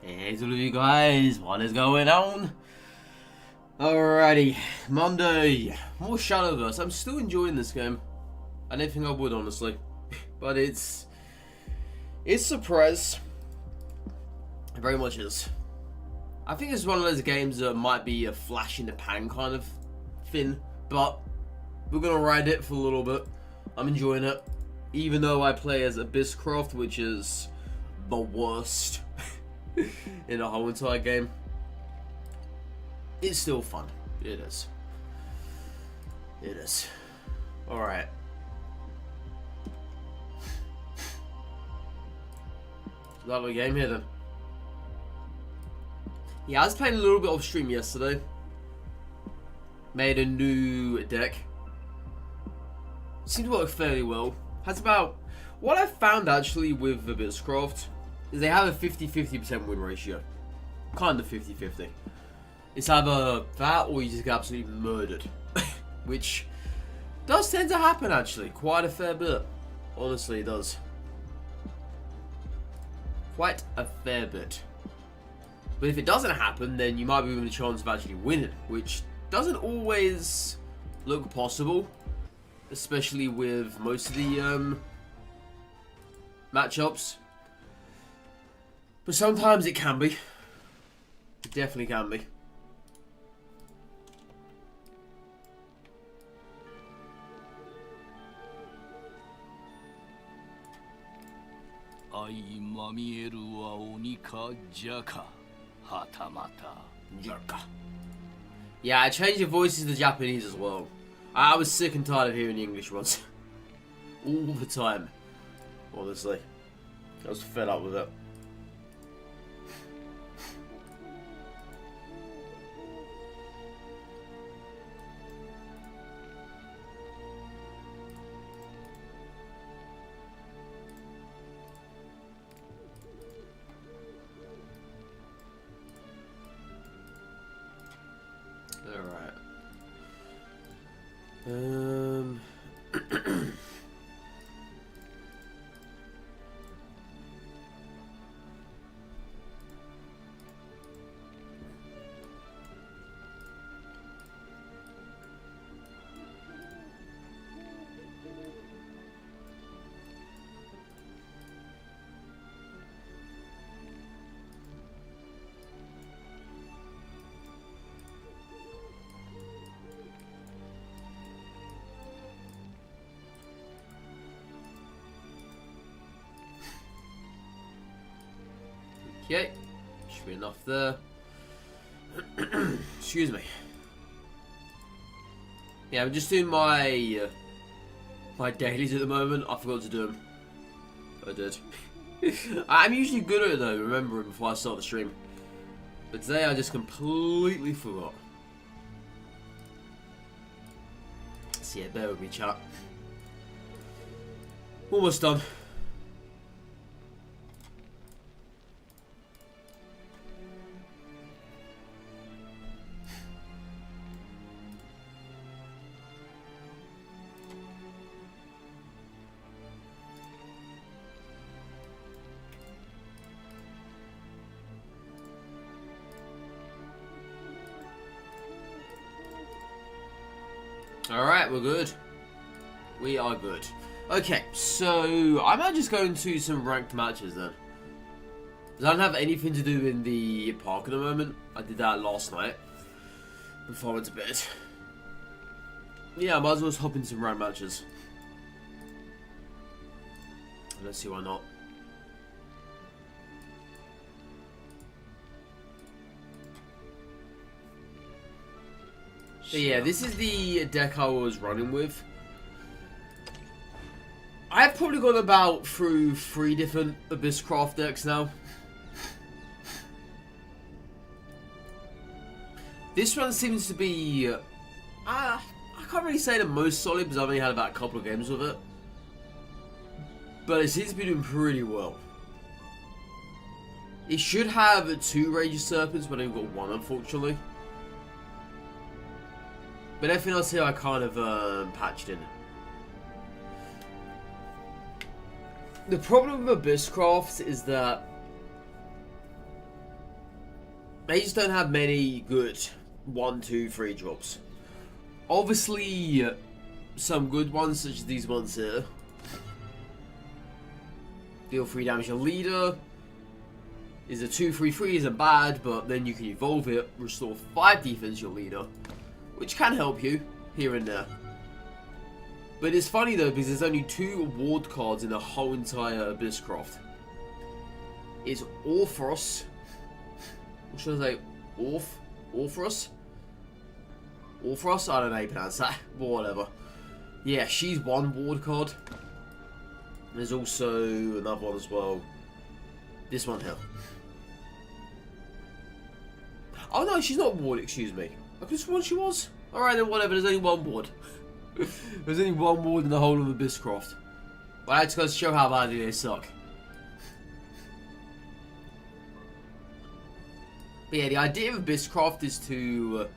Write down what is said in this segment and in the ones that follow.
Hey, all of you guys, what is going on? Alrighty, Monday, more Shadowverse. I'm still enjoying this game. I didn't think I would, honestly, but it's a press. It very much is. I think it's one of those games that might be a flash in the pan kind of thing, but we're gonna ride it for a little bit. I'm enjoying it, even though I play as Abysscraft, which is the worst in the whole entire game. It's still fun. It is. It is. Alright. Lovely game here then. Yeah, I was playing a little bit off stream yesterday. Made a new deck. Seemed to work fairly well. Has about... What I found actually with Abysscraft is they have a 50-50% win ratio. Kind of 50-50. It's either that or you just get absolutely murdered. Which does tend to happen actually. Quite a fair bit. Honestly, it does. Quite a fair bit. But if it doesn't happen, then you might be given a chance of actually winning. Which doesn't always look possible. Especially with most of the matchups. But sometimes it can be. It definitely can be. Yeah, I changed the voices to Japanese as well. I was sick and tired of hearing the English ones. All the time. Honestly. I was fed up with it. Alright. Okay, should be enough there. Excuse me. Yeah, I'm just doing my my dailies at the moment. I forgot to do them. I did. I'm usually good at it though, remembering before I start the stream. But today I just completely forgot. So yeah, bear with me, chat. Almost done. Alright, we're good. We are good. Okay, so I might just go into some ranked matches then. Because I don't have anything to do in the park at the moment. I did that last night. Before I went to bed. Yeah, I might as well just hop into some ranked matches. Let's see why not. But yeah, this is the deck I was running with. I've probably gone about through 3 different Abysscraft decks now. This one seems to be... I can't really say the most solid because I've only had about a couple of games with it. But it seems to be doing pretty well. It should have 2 Rage Serpents, but I've got 1 unfortunately. But everything else here I kind of patched in. The problem with Abysscraft is that they just don't have many good 1, 2, 3 drops. Obviously, some good ones, such as these ones here. Deal 3 damage. Your leader is a 2/3/3, isn't bad, but then you can evolve it, restore 5 defense your leader, which can help you here and there. But it's funny though, because there's only 2 award cards in the whole entire Abysscraft. It's Orthros. What should I say? Orthros? Orthros? I don't know how you pronounce that. But whatever. Yeah, she's 1 ward card. There's also another one as well. This one here. Oh no, she's not ward, excuse me. I could have sworn she was. Alright then, whatever, there's only 1 ward. There's only 1 ward in the whole of Abysscraft. But I had to go show how badly they suck. But yeah, the idea of Abysscraft is to,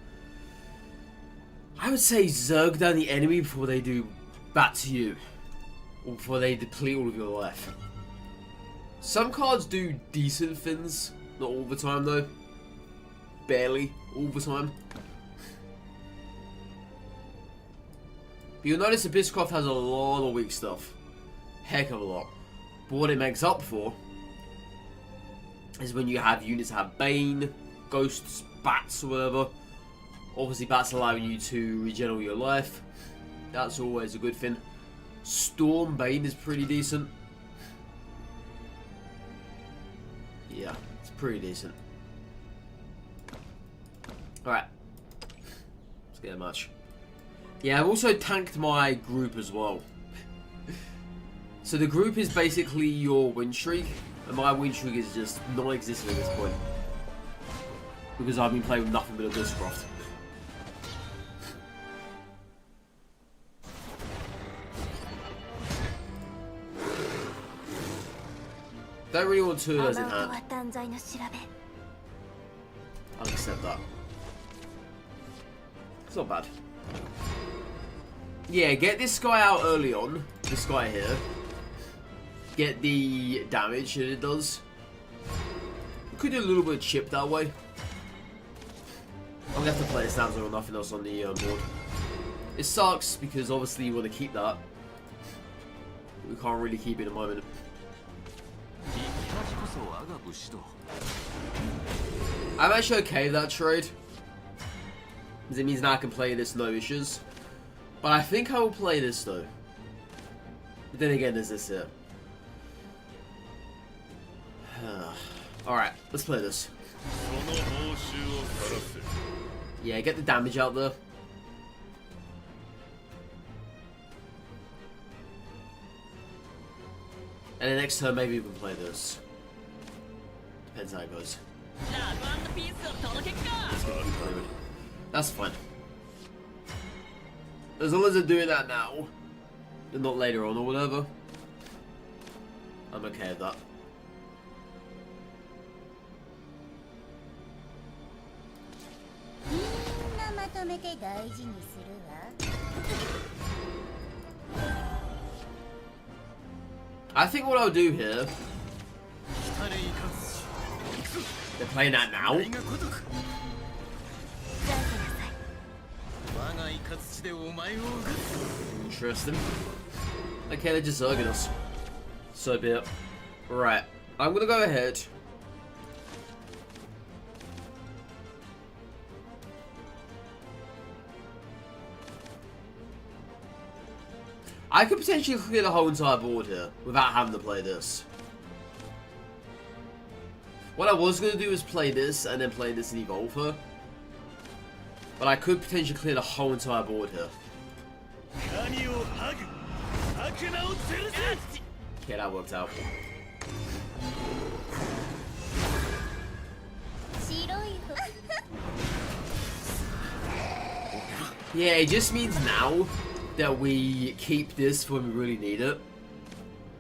I would say, zerg down the enemy before they do that to you. Or before they deplete all of your life. Some cards do decent things, not all the time though. Barely all the time. But you'll notice Abysscraft has a lot of weak stuff. Heck of a lot. But what it makes up for is when you have units that have Bane, Ghosts, Bats or whatever. Obviously Bats allowing you to regen all your life. That's always a good thing. Storm Bane is pretty decent. Yeah, it's pretty decent. Alright. Let's get a match. Yeah, I've also tanked my group as well. So the group is basically your win streak, and my win streak is just non-existent at this point. Because I've been playing with nothing but Abysscraft. Don't really want 2 of those in hand. I'll accept that. It's not bad. Yeah, get this guy out early on. This guy here. Get the damage that it does. We could do a little bit of chip that way. I'm gonna have to play this down so nothing else on the board. It sucks because obviously you want to keep that. We can't really keep it at the moment. I'm actually okay with that trade. Because it means now I can play this no issues. But I think I will play this though. But then again, there's this here. Alright, let's play this. Yeah, get the damage out there. And the next turn maybe we can play this. Depends how it goes. That's fine. As long as they're doing that now, and not later on or whatever, I'm okay with that. I think what I'll do here... They're playing that now? Interesting. Okay, they're just zerging us. So be it. Right, I'm gonna go ahead. I could potentially clear the whole entire board here without having to play this. What I was going to do is play this and then play this and evolve her. But I could potentially clear the whole entire board here. Okay, that worked out. Yeah, it just means now that we keep this when we really need it.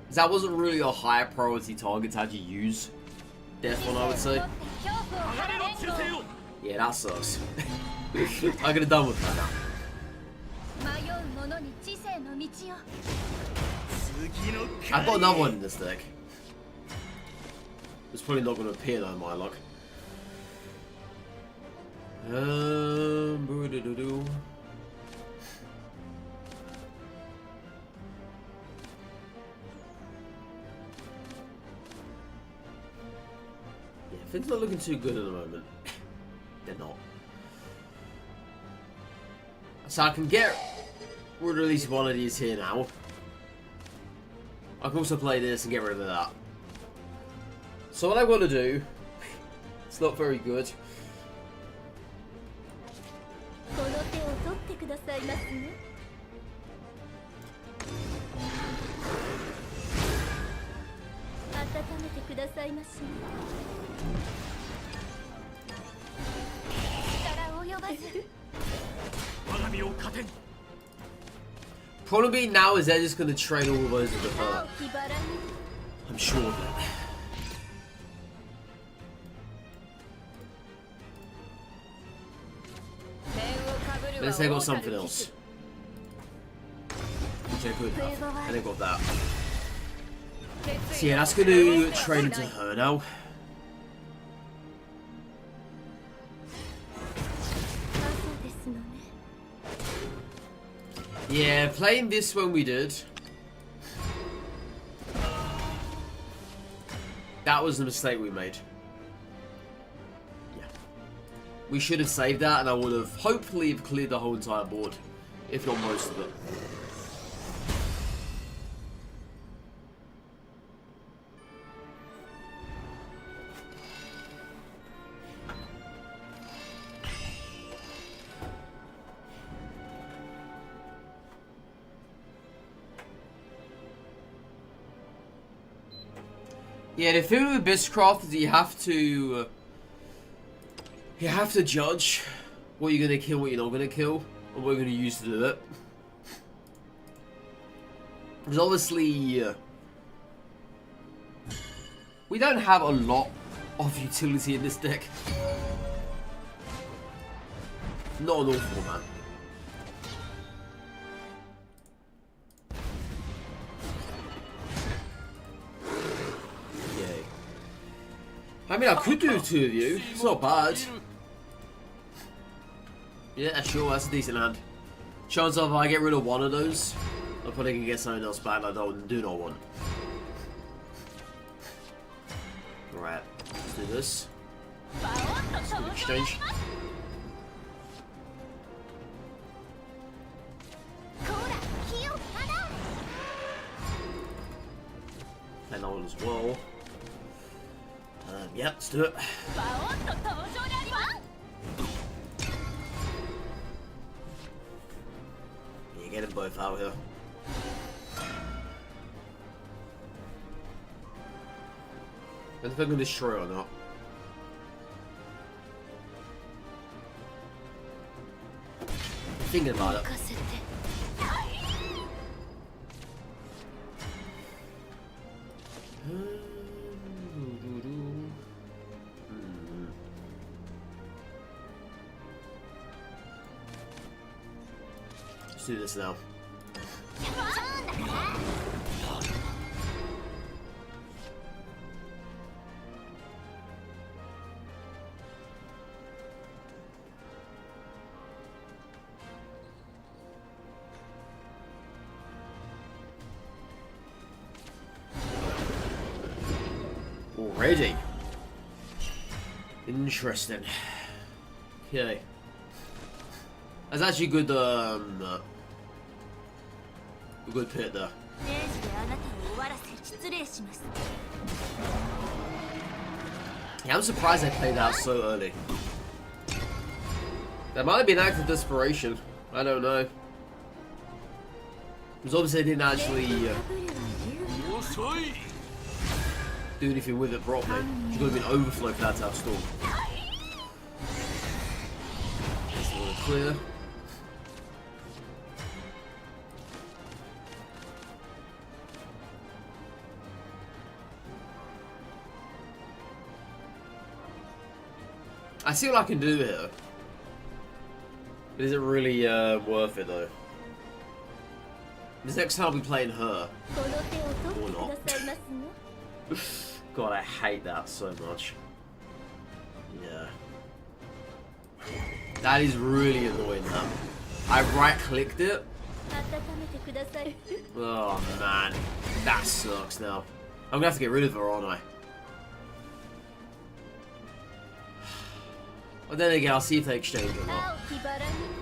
Because that wasn't really a high priority target to actually use. Death one, I would say. Yeah, that sucks. I could have done with that now. I've got another one in this deck. It's probably not going to appear though, my luck. Boo-doo-doo-doo. Yeah, things not looking too good at the moment. They're not. So I can get rid of at least one of these here now. I can also play this and get rid of that. So what I want to do, it's not very good. Problem being now is they're just going to trade all of those with her. I'm sure of that. Unless they got something else. Which I could have. And they got that. So yeah, that's going to trade into her now. Yeah, playing this when we did. That was the mistake we made. Yeah. We should have saved that and I would have hopefully cleared the whole entire board. If not most of it. Yeah, the thing with Abysscraft is you have to judge what you're gonna kill, what you're not gonna kill, and what you're gonna use to do it. Because obviously, we don't have a lot of utility in this deck. Not an awful amount. I mean, I could do two of you. It's not bad. Yeah, sure, that's a decent hand. Chances of if I get rid of one of those, I probably can get something else back I do not want. Alright, let's do this. Let's do the exchange. And that one as well. Yep, let's do it. Yeah, get them both out here. I don't know if I can destroy or not. I'm thinking about it. Let's do this now. Already. Interesting. Okay. That's actually good, a good pit there. Yeah, I'm surprised they played out so early. That might have been an act of desperation. I don't know. Because obviously they didn't actually do anything with it properly. It's going to be an overflow for that to have storm. Just want to clear. I see what I can do here. But is it really worth it though? This next time I'll be playing her. Or not. God, I hate that so much. Yeah. That is really annoying, that. I right-clicked it. Oh, man. That sucks now. I'm gonna have to get rid of her, aren't I? But then again, I'll see if they exchange or not.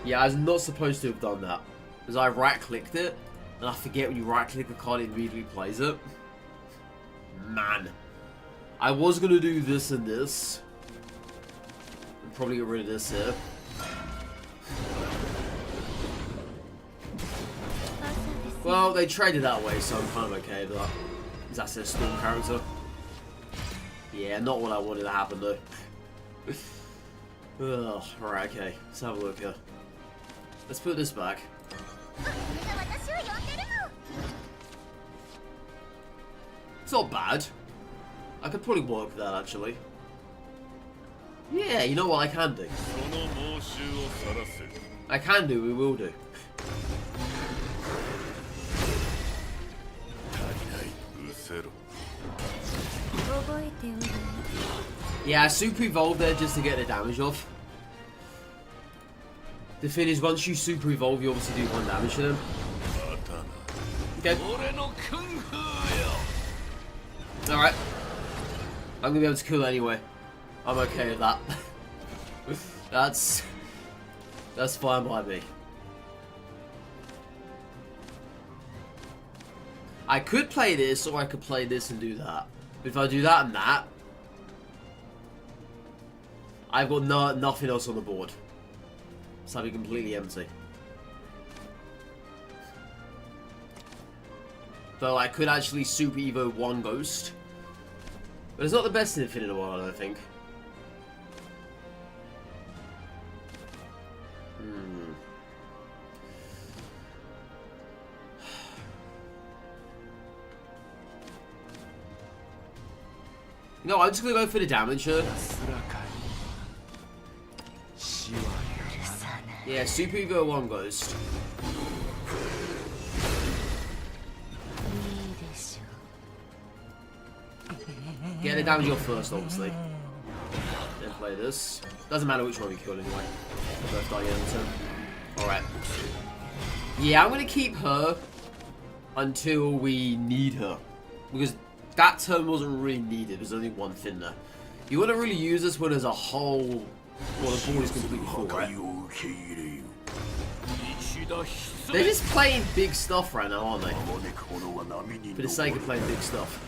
Yeah, I was not supposed to have done that. Because I right-clicked it, and I forget when you right-click a card, it immediately plays it. Man. I was gonna do this and this. And probably get rid of this here. Well, they traded that way, so I'm kind of okay with that. That's their storm character. Yeah, not what I wanted to happen though. Ugh, alright, okay. Let's have a look here. Let's put this back. It's not bad. I could probably work with that actually. Yeah, you know what I can do? I can do, we will do. Yeah, I super evolved there just to get the damage off. The thing is, once you super evolve, you obviously do 1 damage to them. Okay. Alright. I'm gonna be able to kill anyway. I'm okay with that. That's fine by me. I could play this, or I could play this and do that. But if I do that and that, I've got nothing else on the board. So I'll be completely empty. Though I could actually Super Evo 1 Ghost. But it's not the best in Infinite World, I don't think. No, I'm just gonna go for the damage here. Yeah, Super Evo 1 Ghost. Get the damage off first, obviously. Then play this. Doesn't matter which one we kill anyway. We'll both die in turn. Alright. Yeah, I'm gonna keep her until we need her. Because that turn wasn't really needed, there's only one thing there. You want to really use this when there's a whole... well, the board is completely full, right? They're just playing big stuff right now, aren't they? For the sake of playing big stuff.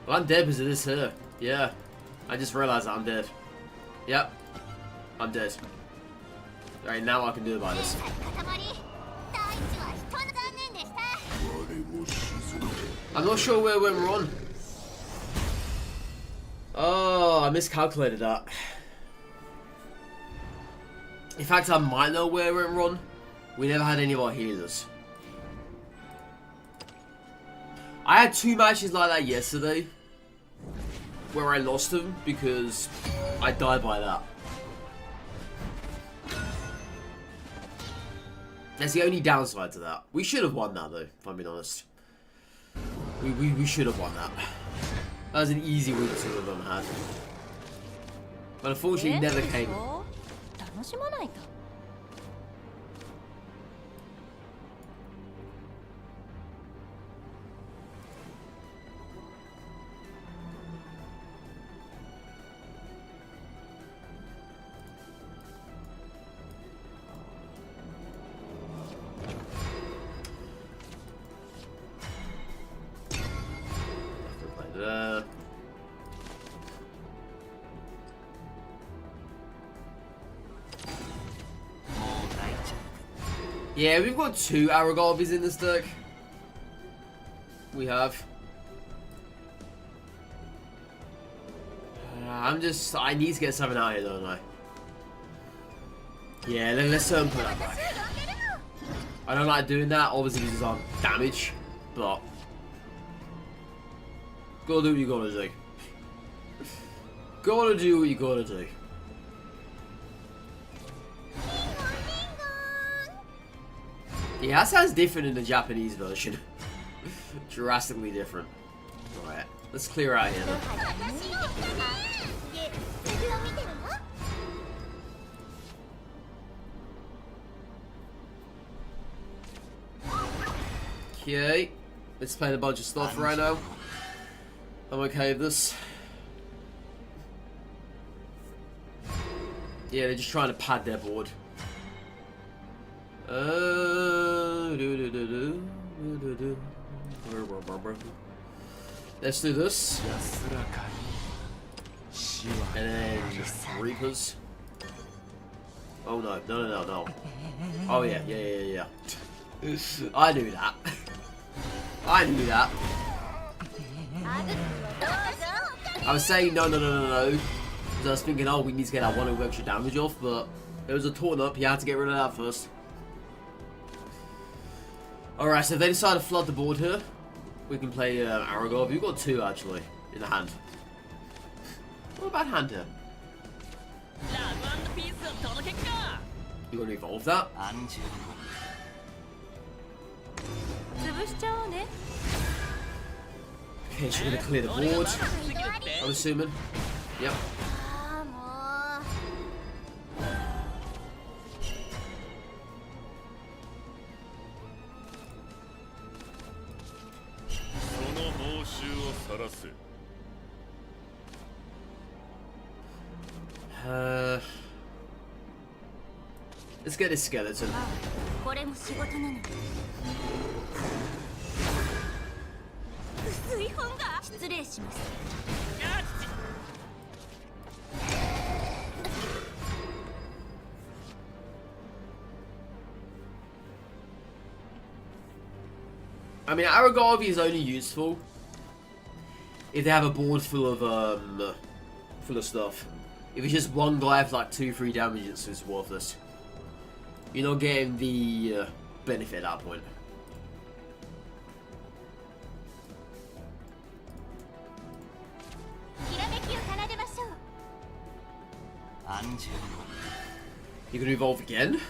Well, I'm dead because of this here. Yeah. I just realized that I'm dead. Yep. I'm dead. Alright, now what I can do about this. I'm not sure where we went wrong. Oh, I miscalculated that. In fact, I might know where we went wrong. We never had any of our healers. I had 2 matches like that yesterday where I lost them because I died by that. That's the only downside to that. We should have won that though, if I'm being honest. We should have won that. That was an easy win that some of them had. But unfortunately it never came. Yeah, we've got 2 Aragorbies in this deck. We have. I need to get something out here, don't I? Yeah, let's put that back. I don't like doing that, obviously because I'm damage, but gotta do what you gotta do. Gotta do what you gotta do. Yeah, that sounds different in the Japanese version. Drastically different. Alright, let's clear out here then. Okay, let's play a bunch of stuff right now. I'm okay with this. Yeah, they're just trying to pad their board. Let's do this. And then Reapers. Oh no, no. Oh yeah. I knew that. I knew that. I was saying no. Because I was thinking, oh, we need to get that 1 extra damage off, but it was a torn up. You had to get rid of that first. Alright, so if they decide to flood the board here, we can play Aragorn. We've got 2 actually in the hand. What about hand here? You want to evolve that? Okay, she's gonna clear the board. I'm assuming. Yep. Let's get a skeleton. I mean, Aragorn is only useful if they have a board full of stuff. If it's just one guy with like 2-3 damage, it's worthless. You're not getting the benefit at that point. You can evolve again.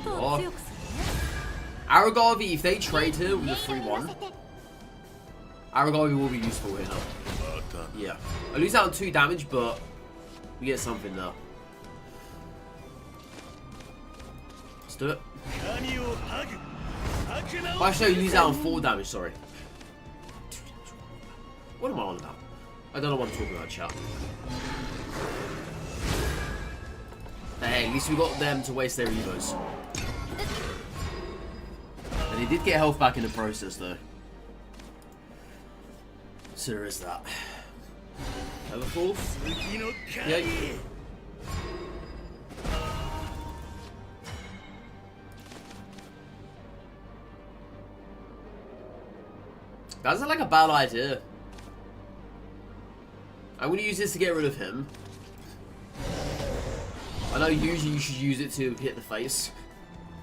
Oh. Aragorn, if they trade here with a 3-1, Aragorn will be useful here now. Yeah. I lose out on 2 damage, but we get something there. Let's do it. Oh, actually, I lose out on 4 damage, sorry. What am I on about? I don't know what I'm talking about, chat. Hey, at least we got them to waste their evos. And he did get health back in the process, though. So there is that. Everfall? Yeah. That's like a bad idea. I'm gonna use this to get rid of him. I know usually you should use it to hit the face.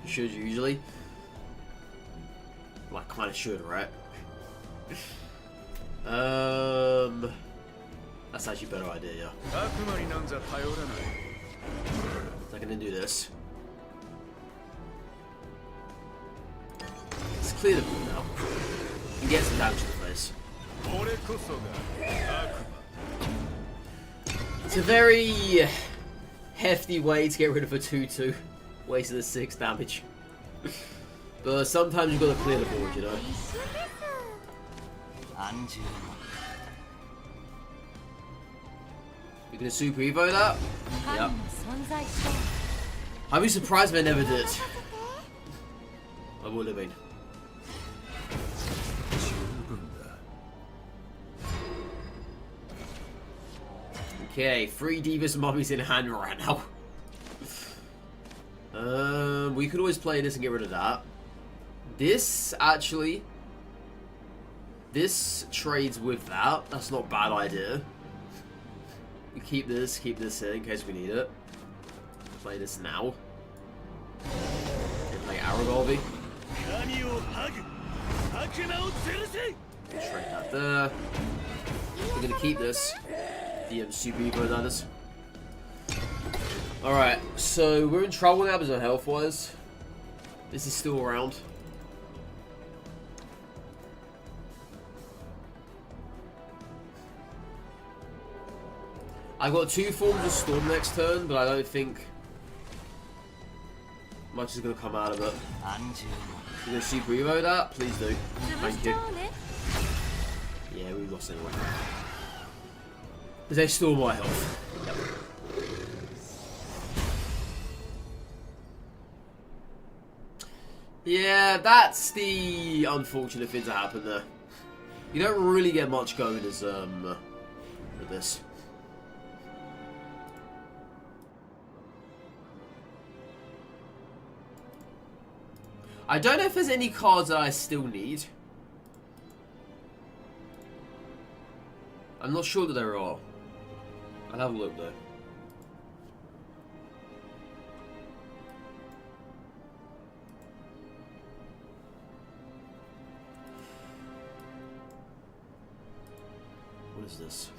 You should usually. Well, I kinda should, right? That's actually a better idea, yeah. So I can then do this. Let's clear the board now. And get some damage to the face. It's a very hefty way to get rid of a 2-2. Wasted the 6 damage. But sometimes you've got to clear the board, you know. You're gonna super evo that? Yep. I'd be surprised if I never did. I would have been. Okay, 3 Divas mummies in hand right now. We could always play this and get rid of that. This, actually... This trades with that. That's not a bad idea. We keep this here in case we need it. Play this now. And play Aragorn. Trade that there. We're gonna keep this. The Super Evo, that is. Alright, so we're in trouble now because of health wise. This is still around. I've got 2 forms of storm next turn, but I don't think much is going to come out of it. You're going to super evo that? Please do. Thank you. Yeah, we lost anyway. Because they stole my health. Yep. Yeah, that's the unfortunate thing to happen there. You don't really get much going as with this. I don't know if there's any cards that I still need. I'm not sure that there are. I'll have a look though. What is this?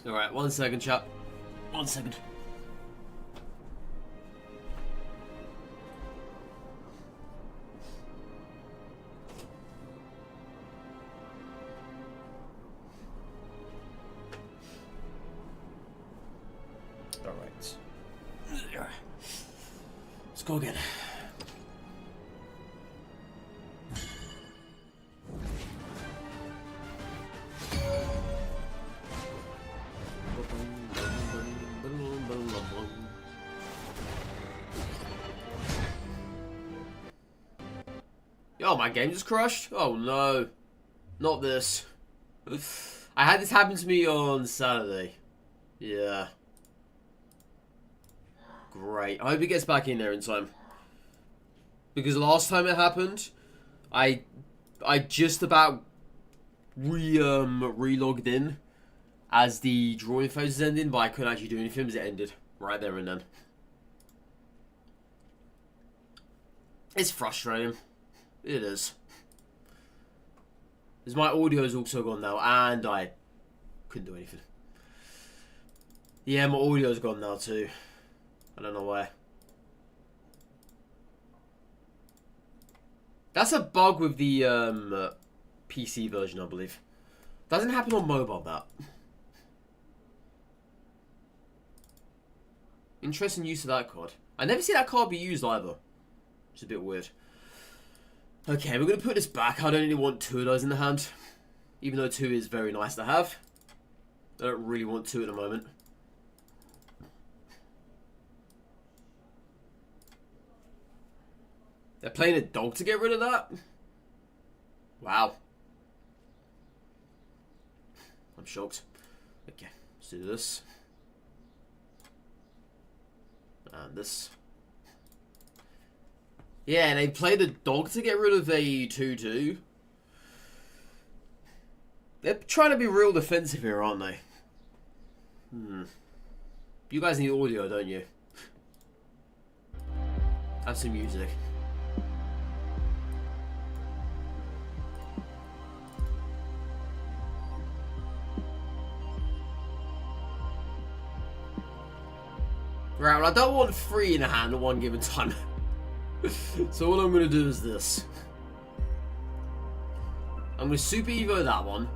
Alright, 1 second, chat. 1 second. Alright. Let's go again. Oh, my game just crashed? Oh no. Not this. I had this happen to me on Saturday. Yeah. Great. I hope he gets back in there in time. Because last time it happened, I just about re-logged in as the drawing phase was ending, but I couldn't actually do anything as it ended right there and then. It's frustrating. It is. Because my audio's also gone now, and I couldn't do anything. Yeah, my audio's gone now too. I don't know why. That's a bug with the PC version, I believe. Doesn't happen on mobile, that. Interesting use of that card. I never see that card be used either. It's a bit weird. Okay, we're going to put this back. I don't really want 2 of those in the hand. Even though 2 is very nice to have. I don't really want 2 at the moment. They're playing a dog to get rid of that? Wow. I'm shocked. Okay, let's do this. And this. Yeah, they played a dog to get rid of a 2-2. They're trying to be real defensive here, aren't they? You guys need audio, don't you? Have some music. Right, well, I don't want 3 in a hand at one given time. So what I'm going to do is this. I'm going to Super Evo that one.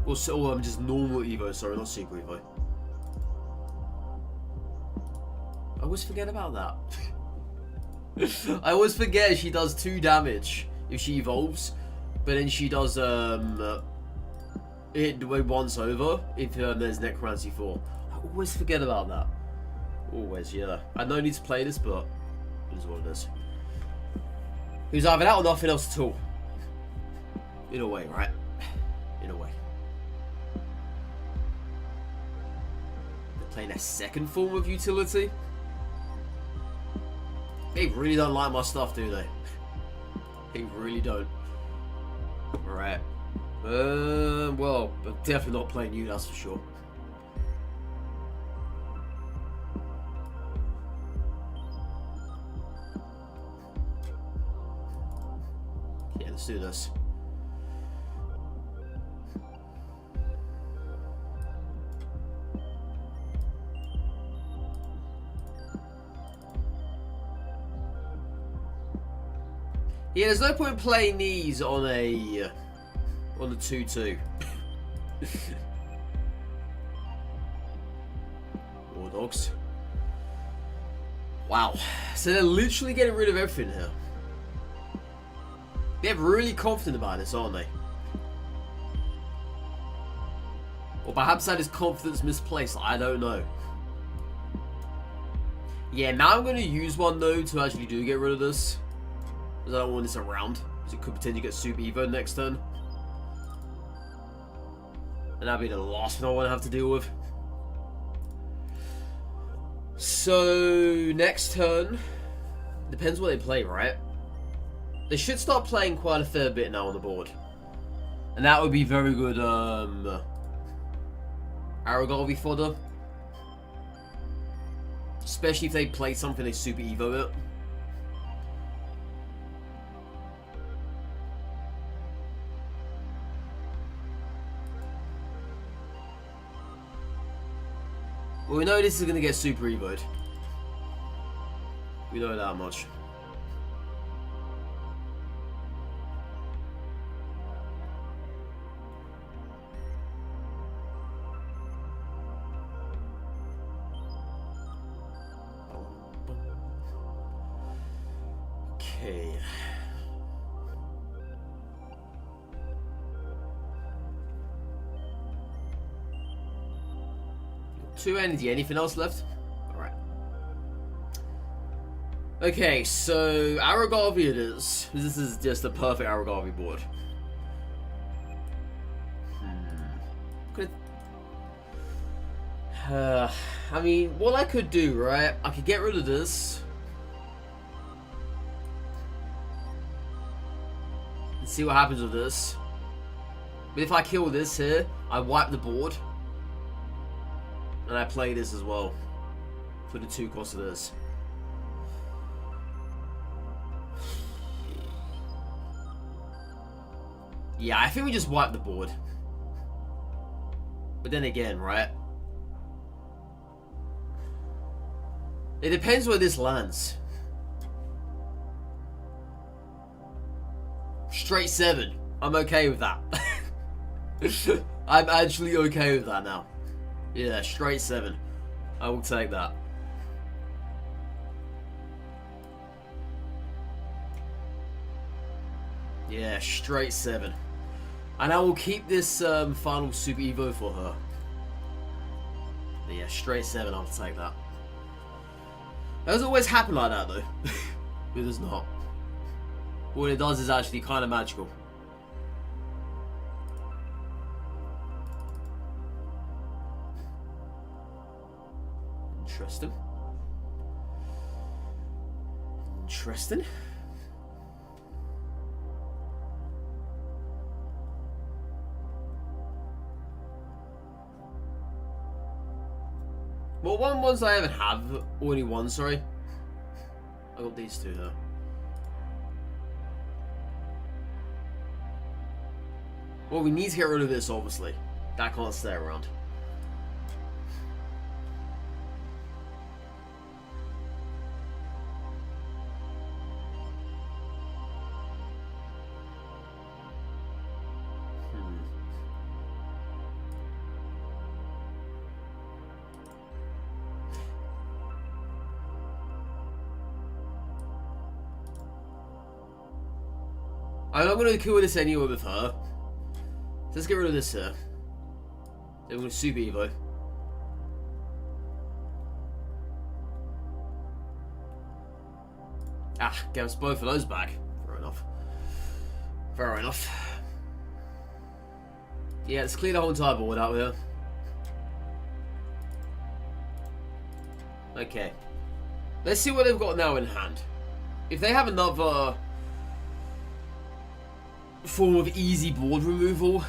Or I'm just normal Evo, sorry, not Super Evo. I always forget about that. I always forget she does 2 damage if she evolves. But then she does it once over if there's Necromancy 4. I always forget about that. Always, yeah. I no need to play this, but it is what it is. It was either that or nothing else at all. In a way, right? In a way. They're playing a second form of utility? They really don't like my stuff, do they? They really don't. Alright. Well, I'm definitely not playing you, that's for sure. Yeah, let's do this. Yeah, there's no point playing these on a 2-2. War dogs. Wow. So they're literally getting rid of everything here. They're really confident about this, aren't they? Or perhaps that is confidence misplaced. I don't know. Yeah, now I'm going to use one though to actually do get rid of this. Because I don't want this around. Because it could potentially get Super Evo next turn. And that'd be the last thing I want to have to deal with. So, next turn. Depends what they play, right? They should start playing quite a fair bit now on the board. And that would be very good, Aragorn fodder. Especially if they play something they Super Evo it. Well, we know this is going to get Super Evo'd. We know that much. Okay. Two energy. Anything else left? Alright. Okay, so Aragorn it is. This is just a perfect Aragorn board. I mean, what I could do, right? I could get rid of this. And see what happens with this. But if I kill this here, I wipe the board. And I play this as well. For the 2 costs of this. Yeah, I think we just wipe the board. But then again, right? It depends where this lands. Straight 7. I'm okay with that. I'm actually okay with that now. Yeah, straight 7. I will take that. Yeah, straight 7. And I will keep this final Super Evo for her. Yeah, straight 7, I'll take that. It doesn't always happen like that, though. It does not. What it does is actually kind of magical. Interesting. Interesting. Well, ones I haven't have, only one, sorry. I got these 2 here. Well, we need to get rid of this, obviously. That can't stay around. I'm not going to kill this anyway with her. Let's get rid of this here. Then we're going to Super Evo. Ah, get us both of those back. Fair enough. Fair enough. Yeah, let's clear the whole entire board out here. Okay. Let's see what they've got now in hand. If they have another form of easy board removal,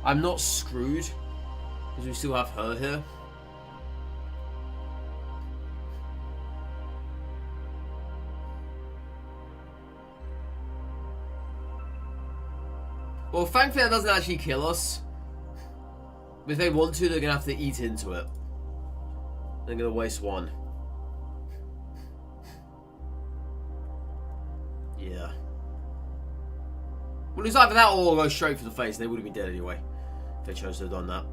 I'm not screwed, because we still have her here. Well, thankfully that doesn't actually kill us. But if they want to, they're going to have to eat into it. They're going to waste 1. Yeah. Well, it's either that or go straight for the face. They would have been dead anyway if they chose to have done that.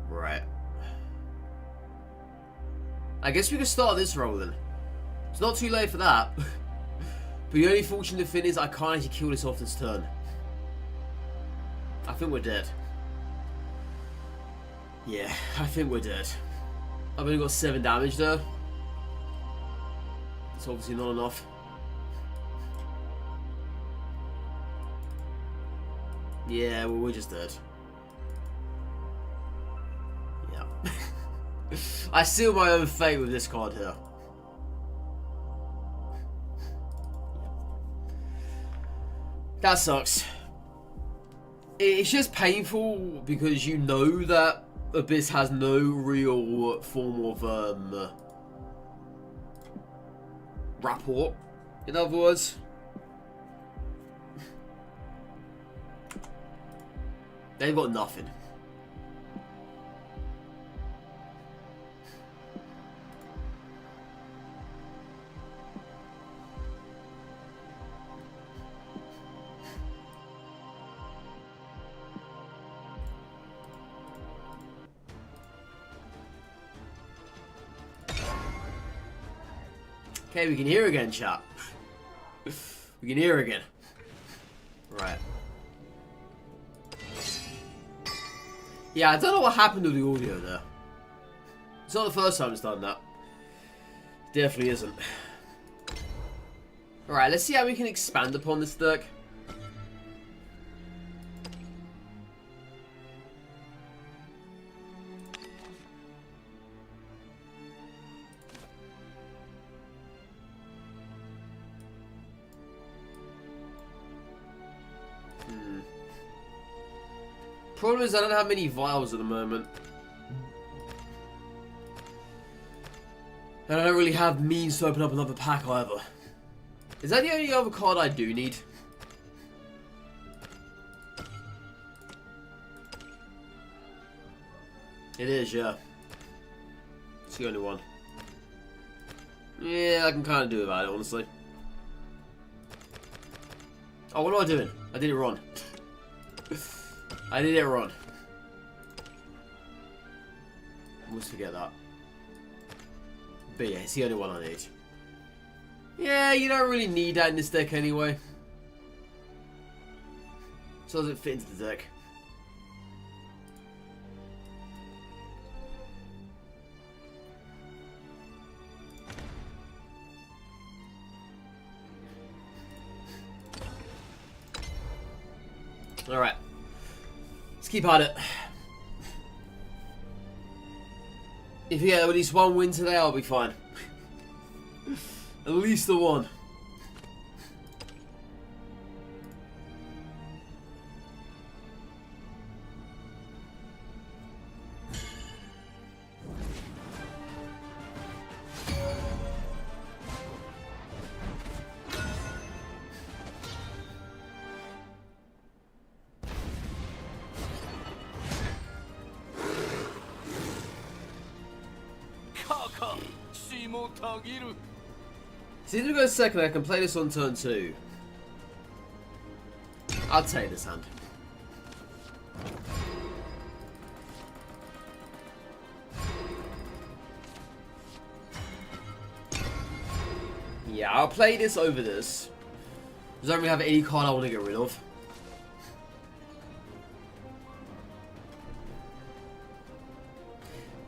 Right. I guess we can start this roll then. It's not too late for that. But the only fortunate thing is I can't actually kill this off this turn. I think we're dead. Yeah, I think we're dead. I've only got 7 damage there. It's obviously not enough. Yeah, well, we're just dead. Yeah. I seal my own fate with this card here. That sucks. It's just painful because you know that Abyss has no real form of rapport. In other words, they've got nothing. Okay, we can hear again, chat. We can hear again. Right. Yeah, I don't know what happened to the audio there. It's not the first time it's done that. Definitely isn't. Alright, let's see how we can expand upon this deck. Problem is I don't have many vials at the moment. And I don't really have means to open up another pack either. Is that the only other card I do need? It is, yeah. It's the only one. Yeah, I can kind of do without it, honestly. Oh, what am I doing? I did it wrong. I did it wrong. I almost forget that. But yeah, it's the only one I need. Yeah, you don't really need that in this deck anyway. So does it fit into the deck? Alright. Let's keep at it. If we get at least one win today, I'll be fine. At least the one. See, if we go second, I can play this on turn 2. I'll take this hand. Yeah, I'll play this over this. I don't really have any card I want to get rid of.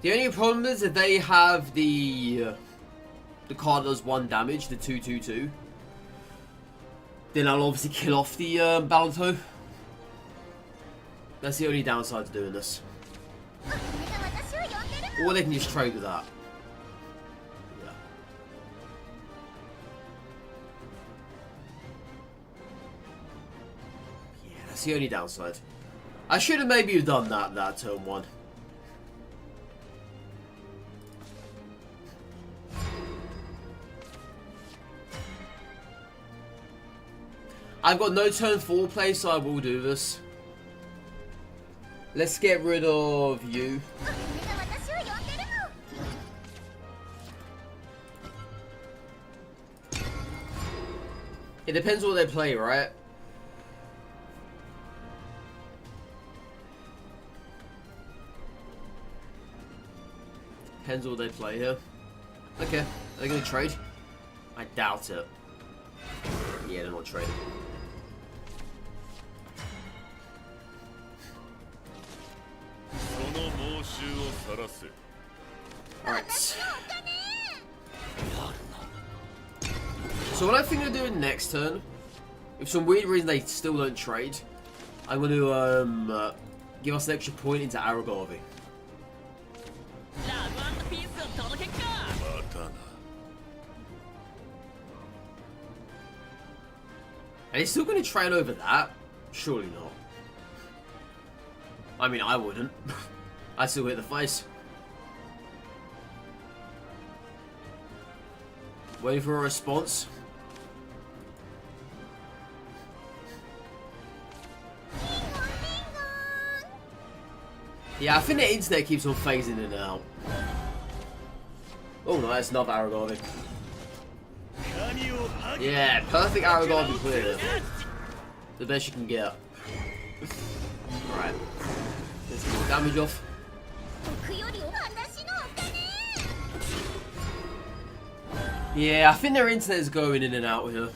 The only problem is that they have the card that does 1 damage, the 2/2/2. Then I'll obviously kill off the Balato. That's the only downside to doing this. Or they can just trade with that. Yeah. Yeah, that's the only downside. I should have maybe done that turn 1. I've got no turn 4 play, so I will do this. Let's get rid of you. It depends what they play, right? Depends what they play here. Okay, are they gonna trade? I doubt it. Yeah, they're not trading. Alright. So what I think they're doing next turn, if for some weird reason they still don't trade, I'm going to give us an extra point into Aragorn. Are they still going to trade over that? Surely not. I mean, I wouldn't. I'd still hit the face. Waiting for a response. Yeah, I think the internet keeps on phasing in and out. Oh, nice, another Aragorn. Yeah, perfect Aragorn clear. The best you can get. Alright. Let's get the damage off. Yeah, I think their internet is going in and out here.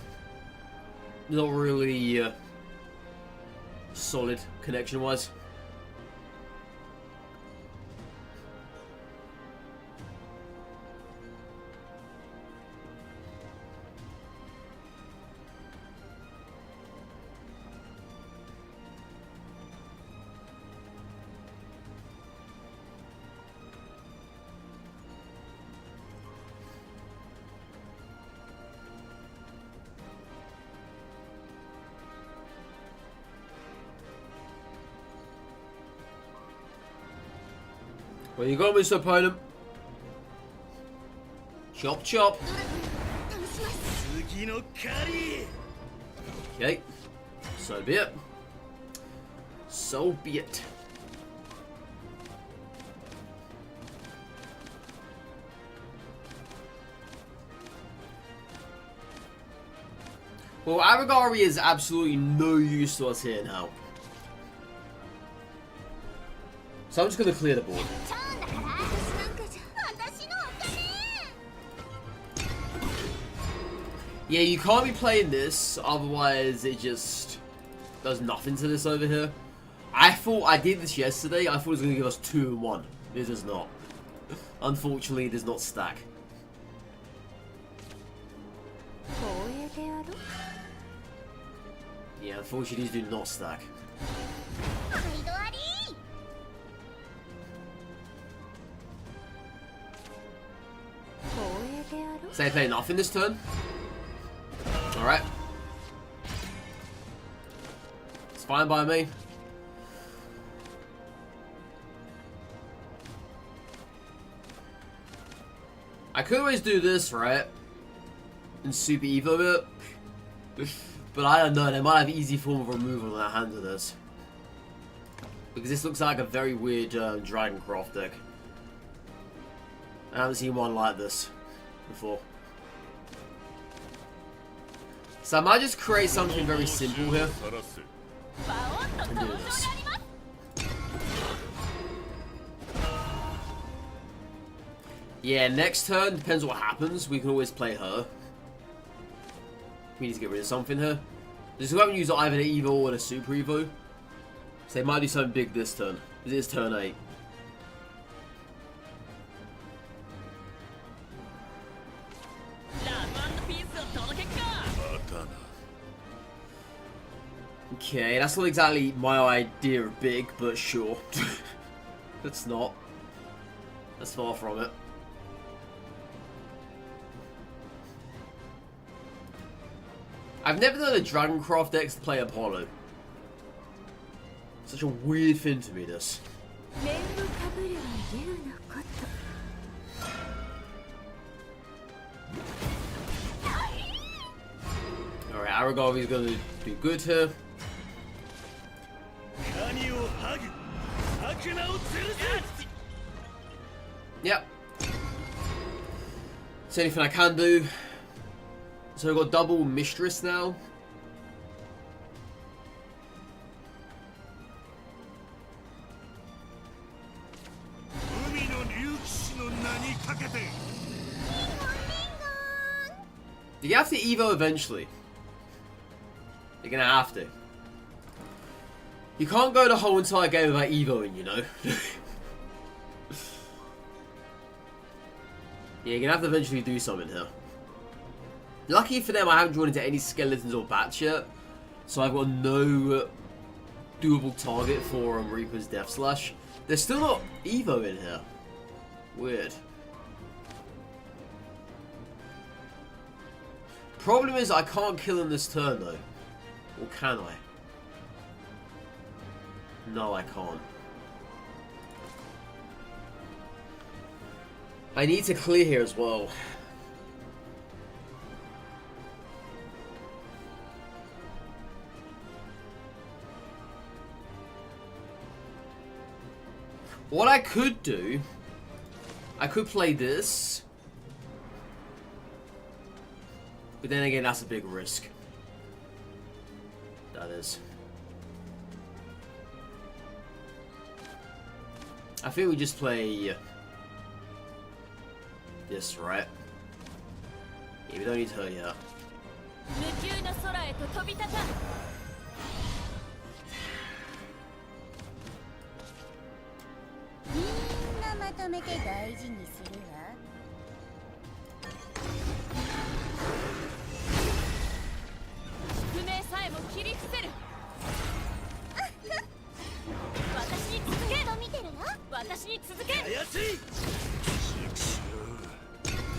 Not really solid connection-wise. Well, you got Mr. Opponent. Chop chop. Okay. So be it. So be it. Well, Aragari is absolutely no use to us here now. So I'm just going to clear the board. Yeah, you can't be playing this, otherwise it just does nothing to this over here. I thought I did this yesterday, I thought it was going to give us 2 and 1. It does not. Unfortunately, it does not stack. Yeah, unfortunately, these do not stack. So they play nothing this turn. Alright. It's fine by me. I could always do this, right? And super evo it. But I don't know, they might have easy form of removal in their hand of this. Because this looks like a very weird Dragoncraft deck. I haven't seen one like this before. So I might just create something very simple here. And do this. Yeah, next turn, depends what happens, we can always play her. We need to get rid of something here. Just go and use either the Evo or the Super Evo. So they might do something big this turn. It is turn 8. Okay, that's not exactly my idea of big, but sure. It's not. That's far from it. I've never done a Dragoncraft decks to play Apollo. Such a weird thing to me, this. Alright, Aragami is going to do good here. Yep. It's anything I can do. So we've got double Mistress now. You have to Evo eventually. You're gonna have to. You can't go the whole entire game without Evoing, you know. Yeah, you're gonna have to eventually do something here. Lucky for them, I haven't drawn into any skeletons or bats yet, so I've got no doable target for Reaper's Death Slash. There's still not Evo in here. Weird. Problem is, I can't kill him this turn though. Or can I? No, I can't. I need to clear here as well. What I could do, I could play this, but then again, that's a big risk. That is. I think we just play this, right? Yeah, we don't need her yet.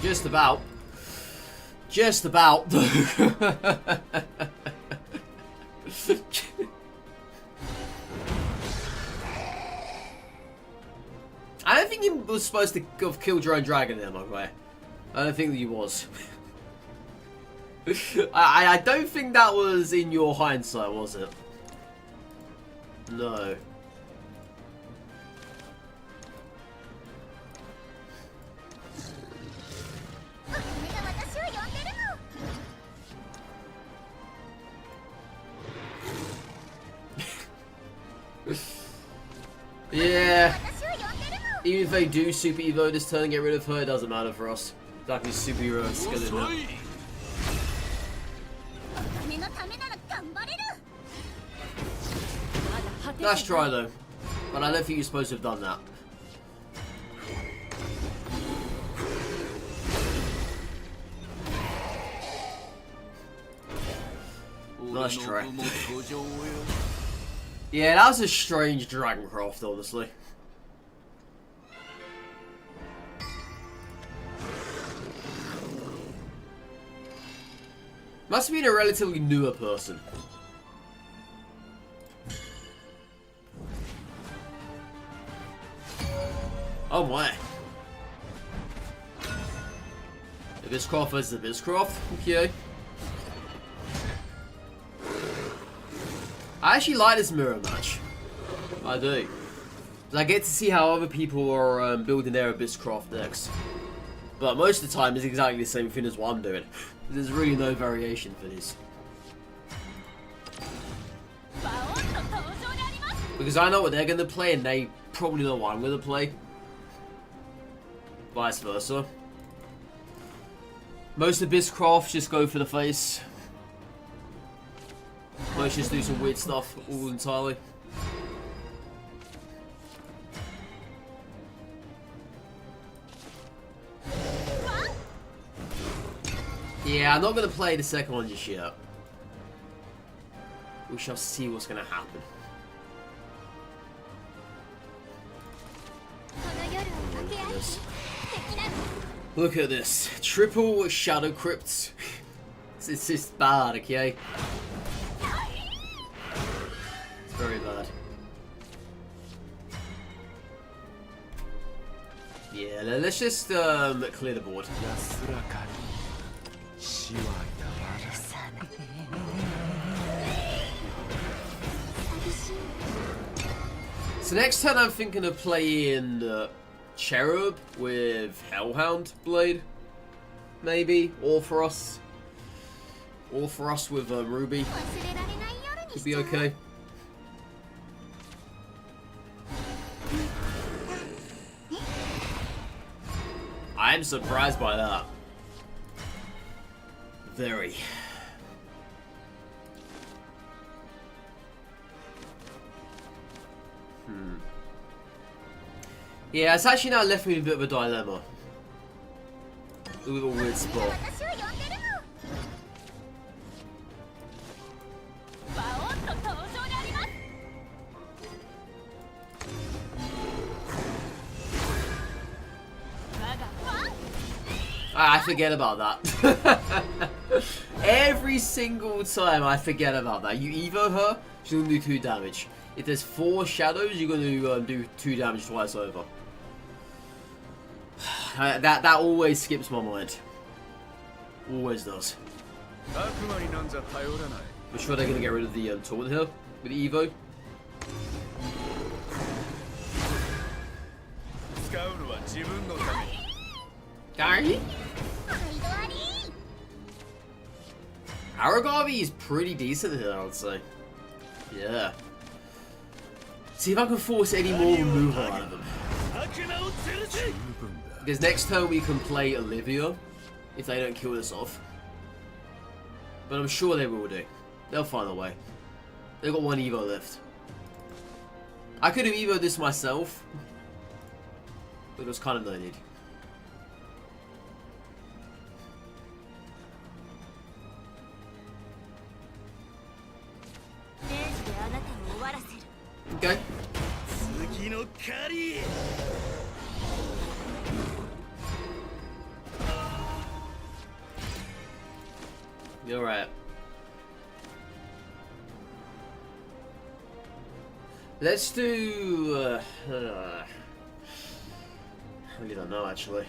Just about. Just about. I don't think think you were supposed to have killed your own dragon there, my guy. I don't think that you was. I don't think that was in your hindsight, was it? No. Yeah. Even if they do Super Evo this turn and get rid of her, it doesn't matter for us. Exactly, superhero skill in it. Nice try though, but I don't think you're supposed to have done that. Nice try. Yeah, that was a strange Dragoncraft, honestly. Must have been a relatively newer person. Oh my. Abysscraft versus Abysscraft? Okay. I actually like this mirror match. I do. I get to see how other people are building their Abysscraft decks. But most of the time it's exactly the same thing as what I'm doing. There's really no variation for this. Because I know what they're going to play and they probably know what I'm going to play. Vice versa. Most Abysscraft just go for the face. Most just do some weird stuff all entirely. Yeah, I'm not going to play the second one just yet. We shall see what's going to happen. Look at this. Triple Shadow Crypts. It's just bad, okay? It's very bad. Yeah, let's just clear the board. So next turn I'm thinking of playing Cherub with Hellhound Blade, maybe, or for us with Ruby. Could be okay. I am surprised by that. Very. Yeah, it's actually now left me in a bit of a dilemma. A little weird spot. I forget about that. Every single time I forget about that. You evo her, she's gonna do 2 damage. If there's 4 shadows, you're gonna do 2 damage twice over. That always skips my mind. Always does. I'm sure they're gonna get rid of the taunt here with the evo. Gary? Aragami is pretty decent here, I would say. Yeah. See if I can force any more removal out of them. Because next turn we can play Olivia, if they don't kill this off. But I'm sure they will do. They'll find a way. They've got 1 evo left. I could have evoed this myself, but there's kind of no need. Okay. You're right. Let's do. really don't know, actually.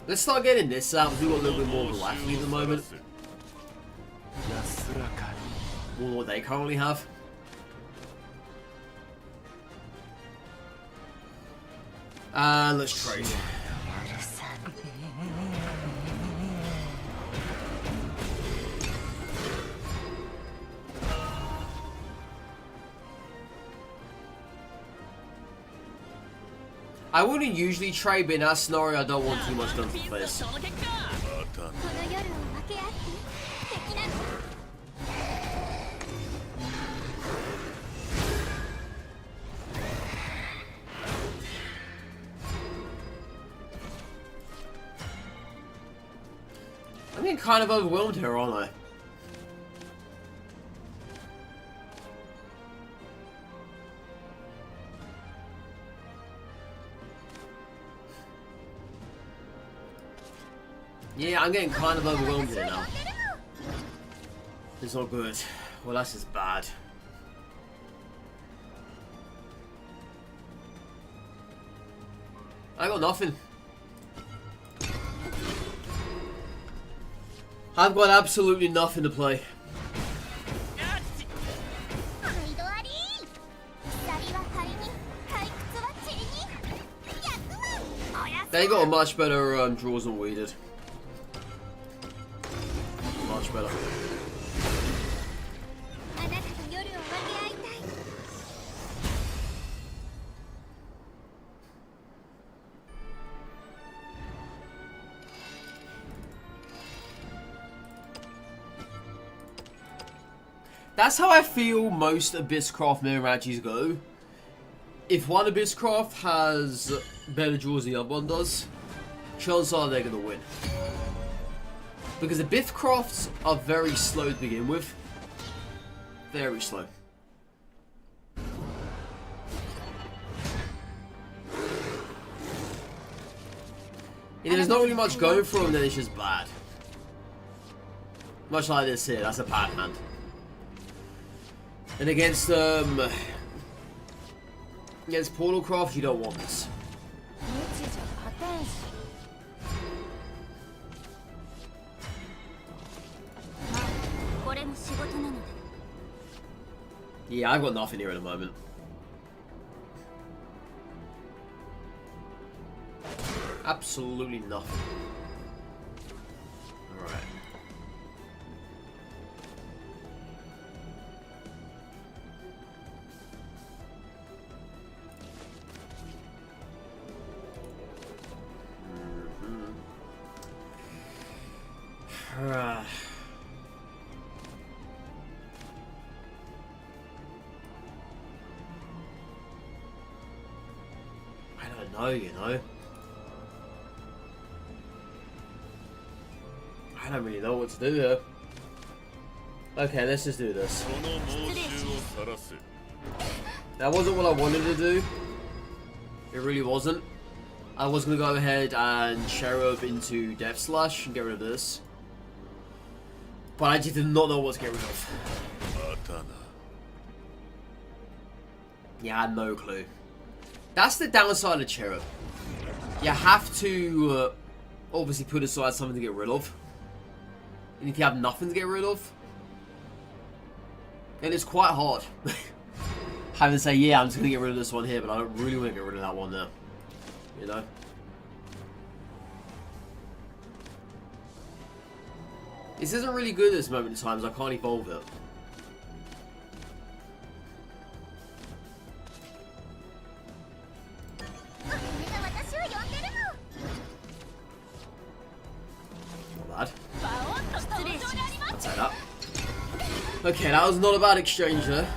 Let's start getting this out, because we've got a little bit more of a life lead at the moment. More than what they currently have. Let's trade. I wouldn't usually trade, but in that scenario, I don't want too much done to the face. I'm getting kind of overwhelmed here, aren't I? Yeah, I'm getting kind of overwhelmed here now. It's not good. Well, that's just bad. I got nothing. I've got absolutely nothing to play. They got a much better draws than we did. Much better. That's how I feel most Abysscraft mirror matches go. If one Abysscraft has better draws than the other one does, chances are they're going to win. Because Abysscrafts are very slow to begin with. Very slow. If there's not really much going for them, then it's just bad. Much like this here, that's a bad hand. And against Portalcraft, you don't want this. Yeah, I've got nothing here at the moment. Absolutely nothing. Alright. I don't know, you know. I don't really know what to do here. Okay, let's just do this. That wasn't what I wanted to do. It really wasn't. I was going to go ahead and Cherub into Death Slash and get rid of this. But I just did not know what to get rid of. Yeah, I had no clue. That's the downside of Cherub. You have to obviously put aside something to get rid of. And if you have nothing to get rid of, then it's quite hard. Having to say, yeah, I'm just going to get rid of this one here, but I don't really want to get rid of that one there. You know? This isn't really good at this moment in time, so I can't evolve it. Not bad. I'd say that. Okay, that was not a bad exchange there.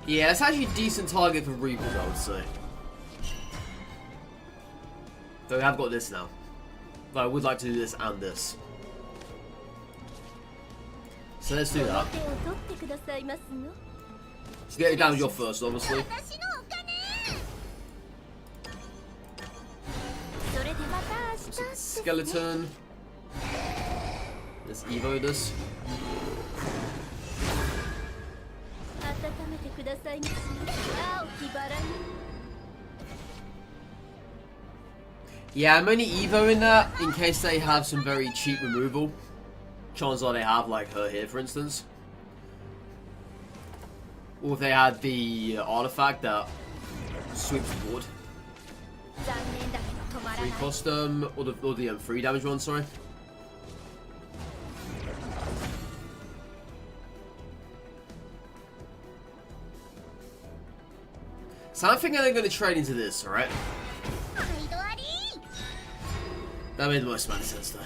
Yeah, that's actually a decent target for Reapers, I would say. Though we have got this now. But I would like to do this and this. So let's do that. Let's get it down your first, obviously. skeleton. Let's evo this. Yeah, I'm only evoing that in case they have some very cheap removal. Chances are they have, like her here, for instance. Or if they had the artifact that sweeps the board. 3 cost or the 3 damage one, sorry. So I'm thinking they're going to trade into this, alright? That made the most amount of sense though.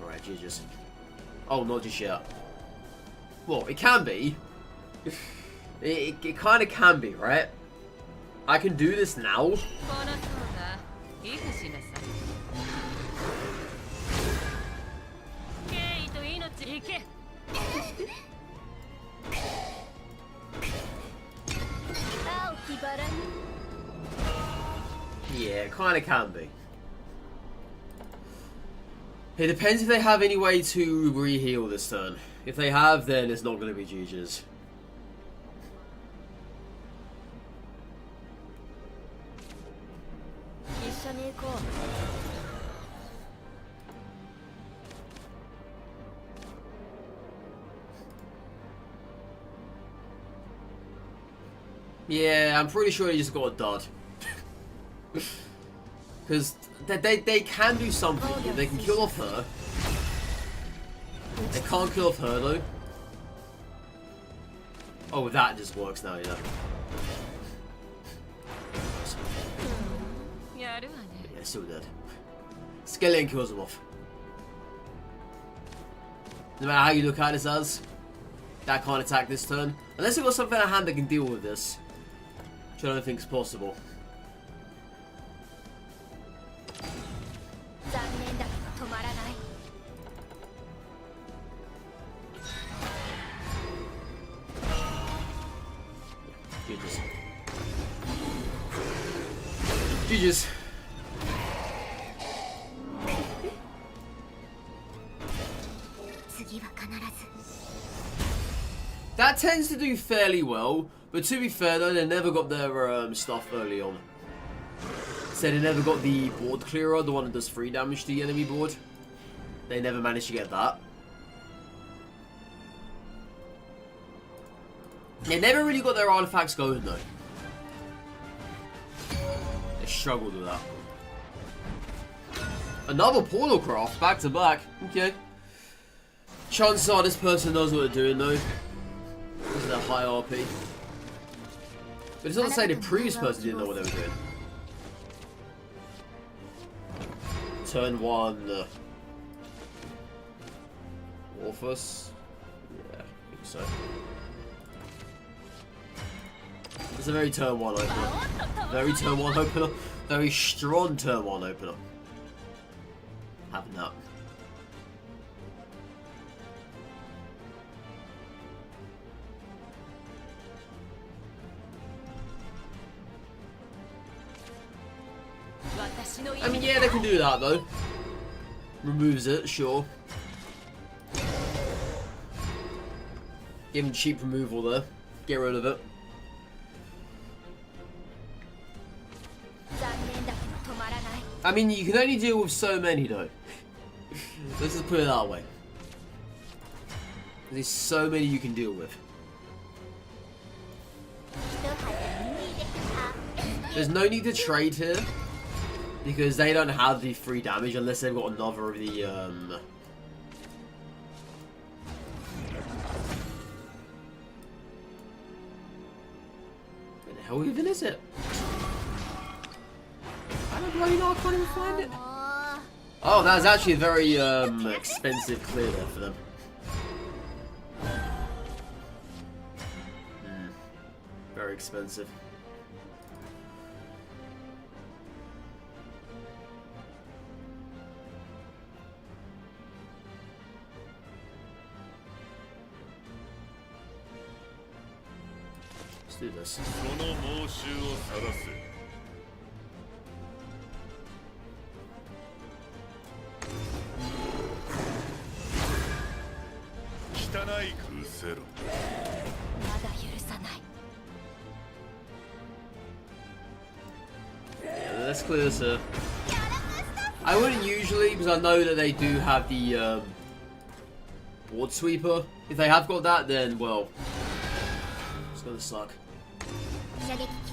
Alright, GG's. Oh, not just yet. Well, it can be. It kind of can be, right? I can do this now. Yeah, it kind of can be. It depends if they have any way to re-heal this turn. If they have, then it's not going to be GG's. Yeah, I'm pretty sure he just got a dud. Because they can do something. They can kill off her. They can't kill off her though. Oh, that just works now, yeah. Yeah, still dead. Skeleton kills them off. No matter how you look at this as, that can't attack this turn. Unless they've got something at hand that can deal with this. Which I don't think is possible. GG's. That tends to do fairly well, but to be fair though, they never got their stuff early on. So they never got the board clearer, the one that does 3 damage to the enemy board. They never managed to get that. They never really got their artifacts going though. They struggled with that. Another portal craft, back to back. Okay. Chances are this person knows what they're doing though. This is a high RP. But it's not to say the previous person didn't know what they were doing. Turn 1. Orphus? Yeah, I think so. It's a very turn 1 opener. Very turn 1 opener. Very strong turn 1 opener. Having that. I mean, yeah, they can do that though. Removes it, sure. Give him cheap removal there. Get rid of it. I mean, you can only deal with so many though. Let's just put it that way. There's so many you can deal with. There's no need to trade here. Because they don't have the 3 damage unless they've got another of the, Where the hell even is it? I don't bloody know, I can't even find it. Oh, that's actually a very, expensive clear there for them. Very expensive. Do this. let's clear this here. I wouldn't usually, because I know that they do have the board sweeper. If they have got that, then, well, it's gonna suck.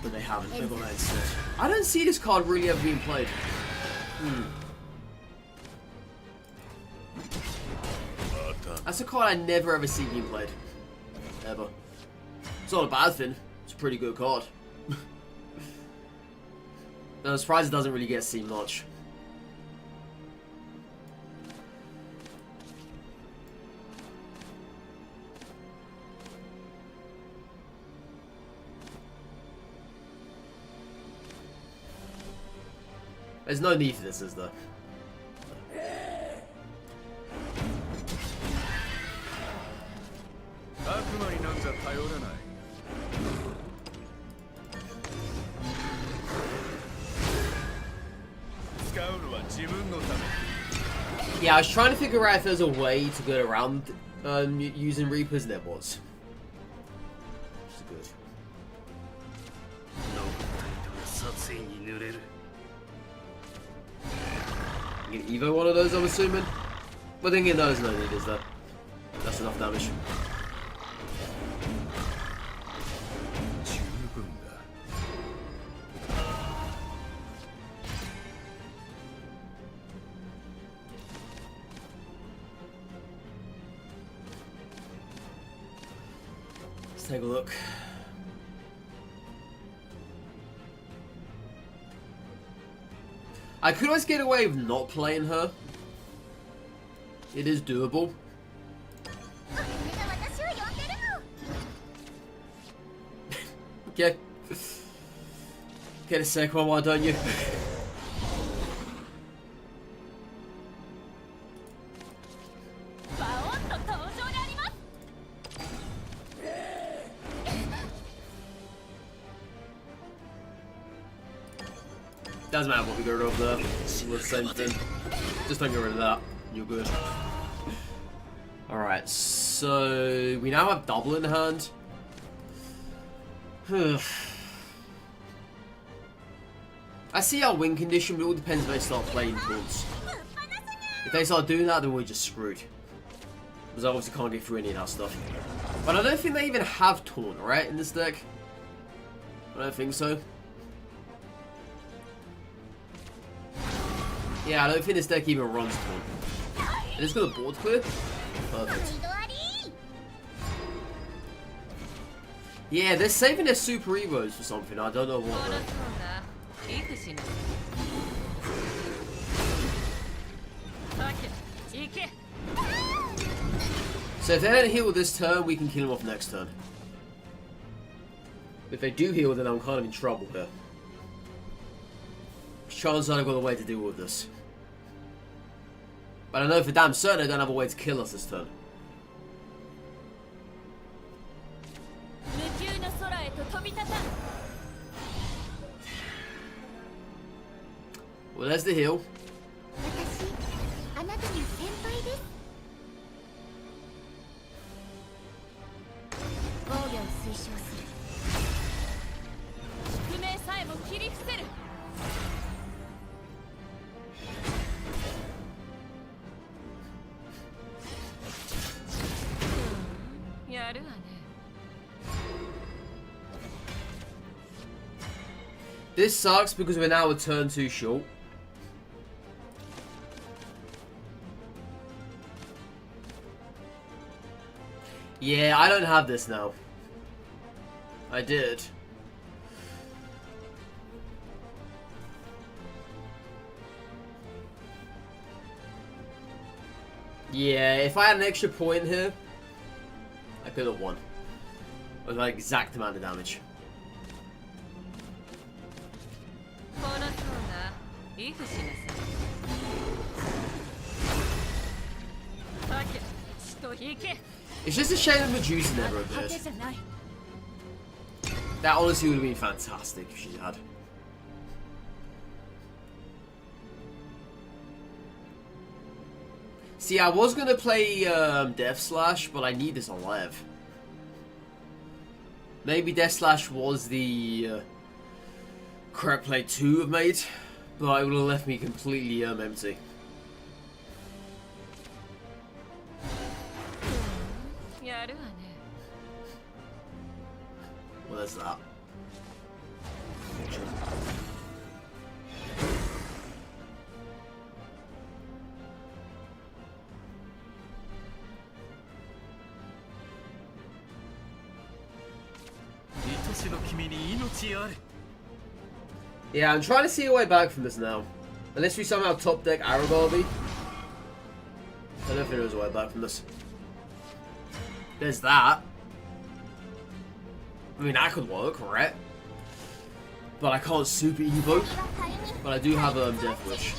But they haven't. They've got that instead. I don't see this card really ever being played. That's a card I never ever see being played. Ever. It's not a bad thing. It's a pretty good card. No, I'm surprised it doesn't really get seen much. There's no need for this, is there? Yeah, I was trying to figure out if there's a way to get around using Reapers, and there was. Which is good. You can Evo one of those, I'm assuming. But then again, those no need, is that? That's enough damage. Let's take a look. I could always get away with not playing her. It is doable. Okay. Get a second one, why don't you? Doesn't matter what we get rid of there. It's the same thing. Just don't get rid of that. You're good. Alright, so we now have double in hand. I see our win condition, but it all depends if they start playing taunts. If they start doing that, then we're just screwed. Because I obviously can't get through any of that stuff. But I don't think they even have taunt, right, in this deck? I don't think so. Yeah, I don't think this deck even runs taunt. And it's got a board clear? Perfect. Yeah, they're saving their Super Evos for something. I don't know what though. So if they don't heal this turn, we can kill them off next turn. If they do heal, then I'm kind of in trouble here. Chances are I've got a way to deal with this. But I know for damn certain they don't have a way to kill us this turn. Well, there's the heal. This sucks because we're now a turn too short. Yeah, I don't have this now. I did. Yeah, if I had an extra point here, I could have won. With that exact amount of damage. It's just a shame that Medusa never appeared. That honestly would have been fantastic if she had. See, I was going to play Death Slash, but I need this on live. Maybe Death Slash was the correct play to have made, But it would have left me completely empty. Well, there's that. Yeah, I'm trying to see a way back from this now. Unless we somehow top deck Arabarby. I don't think there's a way back from this. There's that. I mean, that could work, right? But I can't super evoke. But I do have Death Wish.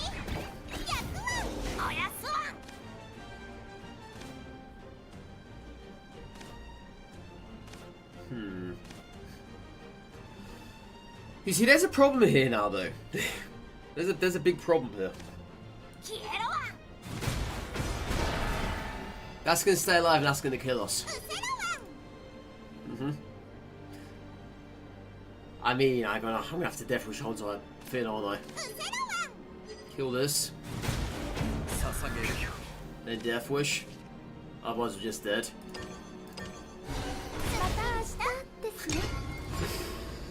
You see, there's a problem here now, though. there's a big problem here. That's gonna stay alive and that's gonna kill us. I mean, I'm gonna have to Death Wish onto that Finn, aren't I? Kill this. Then Death Wish. Otherwise we're just dead.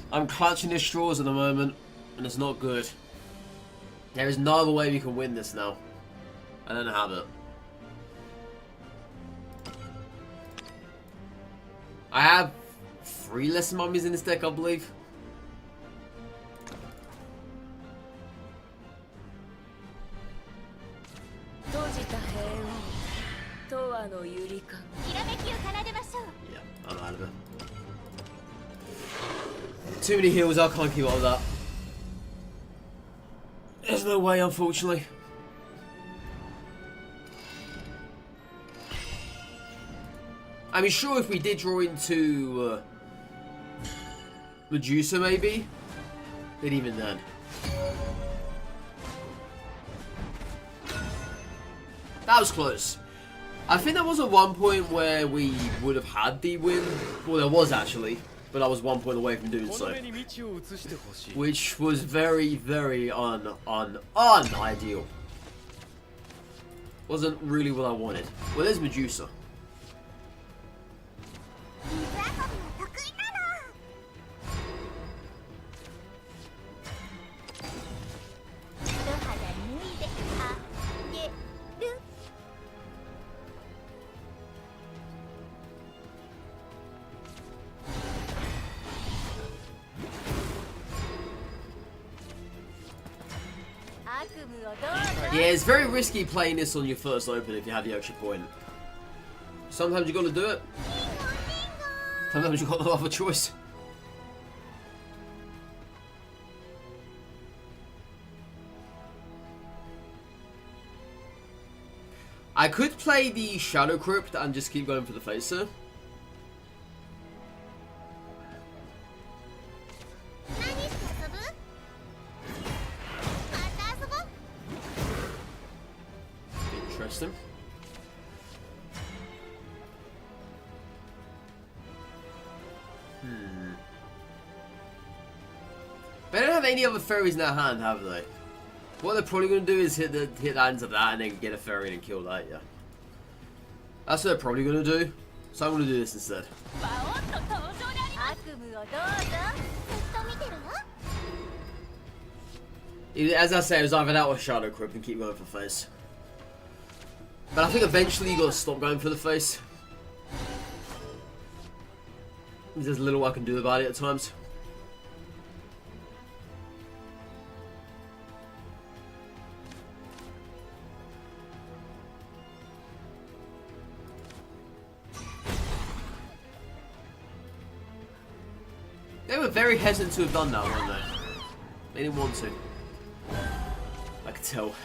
I'm clutching the straws at the moment, and it's not good. There is no other way we can win this now. I don't have it. I have 3 lesson mummies in this deck, I believe. Yeah, I'm out of it. Too many heals, I can't keep up with that. There's no way, unfortunately. I mean, sure, if we did draw into Medusa, maybe. But even then. That was close. I think there was at one point where we would have had the win. Well, there was actually. But I was 1 point away from doing so. Which was very, very unideal. Wasn't really what I wanted. Well, there's Medusa. Yeah, it's very risky playing this on your first open if you have the extra point. Sometimes you gotta do it. Sometimes you got no other choice. I could play the Shadow Crypt and just keep going for the Facer. Interesting. They don't have any other fairies in their hand, have they? What they're probably going to do is hit the ends of that and then get a fairy and kill that, yeah. That's what they're probably going to do. So I'm going to do this instead. As I say, it was either that or Shadow Crypt and keep going for face. But I think eventually you got to stop going for the face. There's little I can do about it at times. They were very hesitant to have done that, weren't they? They didn't want to. I could tell.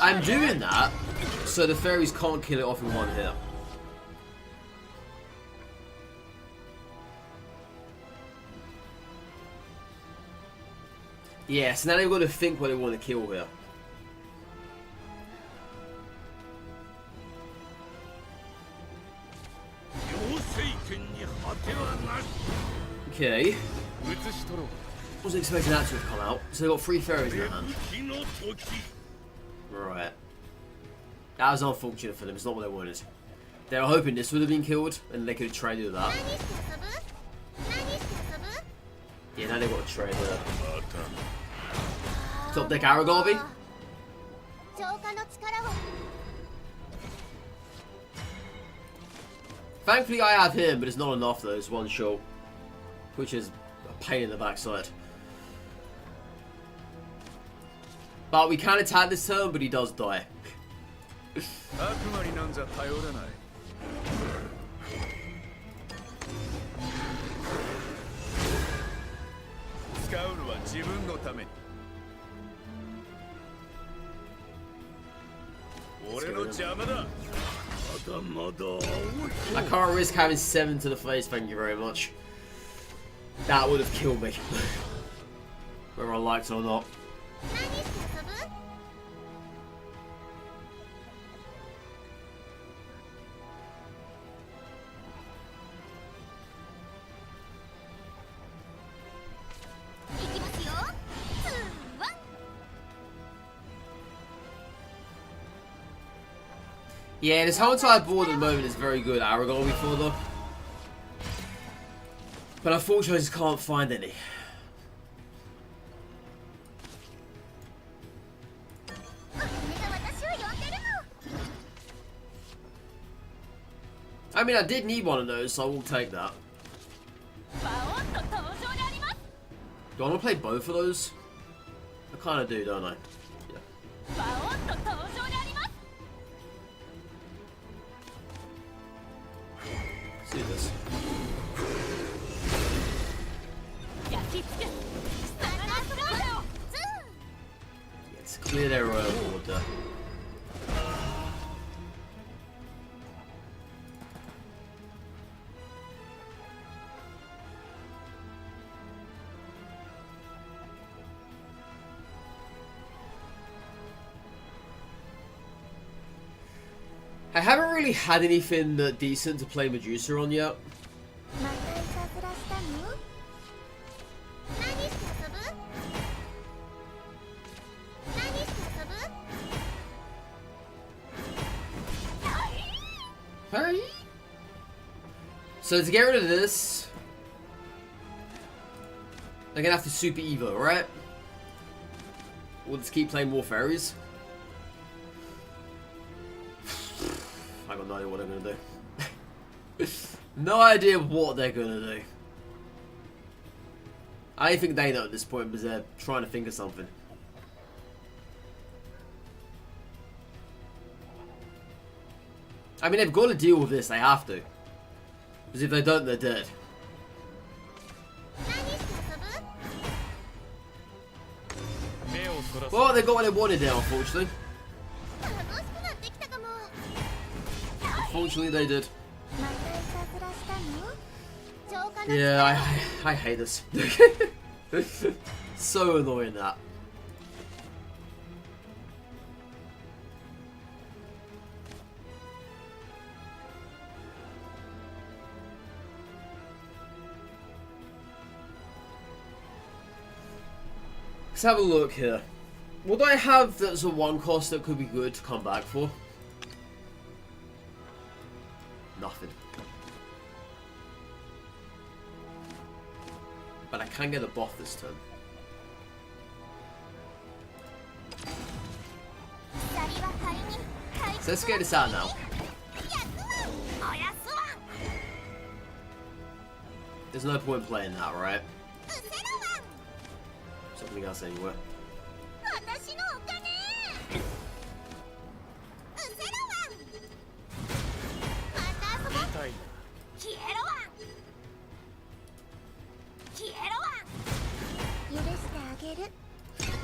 I'm doing that so the fairies can't kill it off in one hit. Yeah, so now they've got to think what they want to kill here. Okay. Wasn't expecting that to have come out. So they've got 3 fairies in their hand. Right. That was unfortunate for them. It's not what they wanted. They were hoping this would have been killed and they could have traded with that. Yeah, now they've got to trade with it. Top deck Aragorn. Thankfully I have him, but it's not enough though. It's one shot, which is a pain in the backside. But we can attack this turn, but he does die. I can't risk having 7 to the face, thank you very much. That would have killed me. Whether I liked it or not. Yeah, this whole entire board at the moment is very good Aragorn for though. But unfortunately I just can't find any. I mean, I did need one of those, so I will take that. Do I want to play both of those? I kind of do, don't I? Yeah. Let's do this. Let's clear their royal order. I haven't really had anything decent to play Medusa on yet. Hey. So to get rid of this, they're gonna have to Super Evo, right? We'll just keep playing more fairies. I got no idea what they're gonna do. No idea what they're gonna do. I don't think they know at this point because they're trying to think of something. I mean, they've got to deal with this. They have to. Because if they don't, they're dead. Well, they got what they wanted now, unfortunately. Unfortunately, they did. Yeah, I hate this. So annoying that. Let's have a look here. What do I have that's a 1 cost that could be good to come back for? Nothing. But I can get a buff this turn. So let's get this out now. There's no point playing that, right? Something else anywhere.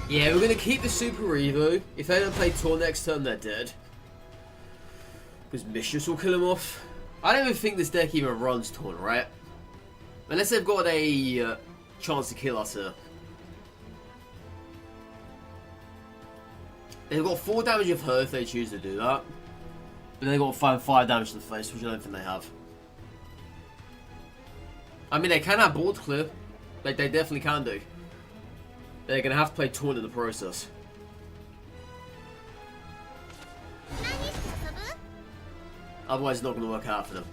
Yeah, we're gonna keep the Super Evo. If they don't play Tor next turn, they're dead. Because Mistress will kill him off. I don't even think this deck even runs Tor, right? Unless they've got a chance to kill us here. They've got 4 damage of her if they choose to do that. But they've got 5 damage to the face, which I don't think they have. I mean, they can have board clear. Like, they definitely can do. They're going to have to play taunt in the process. Otherwise, it's not going to work out for them.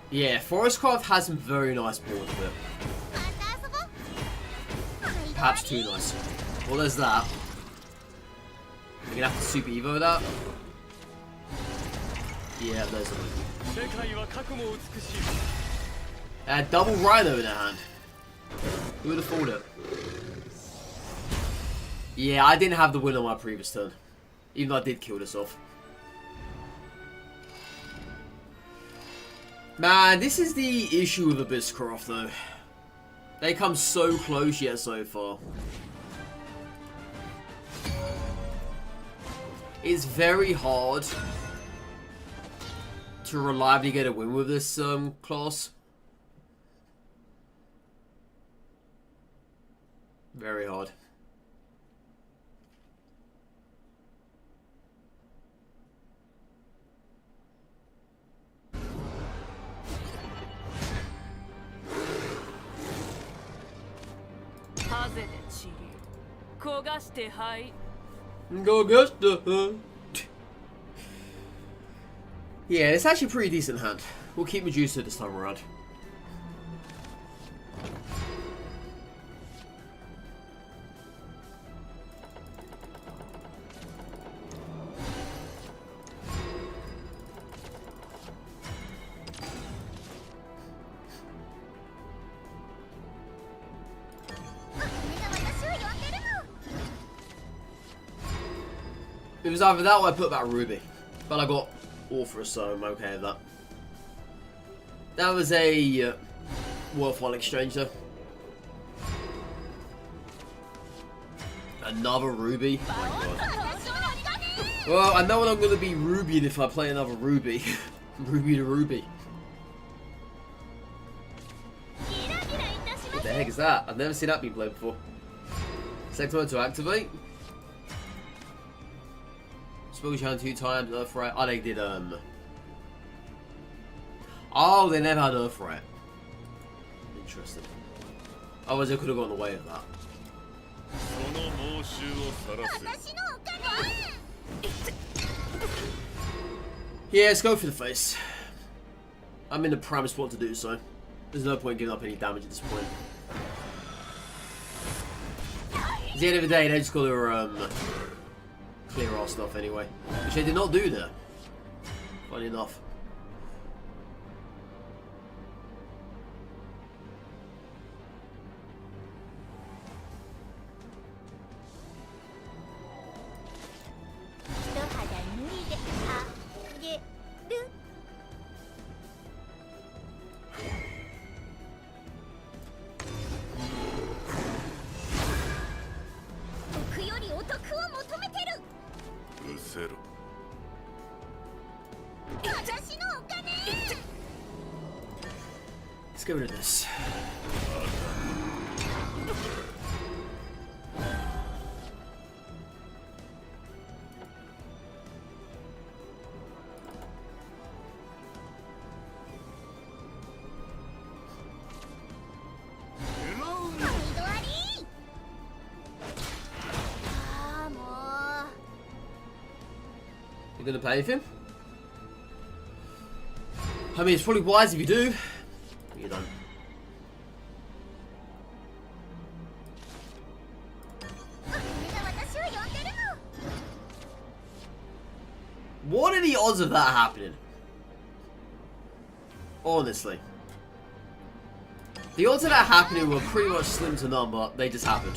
Yeah, Forestcraft has some very nice board clear. Perhaps too nice. Well, there's that. We're going to have to Super Evo that. Yeah, there's something. Double Rhino in their hand. Who would have thought it? Yeah, I didn't have the win on my previous turn. Even though I did kill this off. Man, this is the issue with Abysscraft though. They come so close yet so far. It's very hard to reliably get a win with this class. Very hard. Yeah, it's actually a pretty decent hand. We'll keep Medusa this time around. It was either that or I put back Ruby. But I got Orpheus, so I'm okay with that. That was a worthwhile exchange though. Another Ruby? Oh my god. Well, I know I'm going to be Rubying if I play another Ruby. Ruby to Ruby. What the heck is that? I've never seen that being played before. Second one to activate. Spell Shine 2 times, Earthright. Oh, they did, Oh, they never had Earthright. Interesting. Otherwise, they could have gone away with that. Yeah, let's go for the face. I'm in the prime spot to do so. There's no point giving up any damage at this point. At the end of the day, they just got to, clear our stuff anyway, which they did not do there. Funny enough. Let's get rid of this. You gonna play with him? I mean, it's probably wise if you do. But you don't. What are the odds of that happening? Honestly. The odds of that happening were pretty much slim to none, but they just happened.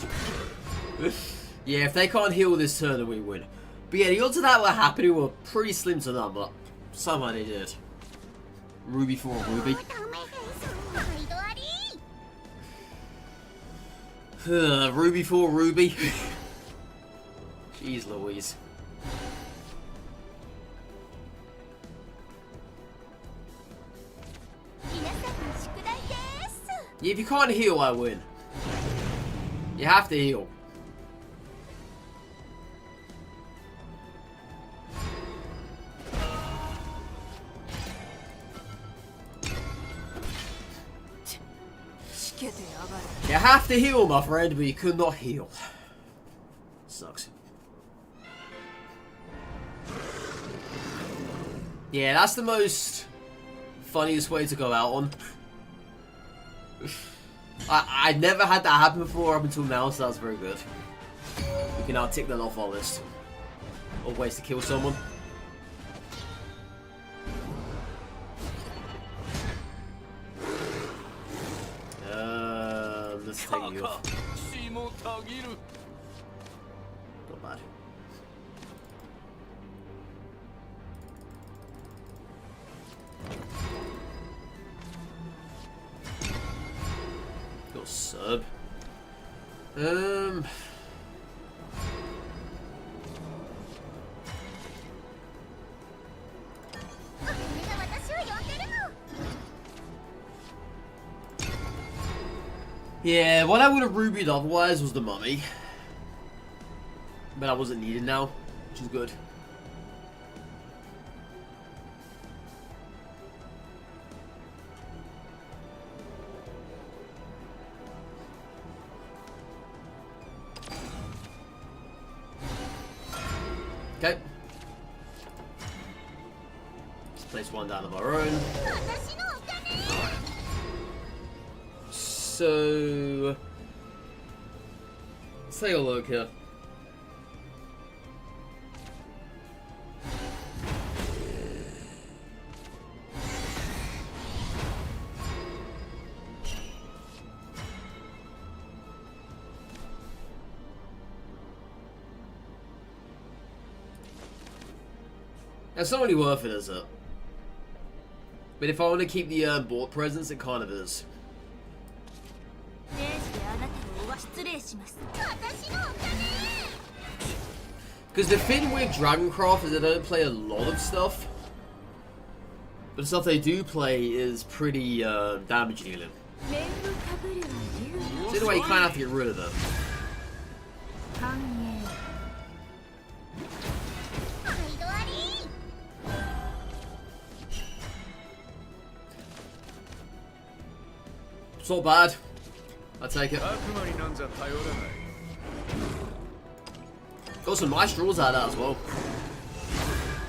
Yeah, if they can't heal this turn, then we win. But yeah, the odds of that were happening were pretty slim to none, but somehow they did. Ruby for a Ruby. Ruby for Ruby. Jeez Louise. Yeah, if you can't heal, I win. You have to heal. You have to heal, my friend, but you could not heal. Sucks. Yeah, that's the most funniest way to go out on. I never had that happen before up until now, so that's very good. We can now tick that off our list of ways to kill someone. Let's take you off. Not bad. Got sub. Yeah, what I would have rubied otherwise was the mummy. But I wasn't needed now, which is good. Okay. Let's place one down of our own. So let's take a look here. It's not really worth it, is it? But if I want to keep the board presence, it kind of is. Because the thing with Dragoncraft is they don't play a lot of stuff. But the stuff they do play is pretty damage dealing. So in a way, you kind of have to get rid of them. It's not bad. I'll take it. Got some nice draws out of that as well.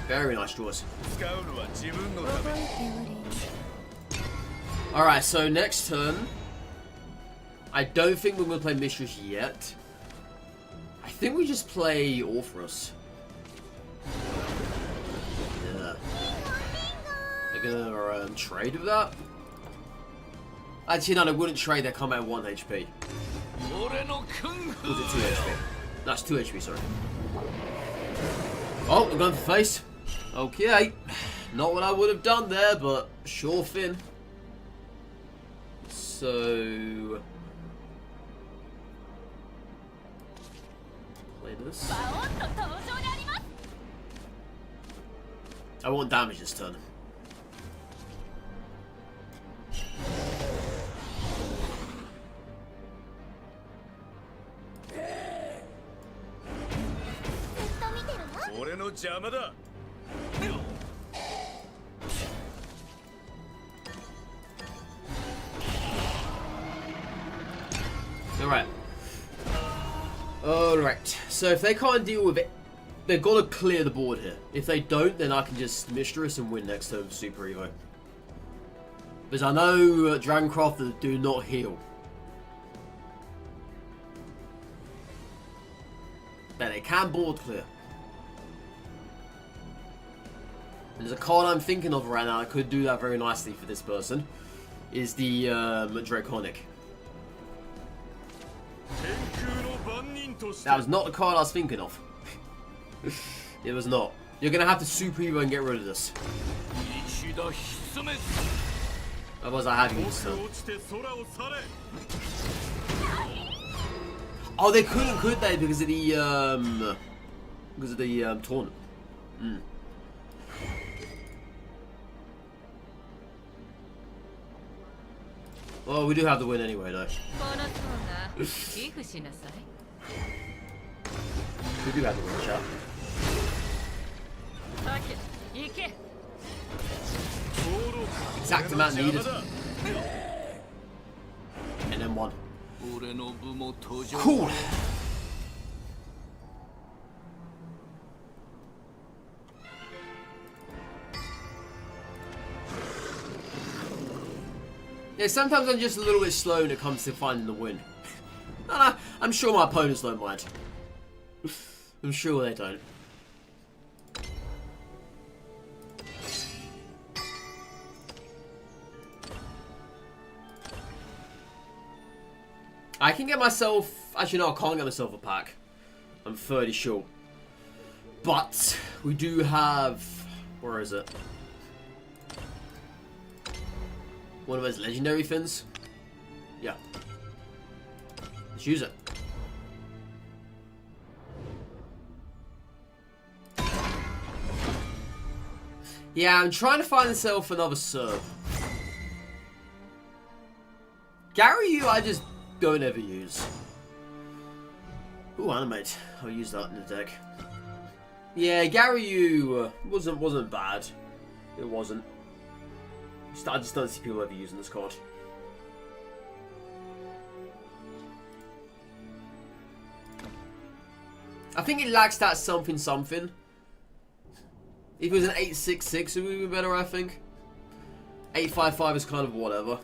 Very nice draws. Alright, so next turn. I don't think we're going to play Mistress yet. I think we just play Orpheus. Yeah. They're going to trade with that. Actually, no, they wouldn't trade their combat 1 HP. Was it 2 HP? No, it's 2 HP, sorry. Oh, we're going for face. Okay. Not what I would have done there, but sure thing. So... play this. I want damage this turn. Alright. Alright. So if they can't deal with it, they've got to clear the board here. If they don't, then I can just Mistress and win next turn Super Evo. Because I know Dragoncraft do not heal. But they can board clear. And there's a card I'm thinking of right now that could do that very nicely for this person. Is the Draconic. That was not the card I was thinking of. It was not. You're going to have to Super Evo and get rid of this. Otherwise I have you this turn. Oh, they couldn't, could they? Because of the tournament. Mm. Well, we do have the win anyway, though. We do have the win, chat. Exact amount needed. And then one. Cool. Yeah, sometimes I'm just a little bit slow when it comes to finding the win. And I'm sure my opponents don't mind. I'm sure they don't. I can get myself... Actually, no, I can't get myself a pack. I'm fairly sure. But we do have... Where is it? One of those legendary fins. Yeah. Let's use it. Yeah, I'm trying to find myself another serve. Gary, you I just don't ever use. Ooh, animate. I'll use that in the deck. Yeah, Gary, you wasn't bad. It wasn't. I just don't see people ever using this card. I think it lacks that something. If it was an 866, it would be better, I think. 855 is kind of whatever.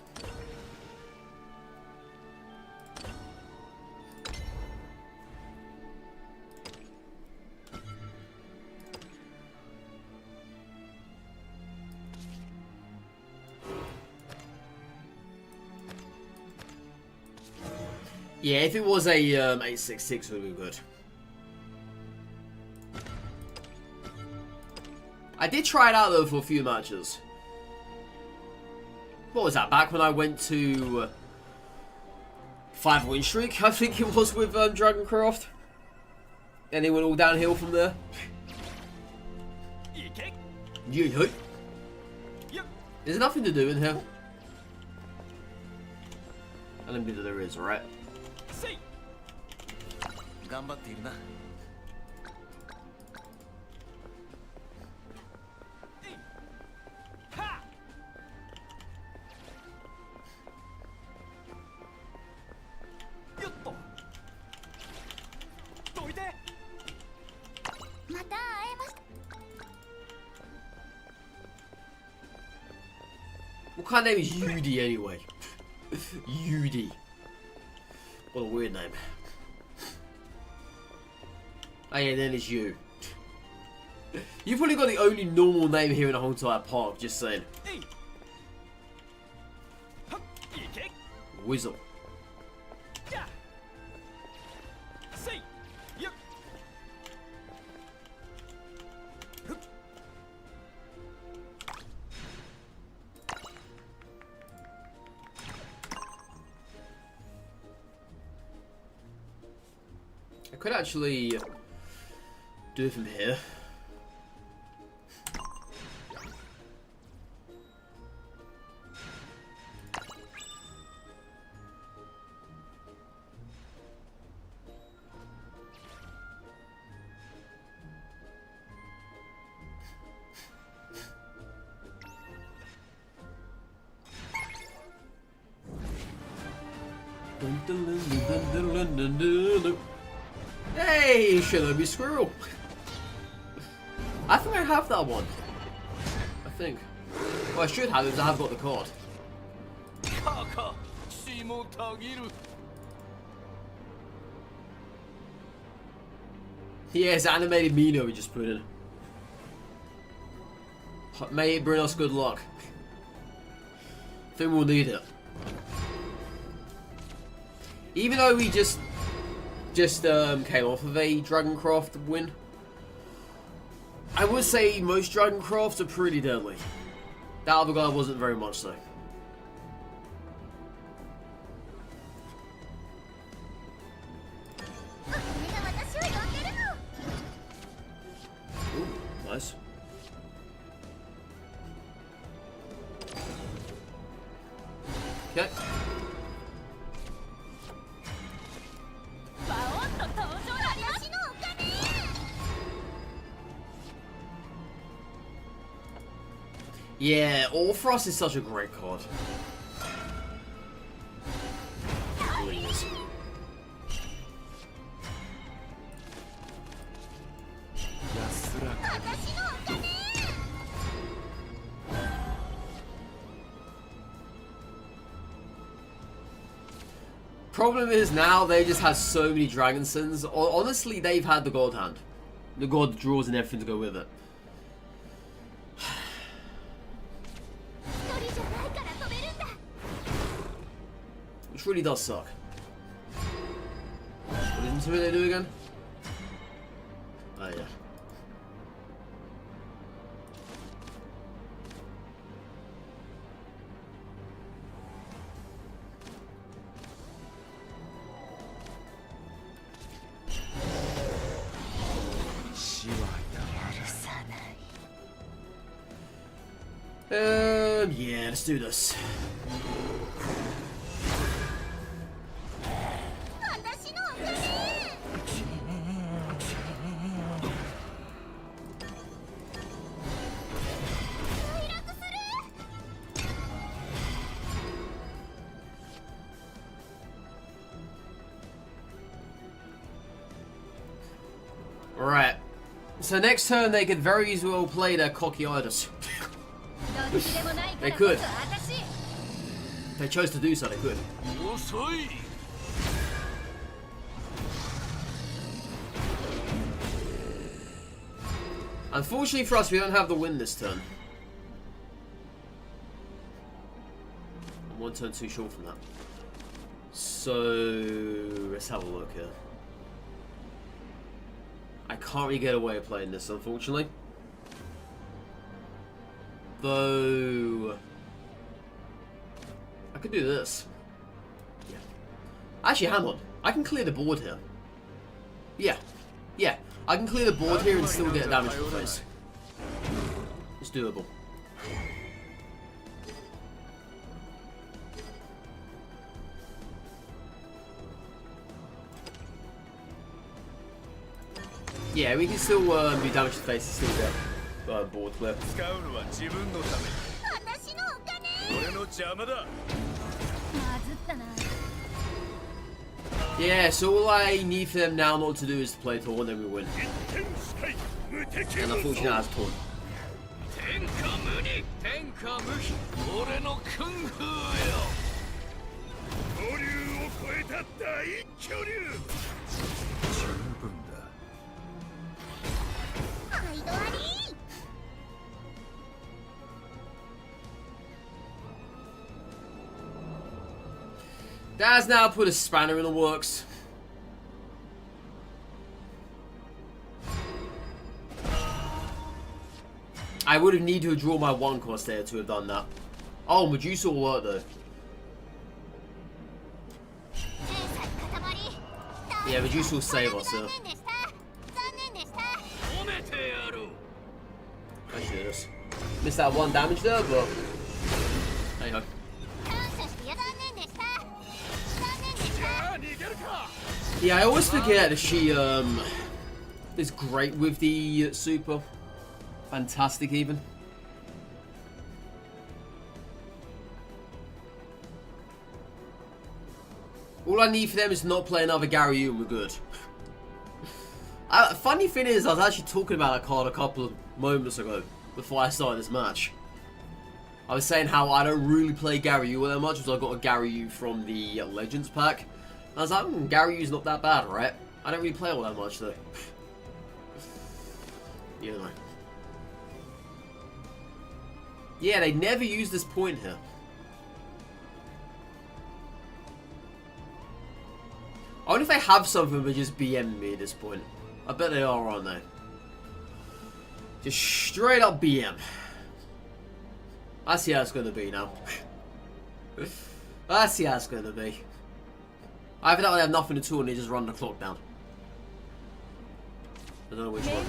Yeah, if it was a 866, it would be good. I did try it out though for a few matches. What was that? Back when I went to 5-win streak, I think it was with Dragoncraft, and it went all downhill from there. Yeet. There's nothing to do in here. I don't believe that there is, right? What kind of name is Yudi anyway? Yudi. What a weird name. Oh yeah, then it's you. You've probably got the only normal name here in the whole entire park, just saying. Whizzle. I could actually do it from here. Hey, Shinobi Squirrel! I think I have that one. I think. Well, I should have it because I have got the card. Yes, animated Mino we just put in. May it bring us good luck. I think we'll need it. Even though we just came off of a Dragoncraft win, I would say most Dragoncrafts are pretty deadly. That other guy wasn't very much so. Ooh, nice. Okay. Yeah, All Frost is such a great card. Problem is now they just have so many Dragon Sins. Honestly, they've had the God Hand. The God draws and everything to go with it. Which really does suck. What isn't it they do again? Oh yeah. Yeah, let's do this. Alright. So next turn they could very well play their cocky itis. They could. If they chose to do so, they could. Unfortunately for us, we don't have the win this turn. I'm one turn too short from that. So let's have a look here. I can't really get away with playing this, unfortunately. Though I could do this. Yeah. Actually, hang on. I can clear the board here. Yeah. I can clear the board here and still get damage to the face. It's doable. Yeah, we can still do damage to the face and still get board clear. Yeah, so all I need for them now not to do is to play Torn, then we win. And unfortunately that's Torn. That has now put a spanner in the works. I would have needed to draw my 1 cost there to have done that. Oh, Medusa will work though. Yeah, Medusa will save us, so. Actually, this. Missed that 1 damage there, but. Hey ho. Yeah, I always forget that she is great with the super. Fantastic even. All I need for them is not play another Garyu and we're good. Funny thing is, I was actually talking about that card a couple of moments ago before I started this match. I was saying how I don't really play Garyu that much because I got a Garyu from the Legends pack. I was like, Garyu's not that bad, right? I don't really play all that much, though. You know. Yeah, they never use this point here. I wonder if they have something but just BM me at this point. I bet they are, aren't they? Just straight up BM. I see how it's going to be now. I see how it's going to be. Either that or they have nothing at all and they just run the clock down. I don't know which one.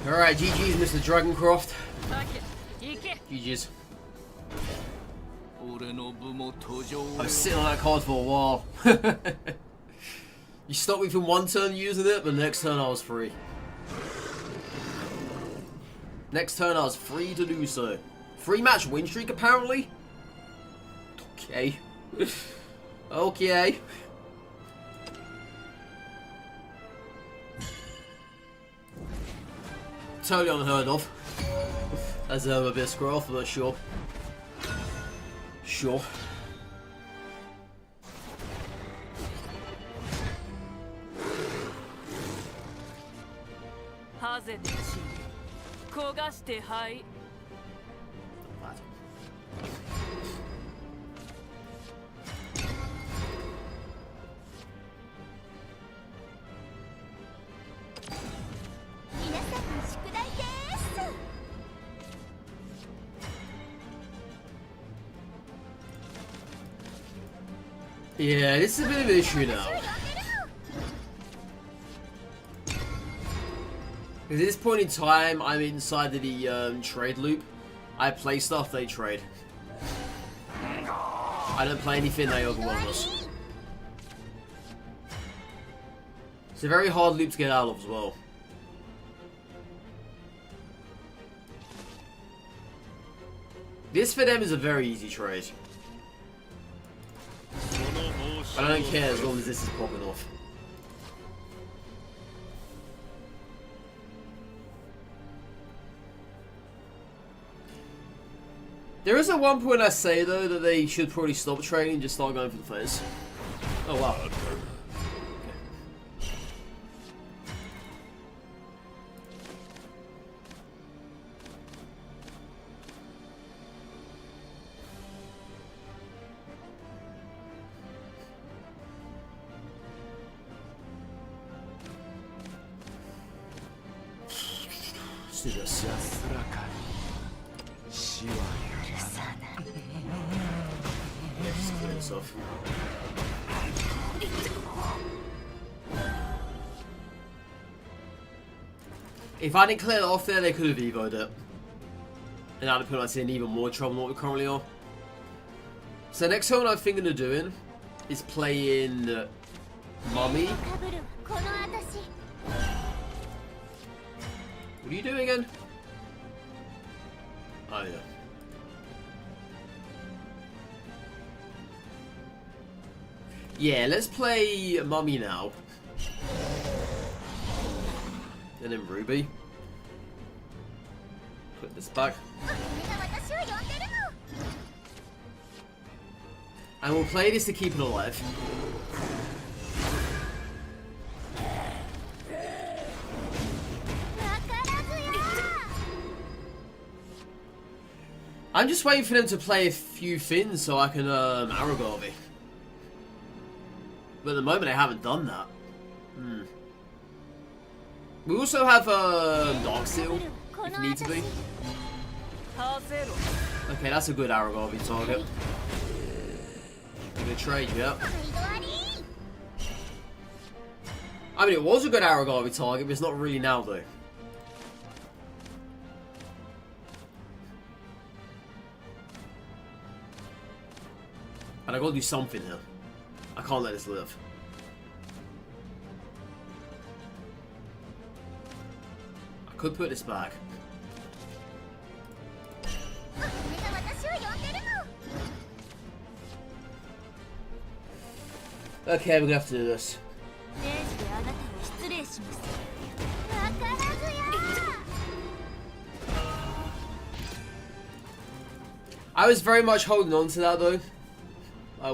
Alright, GG's Mr. Dragoncroft. GG's. I was sitting on that card for a while. You stopped me from one turn using it, but next turn I was free. Next turn I was free to do so. 3-match win streak apparently? Okay. Okay. Totally unheard of. As Abysscraft, but sure. Sure. Yeah, this is a bit of an issue now. At this point in time, I'm inside of the trade loop. I play stuff, they trade. I don't play anything, they overwhelm us. It's a very hard loop to get out of as well. This for them is a very easy trade. I don't care as long as this is popping off. There is at one point I say though that they should probably stop trading and just start going for the face. Oh wow. Let's do this. Yeah, just clear this off. If I didn't clear it off there, they could have evoed it. And that would put us in even more trouble than what we currently are. So next time what I'm thinking of doing is playing Mummy. What are you doing again? Oh yeah. Yeah, let's play Mummy now. And then Ruby. Put this back. And we'll play this to keep it alive. I'm just waiting for them to play a few things so I can Aragorn. But at the moment I haven't done that. We also have Dark Seal, if need to be. Okay, that's a good Aragorn target. Good trade, yeah. I mean, it was a good Aragorn target, but it's not really now though. And I gotta do something here. I can't let this live. I could put this back. Okay, we're gonna have to do this. I was very much holding on to that though. I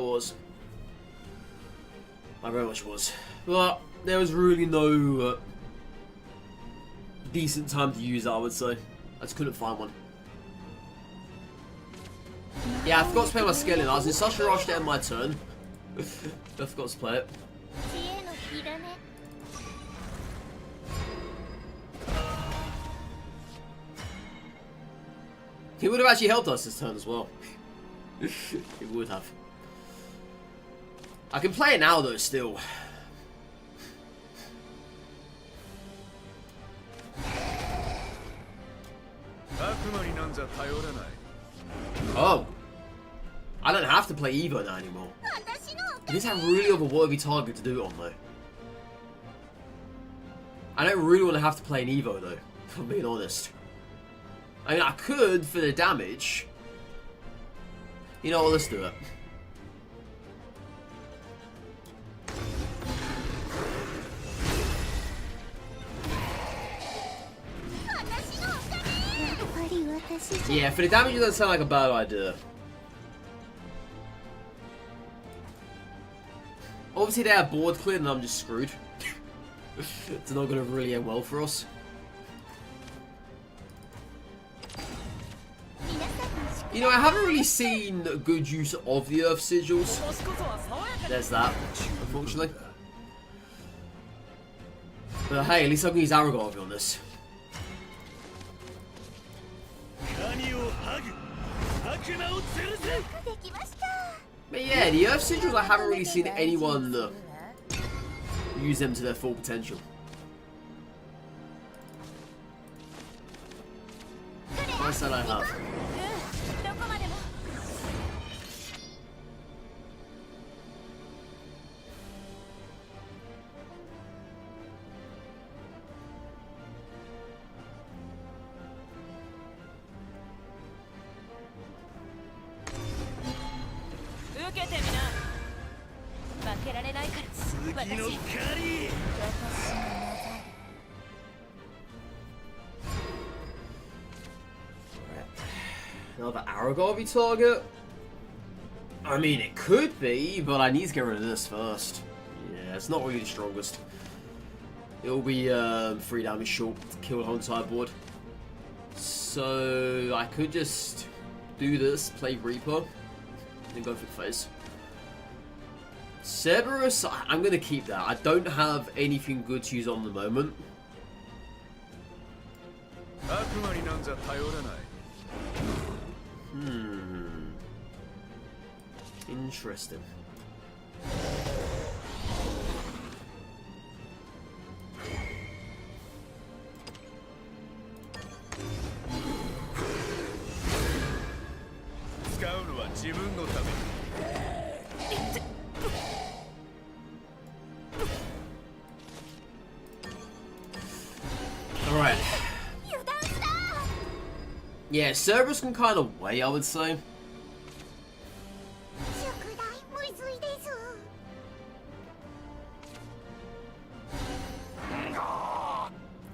very much was. But there was really no decent time to use it, I would say. I just couldn't find one. Yeah, I forgot to play my skill in. I was in such a rush to end my turn. I forgot to play it. He would have actually helped us this turn as well. It would have. I can play it now though, still. Oh. I don't have to play Evo now anymore. It is a really overworthy target to do it on though. I don't really want to have to play an Evo though, if I'm being honest. I mean, I could for the damage. You know what, let's do it. Yeah, for the damage it doesn't sound like a bad idea. Obviously they have board cleared and I'm just screwed. It's not going to really end well for us. You know, I haven't really seen good use of the Earth Sigils. There's that, unfortunately. But hey, at least I can use Aragorn on this. But yeah, the Earth Sigils, I haven't really seen anyone use them to their full potential. That's that I have. Another Aragorn target? I mean, it could be, but I need to get rid of this first. Yeah, it's not really the strongest. It'll be 3 damage short to kill the whole entire board. So I could just do this, play Reaper, and go for the face. Cerberus, I'm going to keep that. I don't have anything good to use on the moment. Interesting. Alright. Yeah, Cerberus can kind of wait, I would say.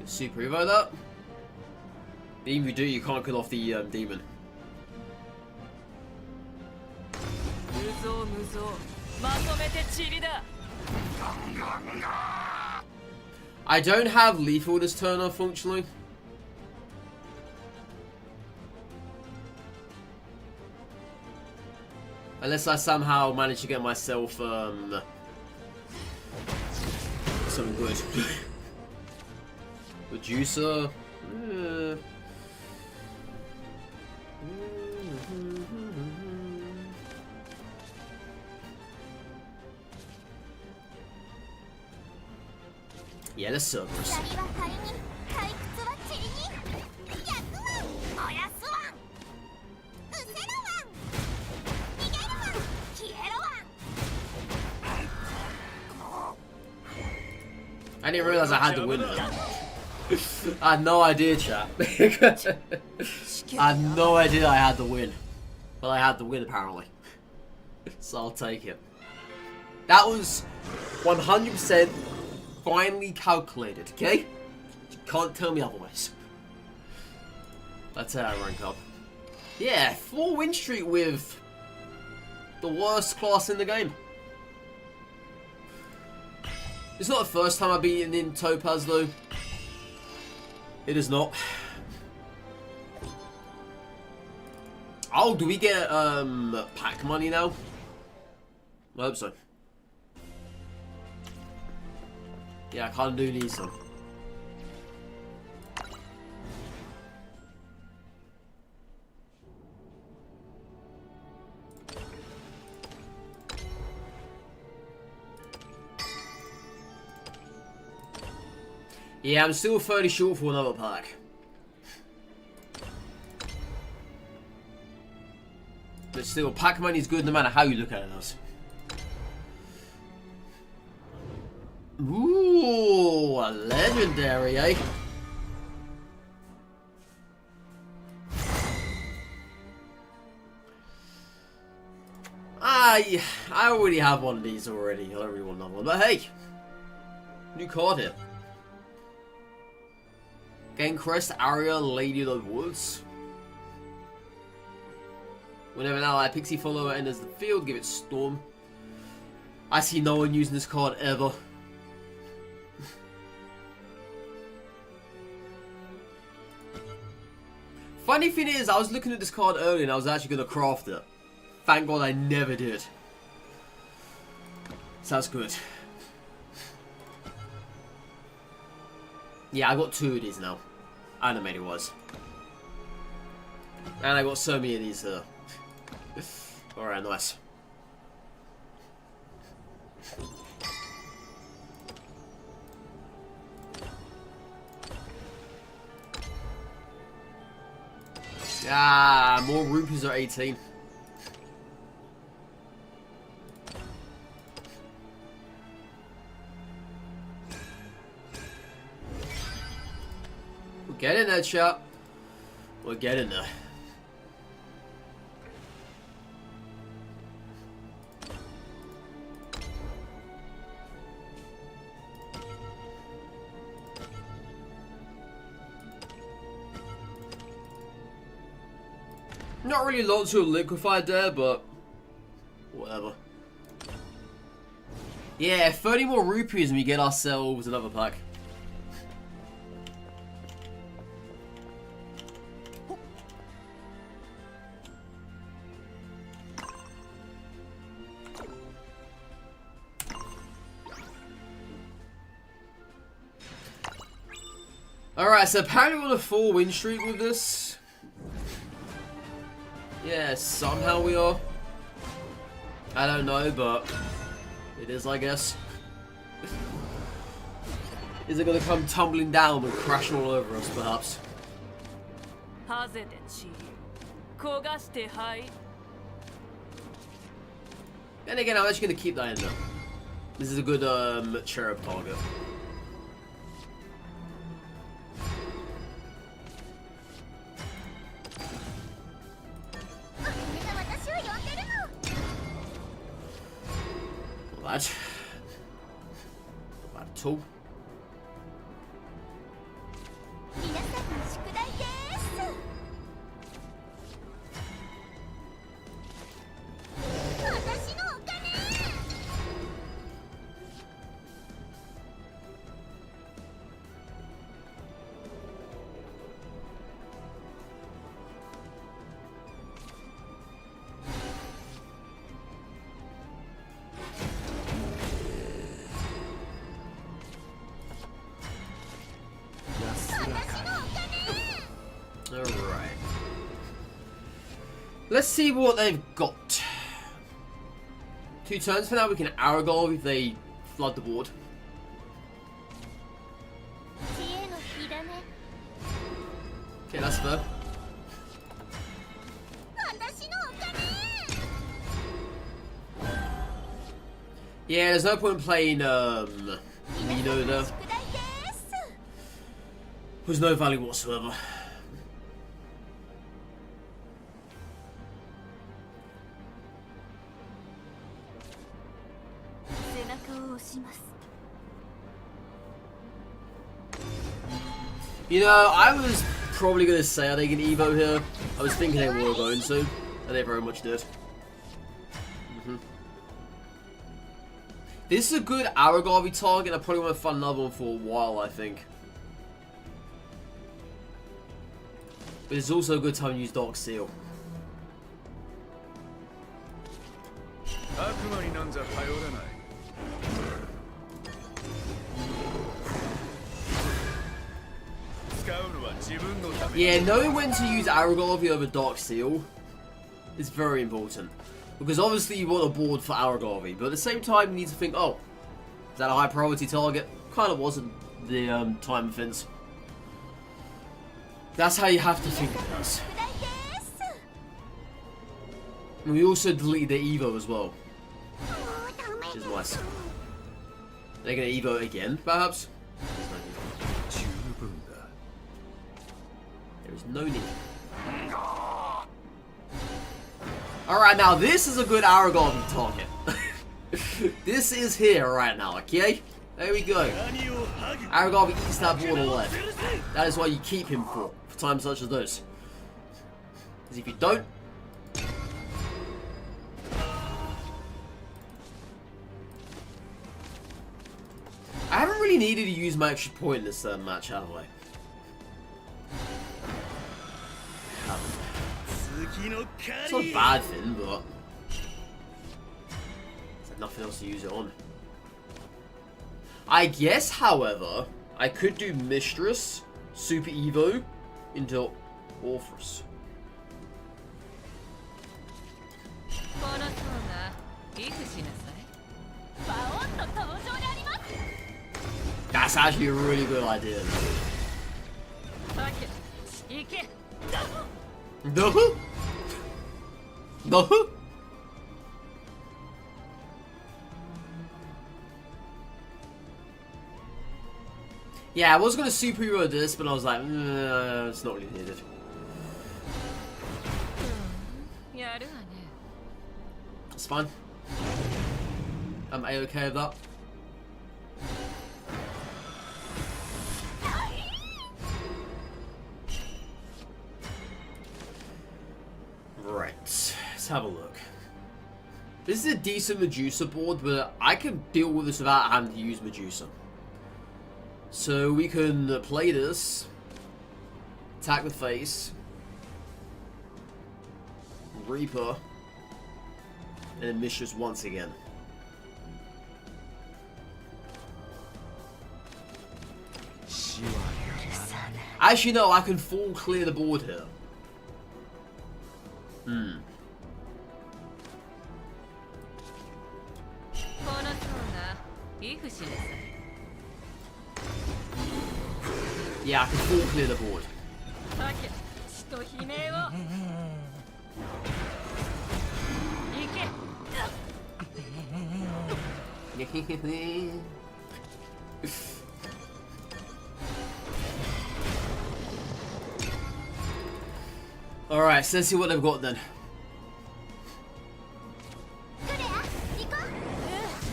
Super Evo that. Even if you do, you can't kill off the demon. I don't have lethal this turn, unfortunately. Unless I somehow manage to get myself something good. Reducer. Yeah, let's Cerberus. I didn't realize I had to win that. I had no idea, chat. I had no idea I had to win. But I had to win, apparently. So I'll take it. That was 100% finely calculated, okay? You can't tell me otherwise. That's how I rank up. Yeah, 4 win streak with the worst class in the game. It's not the first time I've beaten in Topaz, though. It is not. Oh, do we get pack money now? I hope so. Yeah, I kind of do need some. Yeah, I'm still 30 short for another pack. But still, pack money is good no matter how you look at it. Ooh, what a legendary, eh? I already have one of these already. I don't really want another one. But hey! New card here. Gain Crest, Aria, Lady of the Woods. Whenever an ally Pixie follower enters the field, give it Storm. I see no one using this card ever. Funny thing is, I was looking at this card earlier and I was actually going to craft it. Thank God I never did. Sounds good. Yeah, I got 2 of these now. Animated was. And I got so many of these here. Alright, nice. Ah, more rupees are 18. We're getting there, chat. We're getting there. Not really lots of liquefied there, but whatever. Yeah, 30 more rupees and we get ourselves another pack. Alright, so apparently we're on a 4 win streak with this. Yeah, somehow we are. I don't know, but it is, I guess. Is it gonna come tumbling down and crashing all over us, perhaps? And again, I'm actually gonna keep that in there. This is a good cherub target. That. Not at all. Alright. Let's see what they've got. 2 turns for now, we can Aragorn if they flood the board. Okay, that's fair. Yeah, there's no point in playing Nino there. There's no value whatsoever. You know, I was probably going to say are they going to Evo here. I was thinking they were going to, and they very much did. This is a good Aragorn target. I probably want to find another one for a while, I think. But it's also a good time to use Dark Seal. Yeah, knowing when to use Aragorn over Dark Seal is very important. Because obviously you want a board for Aragorn, but at the same time you need to think, oh, is that a high priority target? Kind of wasn't the time of things. That's how you have to think of this. And we also deleted the Evo as well. Which is nice. They're going to Evo again, perhaps? There's no There's no need. Alright, now this is a good Aragorn target. This is here right now, okay? There we go. Aragorn eats that board on the left. That is what you keep him for times such as those. Because if you don't... I haven't really needed to use my extra point in this match, have I? It's not a bad thing, but there's nothing else to use it on. I guess, however, I could do Mistress, Super Evo, into Orthrus. That's actually a really good idea. No? No? Yeah, I was gonna superhero this, but I was like, it's not really needed. It's fine. Am I okay with that? Right, let's have a look. This is a decent Medusa board, but I can deal with this without having to use Medusa. So we can play this, attack the face, Reaper, and then Mistress once again. Actually, no, I can full clear the board here. Yeah, I can full clear the board. Alright, so let's see what they've got then.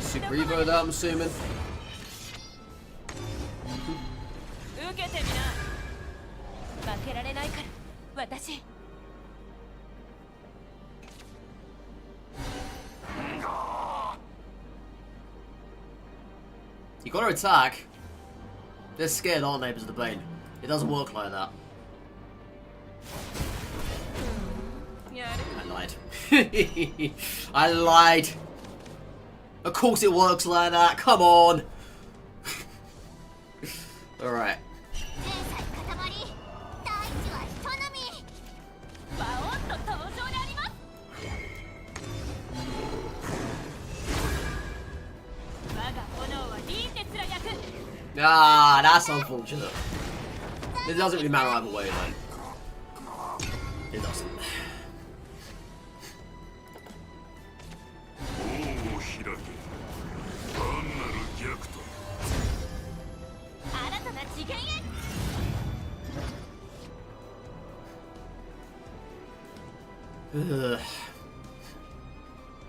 Super Evo that, I'm assuming. You gotta attack. They're scared, aren't they, because of the Bane? It doesn't work like that. I lied. I lied. Of course it works like that. Come on. Alright. Ah, that's unfortunate. It doesn't really matter either way, though. It doesn't.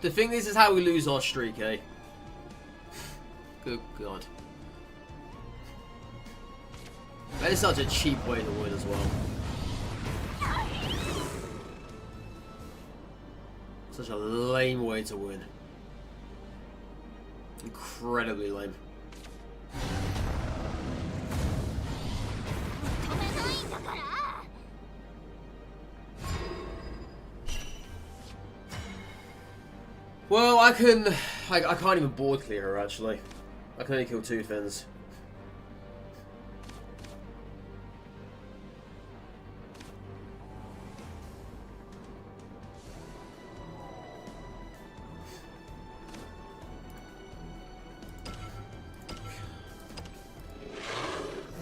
To think this is how we lose our streak, eh? Good God. That is such a cheap way to win as well. Such a lame way to win. Incredibly lame. Well, I can't even board clear her, actually. I can only kill 2 fins.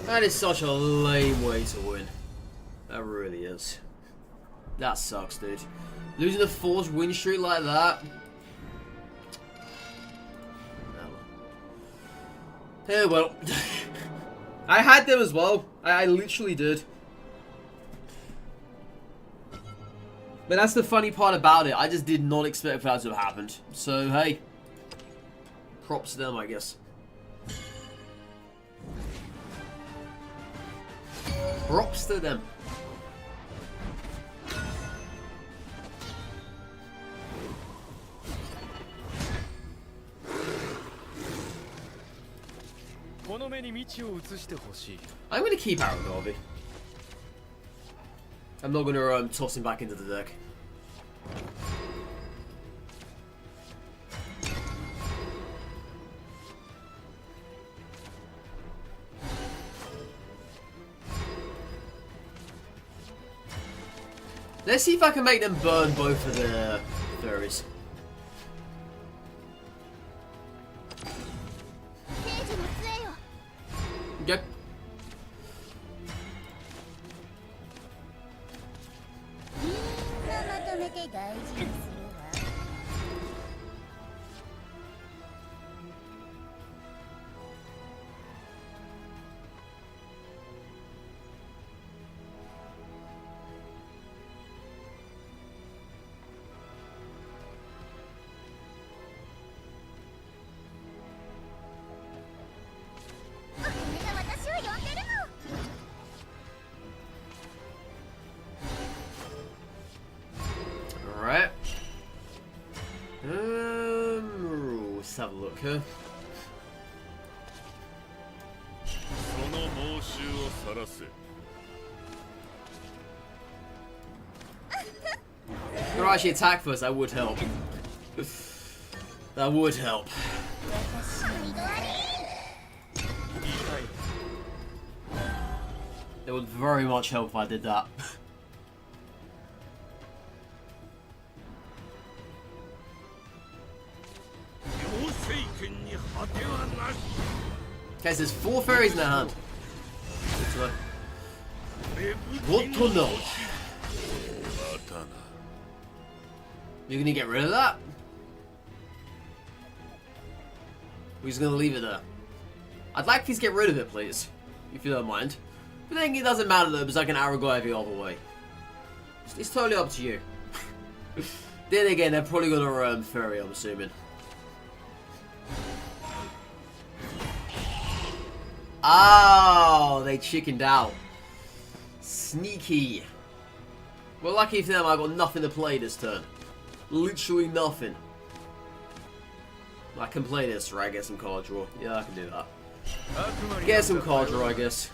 That is such a lame way to win. That really is. That sucks, dude. Losing a forced win streak like that. Yeah, well. I had them as well. I literally did. But that's the funny part about it. I just did not expect for that to have happened. So, hey. Props to them, I guess. Props to them. I'm going to keep Aaron Garvey. I'm not going to toss him back into the deck. Let's see if I can make them burn both of their fairies. Yep. Alright. Let's have a look here. If I actually attack first, that would help. That would help. It would very much help if I did that. Okay, so there's 4 fairies in their hand. What to know? You're gonna get rid of that? We're just gonna leave it there. I'd like you to get rid of it, please. If you don't mind. But I think it doesn't matter though, because I can arrow go every other way. It's totally up to you. Then again, they're probably gonna fairy, I'm assuming. Oh, they chickened out. Sneaky. Well, lucky for them, I got nothing to play this turn. Literally nothing. I can play this, right? Get some card draw. Yeah, I can do that. Get some card draw, I guess.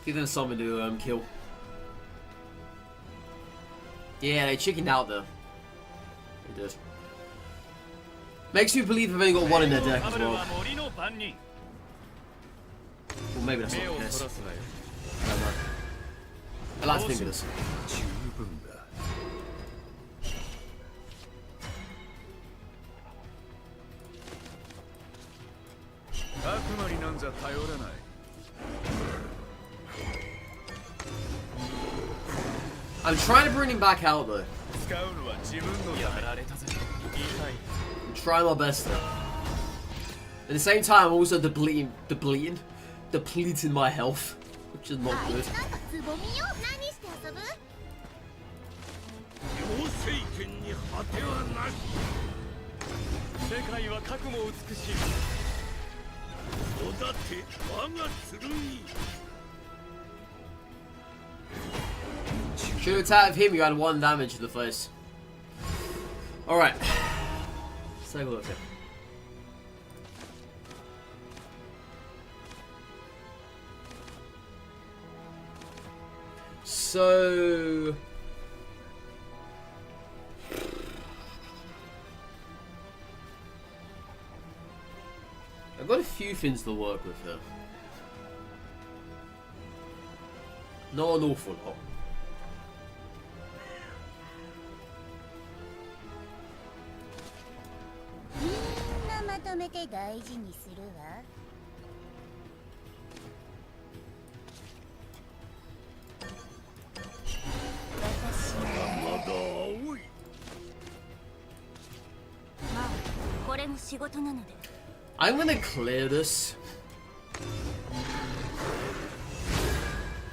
Give them something to kill. Yeah, they chickened out though. They did. Makes you believe they've only got 1 in their deck as well. Well, maybe that's not the case. I don't know. I like to think of this. I'm trying to bring him back out though. I'm trying my best though. At the same time, I'm also depleting my health, which is not good. Should have attacked him, you had 1 damage to the face. Alright. Let's take a look here. So... I've got a few things to work with here. Not an awful lot. I'm gonna clear this.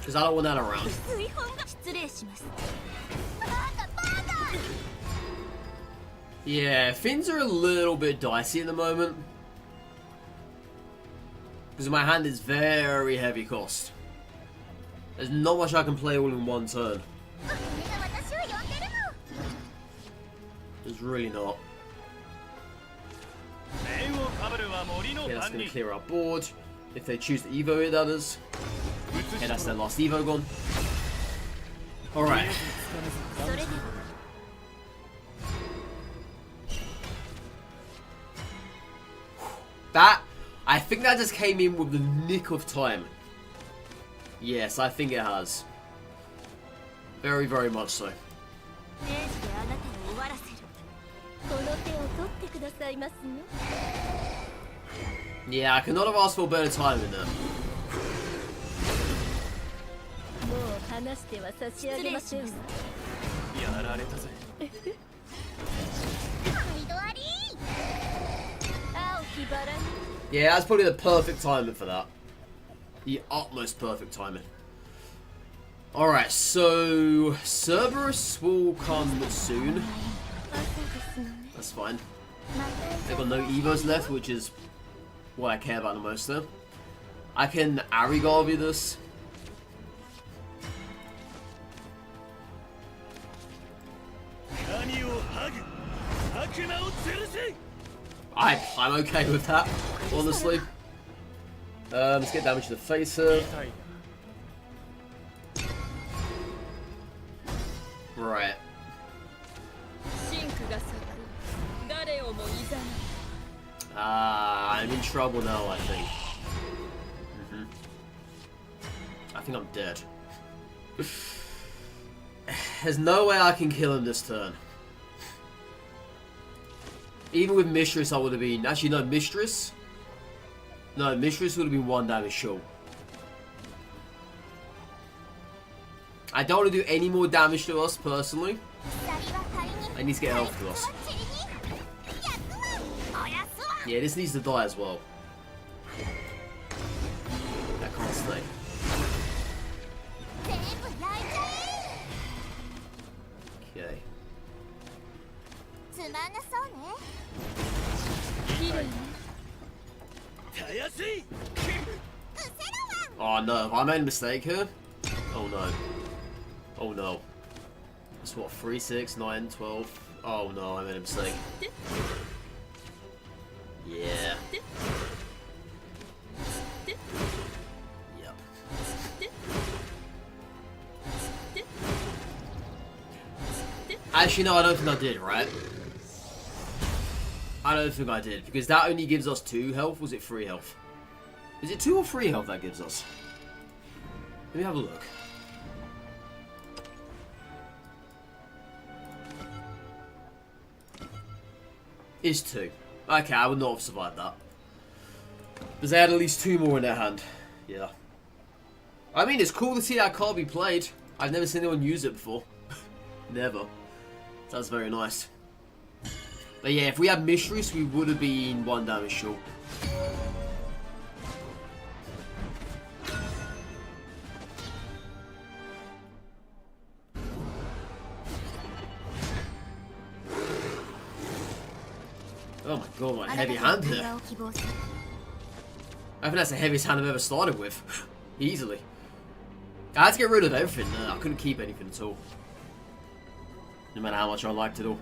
Because I don't want that around. Yeah, things are a little bit dicey at the moment. Because my hand is very heavy cost. There's not much I can play all in one turn. There's really not. Okay, that's going to clear our board. If they choose to Evo it, that is. Okay, that's their last Evo gone. Alright. That, I think that just came in with the nick of time. Yes, I think it has. Very, very much so. Yeah, I could not have asked for better timing there. Yeah, that's probably the perfect timing for that. The utmost perfect timing. Alright, so Cerberus will come soon. That's fine. They've got no Evos left, which is what I care about the most though. I can Arigarvy this. I'm okay with that, honestly. Let's get damage to the face here. Right. I'm in trouble now, I think. I think I'm dead. There's no way I can kill him this turn. Even with Mistress, I would have been... Actually, no, Mistress? No, Mistress would have been 1 damage short. I don't want to do any more damage to us, personally. I need to get health to us. Yeah, this needs to die as well. That can't stay. Okay. Oh no, I made a mistake here. Oh no. Oh no. That's what, 3, 6, 9, 12. Oh no, I made a mistake. Yeah. Yep. Actually, no, I don't think I did, right? I don't think I did, because that only gives us 2 health. Was it 3 health? Is it 2 or 3 health that gives us? Let me have a look. It's 2. Okay, I would not have survived that. Because they had at least 2 more in their hand. Yeah. I mean, it's cool to see that card be played. I've never seen anyone use it before. Never. That's very nice. But yeah, if we had Mistress, we would have been 1 damage short. Oh my god, what a heavy hand here. I think that's the heaviest hand I've ever started with. Easily. I had to get rid of everything. I couldn't keep anything at all. No matter how much I liked it all.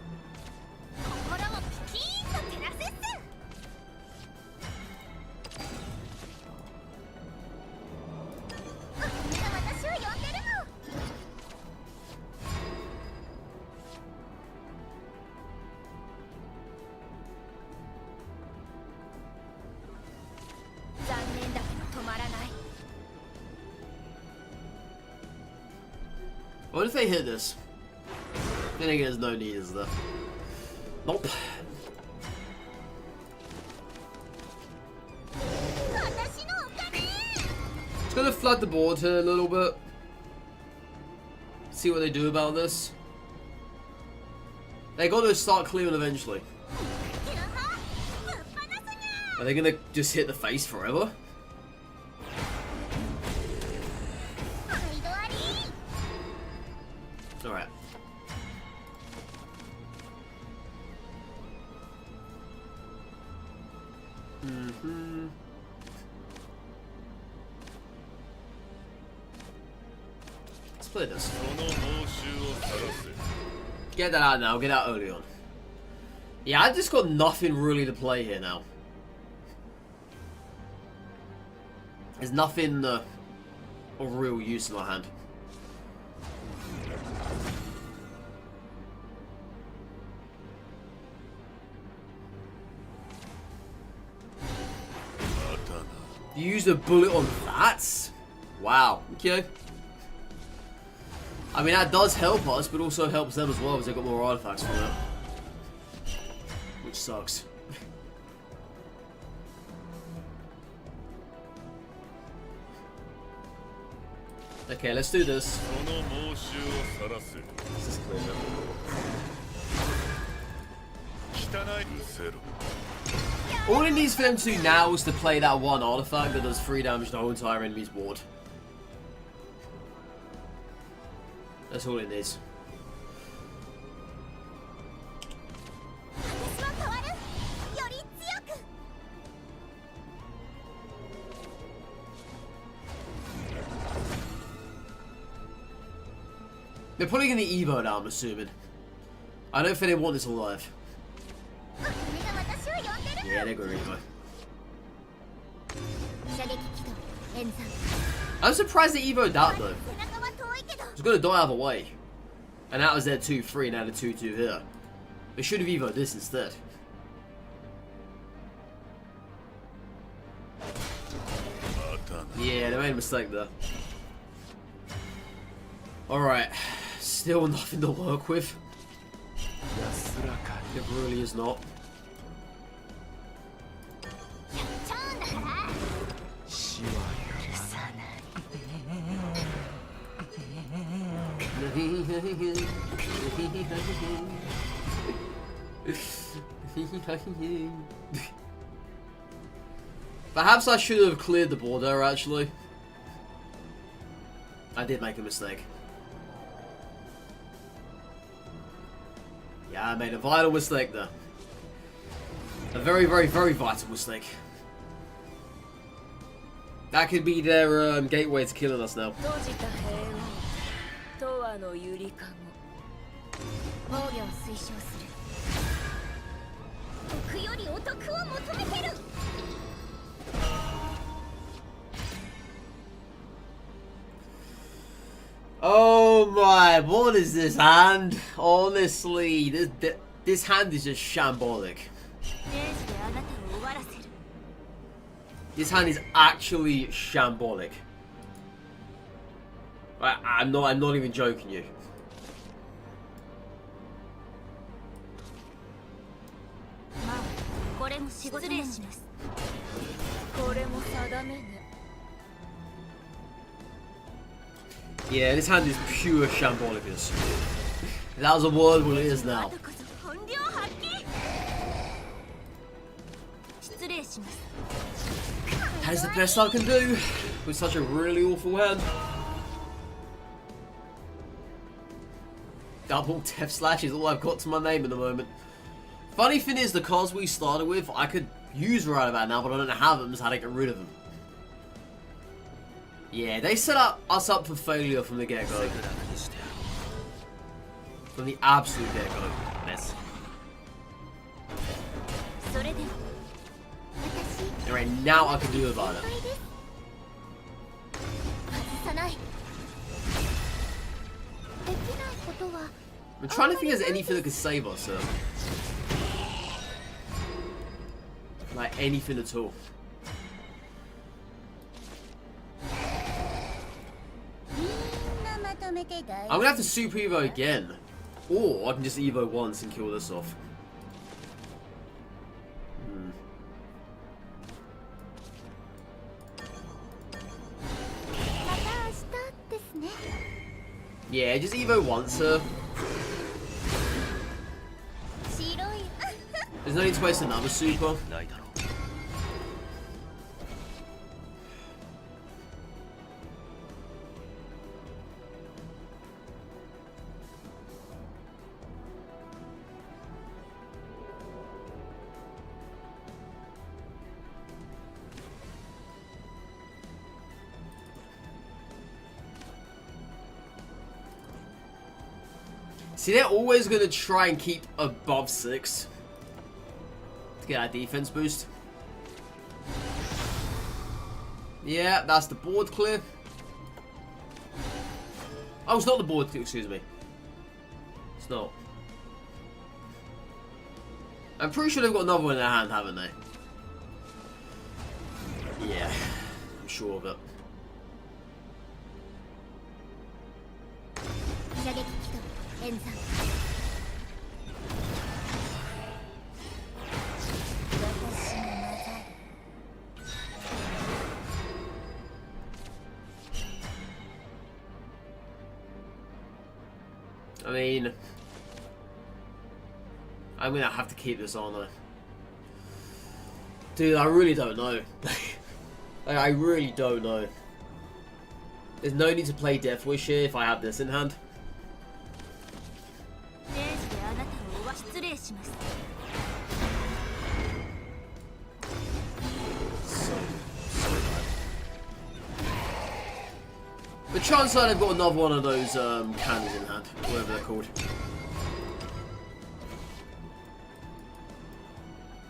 What if they hit this? Then again, there's no need, is there? Nope. Just gonna flood the board here a little bit. See what they do about this. They gotta start clearing eventually. Are they gonna just hit the face forever? Let's play this. Get that out now. Get out early on. Yeah, I just got nothing really to play here now. There's nothing of real use in my hand. You used a bullet on that? Wow. Okay. I mean, that does help us, but also helps them as well because they've got more artifacts from it. Which sucks. Okay, let's do this. This is clear now. All it needs for them to do now is to play that one artifact that does 3 damage to the whole entire enemy's ward. That's all it needs. They're probably going to Evo now, I'm assuming. I don't think they want this alive. Yeah, they're going to Evo. I'm surprised they Evo'd that though. It's going to die either way. And that was their 2-3, now the 2-2 here. They should have Evo'd this instead. Yeah, they made a mistake there. Alright. Still nothing to work with. It really is not. Perhaps I should have cleared the border actually. I did make a mistake. Yeah, I made a vital mistake there. A very, very, very vital mistake. That could be their gateway to killing us now. Oh my, what is this hand? Honestly, this hand is just shambolic. This hand is actually shambolic. I'm not even joking you. Yeah, this hand is pure shambolicus. That was a word, well it is now. That is the best I can do with such a really awful hand. Double Death Slash is all I've got to my name at the moment. Funny thing is, the cards we started with, I could use right about now, but I don't have them, so how to get rid of them. Yeah, they set us up for failure from the get-go. From the absolute get-go. Mess. Alright, now I can do about it. I'm trying to think if there's anything that could save us, sir. Like, anything at all. I'm gonna have to Super Evo again. Or I can just Evo once and kill this off. Yeah, just Evo once, sir. There's no need to waste another super. See, they're always going to try and keep above 6 to get that defense boost. Yeah, that's the board clear. Oh, it's not the board clear, excuse me. It's not. I'm pretty sure they've got another one in their hand, haven't they? Yeah, I'm sure of it. I mean, I'm gonna have to keep this on though. Dude, I really don't know. Like, I really don't know. There's no need to play Death Wish here if I have this in hand. The chance that I've got another one of those cannons in hand, whatever they're called.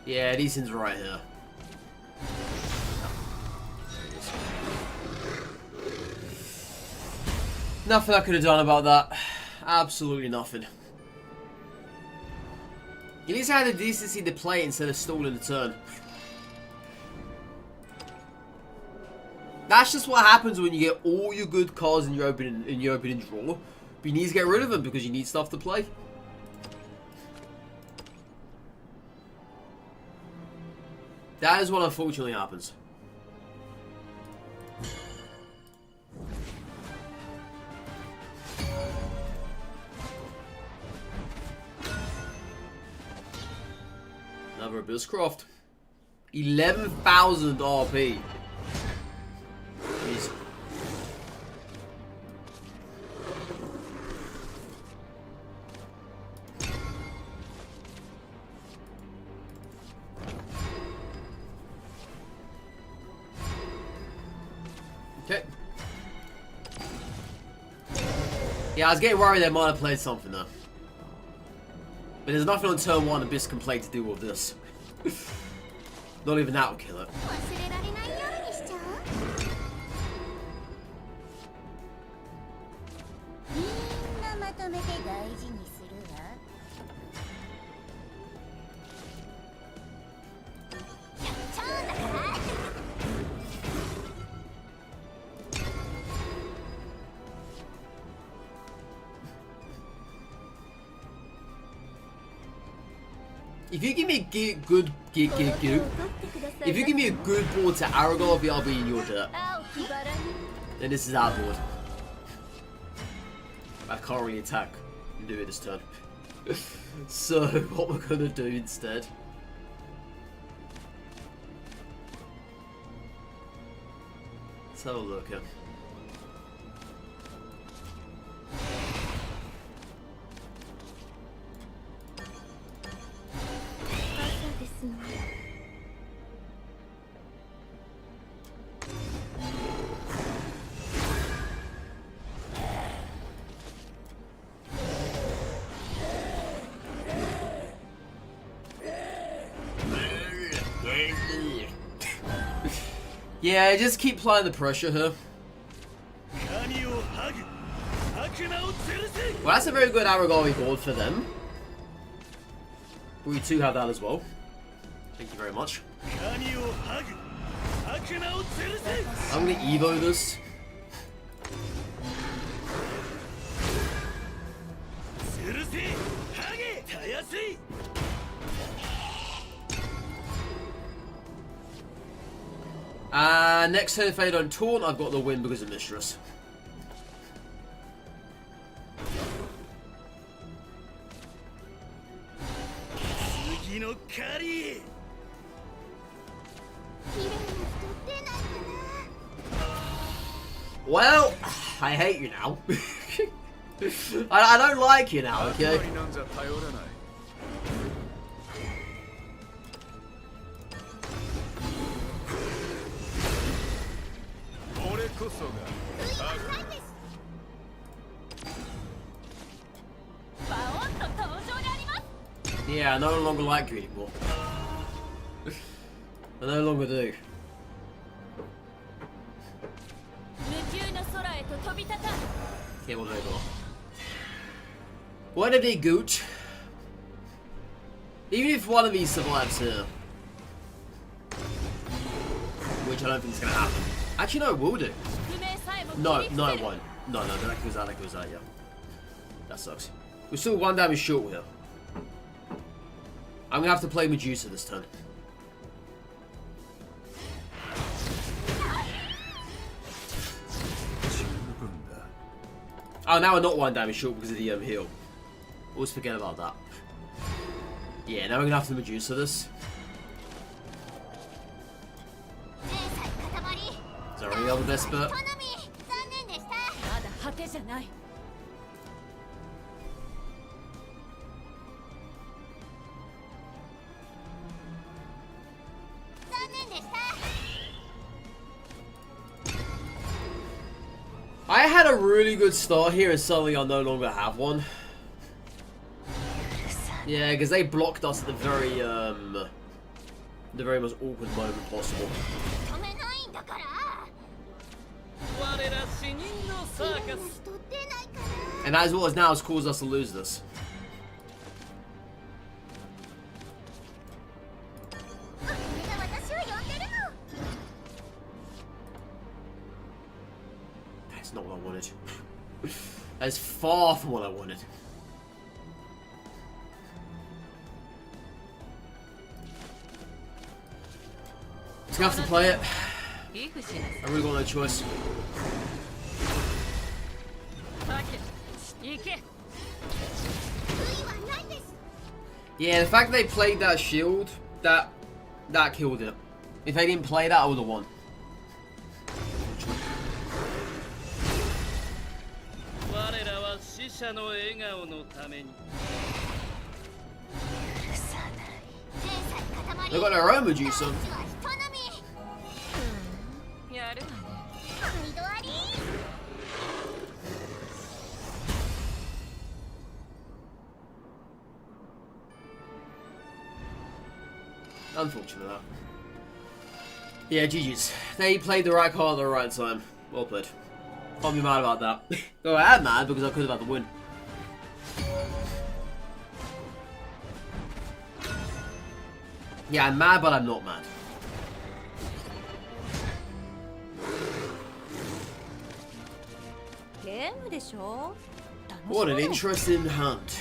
Yeah, these things are right here. Nothing I could have done about that. Absolutely nothing. At least I had the decency to play it instead of stalling the turn. That's just what happens when you get all your good cards in your opening draw. But you need to get rid of them because you need stuff to play. That is what unfortunately happens. Another Abysscraft. 11,000 RP. Jeez. Okay. Yeah, I was getting worried they might have played something though. But there's nothing on turn 1 Abyss can play to do with this. Not even that will kill it. If you give me a good if you give me a good board to Aragorn, I'll be in your dirt. And this is our board. I can't really attack and do it this turn. So what we're gonna do instead? Let's have a look at. Yeah, just keep applying the pressure here. Well, that's a very good Aragami board for them. We too have that as well. Thank you very much. I'm gonna Evo this. Next turn, if I don't taunt, I've got the win because of Mistress. Well, I hate you now. I don't like you now, okay? Yeah, I no longer like you anymore. I no longer do. Okay, what do I got? What if they gooch? Even if one of these survives here, which I don't think is gonna happen. Actually, no, it will do. No, it won't. No, that goes out, yeah. That sucks. We're still 1 damage short here. I'm gonna have to play Medusa this turn. Oh, now we're not 1 damage short because of the heal. Always forget about that. Yeah, now we're gonna have to Medusa this. Is that really the best bet? I had a really good start here and suddenly I no longer have one. Yeah, because they blocked us at the very most awkward moment possible. And as well as now has caused us to lose this. That's not what I wanted. That's far from what I wanted. Just gonna have to play it. I really got no choice. Yeah, the fact they played that shield, that killed it. If they didn't play that, I would have won. They got their own Medusa. Unfortunate that. Yeah, GG's. They played the right card at the right time. Well played. Can't be mad about that. Oh, I am mad because I could have had the win. Yeah, I'm mad, but I'm not mad. What an interesting hunt.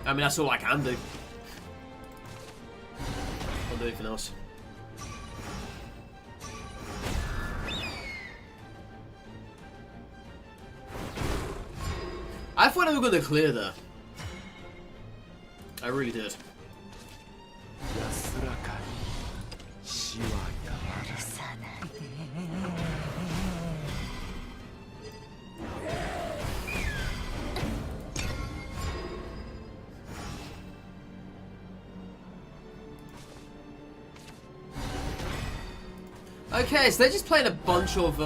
I mean, that's all I can do. I'll do anything else. I thought they were going to clear there. I really did. Okay, so they're just playing a bunch of,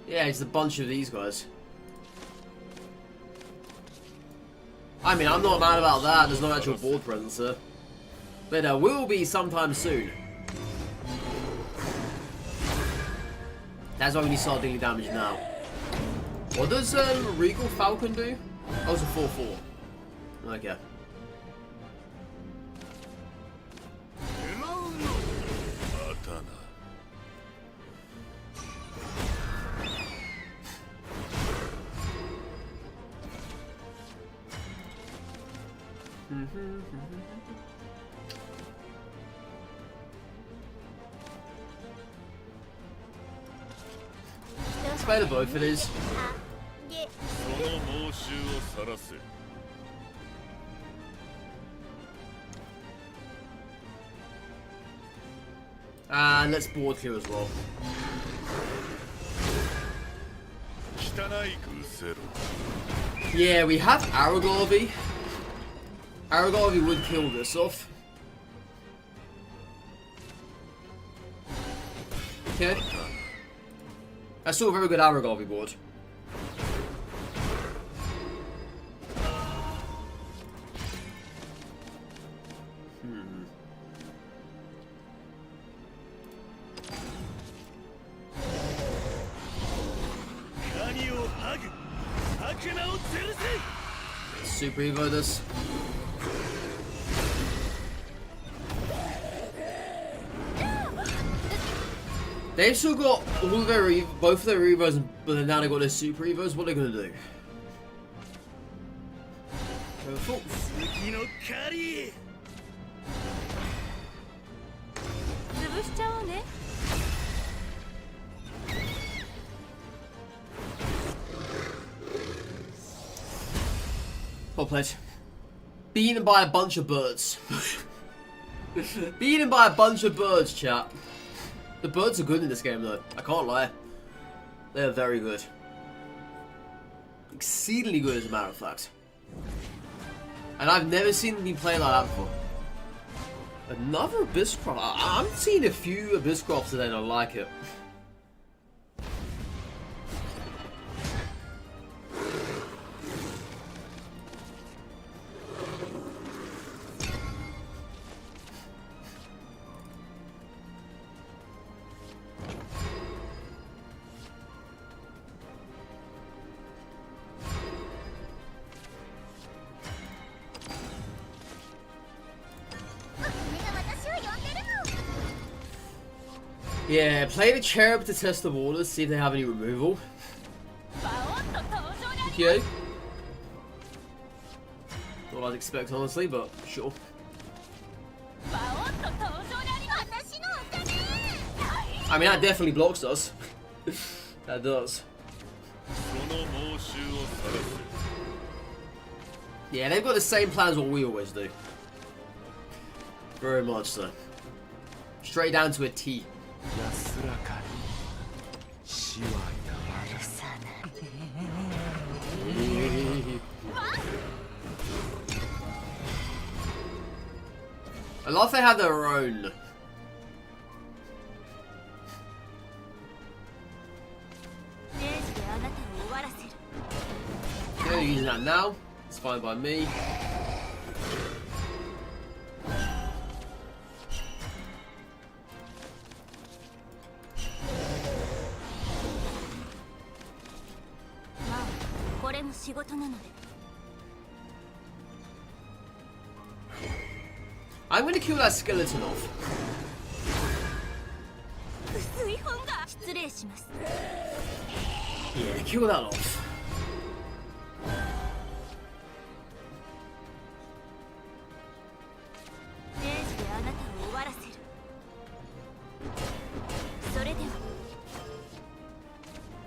yeah, it's a bunch of these guys. I mean, I'm not mad about that, there's no actual board presence here. But there will be sometime soon. That's why we need to start dealing damage now. What does Regal Falcon do? Oh, it's a 4/4. Okay. Let's play the both of these. And let's board clear as well. Yeah, we have Aragorn. Aragorn would kill this off. Okay. That's still a very good Aragorn board. Super Evo this. They've still got all of their both of their Evos, but now they've got their Super Evos. What are they gonna do? Go Well played. Beaten by a bunch of birds. Beaten by a bunch of birds, chat. The birds are good in this game though. I can't lie. They are very good. Exceedingly good as a matter of fact. And I've never seen them play like that before. Another Abysscraft. I'm seeing a few Abysscrafts today and I like it. Yeah, play the cherub to test the waters, see if they have any removal. Okay. Not what I'd expect, honestly, but sure. I mean, that definitely blocks us. That does. Yeah, they've got the same plan as what we always do. Very much so. Straight down to a T. I love they have their own. Okay, they're using that now. It's fine by me. I'm gonna kill that skeleton off. Yeah, kill that off.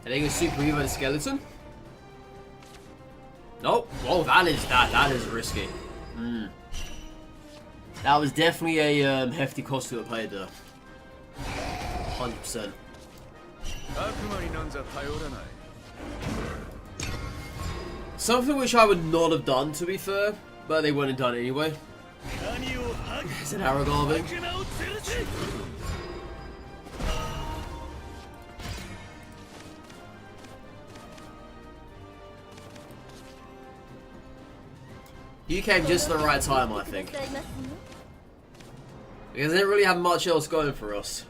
Are they gonna super Evo the skeleton? Nope. Oh, that is risky. That was definitely a hefty cost to have paid there. 100%. Something which I would not have done, to be fair, but they wouldn't have done it anyway. It's an Aragorn. You came just at the right time, I think. Because they didn't really have much else going for us.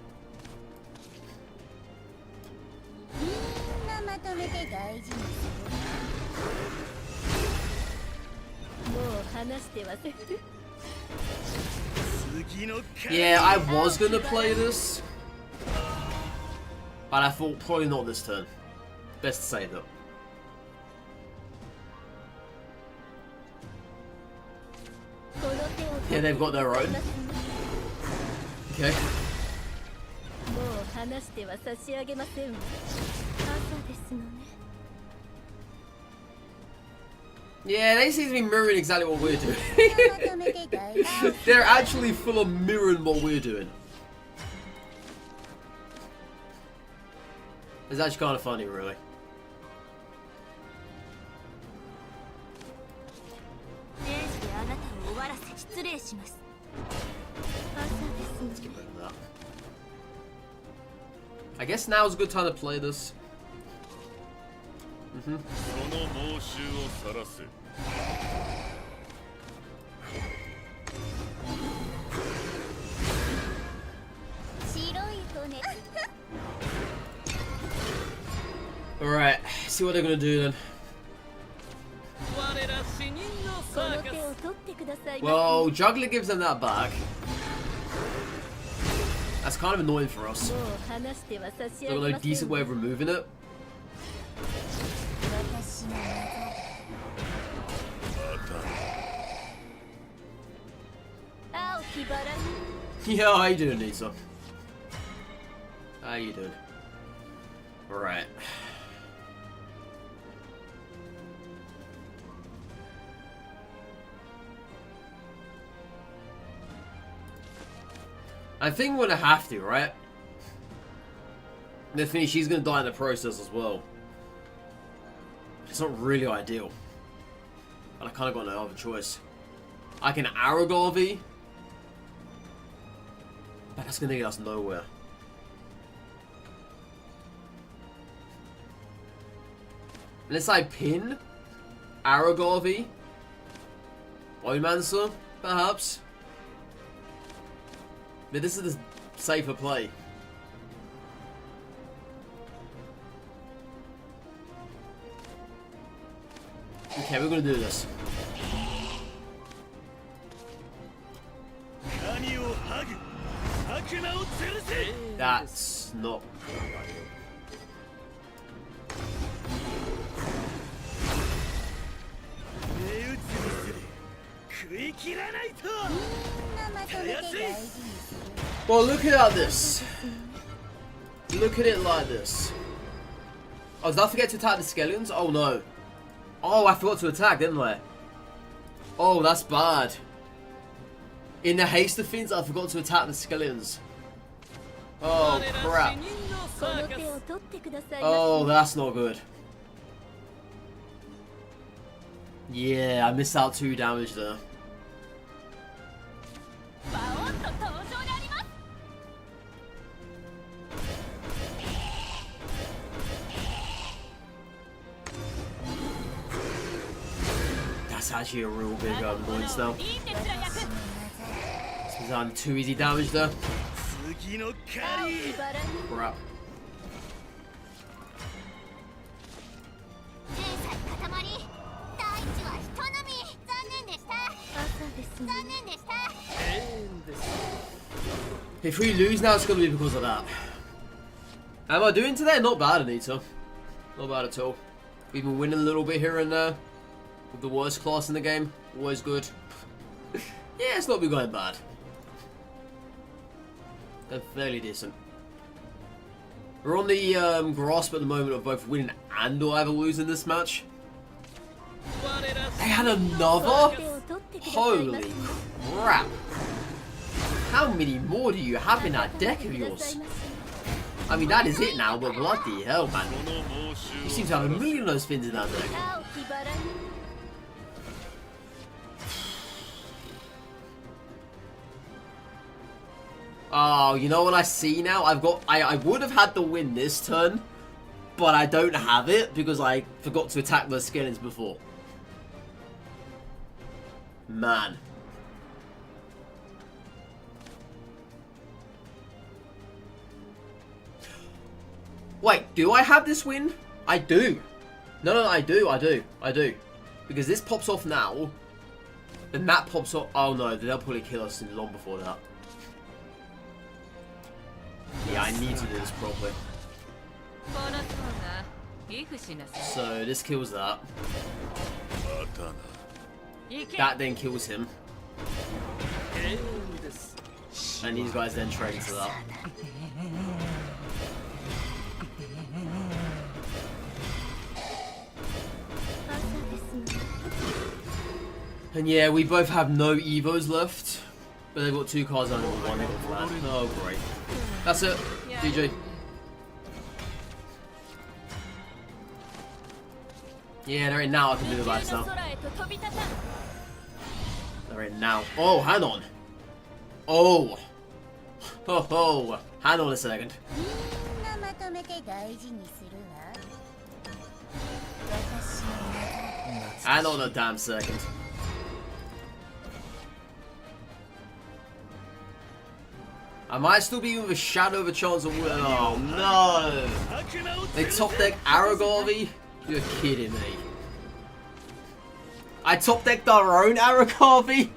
Yeah, I was gonna play this, but I thought probably not this turn. Best to say though. Yeah, they've got their own. Okay. Yeah, they seem to be mirroring exactly what we're doing. They're actually full of mirroring what we're doing. It's actually kind of funny, really. Let's get rid of that. I guess now is a good time to play this. Alright, see what they're gonna do then. Well, Juggler gives them that back. That's kind of annoying for us. They've got no decent way of removing it. Yo, how you doing, Nisa? How you doing? Alright. I think we're gonna have to, right? The thing is, she's gonna die in the process as well. It's not really ideal. But I kinda got no other choice. I can Aragarvy, but that's gonna get us nowhere. Unless I pin Aragarvy, Omancer, perhaps. But this is the safer play. Okay, we're gonna do this. That's not. Well, look at this. Look at it like this. Oh, did I forget to attack the skeletons? Oh no. Oh, I forgot to attack, didn't I? Oh, that's bad. In the haste of things, I forgot to attack the skeletons. Oh, crap. Oh, that's not good. Yeah, I missed out 2 damage there. That's actually a real big annoyance now. He's on 2 easy damage there. Crap. If we lose now, it's going to be because of that. How am I doing today? Not bad, Anita. Not bad at all. We've been winning a little bit here and there. With the worst class in the game. Always good. Yeah, it's not been going bad. They're fairly decent. We're on the grasp at the moment of both winning and or either losing this match. They had another? Holy crap. How many more do you have in that deck of yours? I mean, that is it now, but bloody hell, man. You seem to have a million of those things in that deck. Oh, you know what I see now? I would have had the win this turn, but I don't have it because I forgot to attack those skeletons before. Man. Wait, do I have this win? I do. No, I do. Because this pops off now, then that pops off. Oh no, they'll probably kill us long before that. Yeah, I need to do this properly. So this kills that. That then kills him. And these guys then trade into that. And yeah, we both have no Evos left. But they've got 2 cards under 1, they got flat. Oh great. That's it. GG. Yeah, they're in now. I can do that now. They're in now. Oh, hang on. Oh. Ho ho. Hang on a second. Hang on a damn second. I might still be with a shadow of a chance of winning. Oh no! They top deck Aragorn? You're kidding me. I top decked our own Aragorn?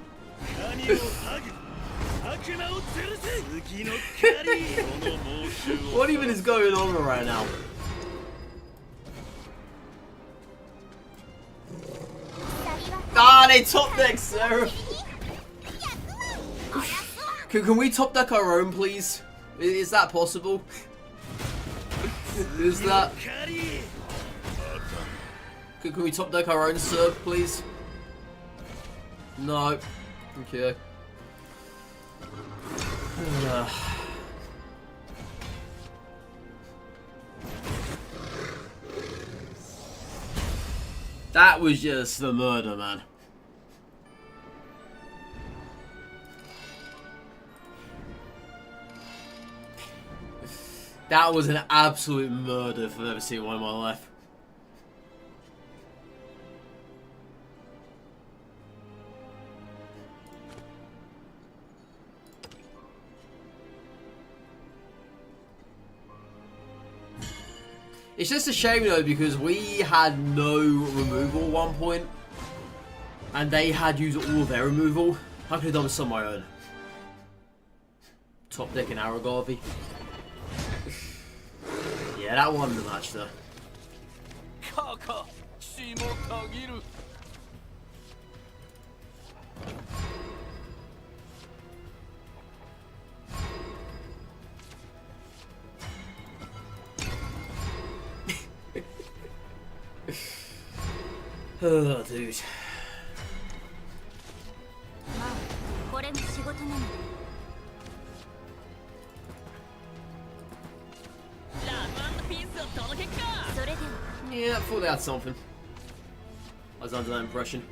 What even is going on right now? Ah, they top deck, sir! Can we top deck our own, please? Is that possible? Is that... Can we top deck our own, sir, please? No. Okay. That was just the murder, man. That was an absolute murder if I've ever seen one in my life. It's just a shame though, because we had no removal at one point and they had used all their removal. I could have done some of my own. Top deck in Aragorn. Yeah, that won the match though. Oh, dude. Yeah, I thought they had something. I was under that impression.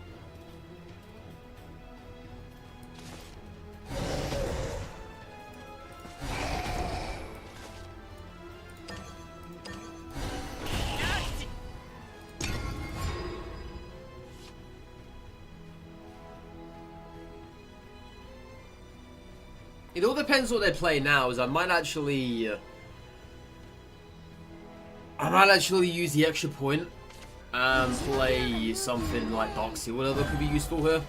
It all depends what they play now. Is I might actually use the extra point and play something like Doxy, whatever could be useful here.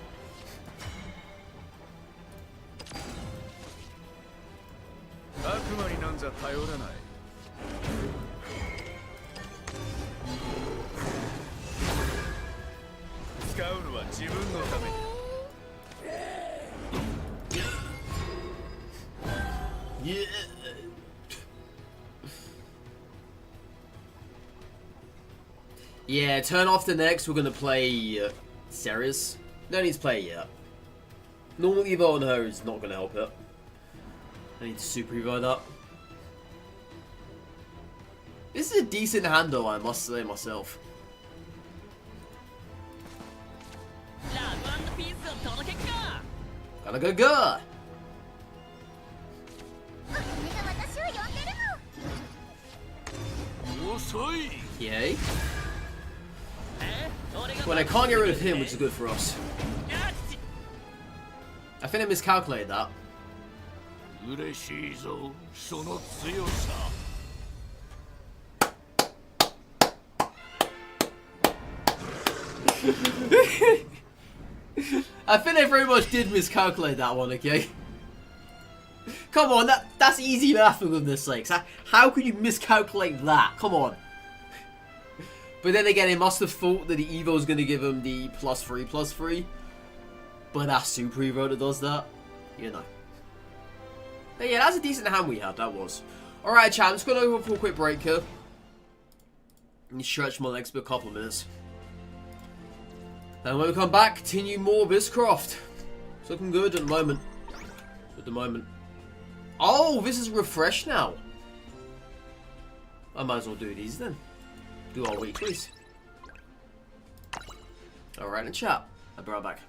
Yeah. Yeah, turn off the next. We're gonna play Serious. No need to play it yet. Normal Evo on her is not gonna help it. I need to super Evo that. This is a decent hand though, I must say myself. Gotta go go! Yay. Well, I can't get rid of him, which is good for us. I think I miscalculated that. I think I very much did miscalculate that one, okay? Come on, that's easy math for goodness sakes. How could you miscalculate that? Come on. But then again, it must have thought that the Evo was going to give him the +3/+3. But that's Super Evo that does that. You know. But yeah, that's a decent hand we had, that was. Alright, chat, I'm just going to go for a quick break here. And stretch my legs for a couple of minutes. And when we come back, continue more Abysscraft. It's looking good at the moment. At the moment. Oh, this is refreshed now. I might as well do these then. Do our weeklies. Alright, and chat. I'll be right back.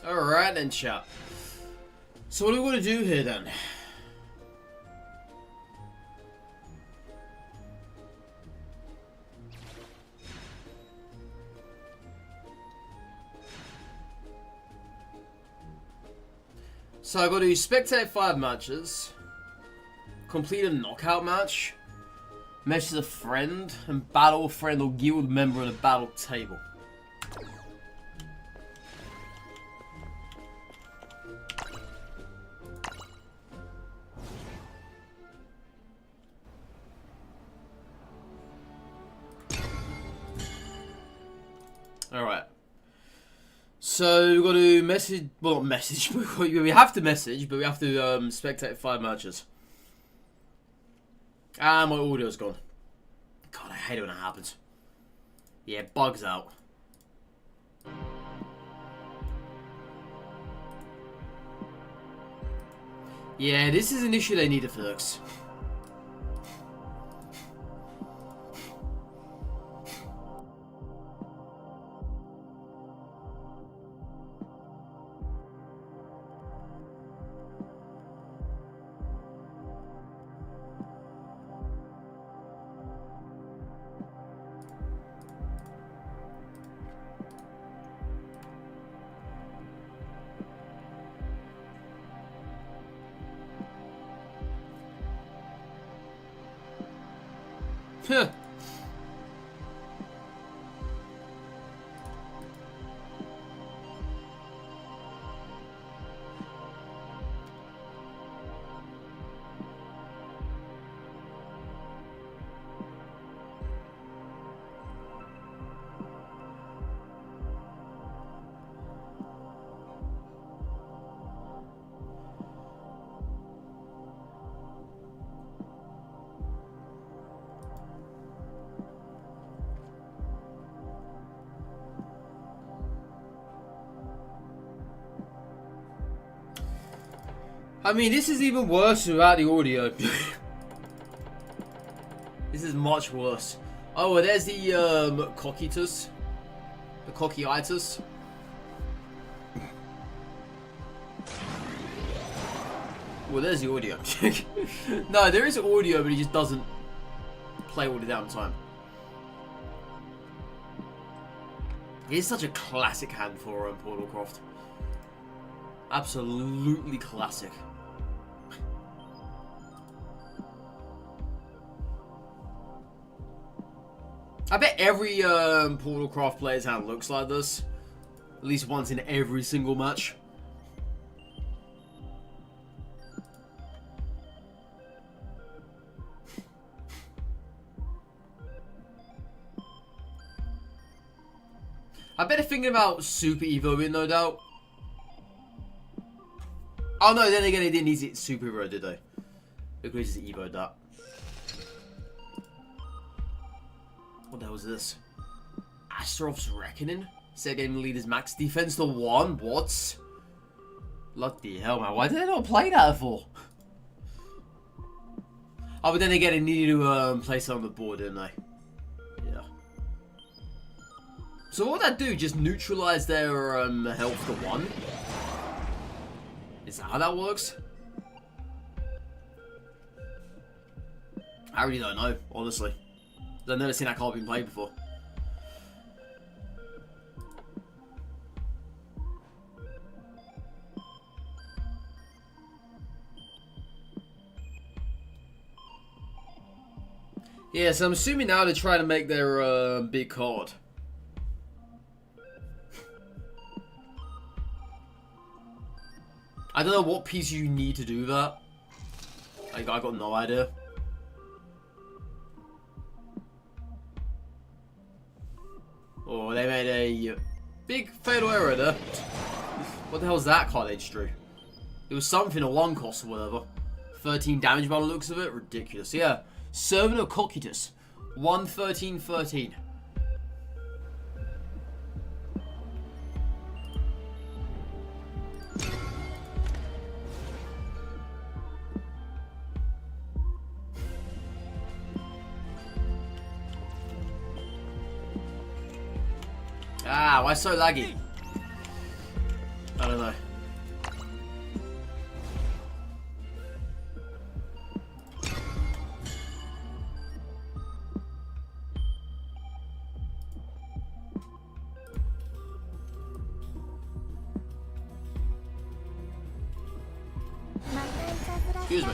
Alright then, chat. So what do we want to do here then? So I got to spectate 5 matches, complete a knockout match, message a friend, and battle a friend or guild member at a battle table. Alright. So we've got to message, well not message, but we have to message, but we have to spectate 5 matches. Ah, my audio's gone. God, I hate it when that happens. Yeah, bugs out. Yeah, this is an issue they need to fix. Huh. I mean, this is even worse without the audio. This is much worse. Oh, well, there's the cockitus. The cockiitis. Well, there's the audio. No, there is audio, but it just doesn't play all the damn time. It's such a classic hand for Portalcraft. Absolutely classic. I bet every Portalcraft player's hand looks like this. At least once in every single match. I bet they're thinking about Super Evo, no doubt. Oh no, then again, they didn't need it Super Evo, did they? Because just Evo'd that. What the hell is this? Astaroth's Reckoning? Set game leader's max defense to 1? What? Bloody hell, man. Why did they not play that for? Oh, but then again, they needed to place it on the board, didn't they? Yeah. So what would that do? Just neutralize their health to 1? Is that how that works? I really don't know, honestly. I've never seen that card being played before. Yeah, so I'm assuming now they're trying to make their big card. I don't know what piece you need to do that. I got no idea. Oh, they made a big fatal error there. What the hell is that card they just drew? It was something, a 1 cost or whatever. 13 damage by the looks of it. Ridiculous. Yeah. Servant of Cockitus. 1-13-13. Ah, why so laggy? I don't know. Excuse me.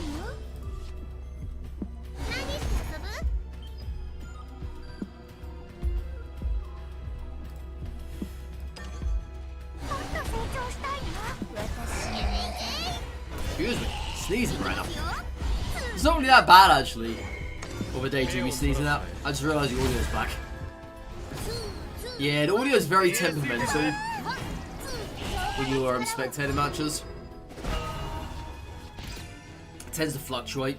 Excuse me. Sneezing right now. It's not really that bad actually. Over daydreamy sneezing out. I just realised the audio's back. Yeah, the audio is very temperamental when you are spectator matches. It tends to fluctuate.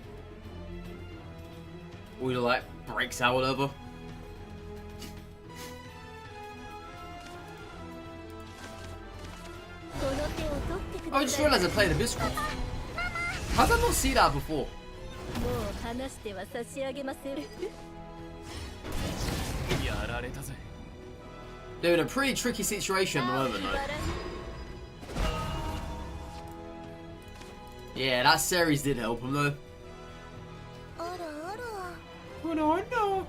Audio like breaks out, whatever. Oh, I just realised I played Abysscraft. How did I not see that before? They're in a pretty tricky situation at the moment, though. Yeah, that series did help him, though. Oh no.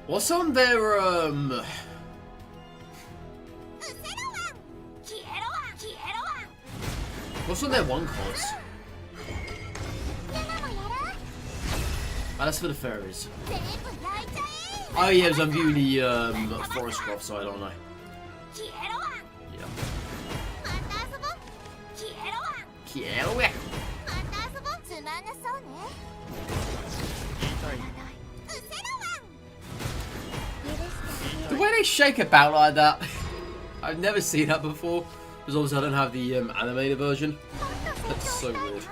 What's on their what's on their one cards? Oh, that's for the fairies. Oh yeah, because I'm viewing the forest craft side, aren't I? Yeah. Kiero. The way they shake about like that, I've never seen that before. Because obviously I don't have the animated version. That's so weird.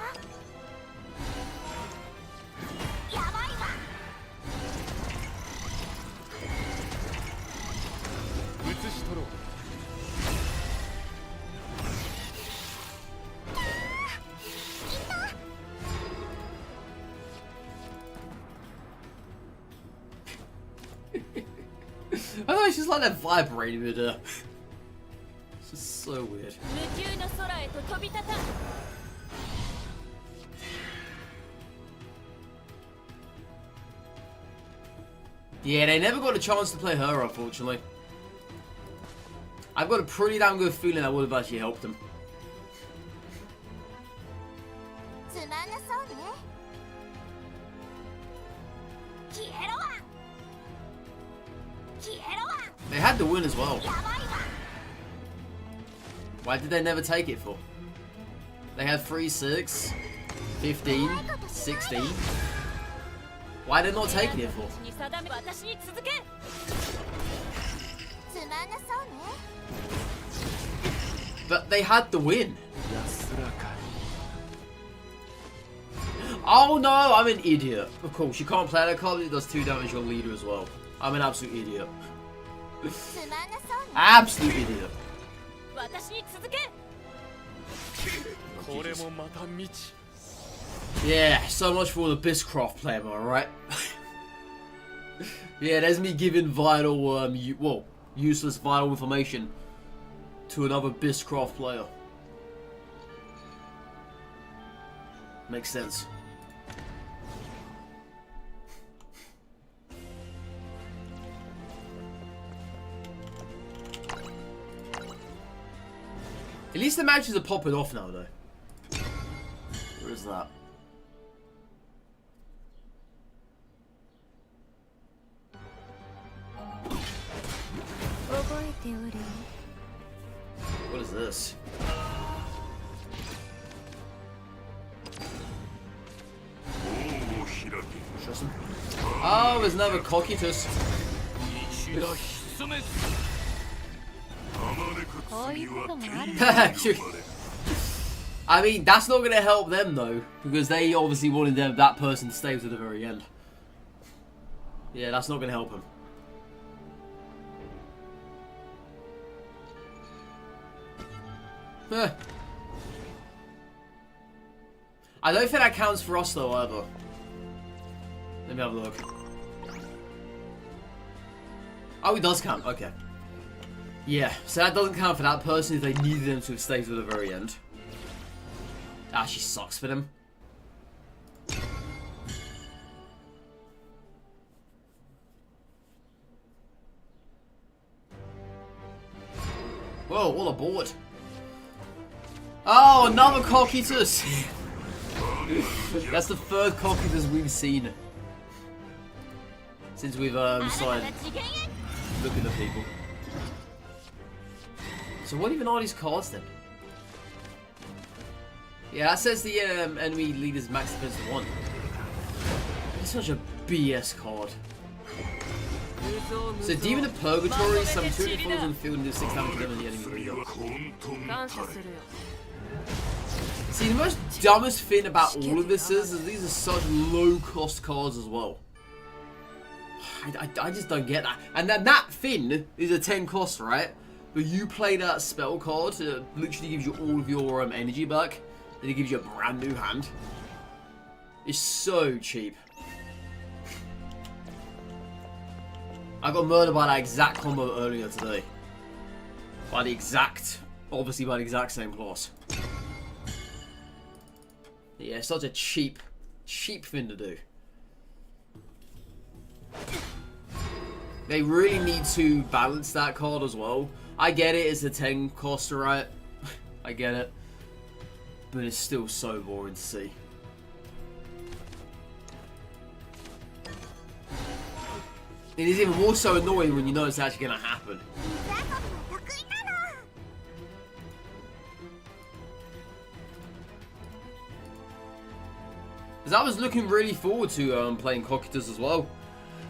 I thought it's just like that vibrating with her. It's just so weird. Yeah, they never got a chance to play her, unfortunately. I've got a pretty damn good feeling that would have actually helped them. They had the win as well. Why did they never take it for? They had 3, 6, 15, 16. Why are they not taking it for? But they had the win. Oh no, I'm an idiot. Of course, you can't play that card. It does 2 damage to your leader as well. I'm an absolute idiot. Absolute idiot. Yeah, so much for the Abysscraft play, am I right? Yeah, there's me giving vital, useless vital information to another Abysscraft player. Makes sense. At least the matches are popping off now, though. Where is that? What is this? Oh, there's another Cockitus. I mean, that's not going to help them, though. Because they obviously wanted that person to stay to the very end. Yeah, that's not going to help them. Huh. I don't think that counts for us, though, either. Let me have a look. Oh, it does count. Okay. Yeah, so that doesn't count for that person if they needed them to have stayed to the very end. That actually sucks for them. Whoa, all aboard. Oh, another Cockitus! That's the third Cockitus we've seen. Since we've started looking at people. So what even are these cards then? Yeah, that says the enemy leader's max defense to 1. It's such a BS card. So Demon of Purgatory, some 2 falls on the field and do 6 damage to them and the enemy leader. See, the most dumbest thing about all of this is these are such low cost cards as well. I just don't get that. And then that thing is a 10 cost, right? But you play that spell card, it literally gives you all of your energy back, and it gives you a brand new hand. It's so cheap. I got murdered by that exact combo earlier today. By the exact, obviously by the exact same class. Yeah, it's such a cheap thing to do. They really need to balance that card as well. I get it, it's a 10 coster, right? I get it. But it's still so boring to see. It is even more so annoying when you know it's actually going to happen. Because I was looking really forward to playing Cockitus as well.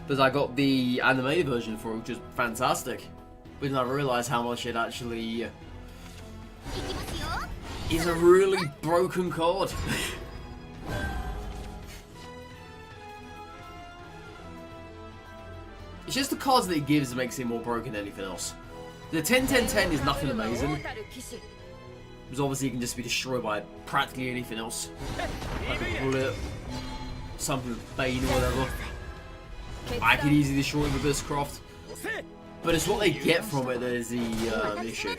Because I got the animated version for it, which is fantastic. But then I realised how much it actually is a really broken card. It's just the cards that it gives that makes it more broken than anything else. The 10-10-10 is nothing amazing. Because obviously it can just be destroyed by practically anything else. Like a bullet, something with Bane or whatever. I could easily destroy it with Abysscraft. But it's what they get from it that is the issue.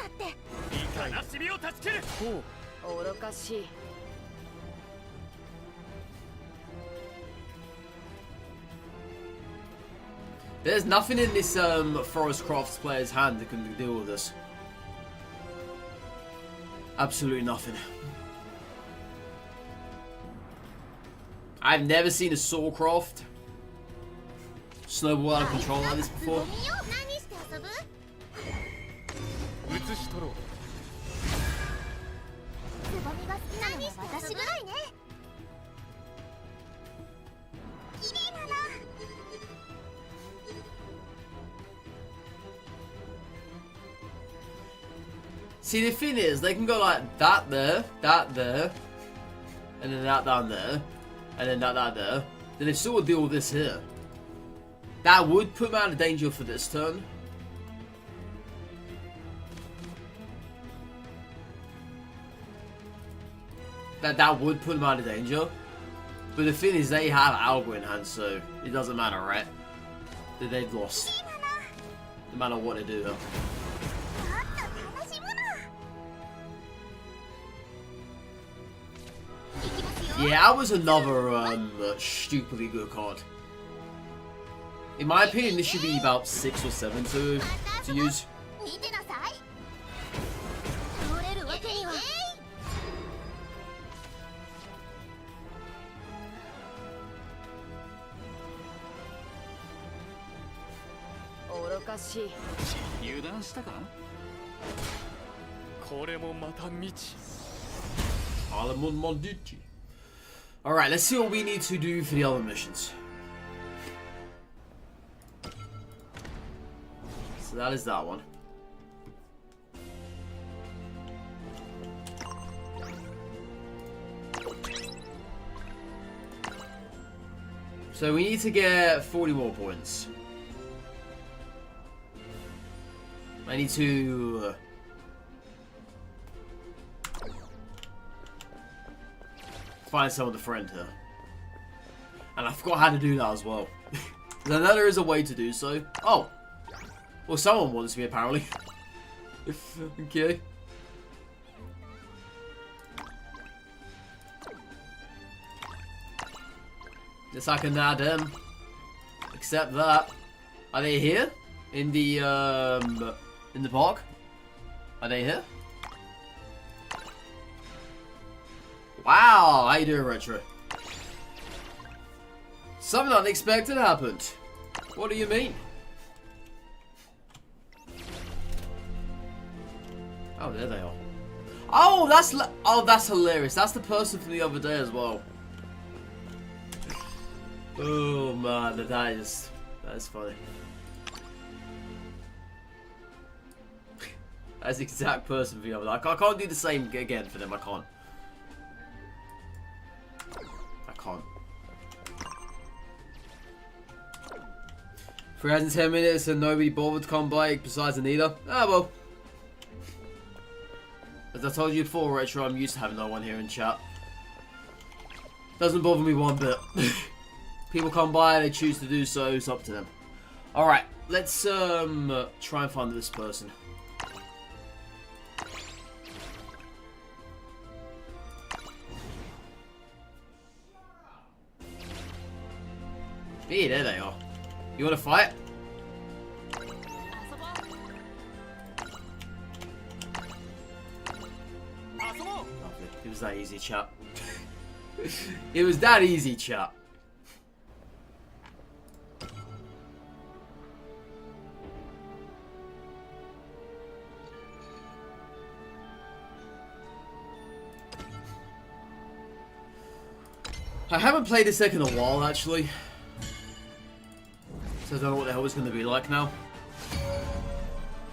There's nothing in this Forest Crafts player's hand that can deal with this. Absolutely nothing. I've never seen a Soulcraft snowball out of control like this before. See, the thing is, they can go like that there, and then that down there, and then that there. Then they still would deal with this here. That would put them out of danger for this turn. That would put them out of danger. But the thing is, they have Alba in hand, so it doesn't matter, right? They've lost. No matter what they do, though. Yeah, that was another stupidly good card. In my opinion, this should be about 6 or 7 to use. Alright, let's see what we need to do for the other missions. So that is that one. So we need to get 40 more points. I need to... find someone to friend her. And I forgot how to do that as well. I know there is a way to do so. Oh! Well, someone wants me, apparently. Okay. Guess I can add them. Accept that. Are they here? In the park? Are they here? Wow, how you doing, Retro? Something unexpected happened. What do you mean? Oh, there they are. Oh, that's hilarious. That's the person from the other day as well. Oh man, that is funny. That's the exact person for the other day. I can't do the same again for them. I can't. I can't. 310 minutes and nobody bothered to come by besides Anita. Ah well. As I told you before, Retro, I'm used to having no one here in chat. Doesn't bother me one bit. People come by, they choose to do so, it's up to them. Alright, let's try and find this person. Hey, there they are. You wanna fight? Lovely. It was that easy, chat. It was that easy, chat. I haven't played this deck in a while, actually. So I don't know what the hell it's going to be like now.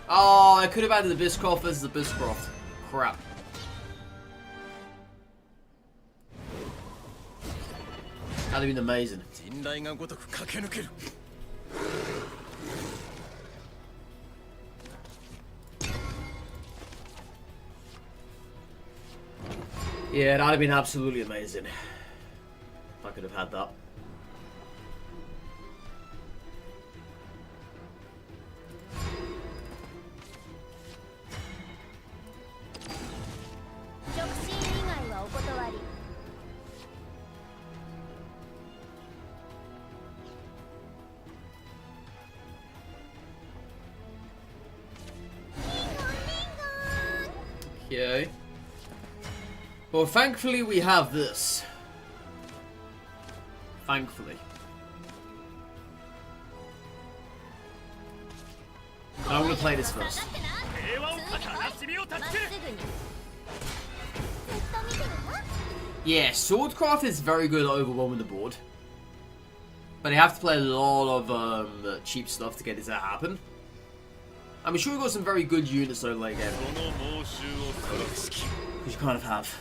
Oh, I could have added the Abysscraft versus the Abysscraft. Crap. That'd have been amazing. Yeah, that'd have been absolutely amazing. I could have had that. Okay. Well, thankfully we have this. Thankfully. But I'm gonna play this first. Yeah, Swordcraft is very good at overwhelming the board. But you have to play a lot of cheap stuff to get it to happen. I'm sure we've got some very good units though late game. Because you kind of have.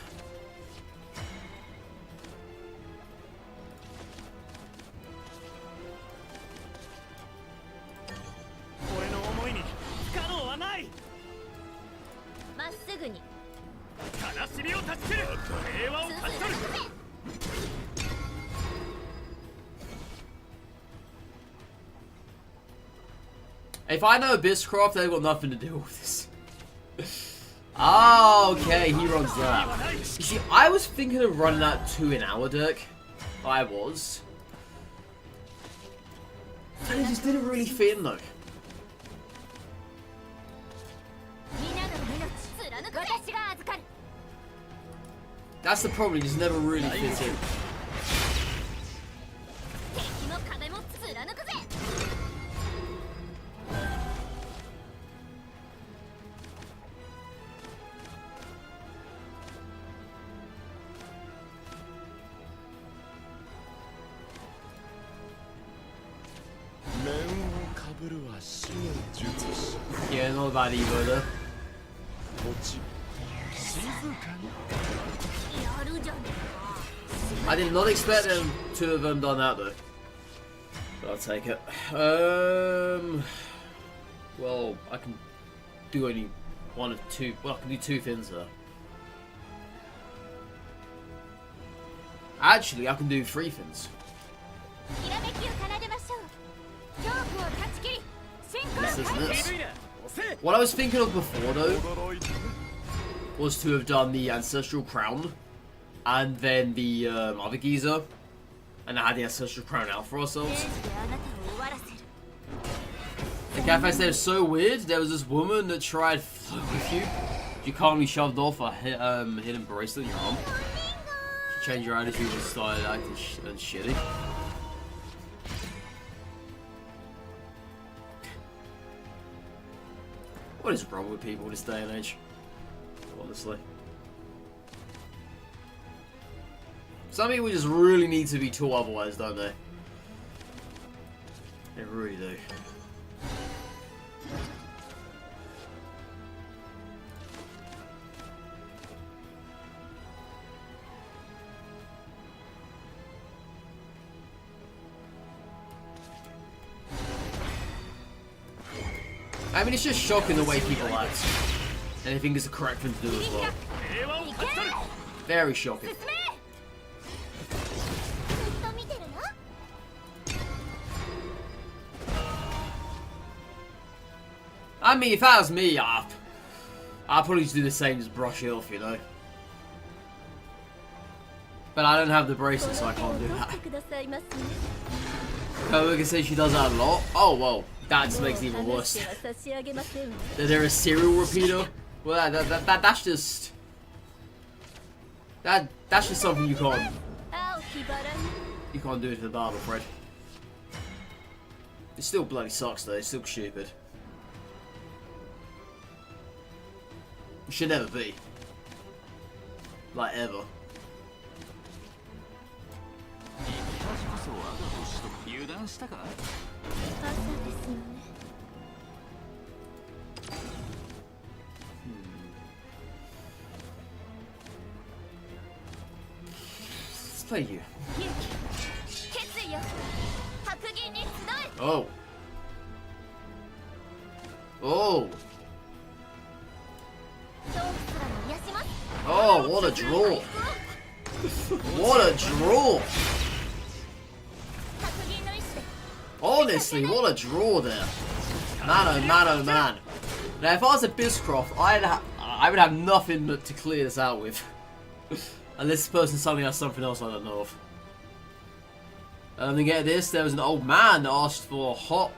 If I know Abysscraft, they've got nothing to do with this. Oh, okay, he runs that. You see, I was thinking of running that to an hour deck. I was. And it just didn't really fit in though. That's the problem, it just never really fits in. Yeah, not bad either. I did not expect them to have done that though. I'll take it. Well, I can do only one of two. Well, I can do 2 fins there. Actually, I can do 3 fins. This. What I was thinking of before, though, was to have done the Ancestral Crown, and then the other geezer, and I had the Ancestral Crown out for ourselves. The cafe said it's so weird. There was this woman that tried flow with you. You calmly shoved off a hidden bracelet in your arm. She changed your attitude and started acting shitty. What is wrong with people this day and age? Honestly. Some people just really need to be taught otherwise, don't they? They really do. I mean, it's just shocking the way people act. And I think it's the correct thing to do as well. Very shocking. I mean, if that was me, I'd probably just do the same, just brush it off, you know. But I don't have the bracelet, so I can't do that. Koga can say she does that a lot. Oh, well, that just makes it even worse. That they're a serial repeater. Well, that's just... That's just something you can't do to the bar, I'm afraid. It still bloody sucks, though. It's still stupid. It should never be. Like, ever. Let's play you. Oh. Oh. Oh, what a draw. What a draw. Honestly, what a draw there. Man, oh man, oh man. Now, if I was a Abysscraft, I would have nothing to clear this out with. Unless this person suddenly has something else I don't know of. To get this, there was an old man that asked for hot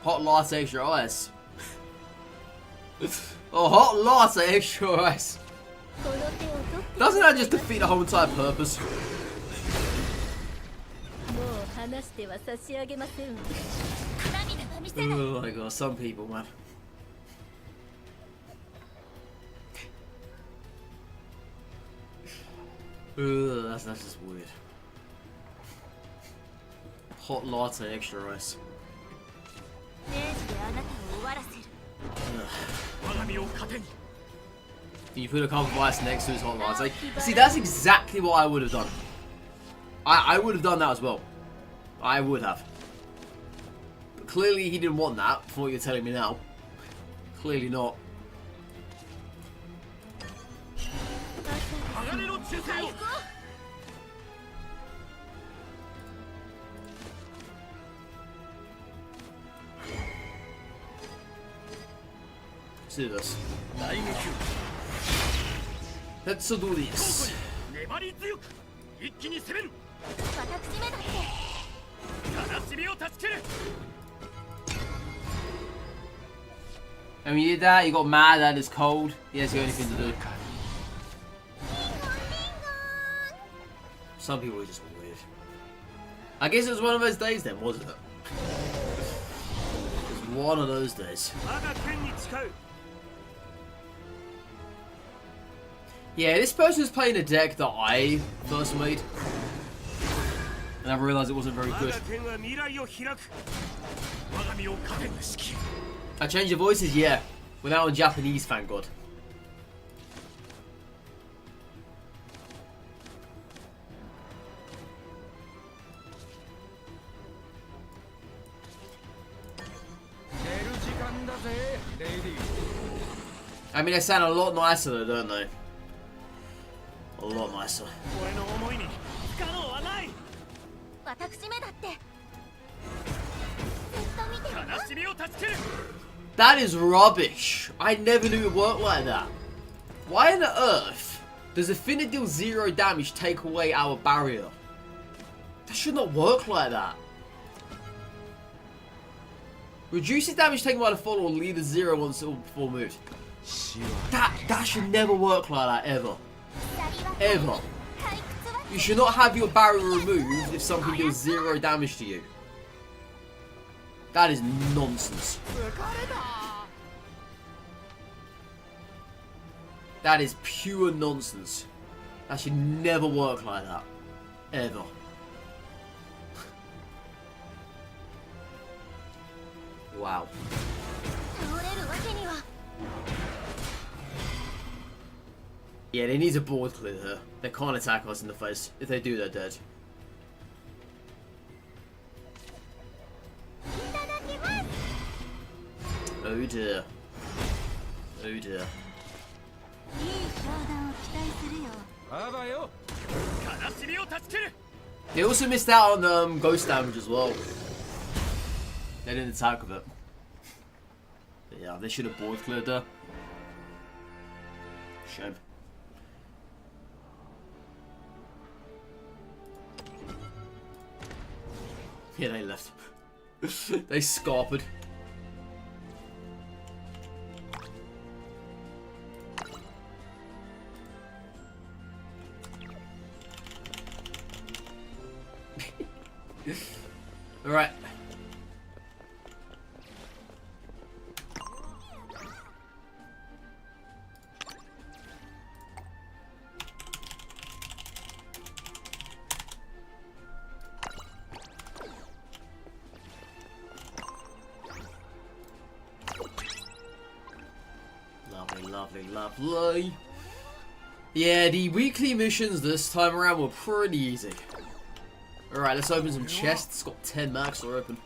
latte extra ice. Oh, hot latte extra ice. Doesn't that just defeat the whole entire purpose? Oh my god, some people, man. That's just weird. Hot latte extra ice. You put a cup of ice next to his hot latte. See, that's exactly what I would have done. I would have done that as well. I would have. But clearly he didn't want that, from what you're telling me now. Clearly not. Let's do this. Let's do this. And when you did that, you got mad that it's cold. He has got anything to do. Some people are just weird. I guess it was one of those days then, wasn't it? It was one of those days. Yeah, this person was playing a deck that I first made. And I realised it wasn't very good. I changed the voices? Yeah. Without in Japanese, thank God. I mean, they sound a lot nicer though, don't they? A lot nicer. That is rubbish. I never knew it worked like that. Why on earth does Affinity deal 0 damage take away our barrier? That should not work like that. Reduces damage taken by the follower or leader 0 once it full moved. That should never work like that, ever. Ever. You should not have your barrier removed if something deals 0 damage to you. That is nonsense. That is pure nonsense. That should never work like that. Ever. Wow. Yeah, they need a board clear here. They can't attack us in the face. If they do, they're dead. Oh dear. Oh dear. They also missed out on ghost damage as well. They didn't attack with it. But yeah, they should have board cleared there. Shame. Yeah, they left. They scarpered. Alright. Lovely, lovely, lovely. Yeah, the weekly missions this time around were pretty easy. Alright, let's open some chests. Got 10 max are open.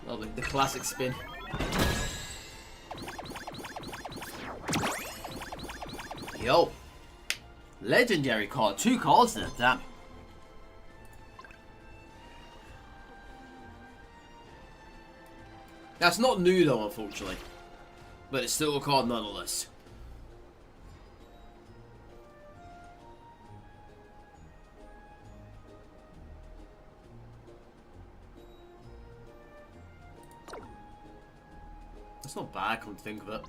Lovely. The classic spin. Yo. Legendary card. 2 cards there. Damn. That's not new though, unfortunately. But it's still a card nonetheless. That's not bad, come to think of it.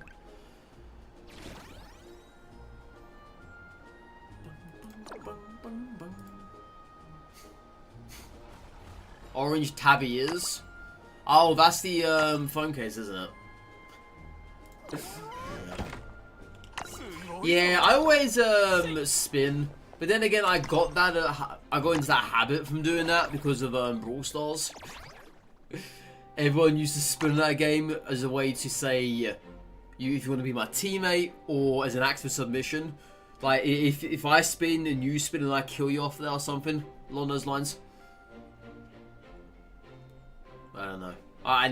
Orange tabby is. Oh, that's the phone case, isn't it? Yeah, I always spin, but then again, I got that. I got into that habit from doing that because of Brawl Stars. Everyone used to spin that game as a way to say, if you want to be my teammate, or as an act of submission. Like, if I spin and you spin and I kill you off there or something, along those lines. I don't know. I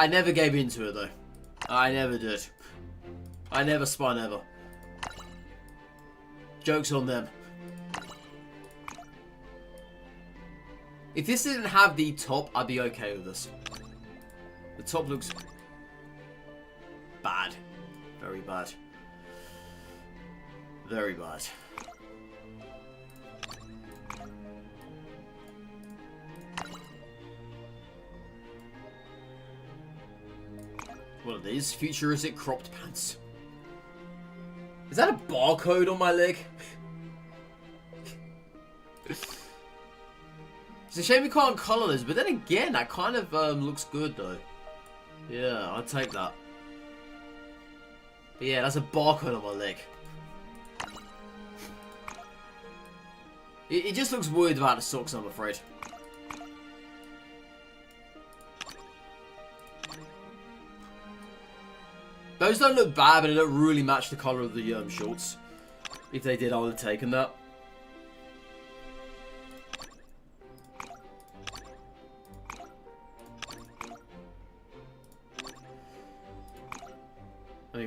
never gave into it though. I never did. I never spun ever. Joke's on them. If this didn't have the top, I'd be okay with this. The top looks bad. Very bad. Very bad. What are these? Futuristic cropped pants. Is that a barcode on my leg? It's a shame we can't colour this, but then again, that kind of looks good though. Yeah, I'll take that. But yeah, that's a barcode on my leg. It just looks weird about the socks, I'm afraid. Those don't look bad, but they don't really match the colour of the shorts. If they did, I would have taken that.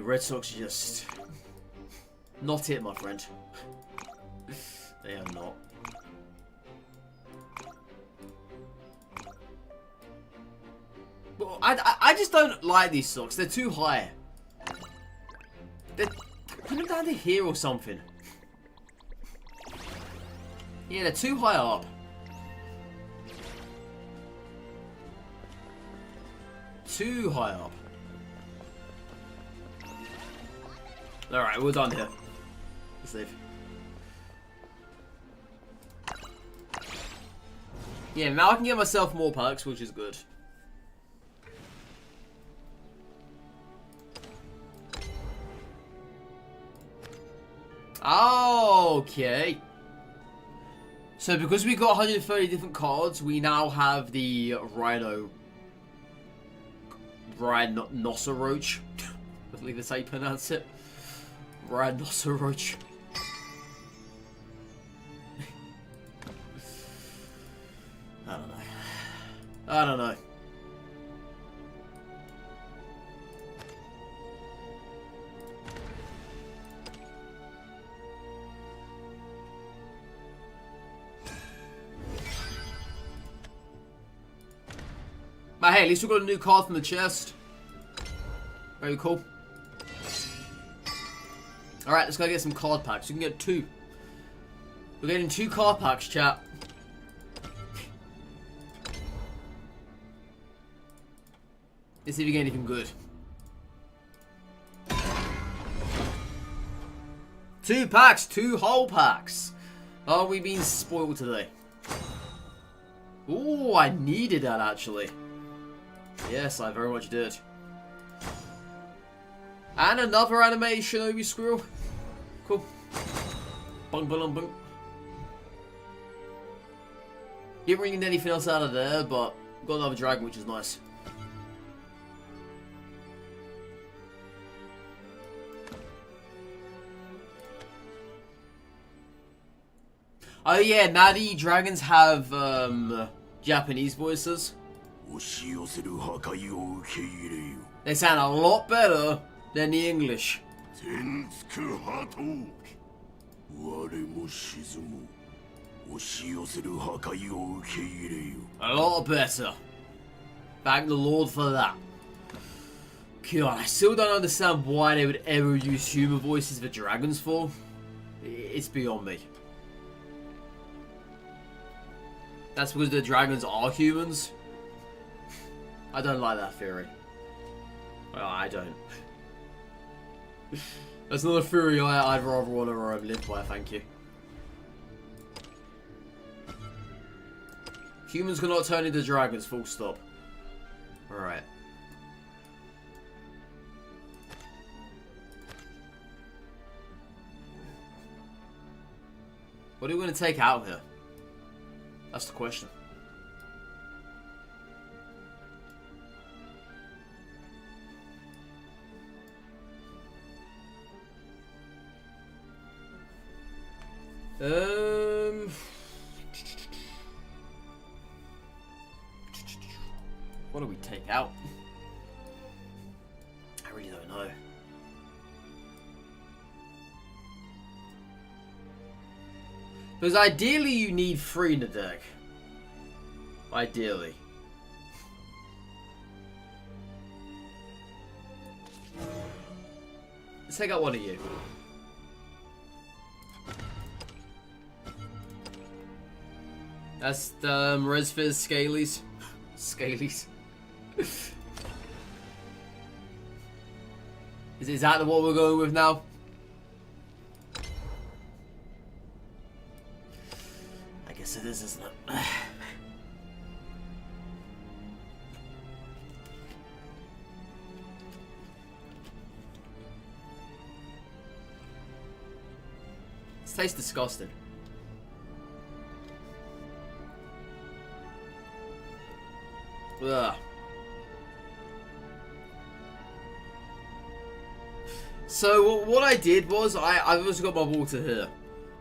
mean, Red Sox are just not it, my friend. They are not. But I just don't like these socks. They're too high. Put them down to here or something. Yeah, they're too high up. Too high up. Alright, we're done here. Let's leave. Yeah, now I can get myself more perks, which is good. Okay. So because we got 130 different cards, we now have the Rhinoceros. I believe that's how you pronounce it. Rhinoceros. I don't know. But hey, at least we got a new card from the chest. Very cool. Alright, let's go get some card packs. We can get 2. We're getting 2 card packs, chat. Let's see if we get anything good. 2 packs, 2 whole packs. Are we being spoiled today? Ooh, I needed that actually. Yes, I very much did. And another animation, Obi Squirrel. Cool. Bung bung bung. Didn't really get anything else out of there, but got another dragon, which is nice. Oh yeah, now the dragons have Japanese voices. They sound a lot better than the English. A lot better. Thank the Lord for that. God, I still don't understand why they would ever use human voices for dragons for. It's beyond me. That's because the dragons are humans? I don't like that theory. Well, I don't. That's not a theory I'd rather want to live by, thank you. Humans cannot turn into dragons, full stop. Alright. What are we going to take out here? That's the question. What do we take out? I really don't know. Because ideally you need 3 in the deck. Ideally. Let's take out one of you. That's the Resfizz Scalies. Scalies. Is that what we're going with now? I guess it is, isn't it? This tastes disgusting. Ugh. So what I did was I've also got my water here.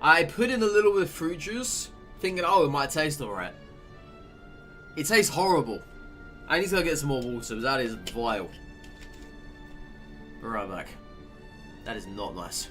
I put in a little bit of fruit juice, thinking, oh, it might taste alright. It tastes horrible. I need to go get some more water, because that is vile. Be right back. That is not nice.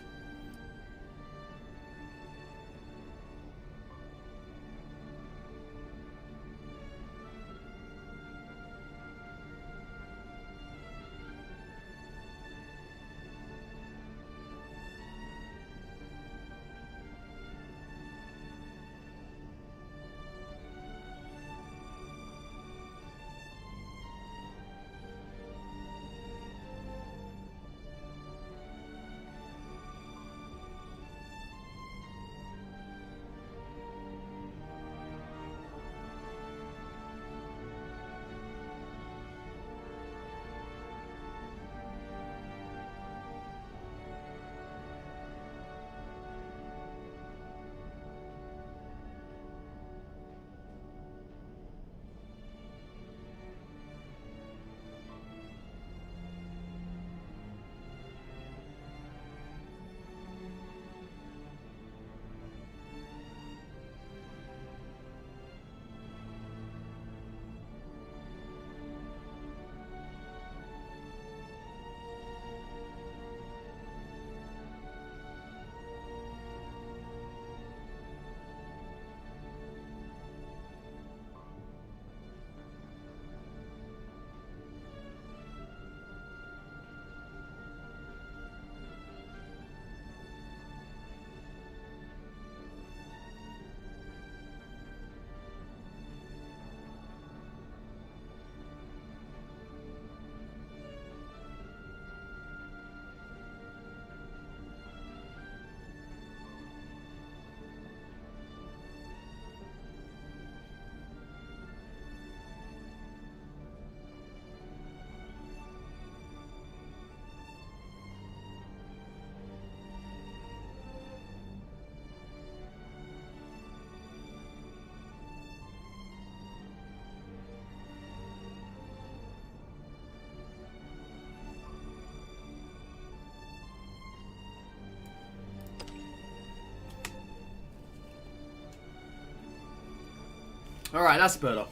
Alright, that's better.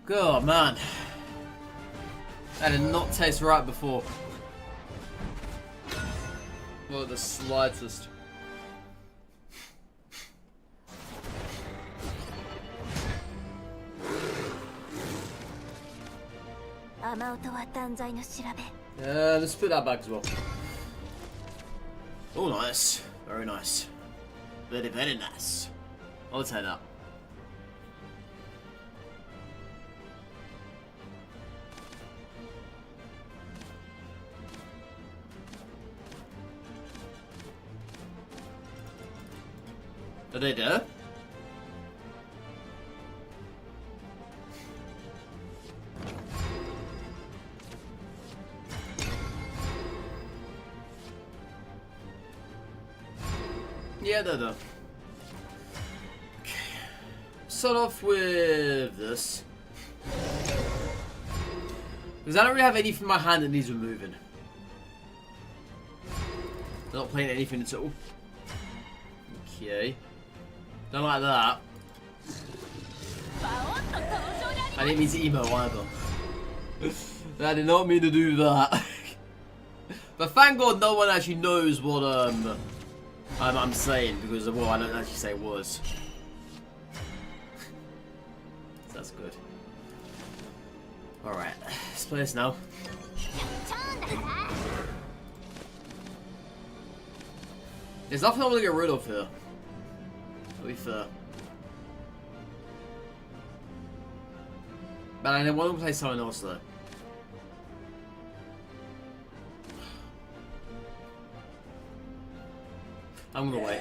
God, man. That did not taste right before. Not the slightest. Let's put that back as well. Oh, nice. Very nice. Very, very nice. I'll take that. Are they there? Yeah, they're there. Okay. Start off with this. Because I don't really have anything in my hand that needs removing. Not playing anything at all. Okay. Don't like that. I didn't mean to emo either. I did not mean to do that. But thank God no one actually knows what I'm saying, because well, I don't actually say words. So that's good. Alright, let's play this now. There's nothing I want to get rid of here. To be fair. But I want to play something else though. I'm gonna wait.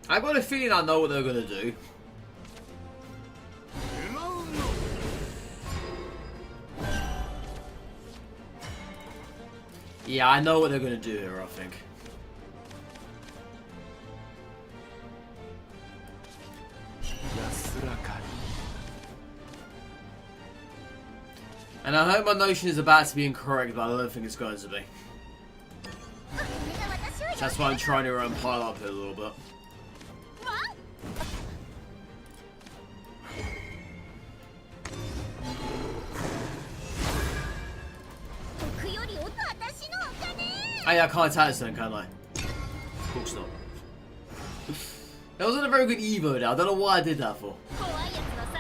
I got a feeling I know what they're gonna do. Yeah, I know what they're gonna do here, I think. And I hope my notion is about to be incorrect, but I don't think it's going to be. That's why I'm trying to pile up here a little bit. I can't attack this turn, can I? Of course not. That wasn't a very good Evo now. I don't know what I did that for.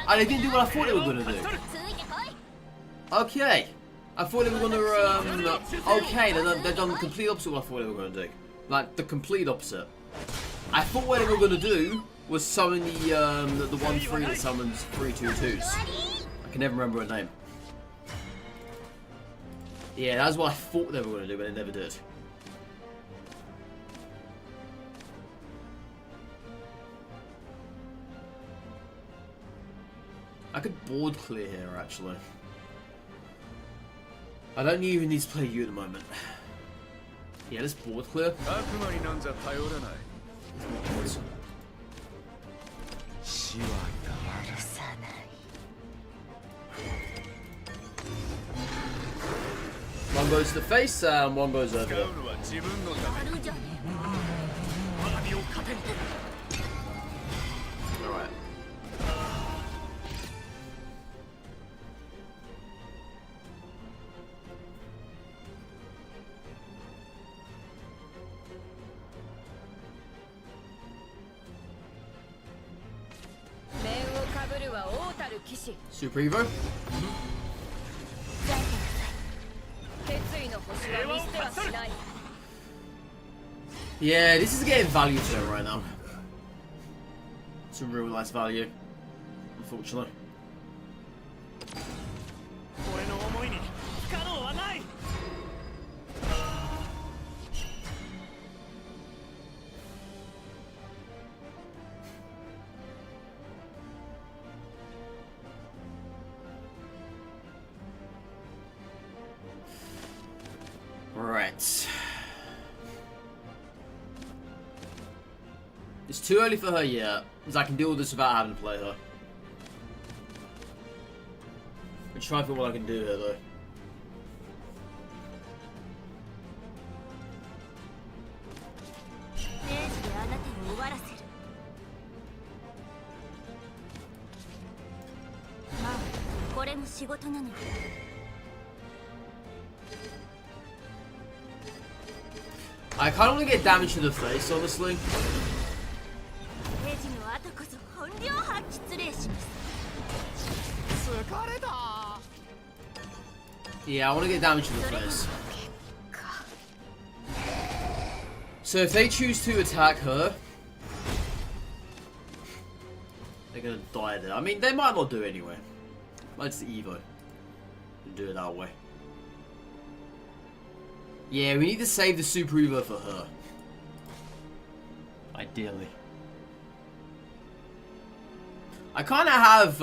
And they didn't do what I thought they were going to do. Okay. I thought they were going to, okay, they've done the complete opposite of what I thought they were going to do. Like, the complete opposite. I thought what they were going to do was summon the 1-3 that summons 3-2-2s. I can never remember her name. Yeah, that's what I thought they were going to do, but they never did. I could board clear here, actually. I don't even need to play you at the moment. Yeah, let's board clear. One goes to the face, and one goes over there. Alright. Super Evo. Yeah, this is getting value to it right now. Some real nice value, unfortunately. Right. It's too early for her yet, because I can deal with this without having to play her. I'm trying to think what I can do here though. I kind of want to get damage to the face, honestly. Yeah, I want to get damage to the face. So if they choose to attack her, they're gonna die there. I mean, they might not do it anyway. That's the Evo. Do it that way. Yeah, we need to save the Super Evo for her. Ideally. I kind of have,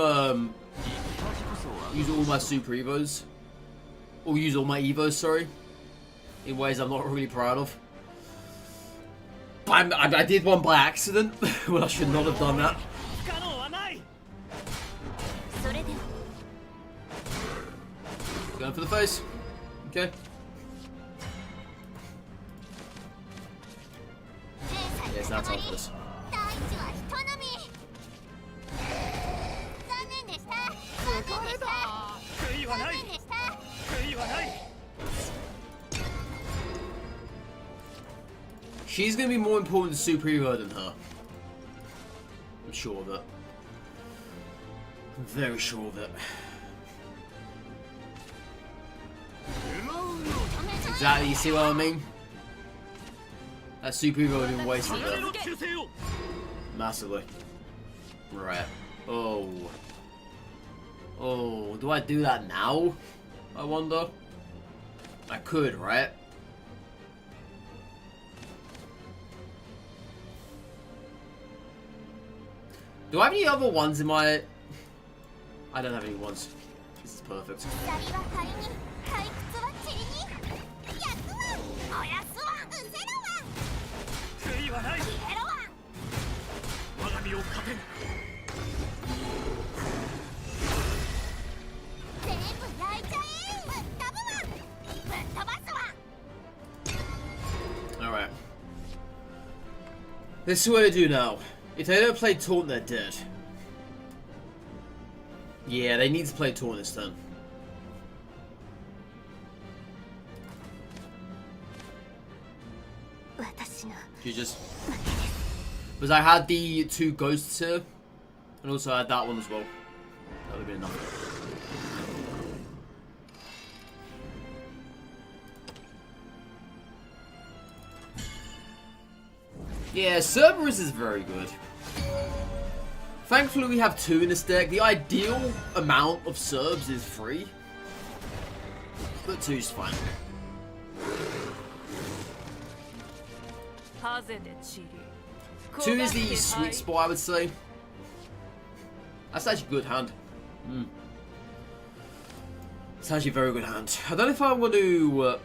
use all my Super Evos. Or use all my Evos, sorry. In ways I'm not really proud of. But I did one by accident, when I should not have done that. Going for the face. Okay. Yes, that's all for this. She's gonna be more important to Super Hero than her. I'm sure of it. I'm very sure of it. Exactly, you see what I mean? That Super Hero would have been wasted there. Massively. Right. Oh. Oh, do I do that now? I wonder. I could, right? Do I have any other ones in my... I don't have any ones. This is perfect. Alright. This is what I do now. If they don't play Taunt, they're dead. Yeah, they need to play Taunt this turn. You just... Because I had the 2 ghosts here, and also I had that one as well. That would have been enough. Yeah, Cerberus is very good. Thankfully we have 2 in this deck. The ideal amount of Cerbs is 3. But 2 is fine. Two is the sweet spot, I would say. That's actually a good hand. It's actually a very good hand. I don't know if I want to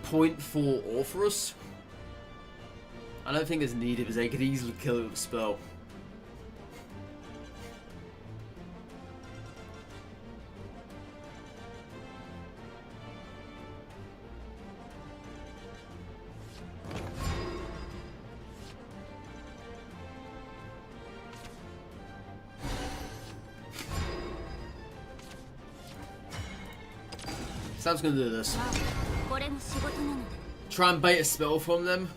point for Orpheus. I don't think it's needed because they could easily kill it with a spell. So I'm just gonna do this. Try and bait a spell from them.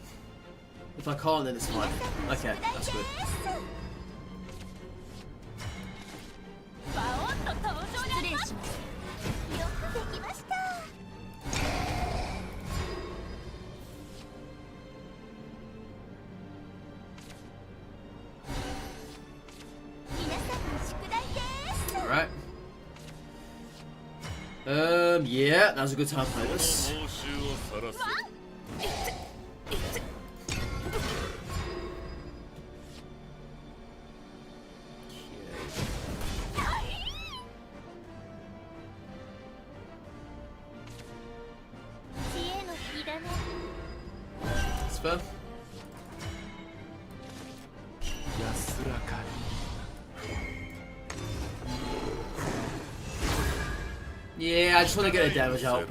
If I can't, then it's fine. Okay, that's good. Alright. Yeah, now's a good time to play this. That's fair. Yeah, I just want to get the damage out.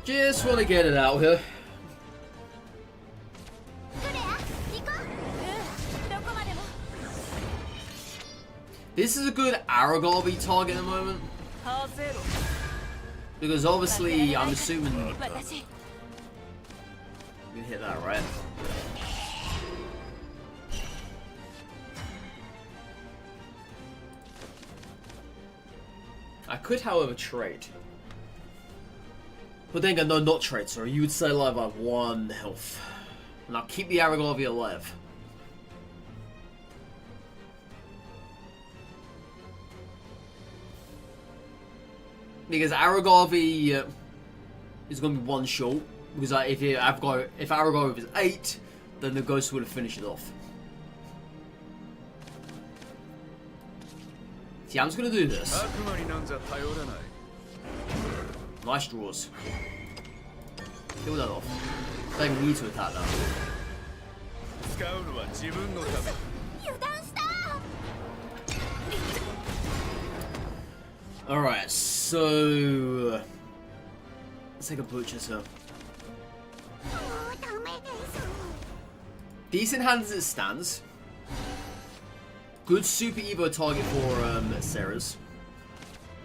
Just want to get it out here. This is a good Aragorn target at the moment. Because obviously, I'm assuming... You can hit that, right? I could, however, trade. But then again, no, not trade, sorry. You would stay alive by 1 health. And I'll keep the Aragorn alive. Because Aragorn is going to be 1 short. Because if Aragorn is 8, then the Ghost would have finished it off. See, I'm just going to do this. Nice draws. Kill that off. Don't need to attack that. Alright, so... Let's take a butcher, so... Decent hand as it stands. Good Super Evo target for Sarah's.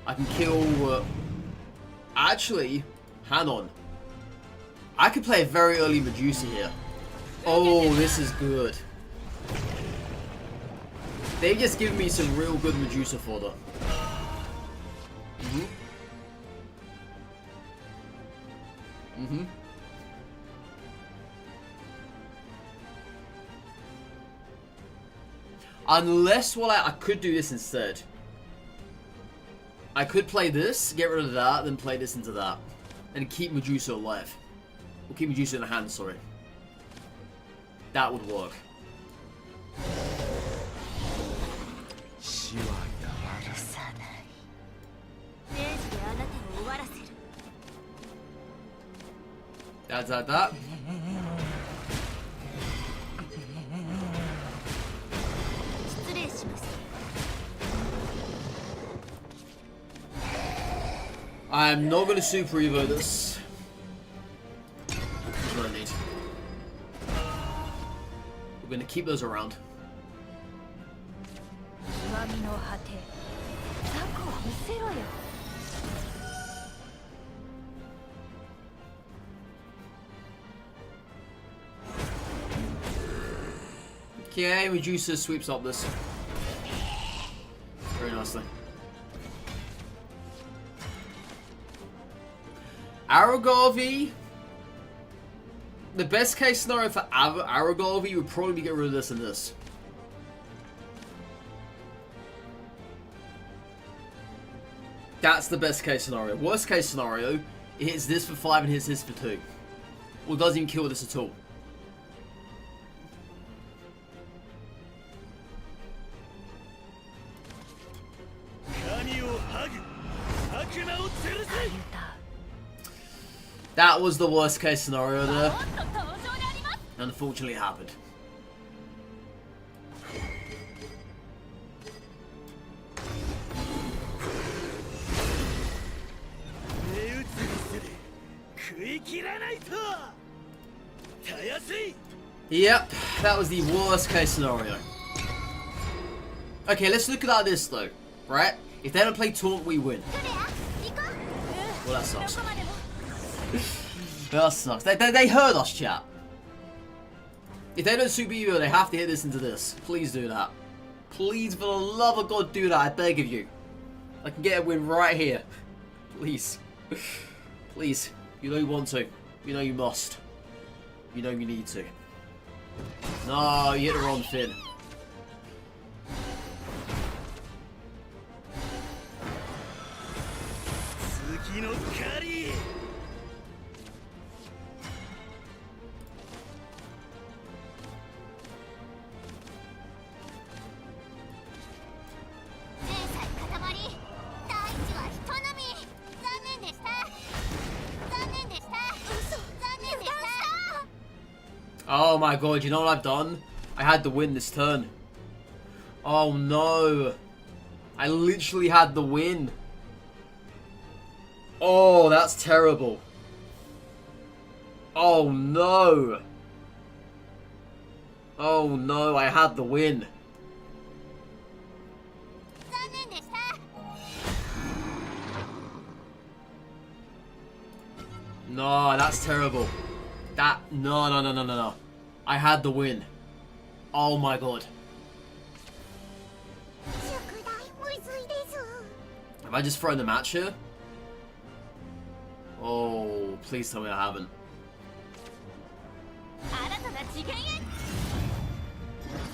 I can kill... Actually, hang on. I could play a very early Medusa here. Oh, this is good. They've just given me some real good Medusa fodder. Unless, well, I could do this instead. I could play this, get rid of that, then play this into that. And keep Medusa alive. Or keep Medusa in the hand, sorry. That would work. That's that. I'm not going to Super Evo this. That's what I need. We're going to keep those around. Okay, Medusa sweeps up this. Very nicely. Aragovi. The best case scenario for Aragovi would probably be get rid of this and this. That's the best case scenario. Worst case scenario, it hits this for 5 and hits this for 2. Or doesn't even kill this at all. That was the worst case scenario there. Unfortunately, it happened. Yep, that was the worst case scenario. Okay, let's look at this though, right? If they don't play taunt, we win. Well, that sucks. That sucks. They heard us, chat. If they don't Super Evo, they have to hit this into this. Please do that. Please, for the love of God, do that. I beg of you. I can get a win right here. Please. Please. You know you want to. You know you must. You know you need to. No, you hit the wrong fin. Oh my god, you know what I've done? I had to win this turn. Oh no. I literally had the win. Oh, that's terrible. Oh no. Oh no, I had the win. No, that's terrible. No. I had the win. Oh my god. Have I just thrown the match here? Oh, please tell me I haven't.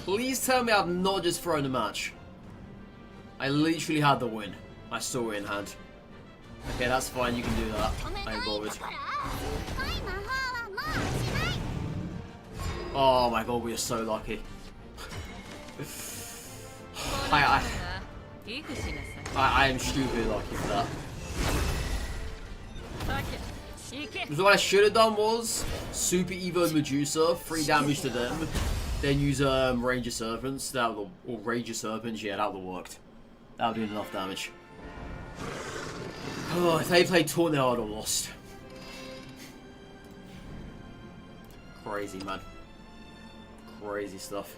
Please tell me I've not just thrown the match. I literally had the win. I saw it in hand. Okay, that's fine, you can do that. I ain't bothered. Oh my god, we are so lucky. I am stupidly lucky for that. So what I should have done was Super Evo Medusa, 3 damage to them, then use Ranger Serpents, or Ranger Serpents, yeah, that would have worked. That would have been enough damage. Oh, if they played Taunt, I would have lost. Crazy, man. Crazy stuff.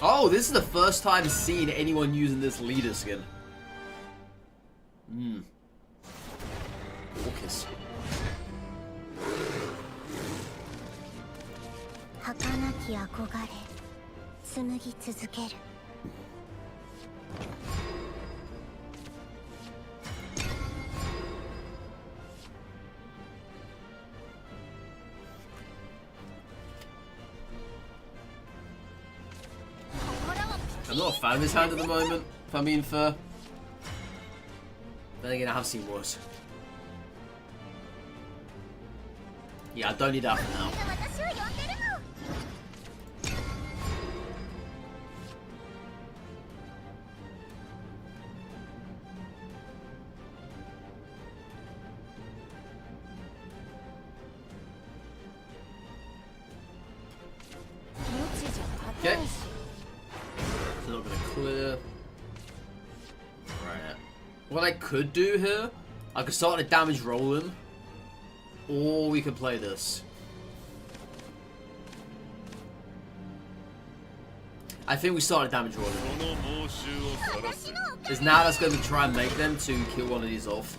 Oh, this is the first time seeing anyone using this leader skin. Orcus. I'm not a fan of his hand at the moment, if I'm being fair. Then again, I have seen worse. Yeah, I don't need that for now. Okay. They're not gonna clear. Right. What I could do here, I could start a damage rolling, or we could play this. I think we start a damage rolling. Because now that's going to try and make them to kill one of these off.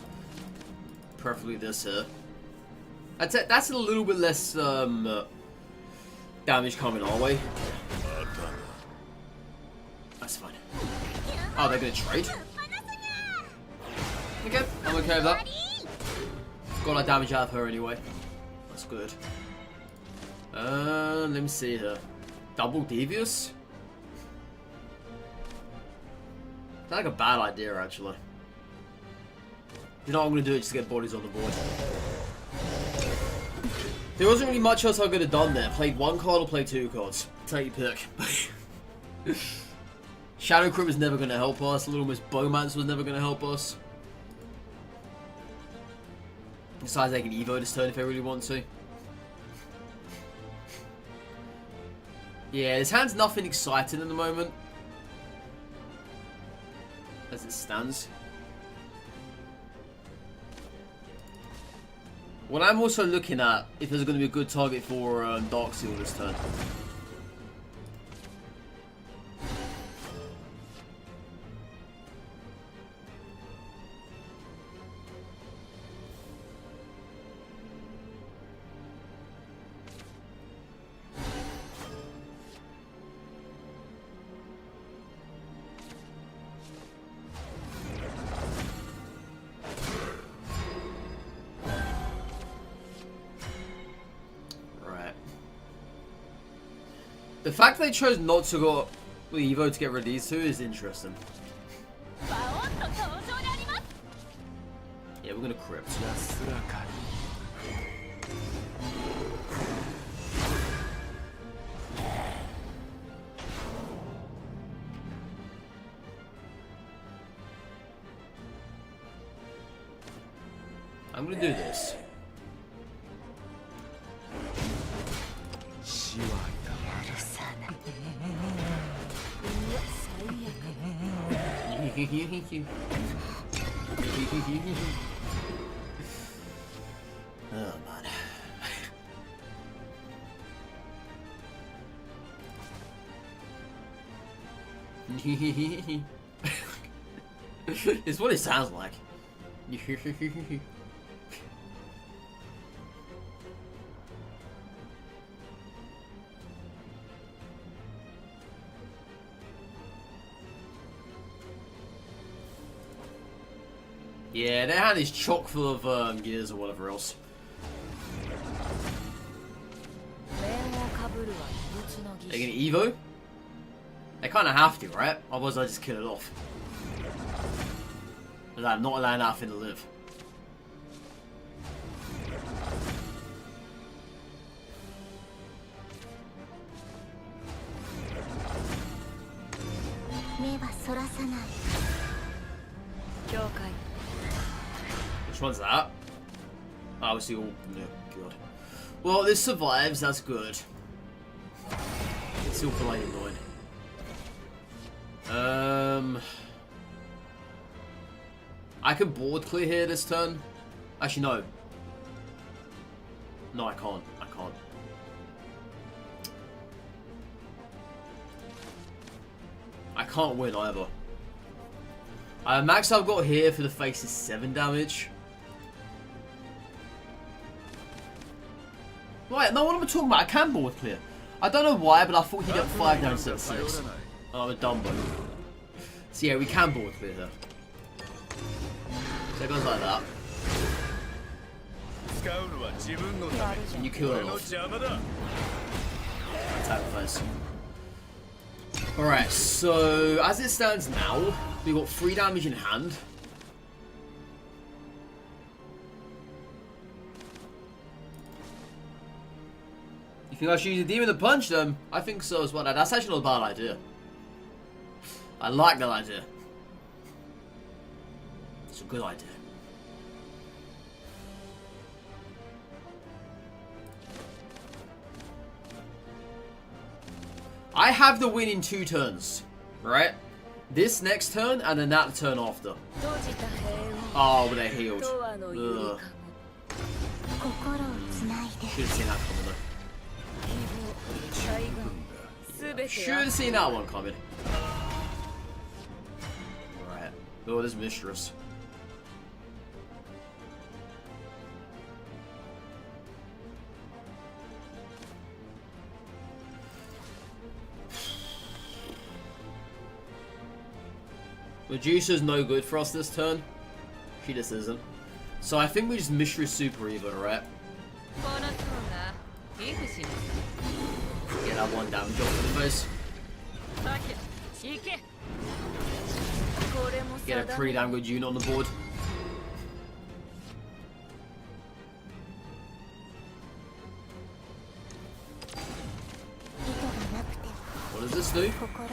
Preferably this here. That's a little bit less damage coming our way. That's fine. Oh, they're gonna trade? Okay, I'm okay with that. Got our damage out of her anyway. That's good. Let me see here. Double Devious? That's like a bad idea, actually. You know what I'm gonna do? Just to get bodies on the board. There wasn't really much else I could have done there. Played one card or played two cards. Take your pick. Shadow Crypt was never gonna help us. Little Miss Bowmance was never gonna help us. Besides, they can Evo this turn if they really want to. Yeah, this hand's nothing exciting at the moment. As it stands. What I'm also looking at, if there's going to be a good target for Darksteel this turn. The fact they chose not to go with Evo to get rid of these two is interesting. Yeah, we're gonna Crypt. I'm gonna do this. Oh man. It's what it sounds like. Yeah, their hand is chock full of gears or whatever else. They're gonna Evo? They kind of have to, right? Otherwise I just kill it off. But I'm not allowing that thing to live. Which one's that? Obviously all... No, God. Well, this survives, that's good. It's still like annoying. I can board clear here this turn. Actually, no. No, I can't. I can't. I can't win either. Max I've got here for the face is 7 damage. Right, no, what am I talking about? I can board clear. I don't know why, but I thought he'd get 5 down instead of 6. Oh, I'm a Dumbo. So yeah, we can board clear here. So it goes like that. And you kill it off. Attack first. Alright, so as it stands now, we've got 3 damage in hand. You think I should use a demon to punch them? I think so as well. That's actually not a bad idea. I like that idea. It's a good idea. I have the win in 2 turns, right? This next turn and then that turn after. Oh, but they're healed. Ugh. Should have seen that coming though. Should have seen that one coming. Right. Oh, there's Mistress. Medusa's no good for us this turn. She just isn't. So I think we just Mistress Super Evo, right? Get that one damage off in the face. Get a pretty damn good unit on the board. What does this do? Okay.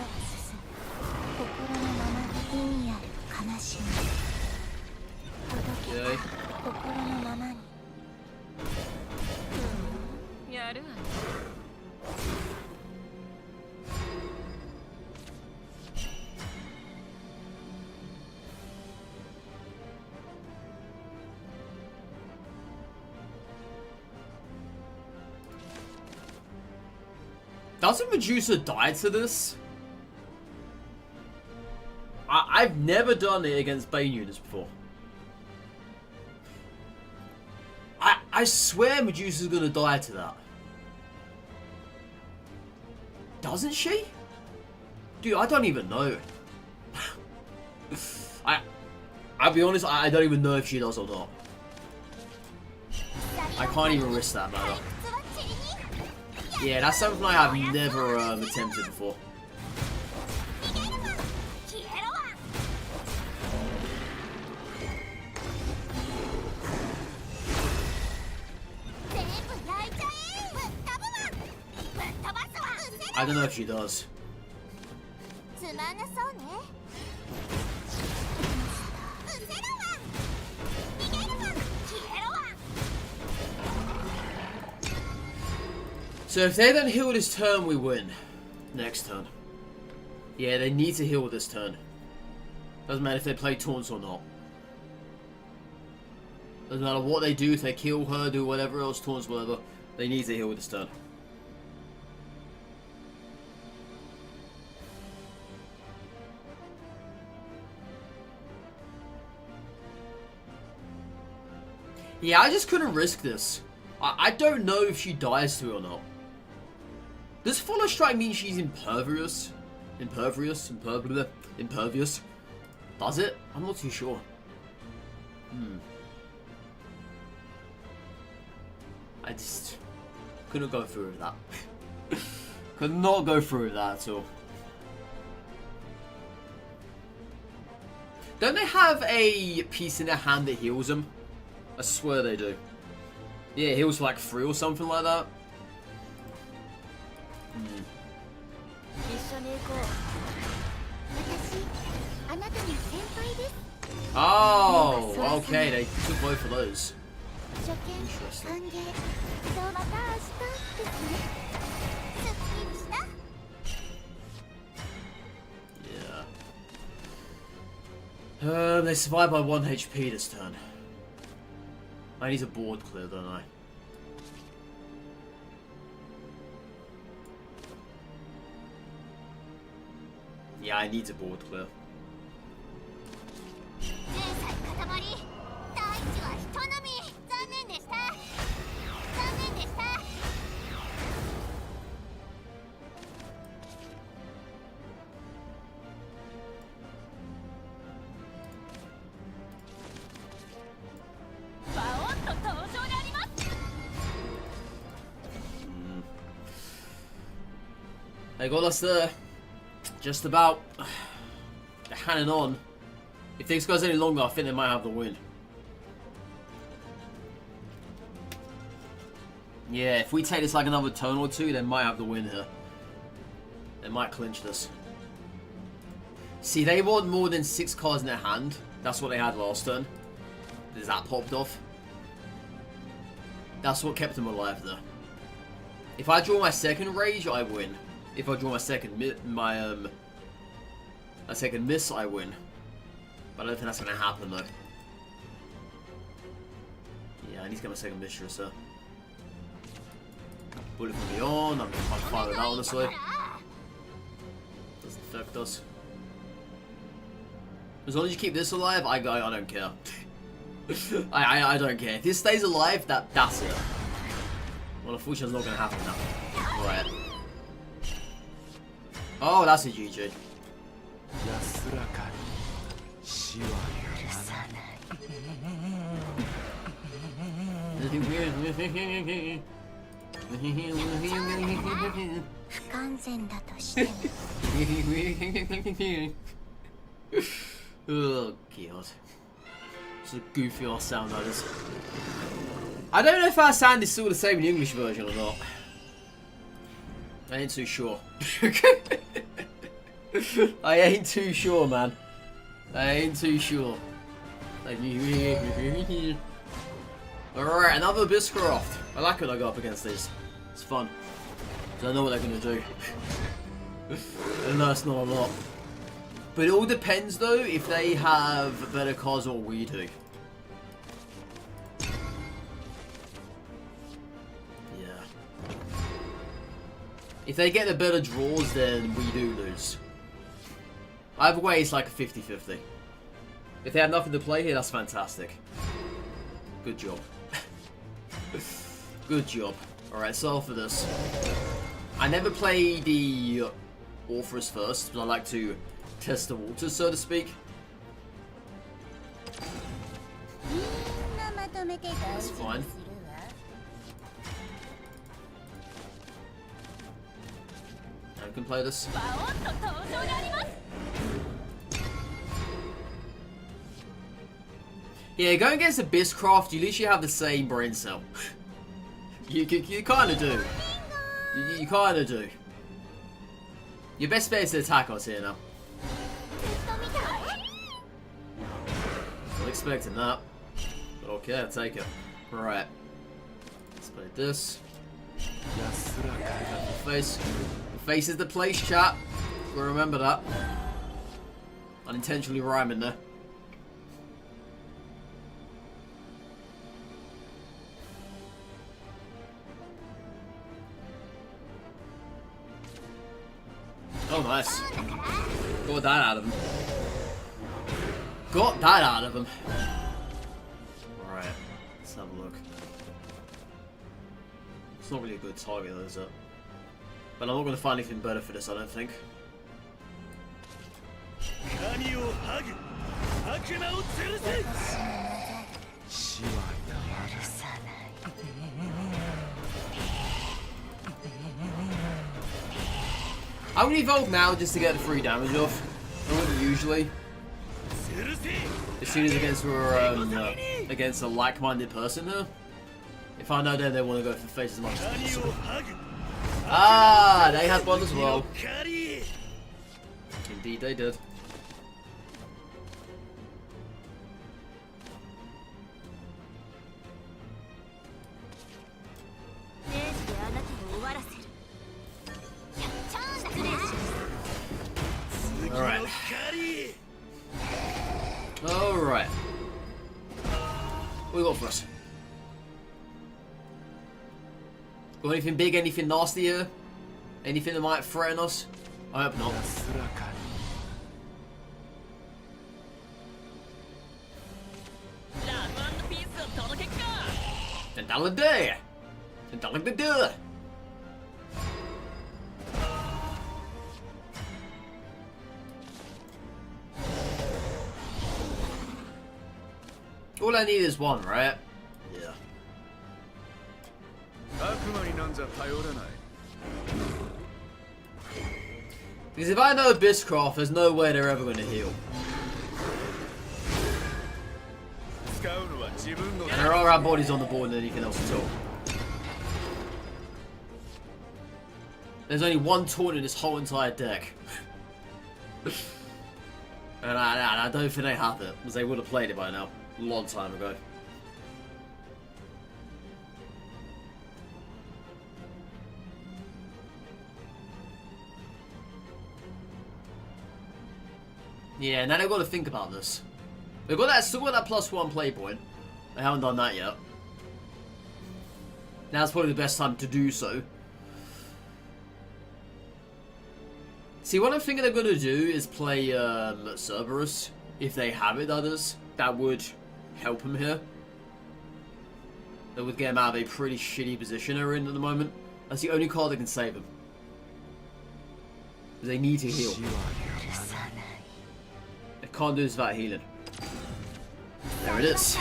Doesn't Medusa die to this? I've never done it against Bane units before. I swear Medusa's gonna die to that. Doesn't she? Dude, I don't even know. I'll be honest, I don't even know if she does or not. I can't even risk that matter. Yeah, that's something I have never attempted before. I don't know if she does. So if they don't heal this turn, we win. Next turn. Yeah, they need to heal this turn. Doesn't matter if they play taunts or not. Doesn't matter what they do, if they kill her, do whatever else, taunts, whatever. They need to heal this turn. Yeah, I just couldn't risk this. I don't know if she dies to it or not. Does Follow Strike mean she's impervious? Impervious? Does it? I'm not too sure. I just couldn't go through with that. Could not go through with that at all. Don't they have a piece in their hand that heals them? I swear they do. Yeah, it heals for like 3 or something like that. Oh, okay, they took both of those. Interesting. Yeah. They survived by 1 HP this turn. I need a board clear, don't I? Yeah, I need a board clear. They got us there. Just about. They're hanging on. If this goes any longer, I think they might have the win. Yeah, if we take this like another turn or two, they might have the win here. They might clinch this. See, they want more than 6 cards in their hand. That's what they had last turn. Is that popped off? That's what kept them alive there. If I draw my second rage, I win. If I draw my second miss, I win. But I don't think that's gonna happen though. Yeah, I need to get my second mistress, sir. Bullet from beyond. I'm fine with that, honestly. Doesn't affect us. As long as you keep this alive, I don't care. I don't care. If this stays alive, that's it. Well, unfortunately, it's not gonna happen now. Right. Oh, that's a GG. Oh god. It's a goofy ass sound that is. I don't know if our sound is still the same in the English version or not. I ain't too sure. I ain't too sure, man. I ain't too sure. Alright, another Abysscraft. I like when I go up against these. It's fun. I know what they're gonna do. And that's not a lot. But it all depends though if they have better cards than what we do. Yeah. If they get the better draws, then we do lose. Either way, it's like a 50-50. If they have nothing to play here, that's fantastic. Good job. Good job. Alright, so for this. I never play the Orpheus first, but I like to test the waters, so to speak. That's fine. I can play this. Yeah, going against Abysscraft, you literally have the same brain cell. you kind of do. You kind of do. Your best bet is to attack us here now. Not expecting that. But okay, I'll take it. Alright. Let's play this. The face. The face is the place, chat. We'll remember that. Unintentionally rhyming there. Oh, nice. Got that out of him. Got that out of him. Alright, let's have a look. It's not really a good target though, is it? But I'm not going to find anything better for this, I don't think. I would evolve now just to get the free damage off. I wouldn't usually. As soon as against a like-minded person here. If I know that they want to go for face as much as possible. Ah, they had one as well. Indeed they did. Alright. Alright. What we got for us? Got anything big, anything nasty here? Anything that might threaten us? I hope not. All I need is one, right? Yeah. Because if I know Abysscraft, there's no way they're ever going to heal. And there are our bodies on the board and anything else at all. There's only one taunt in this whole entire deck. And I don't think they have it, because they would have played it by now. A long time ago. Yeah, now they've got to think about this. They've got that, still got that +1 play point. They haven't done that yet. Now's probably the best time to do so. See, what I'm thinking they're going to do is play Cerberus. If they have it, that is. That would help him here. That would get him out of a pretty shitty position they're in at the moment. That's the only card that can save him. They need to heal. They can't do this without healing. There it is.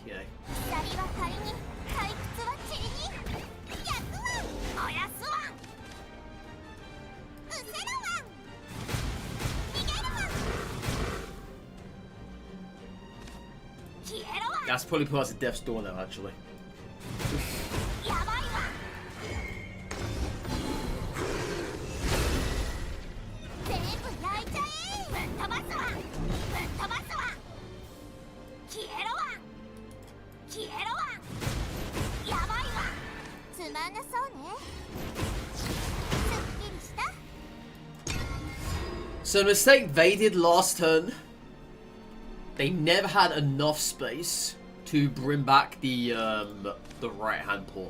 Okay. That's probably past death's door now, actually. So the mistake they did last turn, they never had enough space to bring back the right hand paw,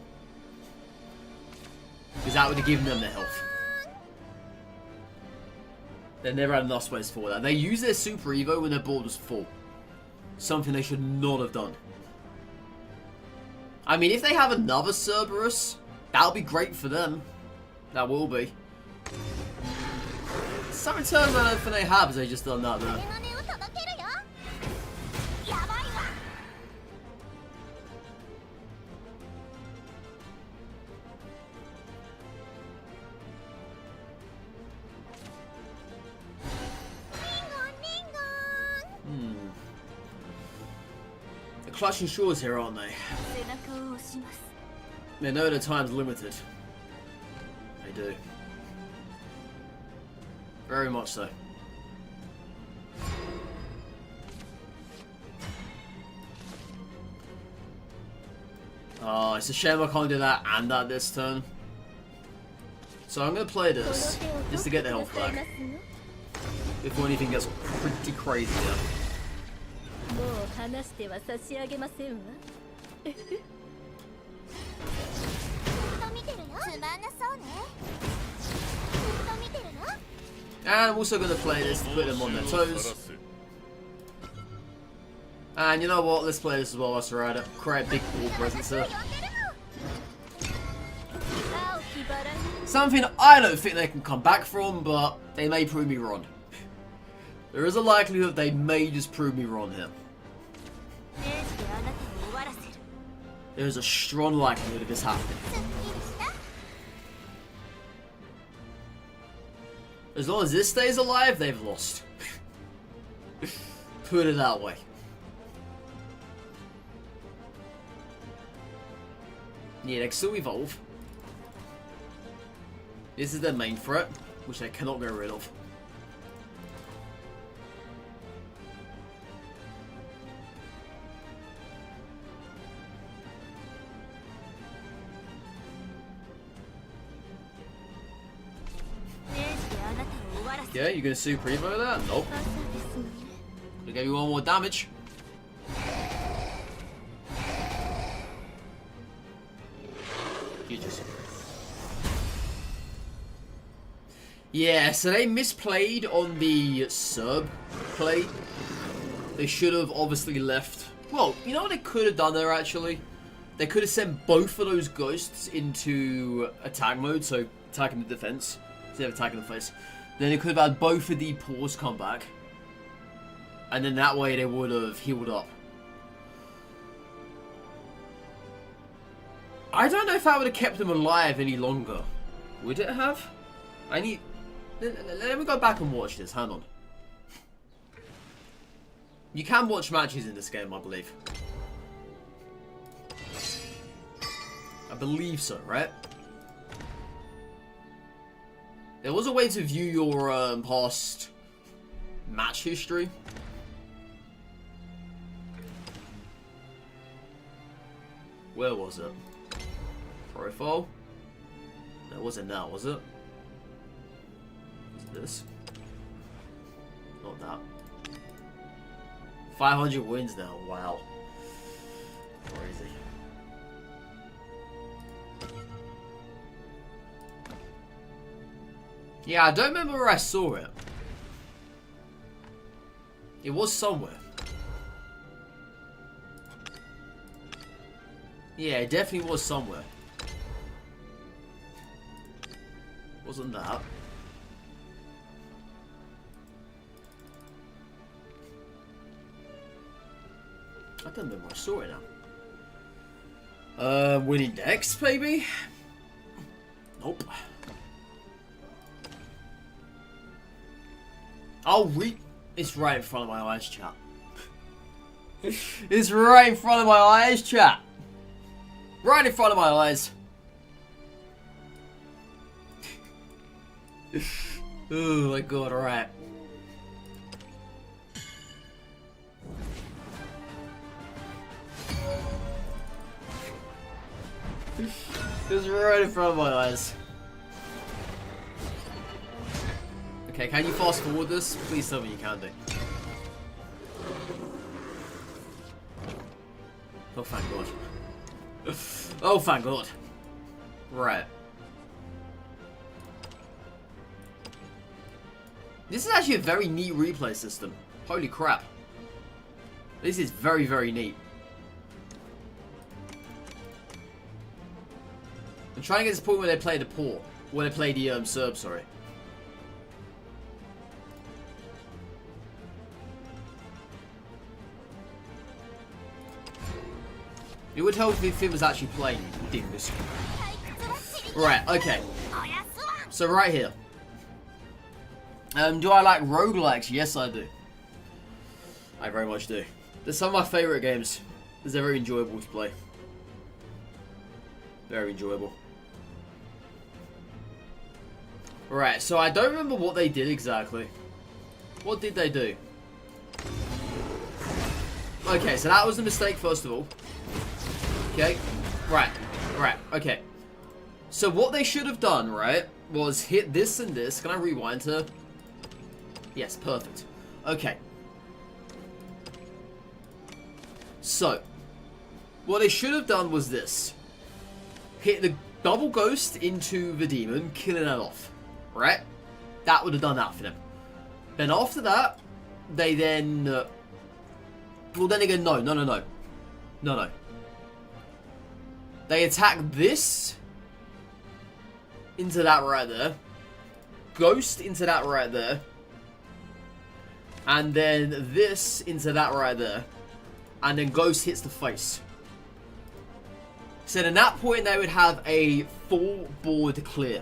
because that would have given them the health. They never had enough space for that. They used their Super Evo when their board was full, something they should not have done. I mean, if they have another Cerberus, that'll be great for them. That will be. Some return that I don't think they have is they just done that there. They're clutching straws here, aren't they? They know their time's limited. They do. Very much so. Oh, it's a shame I can't do that and that this turn. So I'm going to play this, just to get the health back. Before anything gets pretty crazy here. And I'm also going to play this to put them on their toes. And you know what, let's play this as well, let's ride it. Create a big ball presence here. Something I don't think they can come back from, but they may prove me wrong. There is a likelihood they may just prove me wrong here. There is a strong likelihood of this happening. As long as this stays alive, they've lost. Put it that way. Yeah, they can still evolve. This is their main threat, which they cannot get rid of. Yeah, you're gonna Super Evo that? Nope. Gonna give you one more damage. Yeah, so they misplayed on the sub play. They should have obviously left. Well, you know what they could have done there actually? They could have sent both of those ghosts into attack mode, so attacking the defense instead of attacking the face. Then they could have had both of the paws come back. And then that way they would have healed up. I don't know if that would have kept them alive any longer. Would it have? I need... Let me go back and watch this. Hang on. You can watch matches in this game, I believe. I believe so, right? There was a way to view your past match history. Where was it? Profile? No, it wasn't that, was it? Was it this? Not that. 500 wins now. Wow. Crazy. Yeah, I don't remember where I saw it. It was somewhere. Yeah, it definitely was somewhere. Wasn't that? I don't remember where I saw it now. Winning decks, maybe? Nope. Oh, it's right in front of my eyes, chat. It's right in front of my eyes, chat. Right in front of my eyes. Oh my god, alright. It's right in front of my eyes. Okay, can you fast forward this? Please tell me you can do. Oh, thank god. Oh, thank god. Right. This is actually a very neat replay system. Holy crap. This is very, very neat. I'm trying to get to the point where they play the port. Where they play the Serb, sorry. It would help if it was actually playing dingus. Right, okay. So right here. Do I like roguelikes? Yes, I do. I very much do. They're some of my favourite games. They're very enjoyable to play. Very enjoyable. Right, so I don't remember what they did exactly. What did they do? Okay, so that was a mistake first of all. Okay, right, okay. So what they should have done, right, was hit this and this. Can I rewind to... Yes, perfect. Okay. So, what they should have done was this. Hit the double ghost into the demon, killing it off. Right? That would have done that for them. Then after that, they then... well, then again, no. They attack this into that right there. Ghost into that right there. And then this into that right there. And then Ghost hits the face. So at that point they would have a full board clear.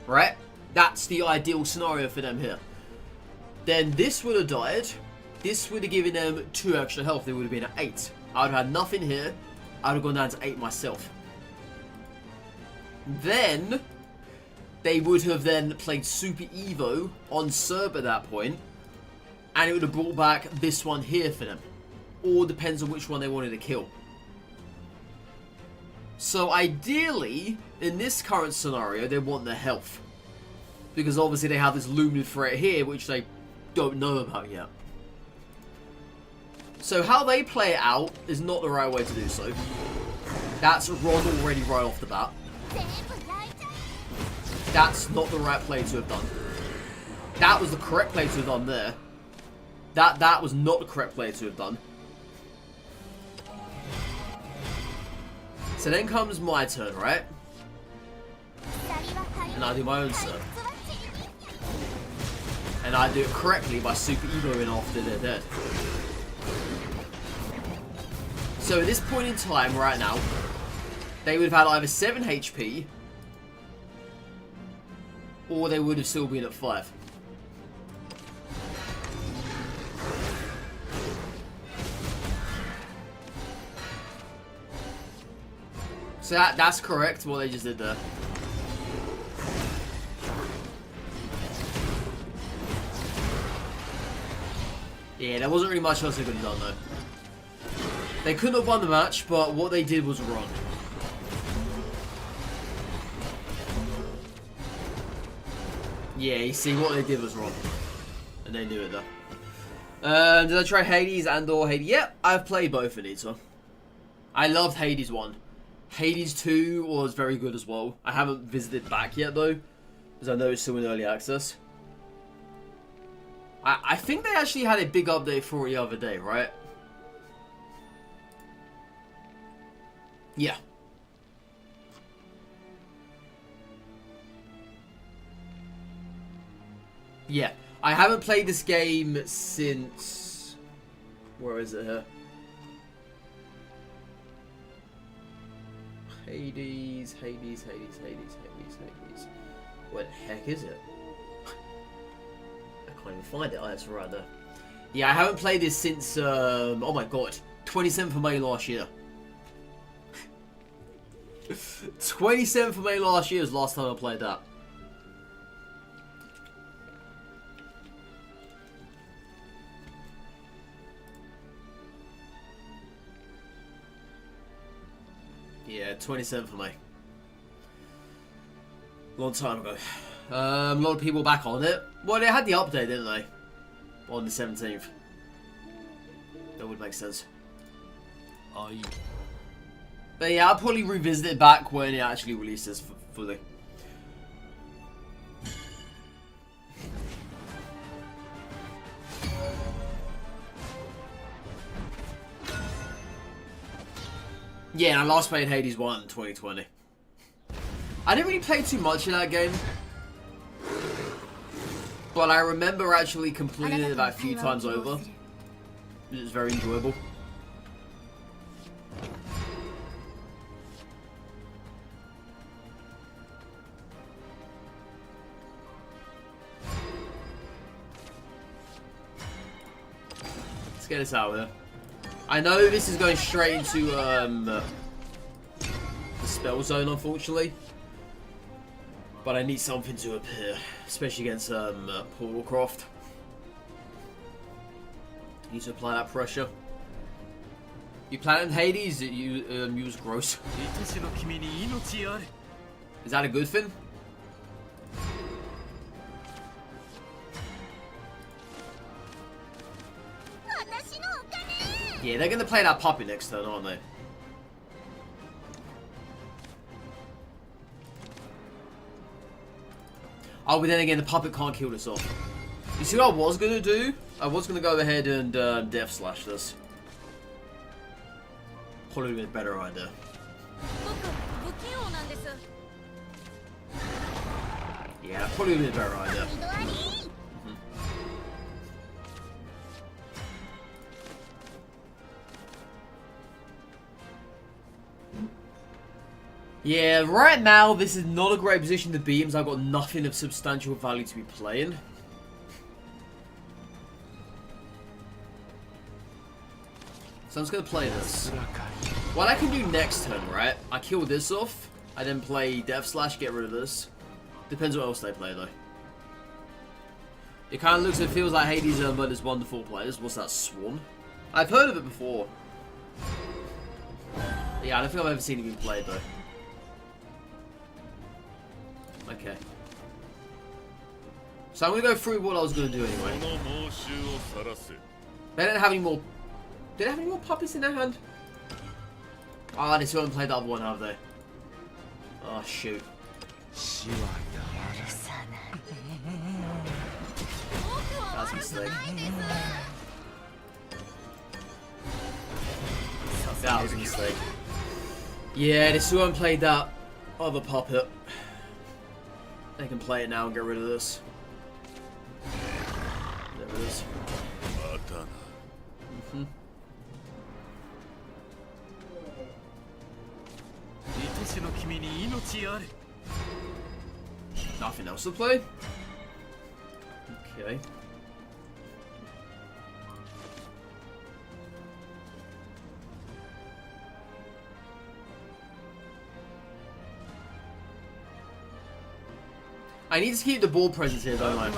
Right? That's the ideal scenario for them here. Then this would have died. This would have given them 2 extra health. They would have been at 8. I would have had nothing here. I would have gone down to 8 myself. Then they would have then played Super Evo on Serb at that point. And it would have brought back this one here for them. Or depends on which one they wanted to kill. So ideally, in this current scenario, they want their health. Because obviously they have this looming threat here, which they don't know about yet. So how they play it out is not the right way to do so. That's wrong already right off the bat. That's not the right play to have done. That was the correct play to have done there. That was not the correct play to have done. So then comes my turn, right? And I do my own serve. And I do it correctly by Super Evoing after they're dead. So at this point in time, right now, they would have had either 7 HP, or they would have still been at 5. So that's correct, what they just did there. Yeah, there wasn't really much else they could have done though. They couldn't have won the match, but what they did was wrong. Yeah, you see, what they did was wrong. And they knew it though. Did I try Hades and or Hades? Yep, I've played both of these. I loved Hades 1. Hades 2 was very good as well. I haven't visited back yet though, because I know it's still in early access. I think they actually had a big update for it the other day, right? Yeah. Yeah. I haven't played this game since... Where is it here? Hades. Where the heck is it? I can't even find it. Oh, that's right there. Yeah, I haven't played this since, oh my god, 27th of May last year. 27th of May last year was the last time I played that. Yeah, 27th of May. Long time ago. A lot of people back on it. Well, they had the update, didn't they? On the 17th. That would make sense. But yeah, I'll probably revisit it back when it actually releases fully. Yeah, and I last played Hades 1 in 2020. I didn't really play too much in that game. But I remember actually completing it about a few times over. It was very enjoyable. Let's get this out of there. I know this is going straight into the spell zone, unfortunately. But I need something to appear, especially against Portalcraft. Need to apply that pressure. You plan in Hades, you use gross. Is that a good thing? Yeah, they're gonna play that puppy next turn, aren't they? Oh, but then again, the puppet can't kill this off. You see what I was gonna do? I was gonna go ahead and death slash this. Probably a better idea. Yeah, probably a better idea. Yeah, right now this is not a great position to be in because I've got nothing of substantial value to be playing. So I'm just going to play this. What I can do next turn, right? I kill this off, I then play Death Slash, get rid of this. Depends what else they play though. It kind of looks and feels like Hades but is wonderful players. What's that, Swan? I've heard of it before. Yeah, I don't think I've ever seen it being played though. Okay. So I'm going to go through what I was going to do anyway. They don't have any more... Do they have any more puppies in their hand? Ah, they still haven't played the other one, have they? Oh, shoot. That's a mistake. That was a mistake. Yeah, they still haven't played that other puppet. They can play it now and get rid of this. There it is. Nothing else to play? Okay. I need to keep the ball presence here, don't I?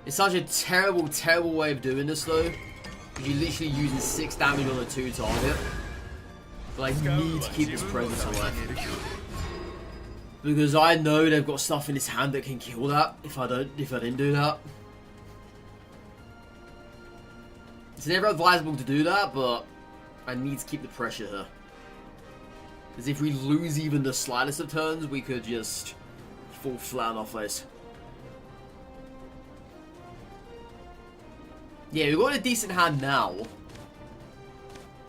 It's such a terrible, terrible way of doing this, though. You're literally using 6 damage on a 2 target. But I need to keep this presence alive. Because I know they've got stuff in his hand that can kill that if I didn't do that. It's never advisable to do that, but I need to keep the pressure here. Because if we lose even the slightest of turns, we could just fall flat on our face. Yeah, we've got a decent hand now.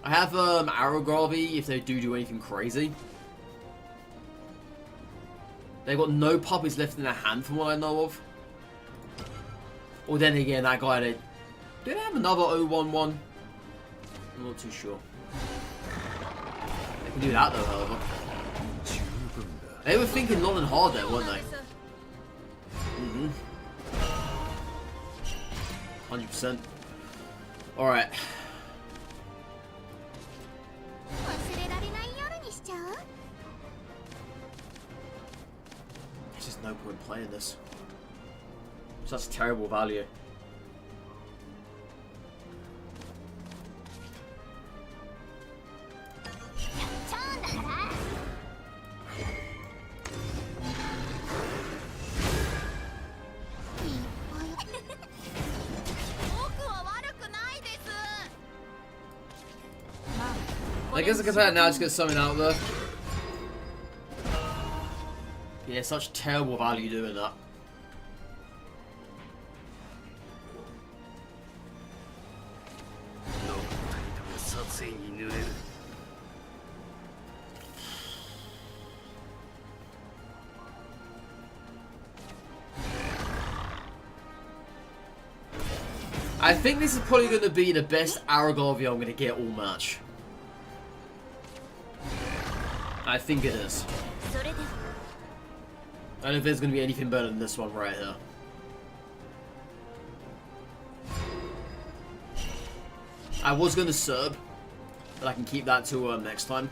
I have Arrow Gravy if they do anything crazy. They've got no puppies left in their hand from what I know of. Or then again, that guy, do they have another 011? I'm not too sure. They can do that though, however. They were thinking long and hard there, weren't they? 100%. Alright. There's just no point playing this. Such terrible value. I guess I can play it now, just get something out there. Yeah, such terrible value doing that. I think this is probably going to be the best Aragorn I'm going to get all match. I think it is. I don't know if there's going to be anything better than this one right here. I was going to Serb, but I can keep that till next time.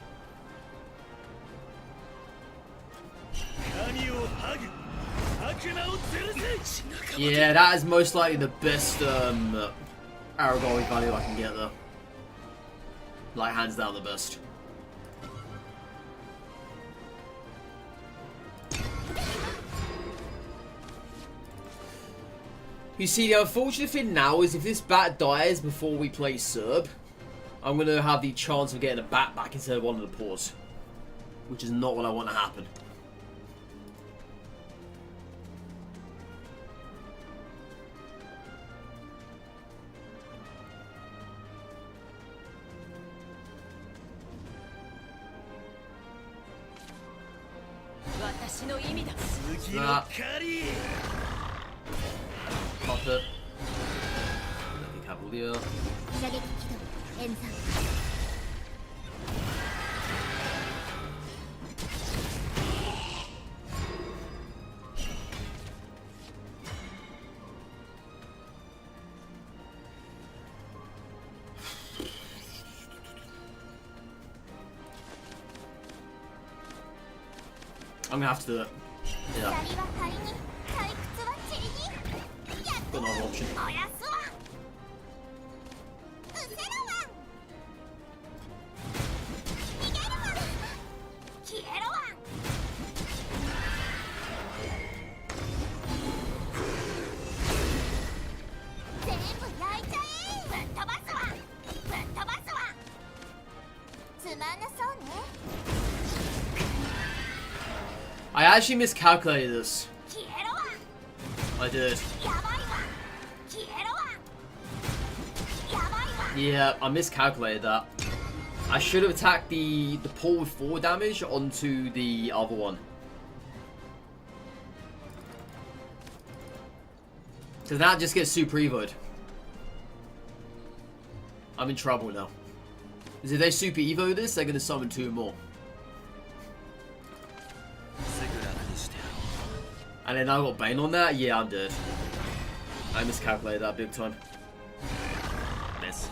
Yeah, that is most likely the best Aragorn value I can get there. Like, hands down the best. You see, the unfortunate thing now is if this bat dies before we play Serb, I'm going to have the chance of getting a bat back instead of one of the paws. Which is not what I want to happen. That. Pop it. Lucky Cavalier. I'm gonna have to do it. Yeah. Got another option. I actually miscalculated this. I did. Yeah, I miscalculated that. I should have attacked the pull with 4 damage onto the other one. So that just gets super evoed. I'm in trouble now. Because if they super evo this, they're going to summon 2 more. And then I got Bane on that? Yeah, I'm dead. I miscalculated that big time. Miss.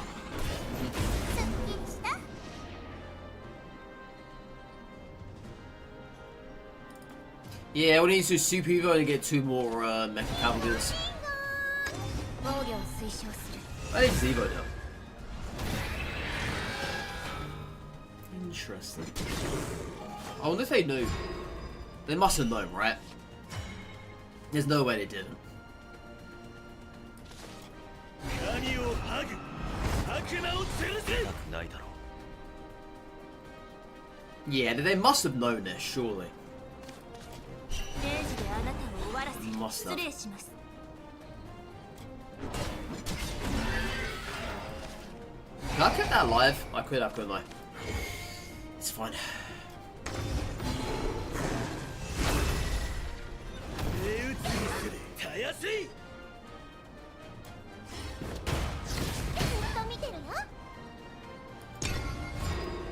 Yeah, we need to super evo and get 2 more Mecha Cavaliers. I think it's evo now. Interesting. I wonder if they knew. They must have known, right? There's no way they didn't. Yeah, they must have known this, surely. Must have. Can I keep that alive? I could, couldn't I? It's fine.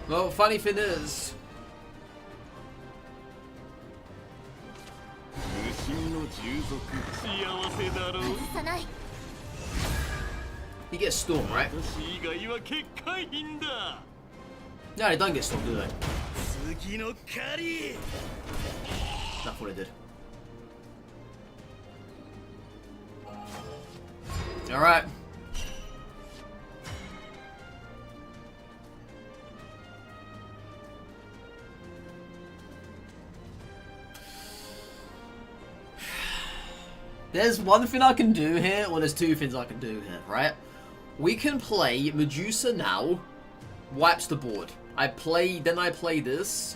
Well, funny thing is, he gets storm, right? No, they don't get storm, do they? That's what I did. Alright. There's one thing I can do here, or there's two things I can do here, right? We can play Medusa now, wipes the board. Then I play this.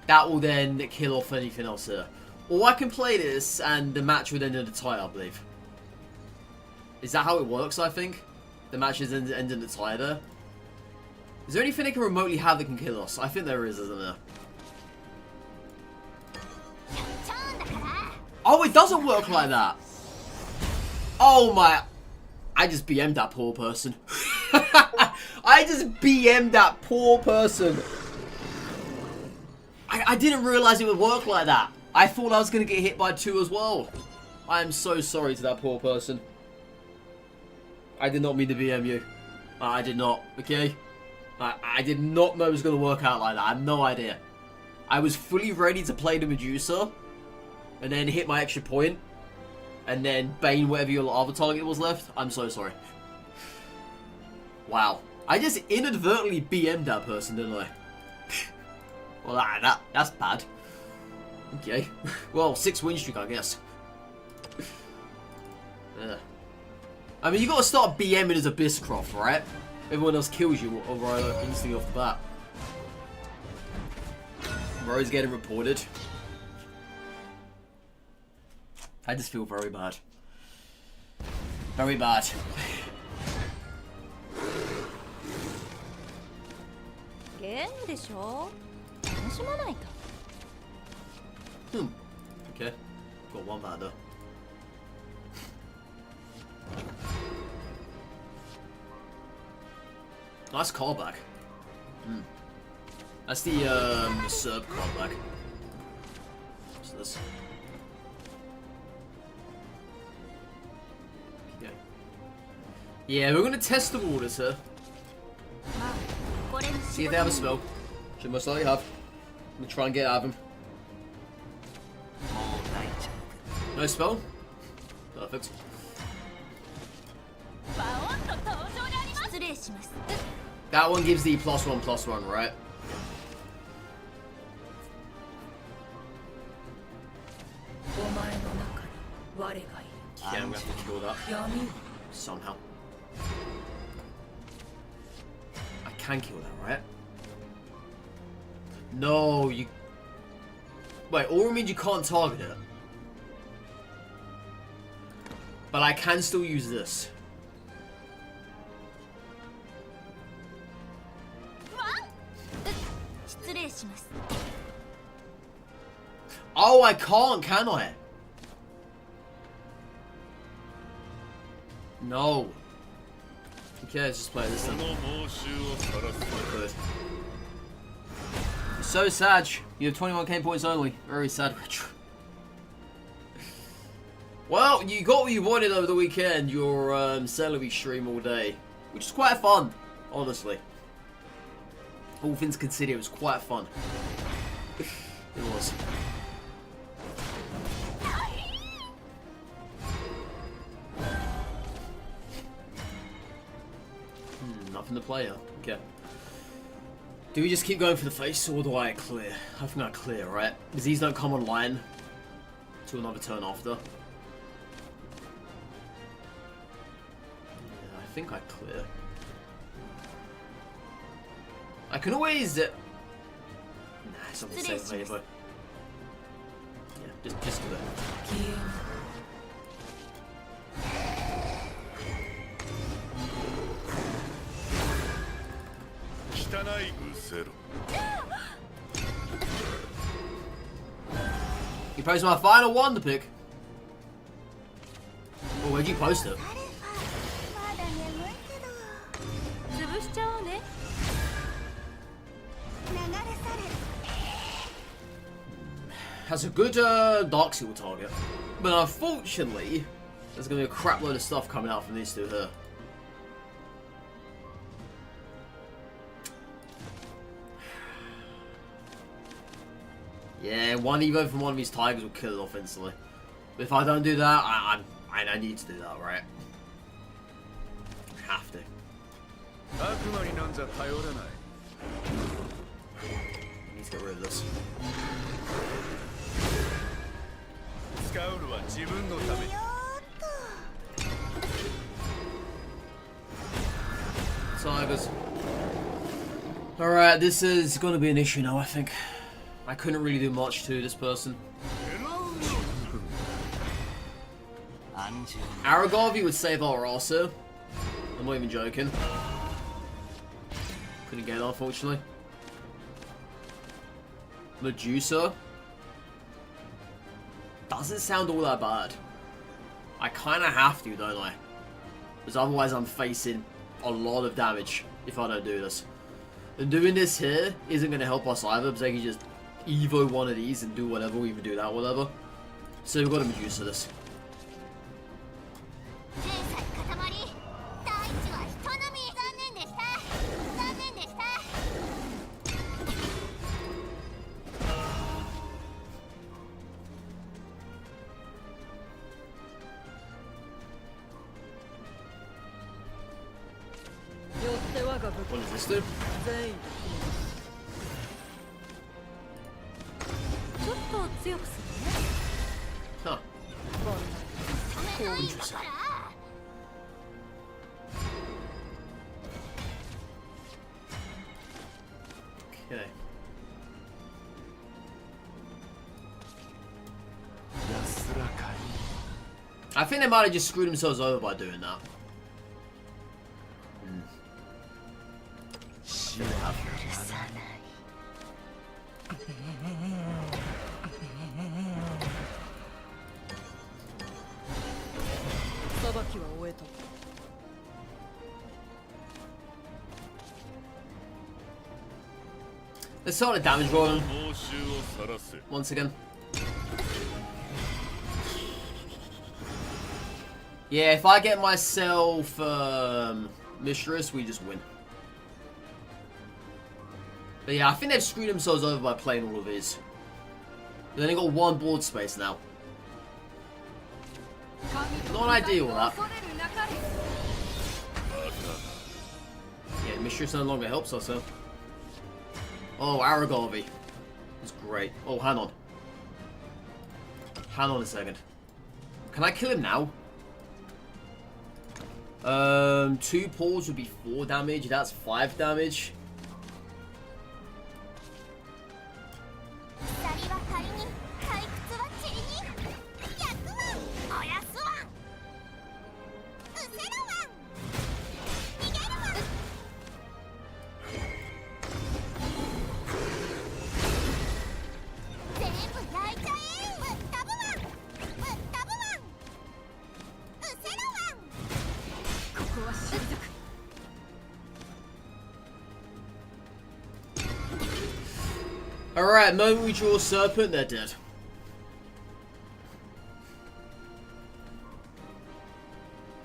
That will then kill off anything else here. Or I can play this and the match would end in a tie, I believe. Is that how it works, I think? The match is end in a tie there. Is there anything they can remotely have that can kill us? I think there is, isn't there? Oh, it doesn't work like that. Oh my... I just BM'd that poor person. I just BM'd that poor person. I didn't realize it would work like that. I thought I was going to get hit by 2 as well. I am so sorry to that poor person. I did not mean to BM you. I did not, okay? I did not know it was going to work out like that. I have no idea. I was fully ready to play the Medusa. And then hit my extra point. And then Bane whatever your other target was left. I'm so sorry. Wow. I just inadvertently BM'd that person, didn't I? Well, that's bad. Okay. Well, 6 win streak, I guess. I mean, you got to start BMing as Abysscraft, right? Everyone else kills you instantly off the bat. Rose getting reported. I just feel very bad. Very bad. Okay. Got one bad though. Nice callback. That's the Serb callback. What's this? Okay. Yeah, we're gonna test the waters here. See if they have a spell. Should most likely have. I'm gonna try and get out of him. No spell? Perfect. That one gives the +1/+1, right? Yeah, I'm gonna have to kill that. Somehow. I can kill that, right? No, you... Wait, aura means you can't target it. But I can still use this. Oh, I can't, can I? No. Okay, let's just play this then. Good. So sad. You have 21k points only. Very sad. Well, you got what you wanted over the weekend. Your celery stream all day, which is quite fun, honestly. All things considered, it was quite fun. It was. Nothing to play here. Okay. Do we just keep going for the face, or do I clear? I think I clear, right? Because these don't come online till another turn after. think I clear. I can always... Nah, it's not the same way, but... Yeah, just do that. You posted my final one to pick. Oh, where'd you post it? Has a good Dark Seal target, but unfortunately, there's gonna be a crap load of stuff coming out from these two here. Yeah, one evo from one of these tigers will kill it off instantly. But if I don't do that, I need to do that, right? I have to. Need to get rid of this. Tigers. Alright, this is gonna be an issue now, I think. I couldn't really do much to this person. Aragorn would save our also. I'm not even joking. Couldn't get it, unfortunately. Medusa doesn't sound all that bad. I kind of have to, don't I? Because otherwise I'm facing a lot of damage if I don't do this. And doing this here isn't going to help us either, because I can just evo one of these and do whatever, we even do that, whatever. So we've got to Medusa this. What does this do? Huh. Interesting. Okay. I think they might have just screwed themselves over by doing that. Let's start a damage roll once again. Yeah, if I get myself Mistress, we just win. But yeah, I think they've screwed themselves over by playing all of these. They only got one board space now. Not ideal, that. Yeah, Mistress no longer helps us, though. Oh, Aragorn. That's great. Oh, hang on. Hang on a second. Can I kill him now? 2 pulls would be 4 damage. That's 5 damage. Alright, moment we draw Serpent, they're dead.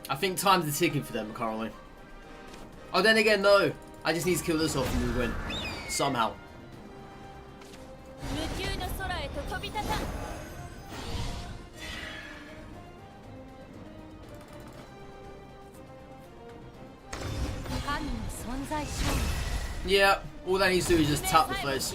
I think time's the ticking for them currently. Oh, then again, no. I just need to kill this off and we win. Somehow. Yeah, all they need to do is just tap the face.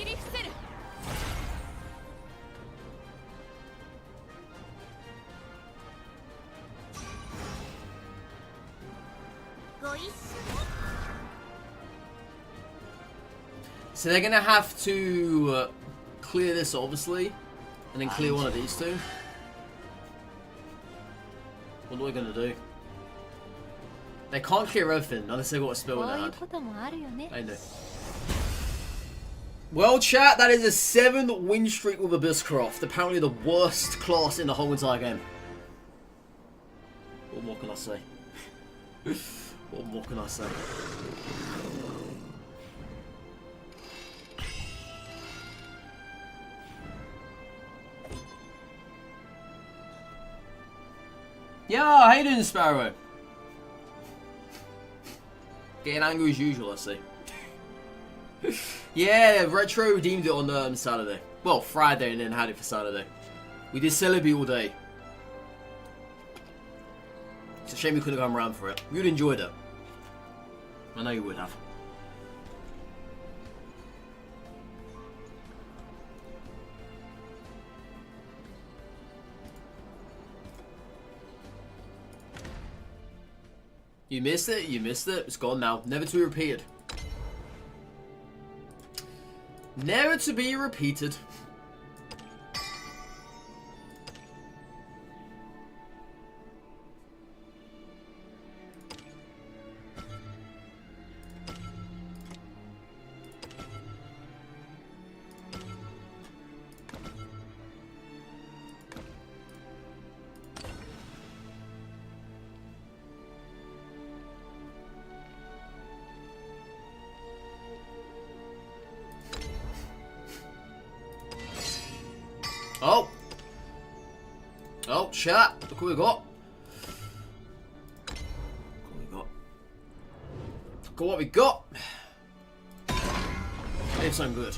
So they're gonna have to clear this, obviously, and then clear one of these two. What are we gonna do? They can't clear everything unless they've got a spell in their hand. I know. Well, chat, that is a 7 win streak with Abysscraft. Apparently the worst class in the whole entire game. What more can I say? What more can I say? Yeah, how you doing, Sparrow? Getting angry as usual, I see. Yeah, Retro redeemed it on Saturday. Well, Friday, and then had it for Saturday. We did celebrate all day. It's a shame we couldn't come around for it. You'd enjoyed it. I know you would have. You missed it, you missed it. It's gone now. Never to be repeated. Never to be repeated. Oh! Oh, chat! Look what we got. Look what we got. It's so good.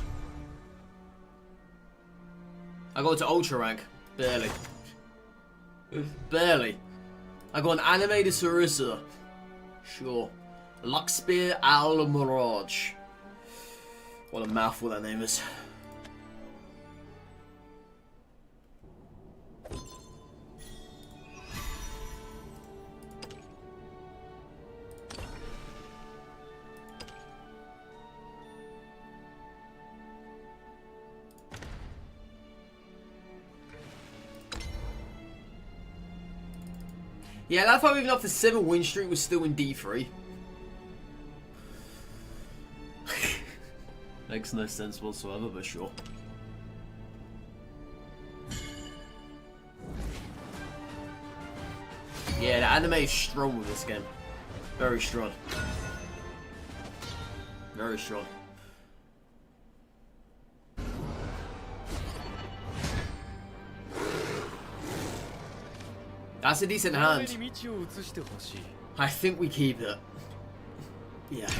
I got to Ultra rank. Barely. Barely. I got an animated Sarissa. Sure. Luxpear Al Mirage. What a mouthful that name is. Yeah, that time even after 7 win streak was still in D3. Makes no sense whatsoever, but sure. Yeah, the anime is strong with this game. Very strong. Very strong. That's a decent hand. I think we keep it. Yeah.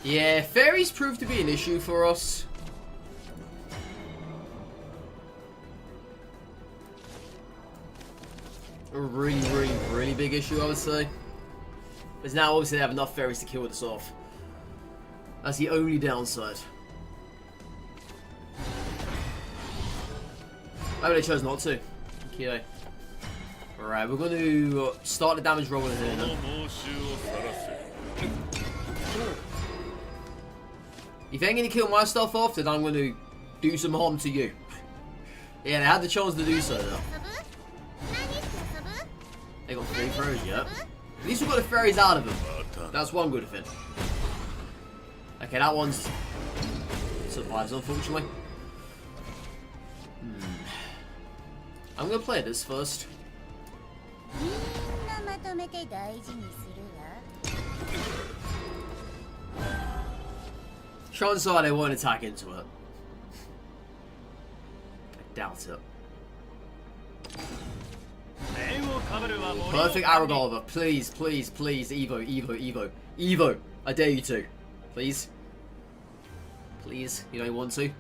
Yeah, fairies proved to be an issue for us. A really big issue, I would say. Because now obviously they have enough fairies to kill this off. That's the only downside. Maybe they chose not to. Okay. Alright, we're going to start the damage roll in here now. If you ain't going to kill my stuff off, then I'm going to do some harm to you. Yeah, they had the chance to do so though. They got 3 throws, yep. At least we got the fairies out of them. That's one good thing. Okay, that one's survives, unfortunately. I'm gonna play this first. Chances are they won't attack into it. I doubt it. Perfect Aragolva. Please, please, please. Evo. I dare you to. Please. Please. You don't want to? You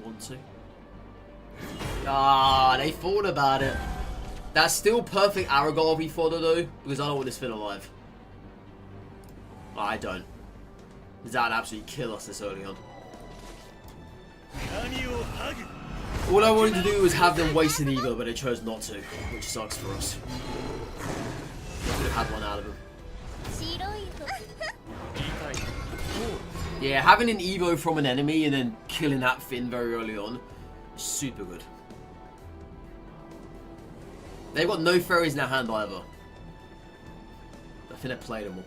want to? Ah, they thought about it. That's still perfect Aragolva fodder though, because I don't want this fin alive. I don't. That would absolutely kill us this early on. All I wanted to do was have them waste an Evo, but they chose not to, which sucks for us. I could have had one out of them. Yeah, having an Evo from an enemy and then killing that Finn very early on, super good. They've got no fairies in their hand either. I think they played them all.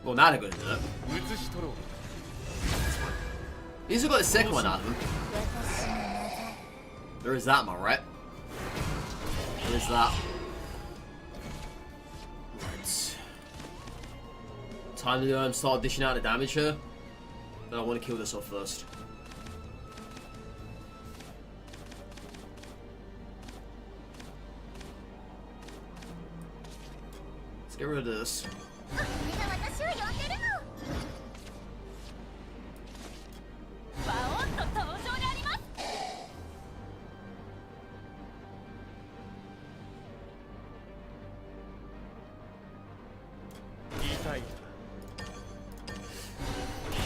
Well, now they're going to do it. He's got the second one out of him. There is that, am I right? There is that. Right. Time to start dishing out the damage here. But I want to kill this off first. Let's get rid of this.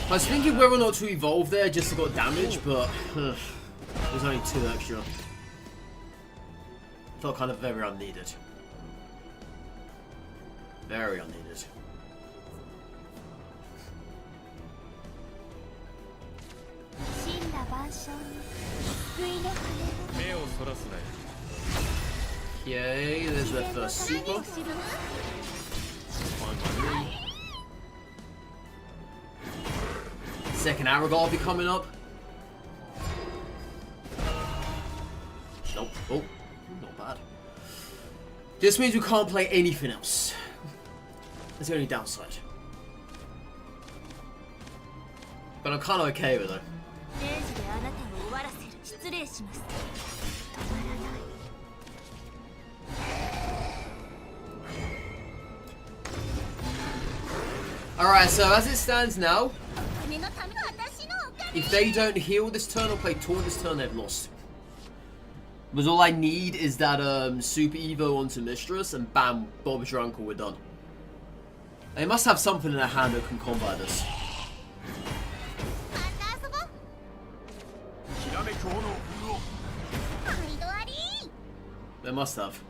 I was thinking whether or not to evolve there just to got damage, but there's only 2 extra. Felt kind of very unneeded. Very unneeded. Okay, there's the first super. Second arrow will be coming up. Nope. Oh, not bad. This means we can't play anything else. That's the only downside. But I'm kind of okay with it. Alright, so as it stands now, if they don't heal this turn or play taunt this turn, they've lost. Because all I need is that Super Evo onto Mistress, and bam, Bob's your uncle, we're done. They must have something in their hand that can combat this. They must have.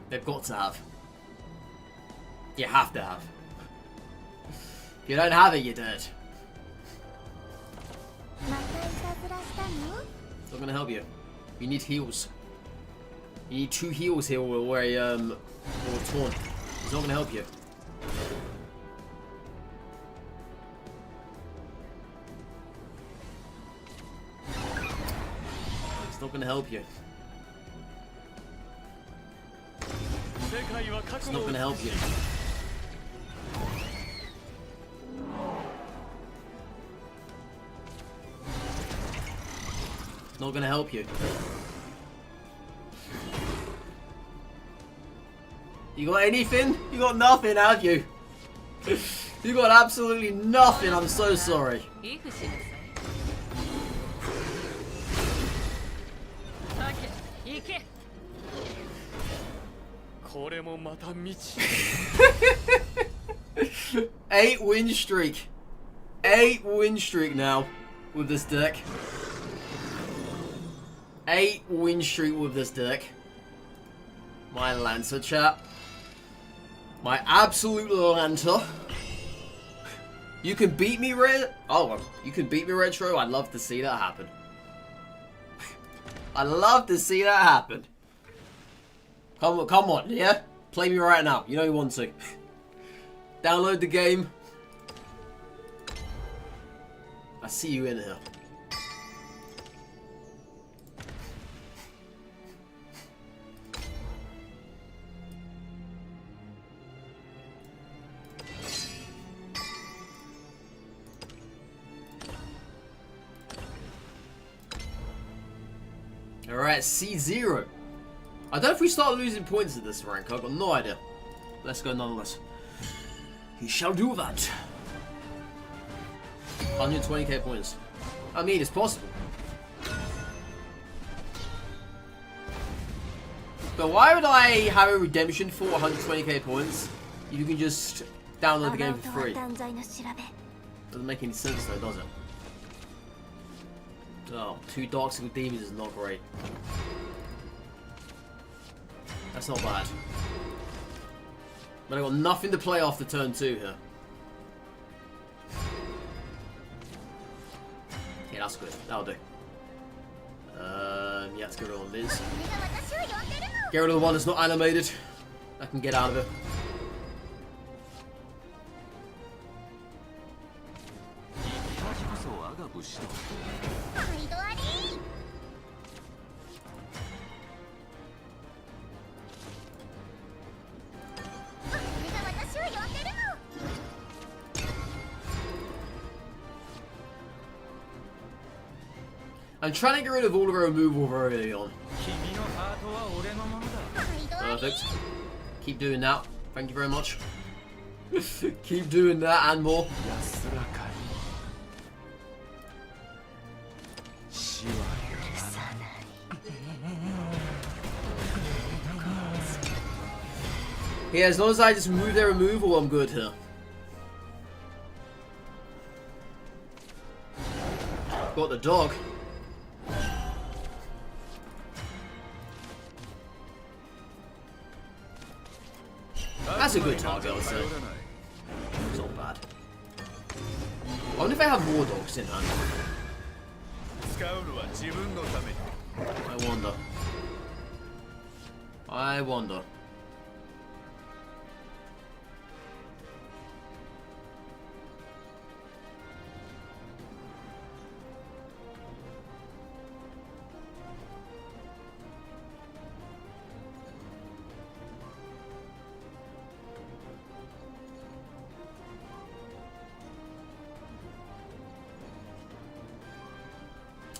They've got to have. You have to have. If you don't have it, you're dead. It's not gonna help you. You need heals. You need 2 heals here or a or a taunt. It's not gonna help you. It's not gonna help you. It's not gonna help you. It's not gonna help you. You got anything? You got nothing, have you? You got absolutely nothing, I'm so sorry. Eight win streak. 8 win streak now with this deck. 8 win streak with this deck. My Lancer chat. My absolute Lancer. You can beat me, Red. Oh, you can beat me, Retro. I'd love to see that happen. I'd love to see that happen. Come on, yeah? Play me right now. You know you want to. Download the game. I see you in here. Alright, C0. I don't know if we start losing points at this rank. I've got no idea. Let's go nonetheless. He shall do that. 120k points. I mean, it's possible. But why would I have a redemption for 120k points? You can just download the game for free. Doesn't make any sense though, does it? Oh, 2 Dark Circle Demons is not great. That's not bad. But I got nothing to play after turn 2 here. Yeah, that's good. That'll do. Yeah, let's get rid of Liz. Get rid of the one that's not animated. I can get out of it. I'm trying to get rid of all of her removal very early on. Perfect. Keep doing that. Thank you very much. Keep doing that and more. Yeah, as long as I just move their removal, I'm good here. Got the dog. That's a good target, I would say. It's not bad. I wonder if I have more dogs in hand. I wonder. I wonder.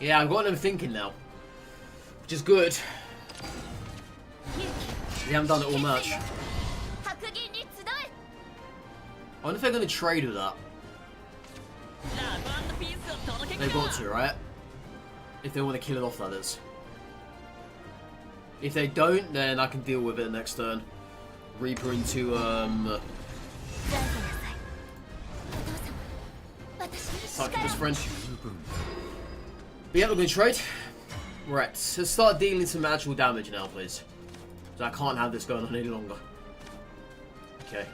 Yeah, I've got them thinking now, which is good. We haven't done it all much. I wonder if they're going to trade with that. They've got to, right? If they want to kill it off, that is. If they don't, then I can deal with it next turn. Reaper into, Succubus friend. But yeah, we're going to trade. Right, so start dealing some actual damage now, please. So I can't have this going on any longer. Okay.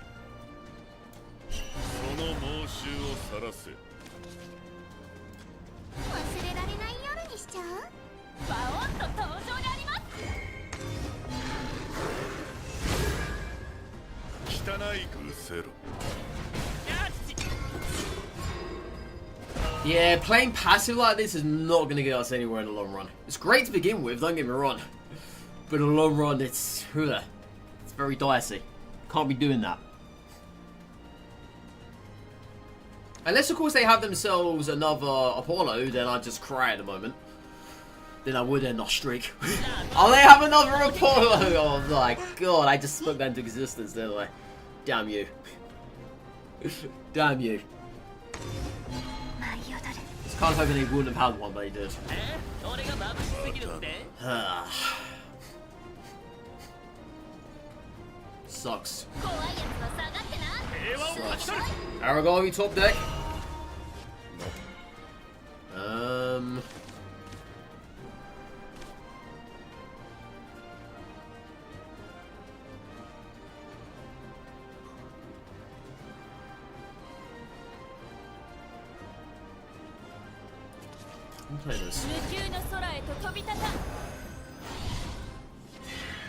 Yeah, playing passive like this is not going to get us anywhere in the long run. It's great to begin with, don't get me wrong. But in the long run, it's very dicey. Can't be doing that. Unless, of course, they have themselves another Apollo, then I'd just cry at the moment. Then I would end our streak. Oh, they have another Apollo! Oh my god, I just spoke that into existence, didn't I? Damn you. Damn you. I was kind of hoping they wouldn't have had one, but they did. Sucks. Sucks. Aragami top deck. Play this.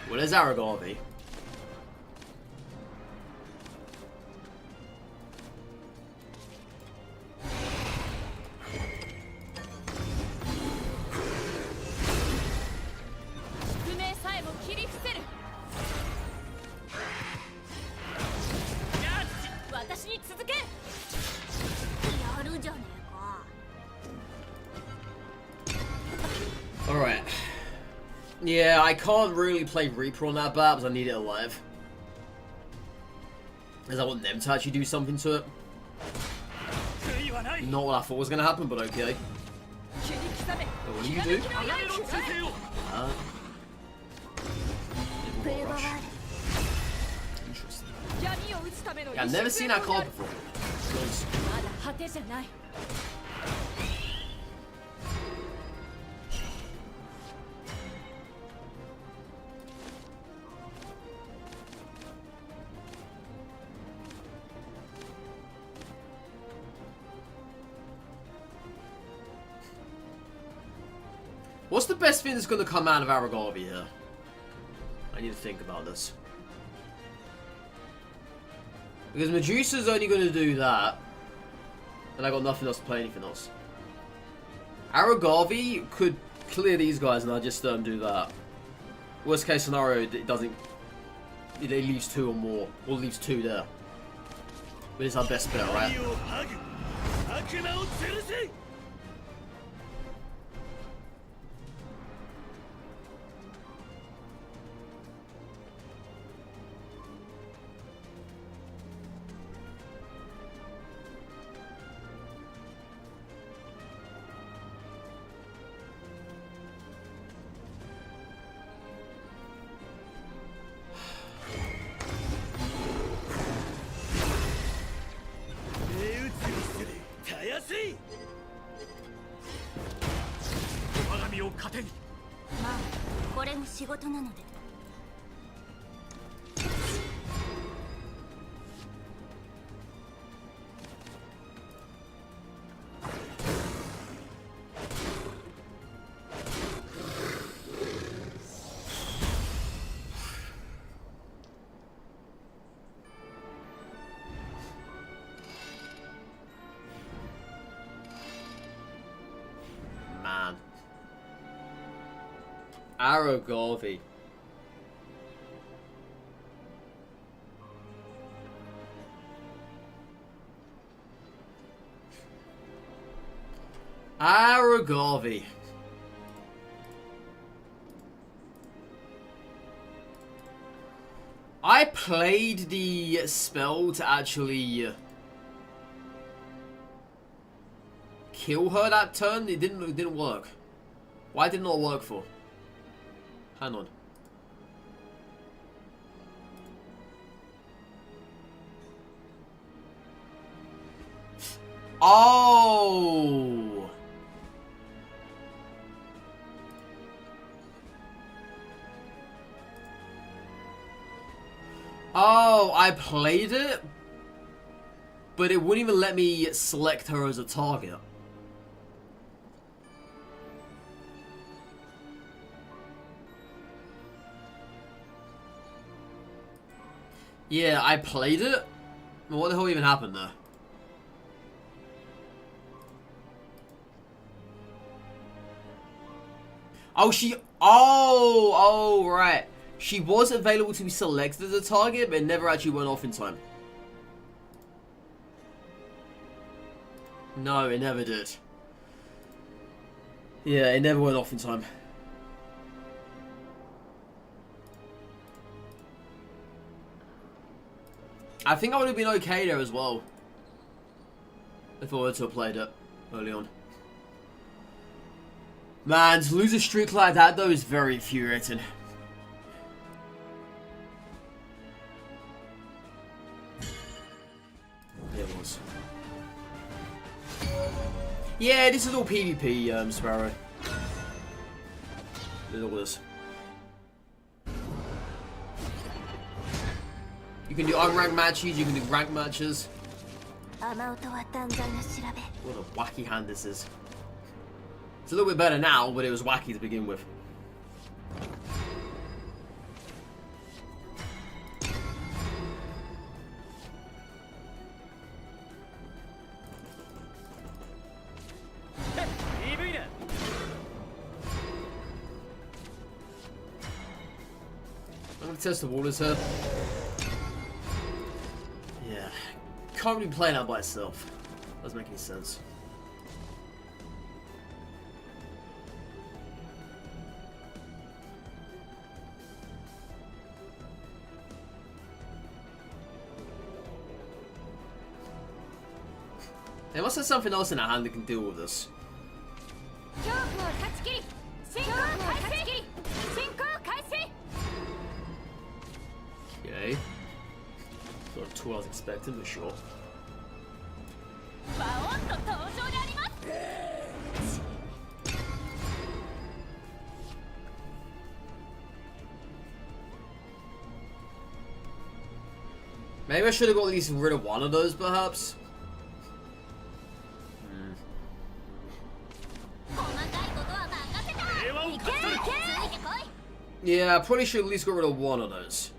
Well, there's Aragami. Alright. Yeah, I can't really play Reaper on that bat because I need it alive. Because I want them to actually do something to it. Not what I thought was going to happen, but okay. So what do you do? Interesting. Yeah, I've never seen that card before. Nice. What's the best thing that's going to come out of Aragavi here? I need to think about this. Because Medusa's only going to do that. And I got nothing else to play anything else. Aragavi could clear these guys and I just do that. Worst case scenario, it doesn't... It leaves 2 or more. Or leaves 2 there. But it's our best bet, right? Man. Aragavi. Aragavi. I played the spell to actually kill her that turn. It didn't work. Why did it not work for? Hang on. Oh. Oh, I played it, but it wouldn't even let me select her as a target. Yeah, I played it. What the hell even happened there? Oh, oh, right. She was available to be selected as a target, but it never actually went off in time. No, it never did. Yeah, it never went off in time. I think I would have been okay there as well if I were to have played it early on. Man, to lose a streak like that though is very infuriating. It was. Yeah, this is all PvP, Sparrow. There's all this. You can do unranked matches, you can do ranked matches. What a wacky hand this is. It's a little bit better now, but it was wacky to begin with. I'm gonna test the waters here. Yeah, can't really play that by itself. Doesn't make any sense. There must have something else in her hand that can deal with this. Okay. Got 12. expecting for sure. Maybe I should have got at least rid of one of those, perhaps. Yeah, I probably should at least get rid of one of those.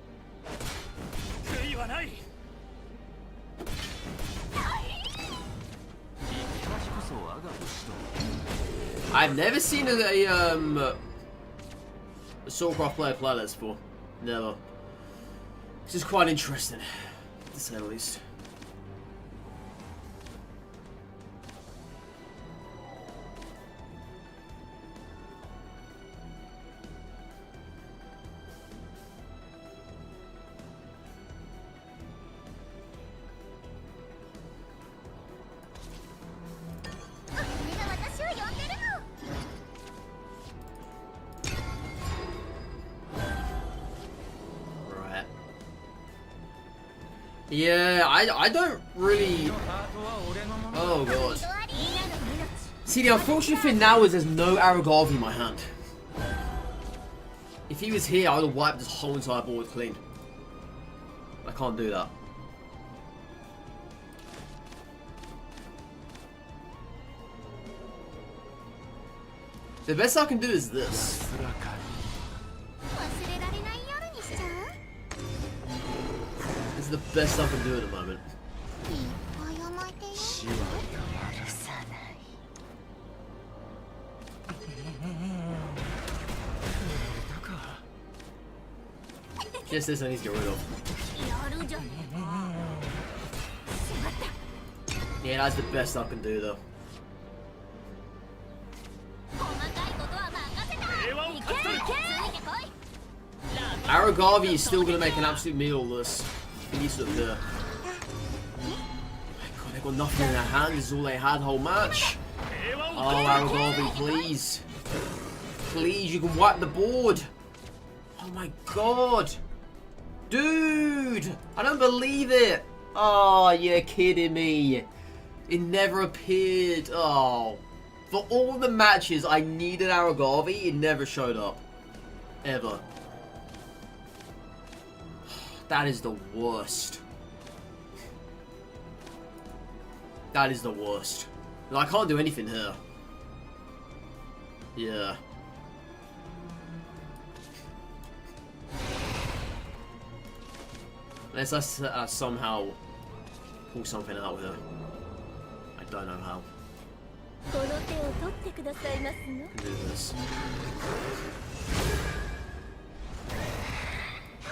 I've never seen a Soulcraft player play this before. Never. This is quite interesting, to say the least. Yeah, I don't really... Oh god. See, the unfortunate thing now is there's no Aragorn in my hand. If he was here, I would have wiped this whole entire board clean. I can't do that. The best I can do is this. This is the best I can do at the moment. Just this I need to get rid of. Yeah, that's the best I can do though. Aragavi is still going to make an absolute meal of this. He needs to appear. Oh my god, they've got nothing in their hand. This is all they had the whole match. Oh, Aragavi, please. Please, you can wipe the board. Oh my god. Dude, I don't believe it. Oh, you're kidding me. It never appeared. Oh. For all the matches I needed Aragavi, it never showed up. Ever. That is the worst. That is the worst. I can't do anything here. Yeah. Unless I somehow pull something out here. I don't know how. I can do this.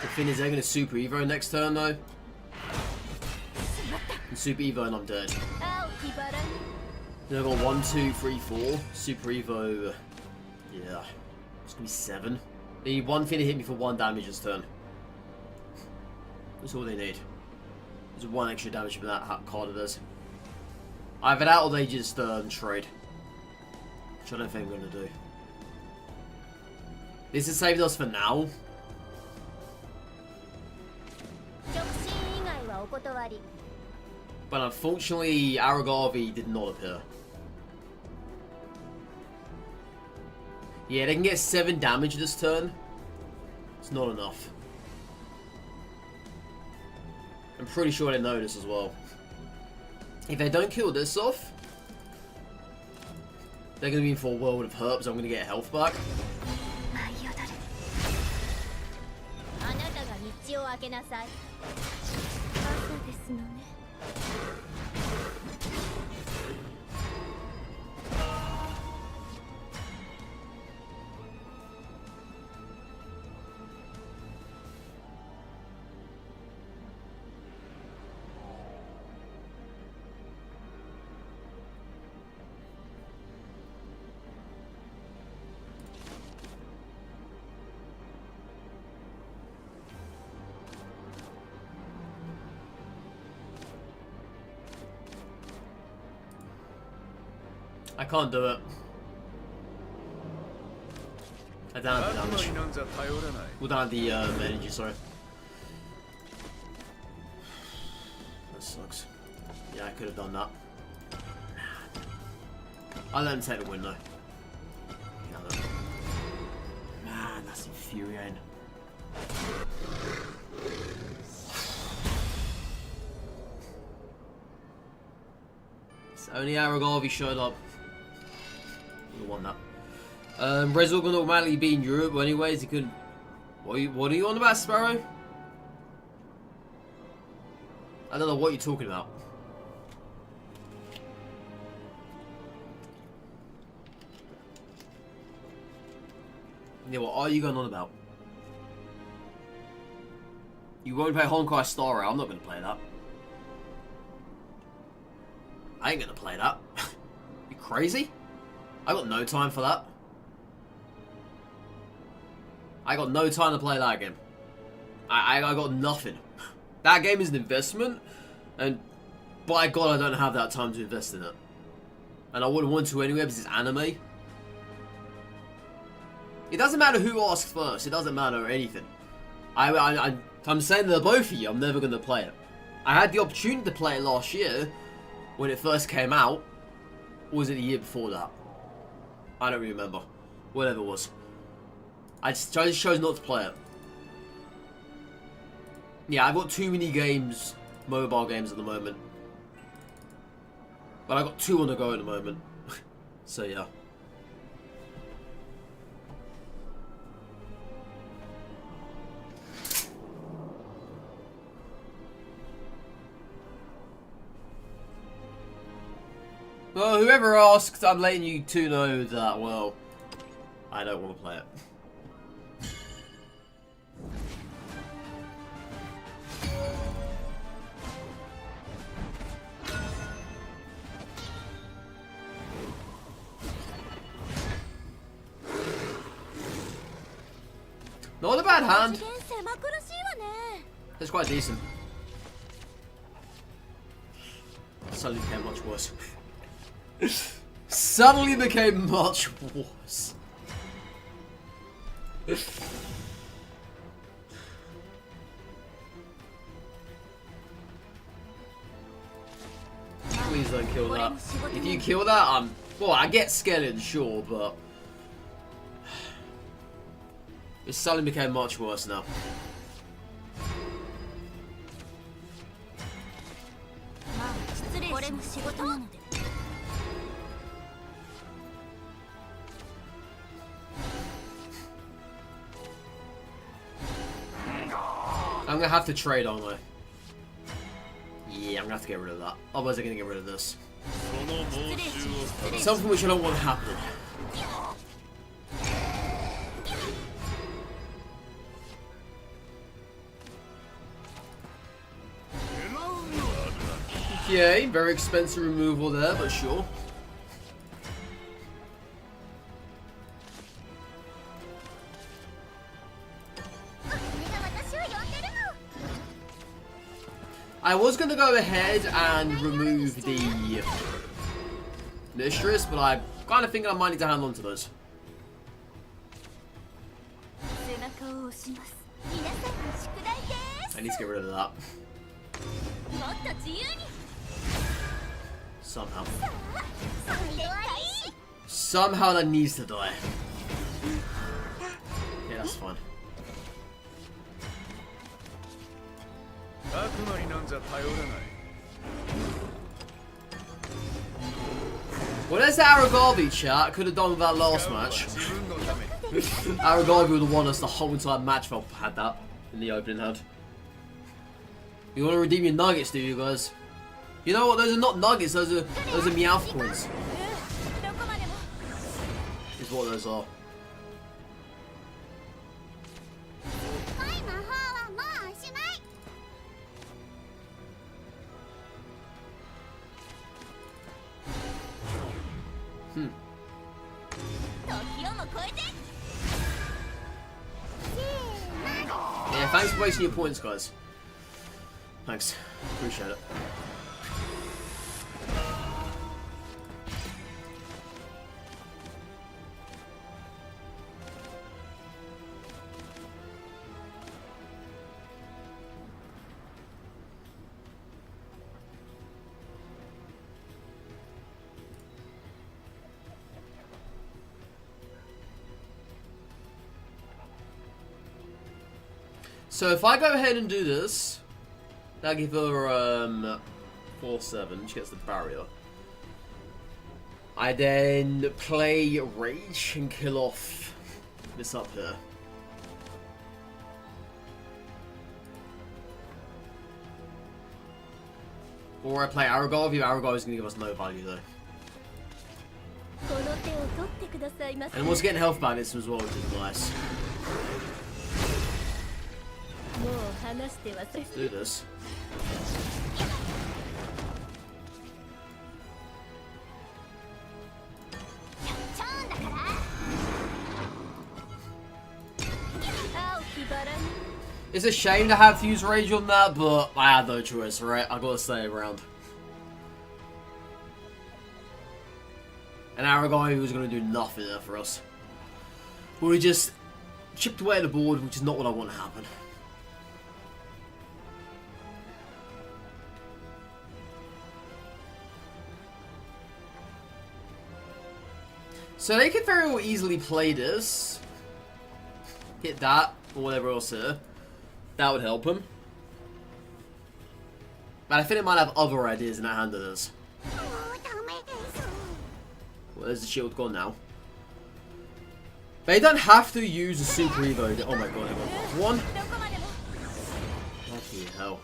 The thing is, they're going to Super Evo next turn, though. And Super Evo, and I'm dead. Then I've got 1, 2, 3, 4. Super Evo. Yeah. It's going to be 7. They need one thing to hit me for 1 damage this turn. That's all they need. There's 1 extra damage from that card it does. Either that or they just trade. Which I don't think I'm going to do. This has saved us for now. But unfortunately, Aragavi did not appear. Yeah, they can get 7 damage this turn. It's not enough. I'm pretty sure they know this as well. If they don't kill this off, they're going to be in for a world of hurt, so I'm going to get health back. I can't do it. I don't have the damage. Well, don't have the energy, sorry. I could have done that. I'll let him take the win though. Man, that's infuriating. It's only Aragarvy showed up. We won that. Rezor gonna automatically be in Europe, but anyways, he couldn't. What are you on about, Sparrow? I don't know what you're talking about. Yeah, what are you going on about? You won't play Honkai Star Rail. I'm not going to play that. I ain't going to play that. You crazy? I got no time for that. I got no time to play that game. I got nothing. That game is an investment, and by God, I don't have that time to invest in it. And I wouldn't want to anyway because it's anime. It doesn't matter who asks first. It doesn't matter anything. I'm saying to both of you, I'm never going to play it. I had the opportunity to play it last year when it first came out. Or was it the year before that? I don't remember. Whatever it was. I just chose not to play it. Yeah, I've got too many games, mobile games at the moment. But I've got 2 on the go at the moment. So yeah. Well, whoever asked, I'm letting you two know that, well, I don't want to play it. Not a bad hand. That's quite decent. Suddenly became much worse. Suddenly became much worse. Please don't kill that. If you kill that, well, I get skeleton, sure, but it suddenly became much worse now. I'm gonna have to trade, aren't I? Yeah, I'm gonna have to get rid of that. Otherwise, I'm gonna get rid of this. Something which I don't want to happen. Okay, very expensive removal there, but sure. I was going to go ahead and remove the Mistress, but I kind of think I might need to hang on to those. I need to get rid of that. Somehow. Somehow that needs to die. Yeah, that's fine. Well, there's the Aragarvy chat. Could have done with that last match. Aragarvy would have won us the whole entire match if I had that in the opening hand. You want to redeem your nuggets, do you guys? You know what? Those are not nuggets. Those are Meowth coins. Is what those are. Yeah, thanks for wasting your points, guys. Thanks. Appreciate it. So if I go ahead and do this, that'll give her 4/7. She gets the barrier. I then play Rage and kill off this up here. Or I play Aragorn. Aragorn is going to give us no value though. And we're getting health bonus as well, which is nice. Let's do this. It's a shame to have to use Rage on that, but I had no choice, right? I gotta stay around. And Aragorn was gonna do nothing there for us. We just chipped away at the board, which is not what I want to happen. So they could very well easily play this. Hit that, or whatever else here. That would help him. But I think it might have other ideas in that hand of this. Well, there's the shield gone now. They don't have to use a Super Evo. Oh my god, I got one. Bloody hell.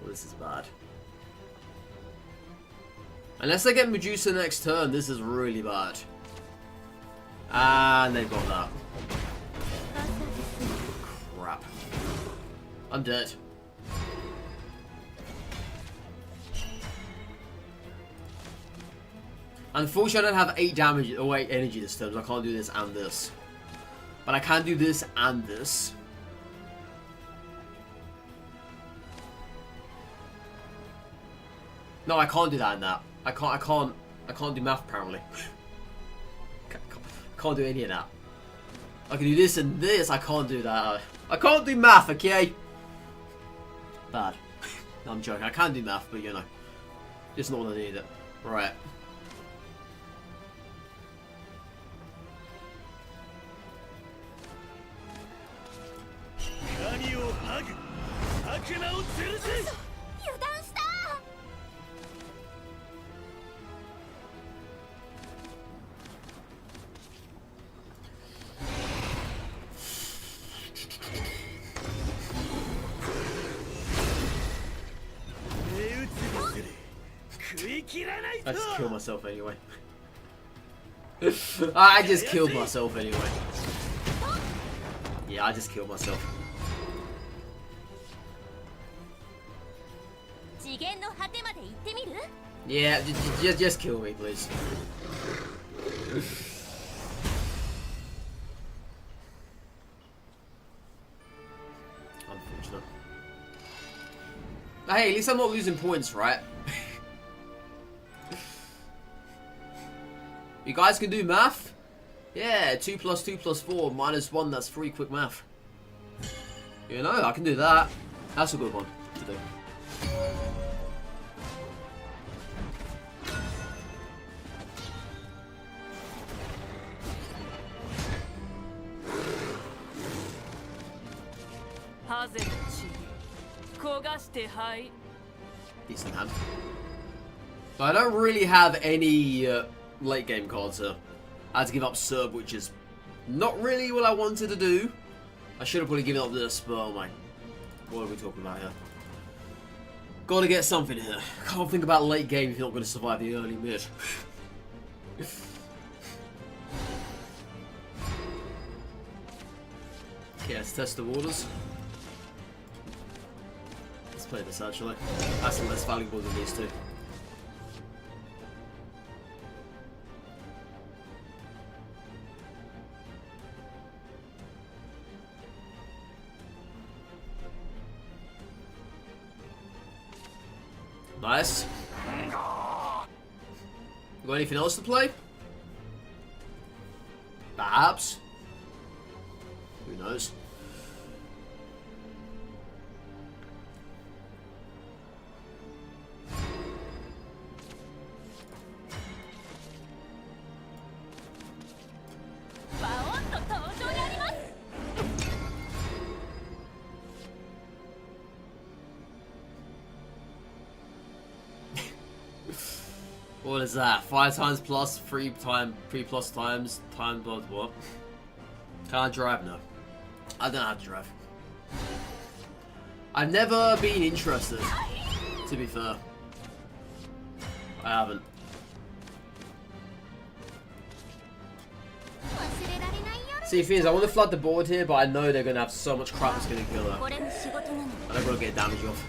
Oh, this is bad. Unless they get Medusa next turn, this is really bad. And they've got that. Crap. I'm dead. Unfortunately, I don't have 8 damage or 8 energy this turn, so I can't do this and this. But I can do this and this. No, I can't do that and that. I can't do math apparently. Can't do any of that. I can do this and this. I can't do that. I can't do math, okay? Bad. No, I'm joking. I can do math, but you know, just not when I need it. Right. I just killed myself anyway. I just killed myself anyway. Yeah, I just killed myself. Yeah, just kill me, please. Unfortunate. Hey, at least I'm not losing points, right? You guys can do math? Yeah, 2 plus 2 plus 4 minus 1, that's 3 quick math. You know, I can do that. That's a good one to do. Decent hand. But I don't really have any late game cards here. I had to give up Serb, which is not really what I wanted to do. I should have probably given up this, but oh my. What are we talking about here? Gotta get something here. Can't think about late game if you're not going to survive the early mid. Okay, let's test the waters. Let's play this actually. That's less valuable than these two. Nice. Got anything else to play? Perhaps. Who knows? What is that? 5 times plus, 3 plus times, time plus what? Can't drive? No. I don't know how to drive. I've never been interested, to be fair. I haven't. See, the thing is, I want to flood the board here, but I know they're going to have so much crap that's going to kill her. And I've got to get damage off.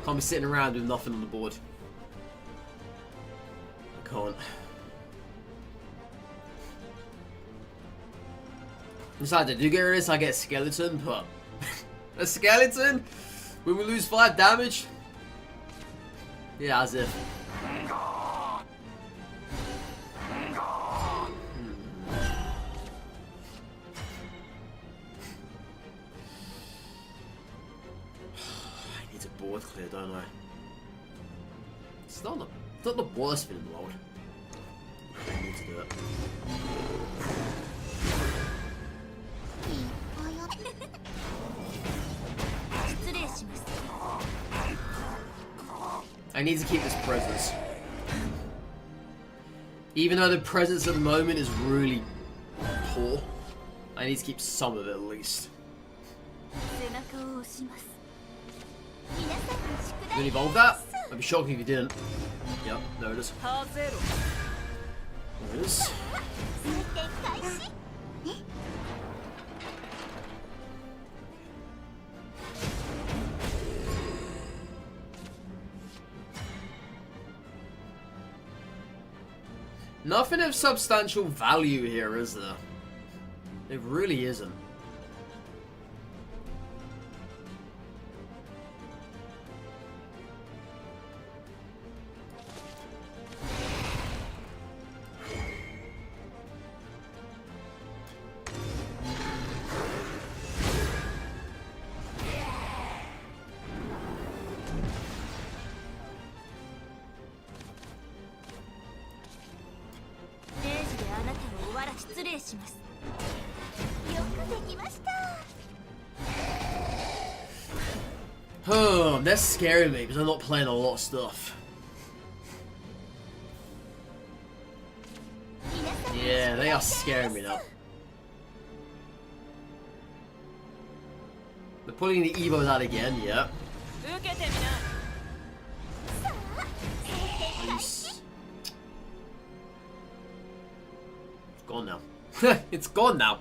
Can't be sitting around with nothing on the board. I can't. Besides, I do get rid of this, I get a skeleton, but... a skeleton? When we lose 5 damage? Yeah, as if. I need a board clear, don't I? It's not the worst thing in the world. I need to do it. I need to keep this presence. Even though the presence at the moment is really poor, I need to keep some of it at least. Did it evolve that? I'd be shocked if you didn't. Yep, there it is. There it is. Nothing of substantial value here, is there? It really isn't. Oh, that's scaring me because I'm not playing a lot of stuff. Yeah, they are scaring me now. They're pulling the Evos out again, yeah. Nice. It's gone now. It's gone now.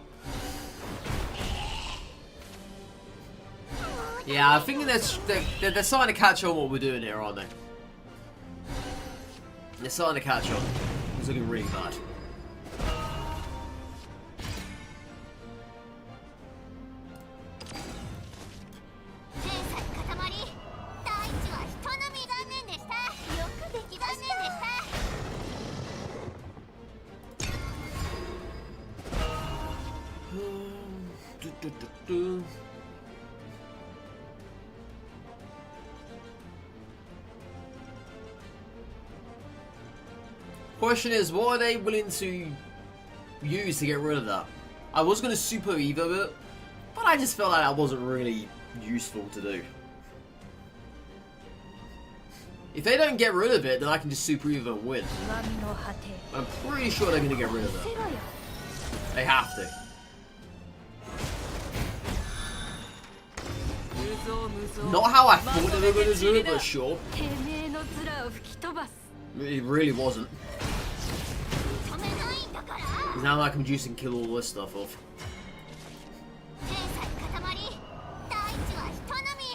Yeah, I think they're starting to catch on what we're doing here, aren't they? They're starting to catch on. It's looking really bad. Question is, what are they willing to use to get rid of that? I was going to super evo it, but I just felt like that wasn't really useful to do. If they don't get rid of it, then I can just super evo and win. I'm pretty sure they're going to get rid of it. They have to. Not how I thought they were going to do it, but sure. It really wasn't. Now I can juice and kill all this stuff off.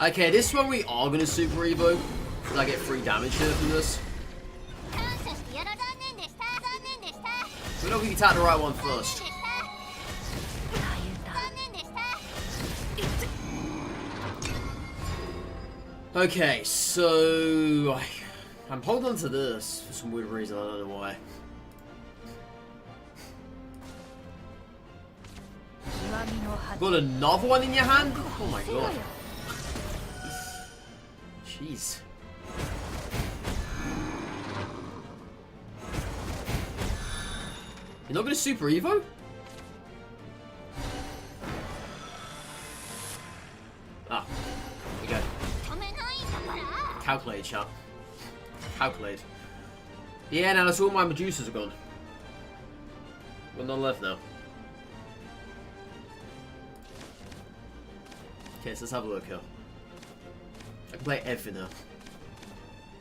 Okay, this one we are going to super evo. Because I get free damage here from this. So we can attack the right one first. Okay, so I'm holding on to this for some weird reason, I don't know why. Got another one in your hand? Oh my god. Jeez. You're not gonna super evo? Ah, here we go. Calculate, chat. Calculate. Yeah, now that's all my Medusas are gone. We're none left now. Okay, so let's have a look here. I can play everything now.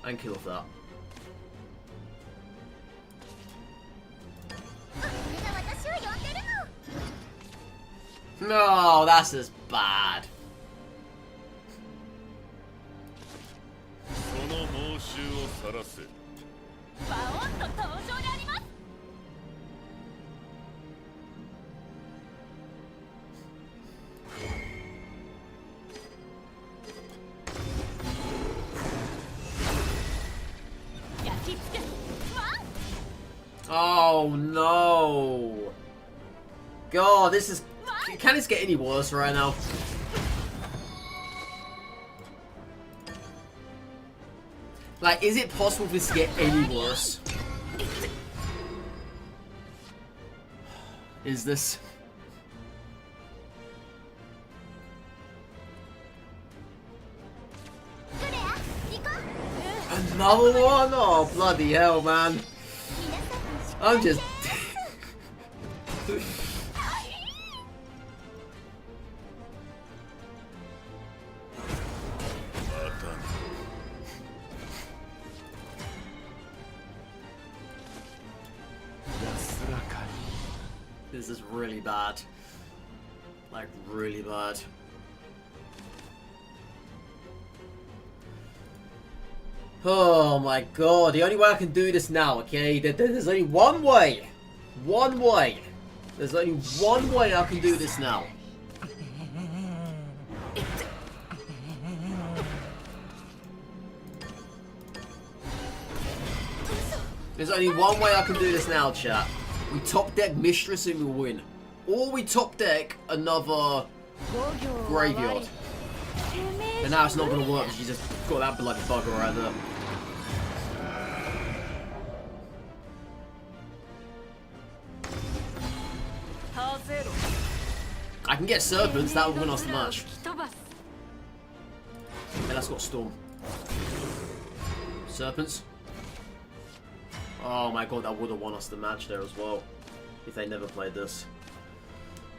I can kill off that. No, that's just bad. Oh no! God, this is... Can this get any worse right now? Like, is it possible for this to get any worse? Is this... Another one? Oh, bloody hell, man. I'm just... This is really bad. Like, really bad. Oh my god, the only way I can do this now, okay? There's only one way. One way. There's only one way I can do this now. There's only one way I can do this now, chat. We top deck Mistress and we win. Or we top deck another Graveyard. And now it's not going to work because you just got that bloody bugger right there. I can get Serpents, that will win us the match. And that's got Storm. Serpents. Oh my god, that would have won us the match there as well. If they never played this.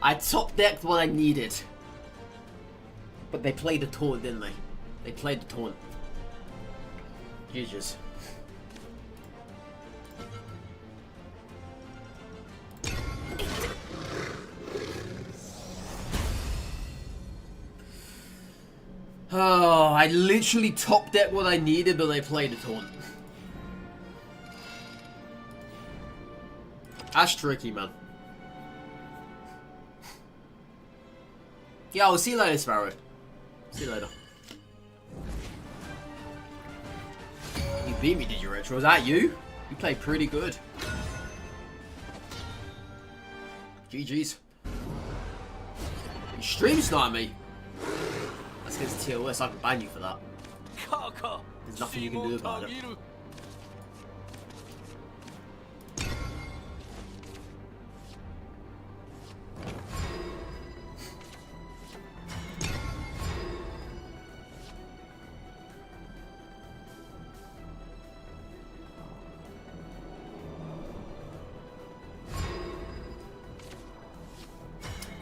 I top decked what I needed. But they played the taunt, didn't they? They played the taunt. GG's. Oh, I literally top decked what I needed, but they played the taunt. That's tricky, man. Yeah, I'll see you later, Sparrow. See you later. You beat me, did you, Retro? Was that you? You played pretty good. GG's. You stream snipe me. That's against TOS. I can ban you for that. There's nothing you can do about it.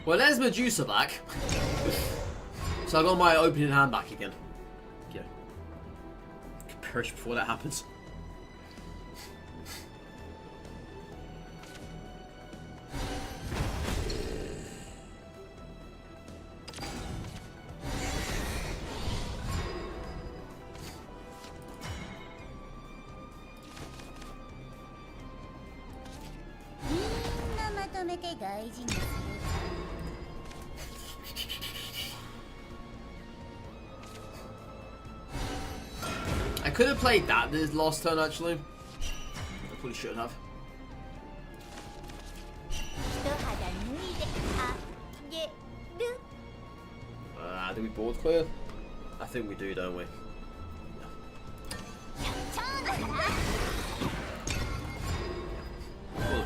Well, there's Medusa back. So I got my opening hand back again. Yeah. I can perish before that happens. I could have played that this last turn actually. I probably should have. Do we board clear? I think we do, don't we?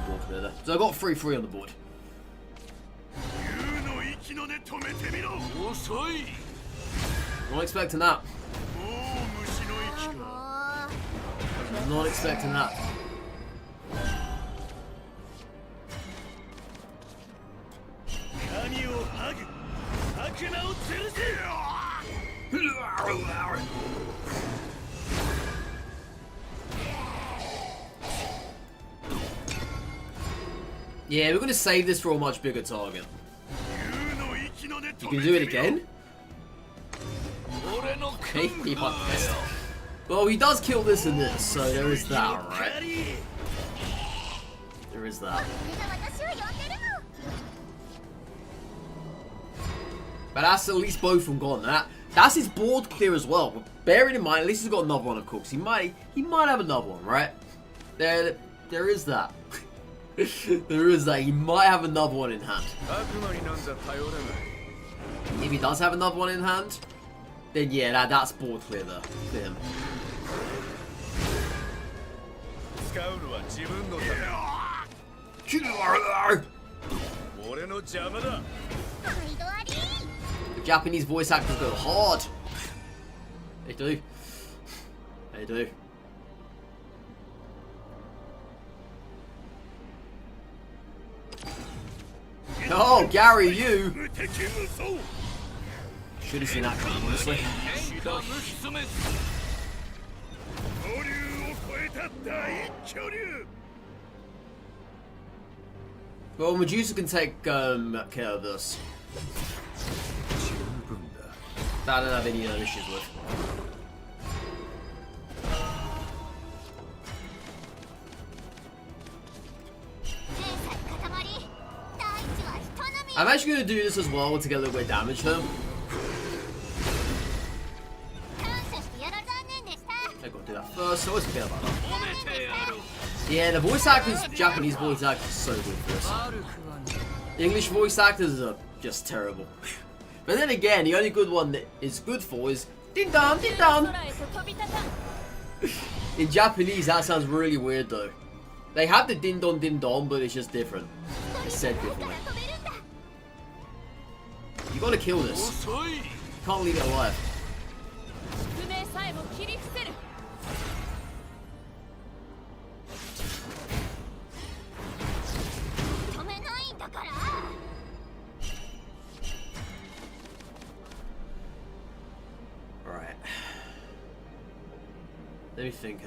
Board clear there. So I got 3-3 on the board. Not expecting that. Not expecting that. Yeah, we're gonna save this for a much bigger target. You can do it again? Okay, keep on this. Well, he does kill this and this, so there is that, right? There is that. But that's at least both of them gone. That's his board clear as well. But bearing in mind, at least he's got another one of cooks. He might have another one, right? There is that. There is that. He might have another one in hand. If he does have another one in hand, then yeah, that's board clear there for him. The Japanese voice actors go hard. They do. They do. Oh, Gary, you! Should have seen that coming, honestly. Well, Medusa can take care of this. That I don't have any issues with. I'm actually going to do this as well to get a little bit of damage here. I got to do that first, so I always forget about that. Yeah, the voice actors, Japanese voice actors, are so good for this. The English voice actors are just terrible. But then again, the only good one that is good for is din dan, din dan. In Japanese, that sounds really weird though. They have the din don, but it's just different. It's said differently. You gotta kill this. You can't leave it alive. Alright. Let me think.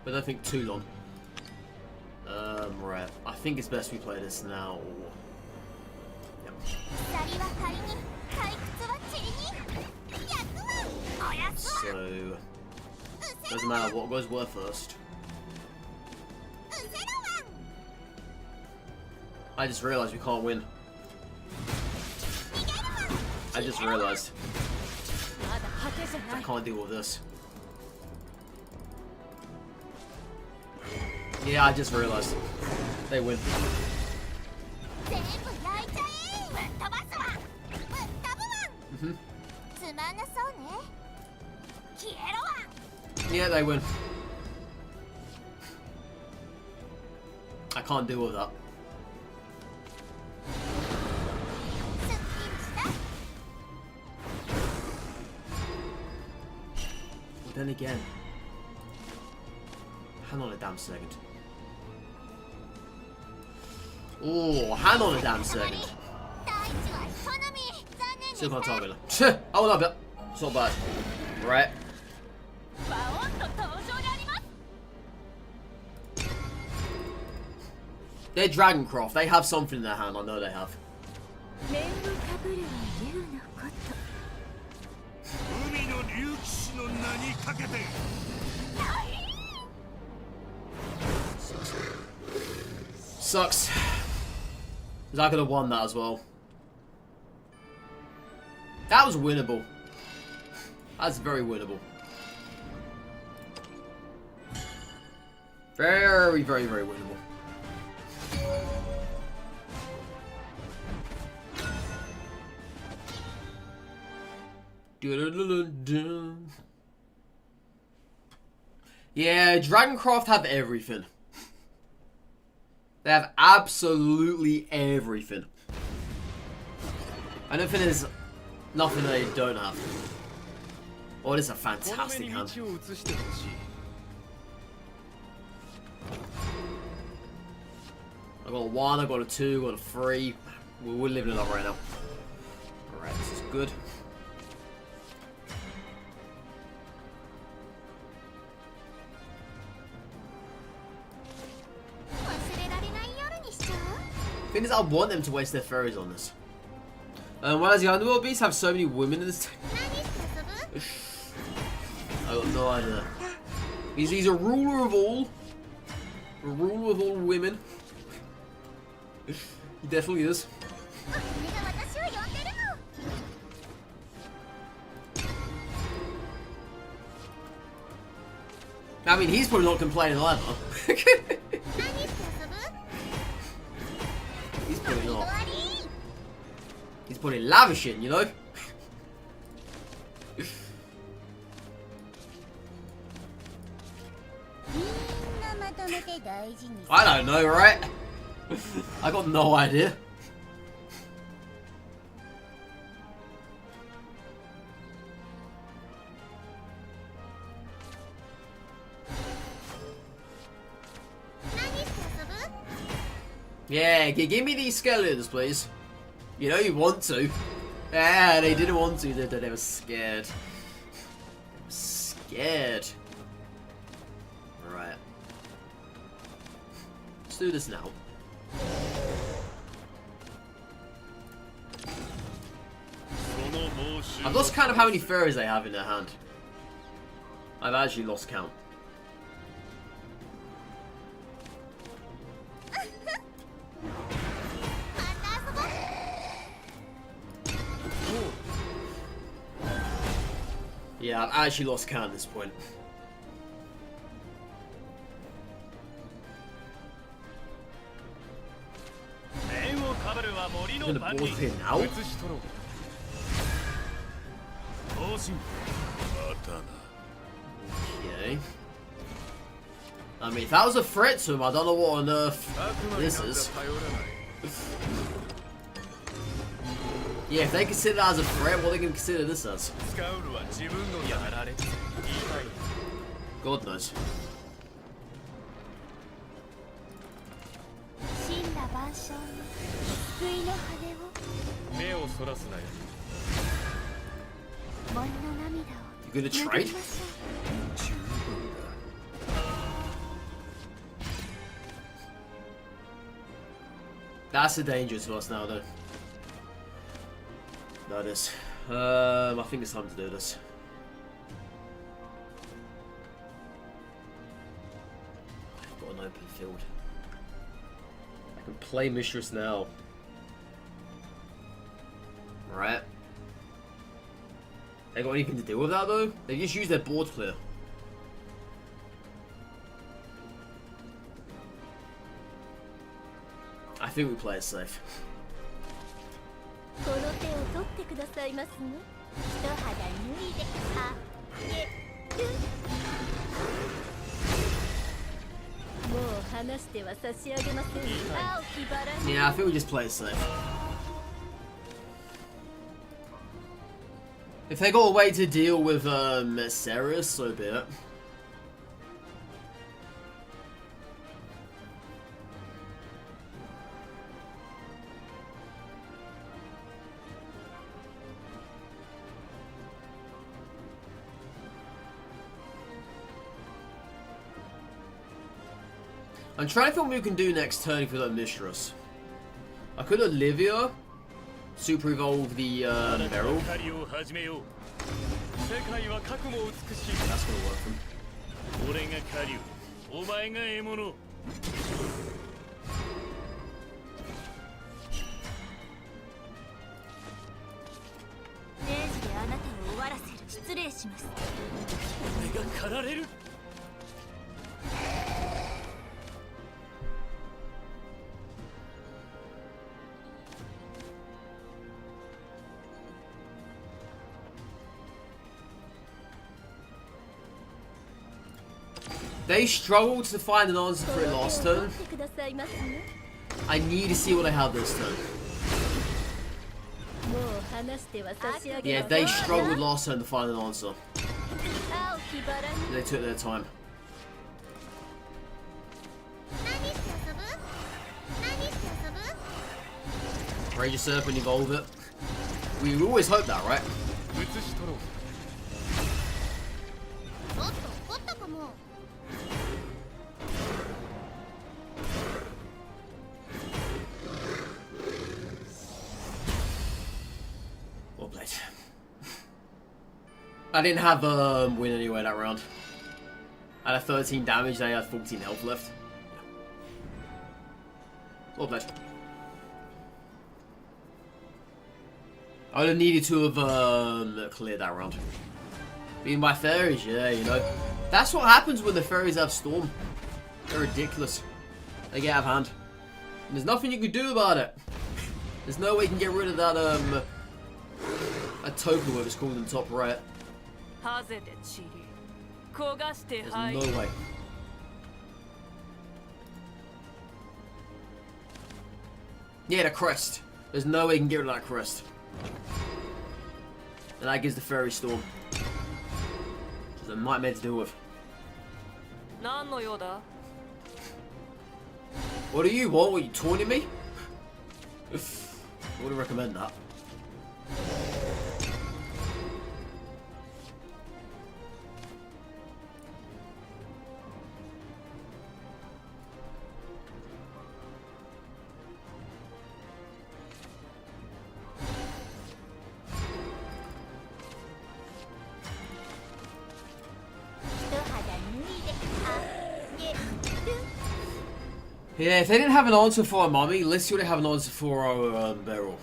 But don't think too long. Right. I think it's best we play this now. So, doesn't matter what goes worth first. I just realized we can't win. I just realized. I can't deal with this. Yeah, I just realized. They win. Yeah, they win. I can't deal with that. But then again, hang on a damn second. Oh, hang on a damn second. Still can't target her. Oh, no, but it's not bad. Right. They're Dragoncraft. They have something in their hand. I know they have. Sucks. Because I could have won that as well. That was winnable. That's very winnable. Very, very, very winnable. Yeah, Dragoncraft have everything. They have absolutely everything. I don't think there's nothing they don't have. Oh, this is a fantastic hand. I got a 1, I got a 2, I got a 3. We're living it up right now. Alright, this is good. The thing is, I want them to waste their fairies on this. Why does the Underworld Beast have so many women in this? I got no idea. He's a ruler of all. A ruler of all women. He definitely is. I mean, he's probably not complaining either. He's probably not. He's probably lavishing, you know? I don't know, right? I got no idea. Yeah, give me these skeletons, please. You know you want to. Ah, they didn't want to, they were scared. They were scared. Alright. Let's do this now. I've lost count of how many fairies they have in their hand. I've actually lost count. Yeah, I've actually lost count at this point. I'm gonna board here now. Okay. I mean, if that was a threat to him, I don't know what on earth this is. Yeah, if they consider that as a threat, what are they going to consider this as? God knows. You gonna trade? That's a danger to us now, though. That is. I think it's time to do this. I've got an open field. I can play Mistress now. Right. They got anything to do with that though? They just use their board clear. I think we play it safe. Yeah, I think we just play it safe. If they got a way to deal with Ceres, so be it. I'm trying to think what we can do next turn if we don't Mistress. I could Olivia super evolve the Beryl. That's gonna work for him. They struggled to find an answer for it last turn. I need to see what I have this turn. Yeah, they struggled last turn to find an answer. They took their time. Rage Serpent, evolve it. We always hope that, right? Well played. I didn't have win anyway that round. I had 13 damage, they had 14 health left. Well played. I would have needed to have cleared that round. Being my fairies, yeah, you know. That's what happens when the fairies have Storm. They're ridiculous. They get out of hand. And there's nothing you can do about it. There's no way you can get rid of that, a token, whatever it's called in the top right. There's no way. Yeah, the crest. There's no way you can get rid of that crest. And that gives the fairy Storm. It's a nightmare to deal with. What do you want? What, are you taunting me? I wouldn't recommend that. Yeah, if they didn't have an answer for our mummy, let's see what they have an answer for our barrel.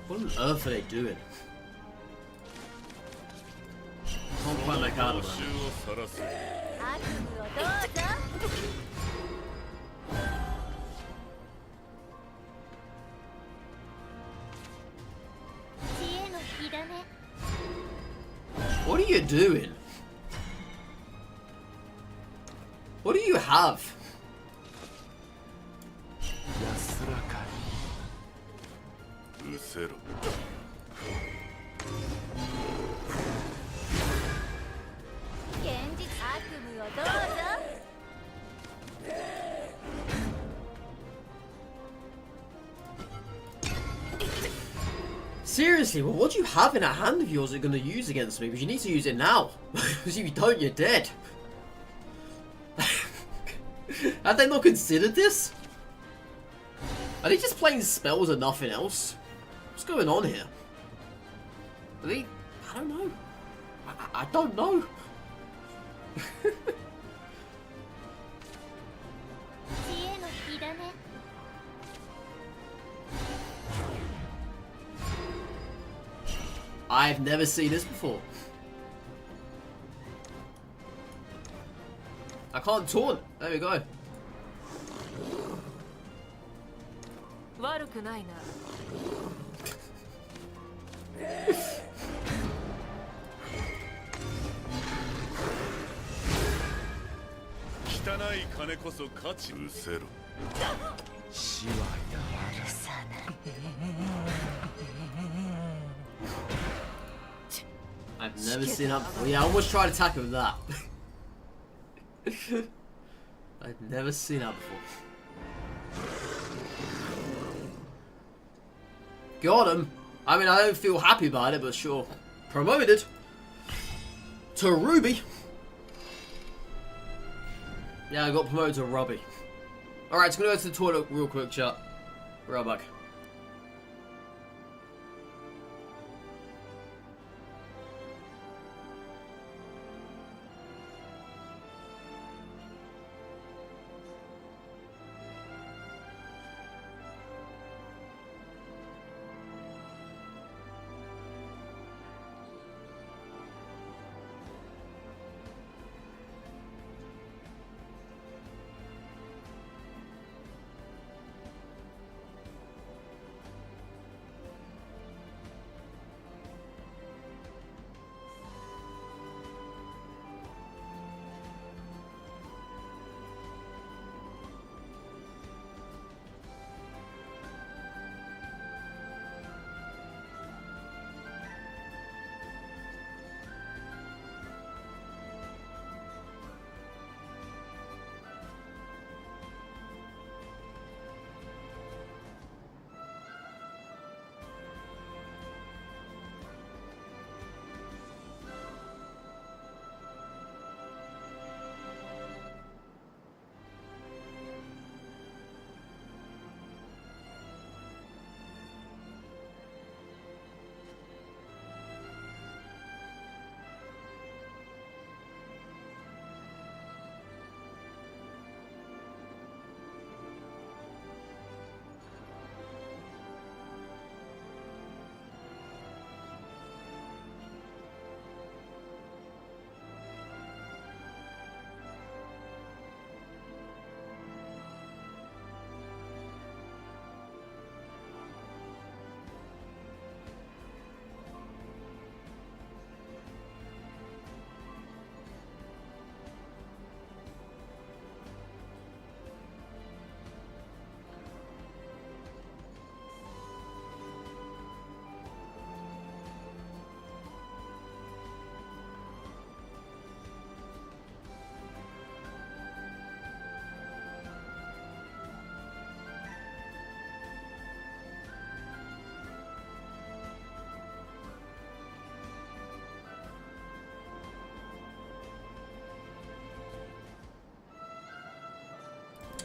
What on earth are they doing? Can't quite make out of them. What are you doing? What do you have? Seriously, well, what do you have in that hand of yours that you're going to use against me? Because you need to use it now. Because if you don't, you're dead. Have they not considered this? Are they just playing spells and nothing else? What's going on here? Are they... I don't know. I don't know. I've never seen this before. I can't taunt. There we go. I've never seen that before. Yeah, I almost tried to attack him with that. I've never seen that before. Got him. I mean, I don't feel happy about it, but sure. Promoted to Ruby. Yeah, I got promoted to Robbie. Alright, so I'm gonna go to the toilet real quick, chat. Right back.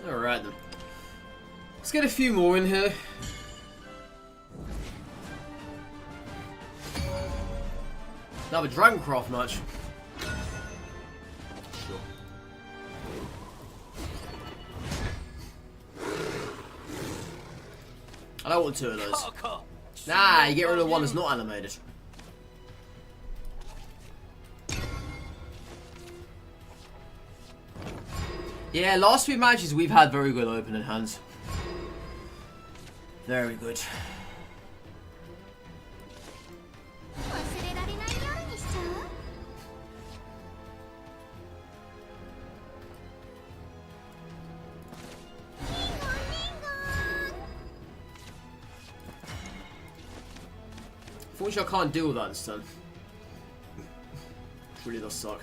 Alright then. Let's get a few more in here. Now the Dragoncraft match. Sure. I don't want 2 of those. Nah, you get rid of the one that's not animated. Yeah, last few matches we've had very good opening hands. Very good. Unfortunately, I can't deal with that this turn. It really does suck.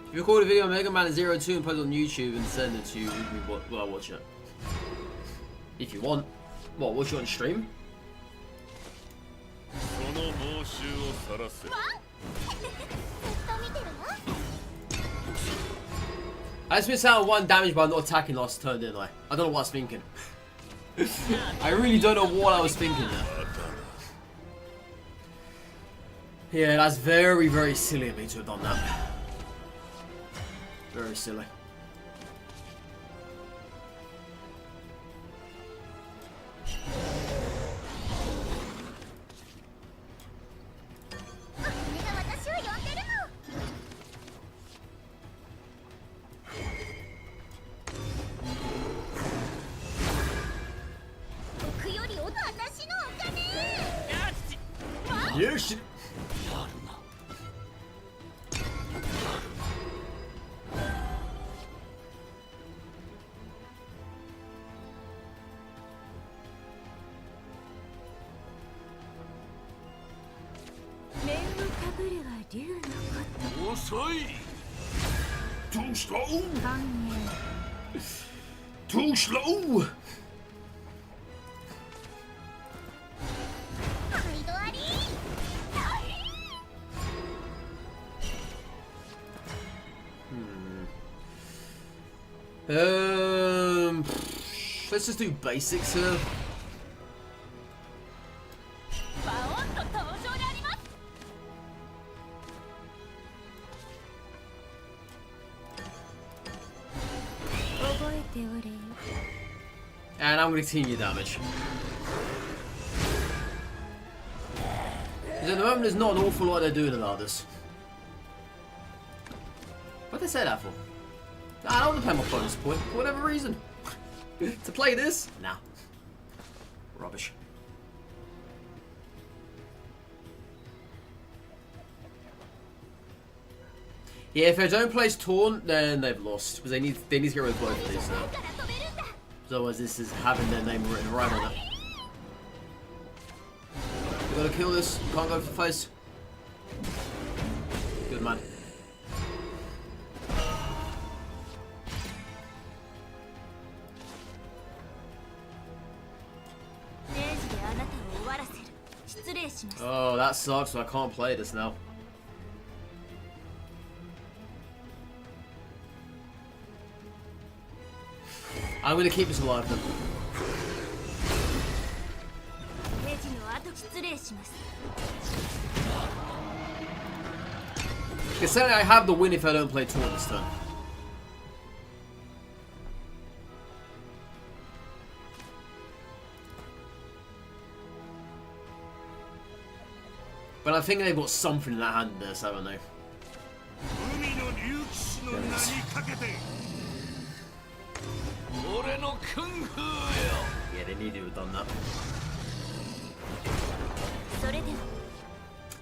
If you record a video on Mega Man 02 and post it on YouTube and send it to you, well, I'll watch it. If you want. What, watch it on stream? I just missed out on 1 damage by not attacking last turn, didn't I? I don't know what I was thinking. I really don't know what I was thinking there. Yeah, that's very, very silly of me to have done that. Very silly. Yes. Too slow. Too slow. Let's just do basics here. And I'm going to continue damage. Because at the moment there's not an awful lot they're doing about this. What'd they say that for? I don't want to play my bonus point for whatever reason. To play this? Nah. Rubbish. Yeah, if they don't place Taunt, then they've lost. Because they need to get rid of both of these now. Otherwise this is having their name written right on it. We gotta kill this. Can't go for the face. Good man. Oh, that sucks, so I can't play this now. I'm gonna keep this alive then. Because certainly I have the win if I don't play Taunt this turn. But I think they've got something in that hand there, so haven't they? Yeah, they need to have done that.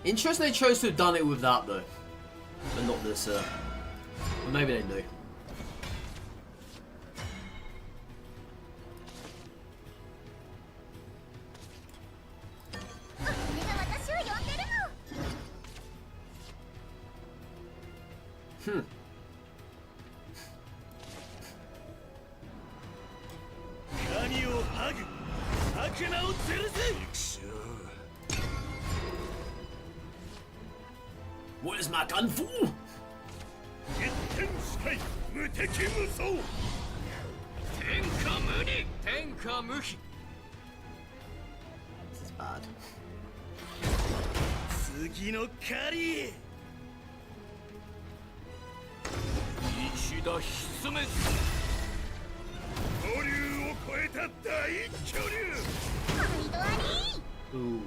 Interesting they chose to have done it with that though. But not this, but maybe they knew. What is my gun for? This is bad. Ooh.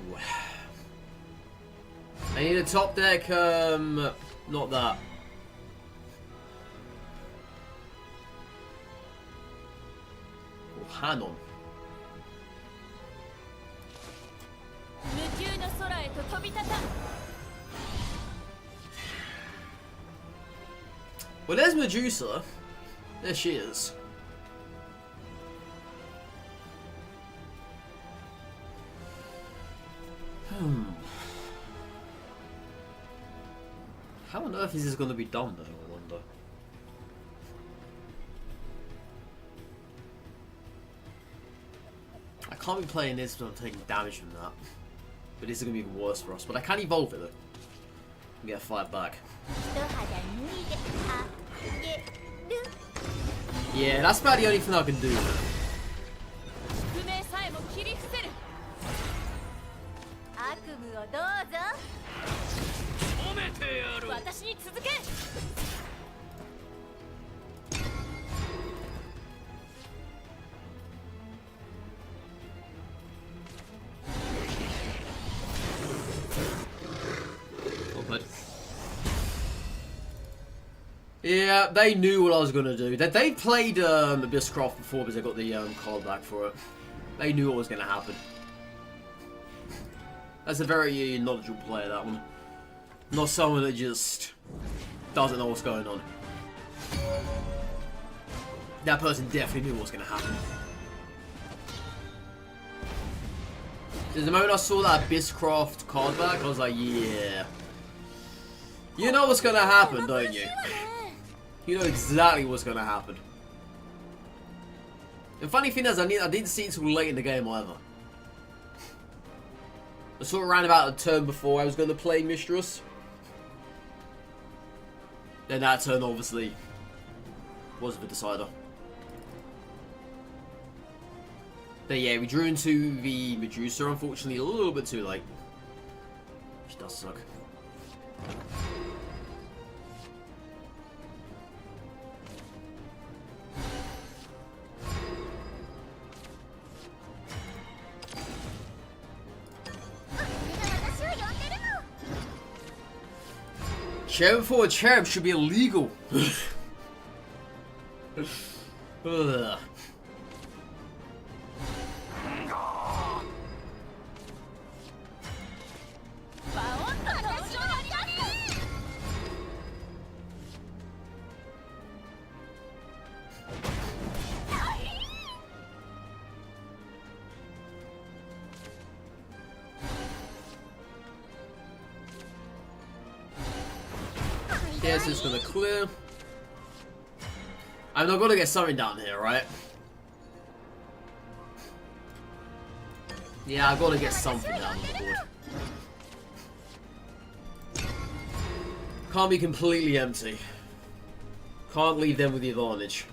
I need a top deck, not that. Oh, Hanon. Well, there's Medusa. There she is. How on earth is this going to be done, though, I wonder? I can't be playing this without taking damage from that. But this is going to be even worse for us. But I can evolve it, though. And get a 5 back. Yeah, that's about the only thing I can do. Yeah, they knew what I was going to do. They played Abysscraft before because they got the card back for it. They knew what was going to happen. That's a very knowledgeable player, that one. Not someone that just doesn't know what's going on. That person definitely knew what was going to happen. The moment I saw that Abysscraft card back, I was like, yeah. You know what's going to happen, don't you? You know exactly what's going to happen. The funny thing is, I didn't see it until late in the game either. I saw it around about a turn before I was going to play Mistress. Then that turn obviously was the decider. But yeah, we drew into the Medusa, unfortunately a little bit too late. Which does suck. Cherub for a cherub should be illegal. Ugh. Yes, it's gonna clear. I'm not gonna get something down here, right? Yeah, I've got to get something down on the board. Can't be completely empty. Can't leave them with the advantage.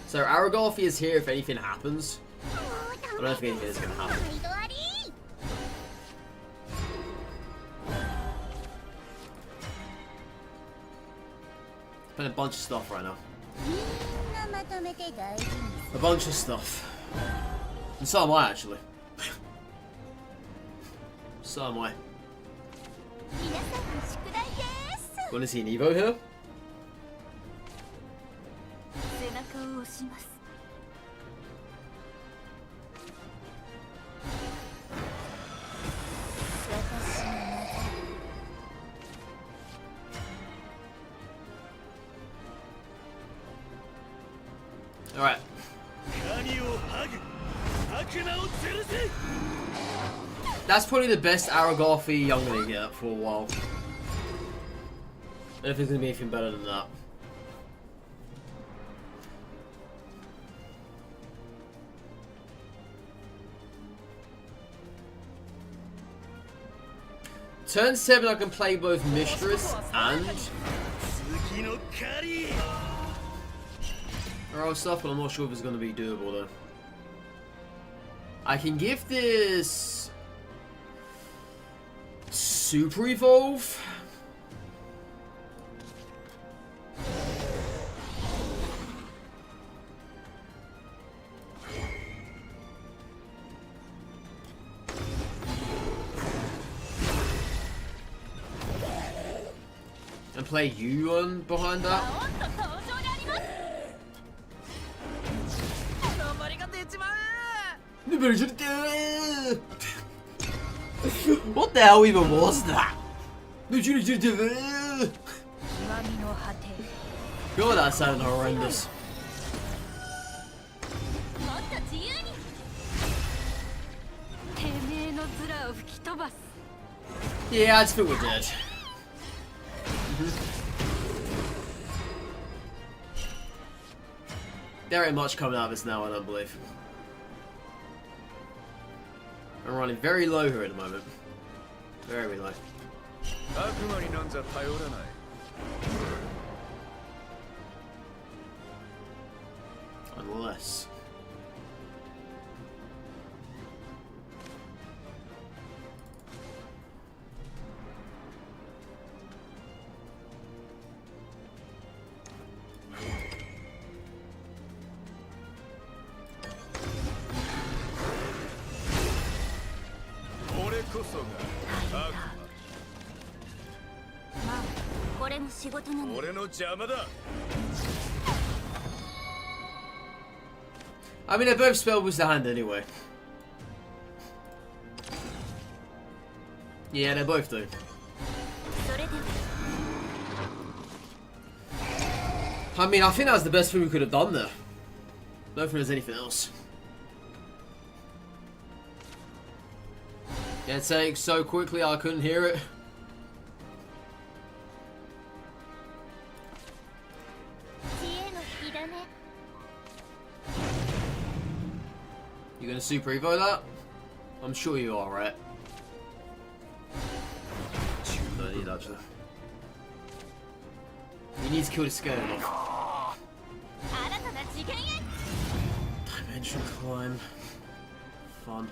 So Aragorn is here if anything happens. I don't think anything is gonna happen. Playing a bunch of stuff right now. A bunch of stuff. And so am I, actually. So am I. Wanna see an Evo here? Alright. That's probably the best Aragorn I'm gonna get for a while. I don't think there's gonna be anything better than that. Turn 7 I can play both Mistress and Arrow stuff, but I'm not sure if it's going to be doable though. I can give this Super Evolve. And play you on behind that. What the hell even was that? God, that sounded horrendous. Yeah, I just feel we're dead. There ain't much coming out of this now, I don't believe. I'm running very low here at the moment. Very low. Unless... I mean, they're both spell boost the hand anyway. Yeah, they both do. I mean, I think that was the best thing we could have done there. I don't think there's anything else. Yeah, it's saying so quickly I couldn't hear it. You gonna Super Evo that? I'm sure you are, right? No, you need actually. You need to kill the skeleton off. Dimension climb. Fun.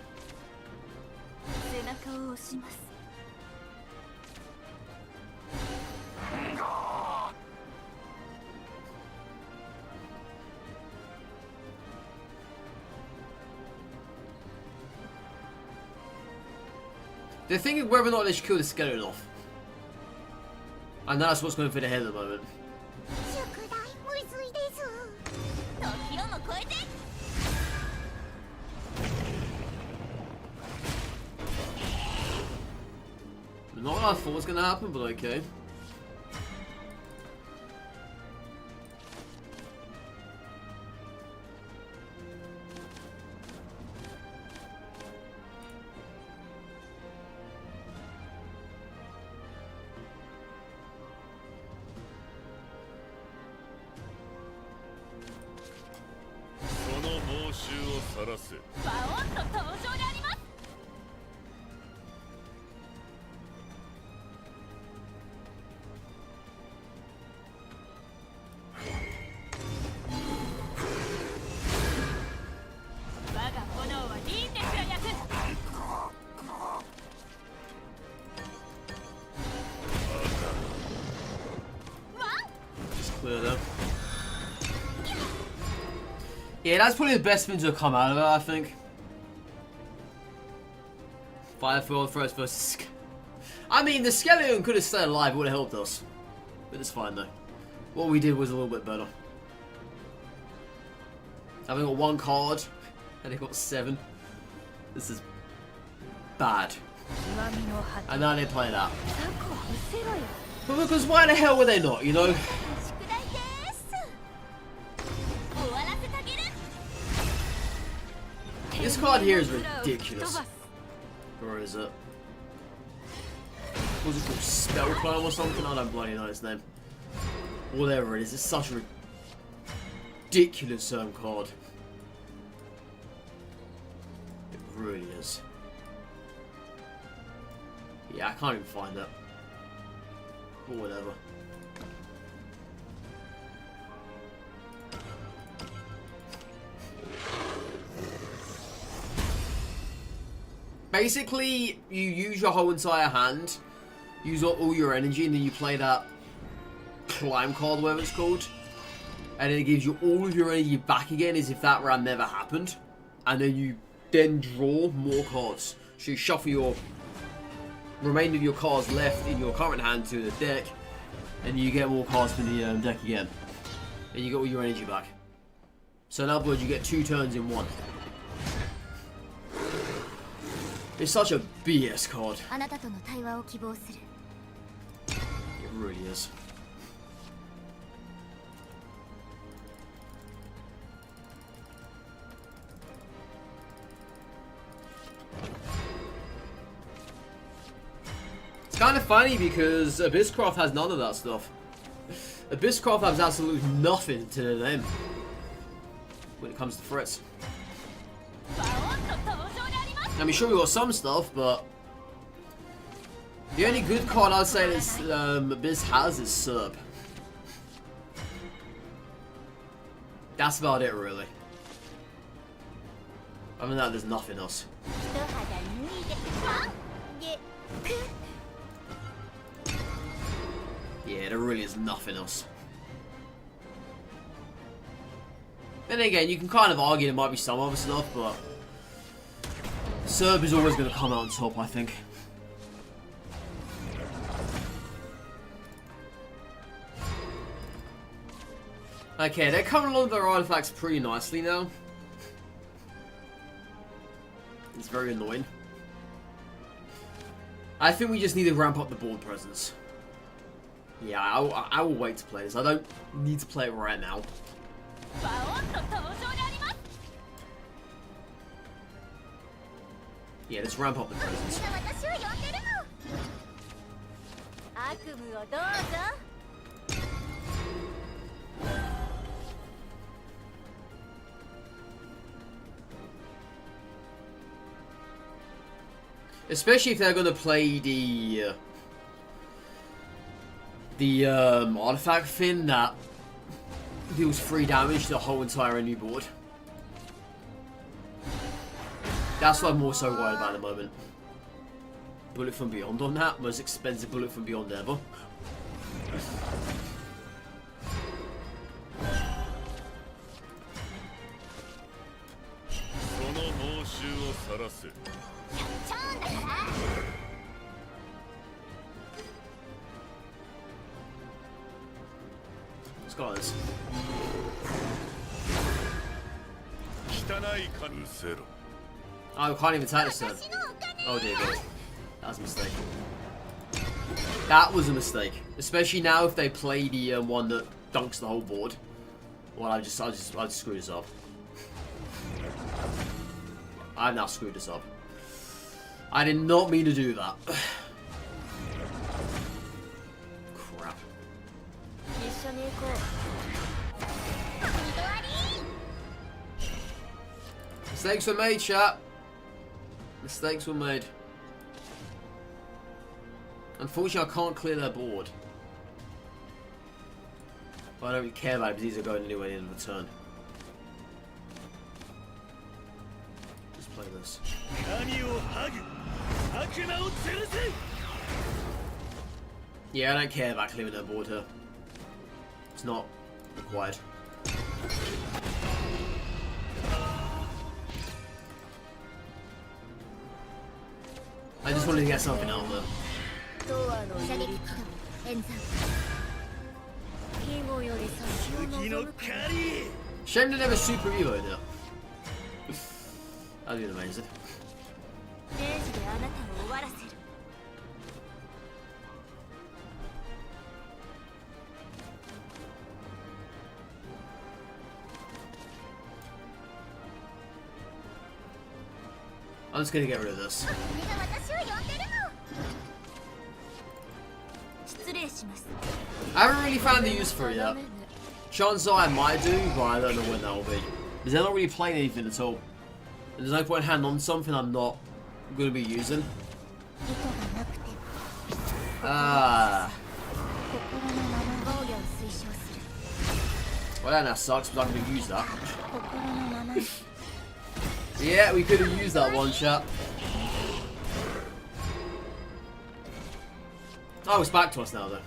They're thinking whether or not they should kill the skeleton off. And that's what's going through their head at the moment. Not what I thought was going to happen, but okay. Yeah, that's probably the best thing to have come out of it, I think. Fire for first versus... I mean, the skeleton could have stayed alive, it would have helped us. But it's fine though. What we did was a little bit better. Having got one card, and they got 7. This is bad. And now they play that. But because why the hell were they not, you know? This card here is ridiculous. Or is it? Was it called Spell Climb or something? I don't bloody know its name. Whatever it is, it's such a ridiculous card. It really is. Yeah, I can't even find it. Or whatever. Basically, you use your whole entire hand, use all your energy, and then you play that climb card, whatever it's called, and then it gives you all of your energy back again as if that round never happened, and then you draw more cards. So you shuffle your remainder of your cards left in your current hand to the deck, and you get more cards from the deck again, and you get all your energy back. So in other words, you get 2 turns in 1. It's such a BS card. It really is. It's kind of funny because Abysscraft has none of that stuff. Abysscraft has absolutely nothing to their name when it comes to threats. I mean, sure, we got some stuff, but the only good card I'd say that Abyss has is Serb. That's about it, really. Other than that, there's nothing else. Yeah, there really is nothing else. Then again, you can kind of argue there might be some other stuff, but Serb is always going to come out on top, I think. Okay, they're coming along with their artifacts pretty nicely now. It's very annoying. I think we just need to ramp up the board presence. Yeah, I will wait to play this. I don't need to play it right now. Yeah, let's ramp up the presence. Especially if they're going to play the artifact thing that deals 3 damage to the whole entire enemy board. That's what I'm more so worried about at the moment. Bullet from Beyond on that. Most expensive Bullet from Beyond ever. Let's go on this. Oh, I can't even attack this turn. Oh dear God. That was a mistake. That was a mistake. Especially now if they play the one that dunks the whole board. Well, I just screwed this up. I've now screwed this up. I did not mean to do that. Crap. Mistakes were made, chat. Mistakes were made. Unfortunately, I can't clear their board. But I don't really care about it because these are going anywhere at the end of the turn. Just play this. Yeah, I don't care about clearing their board here. It's not required. I just wanted to get something out of it. Shame they never super evoed it. That'd be amazing. I'm just gonna get rid of this. I haven't really found the use for it yet. Chances are I might do, but I don't know when that will be. Because they're not really playing anything at all. And there's no point in handing on something I'm not going to be using. Ah. Well, that now sucks, but I'm going to use that. Yeah, we could have used that one shot. Oh, it's back to us now, though.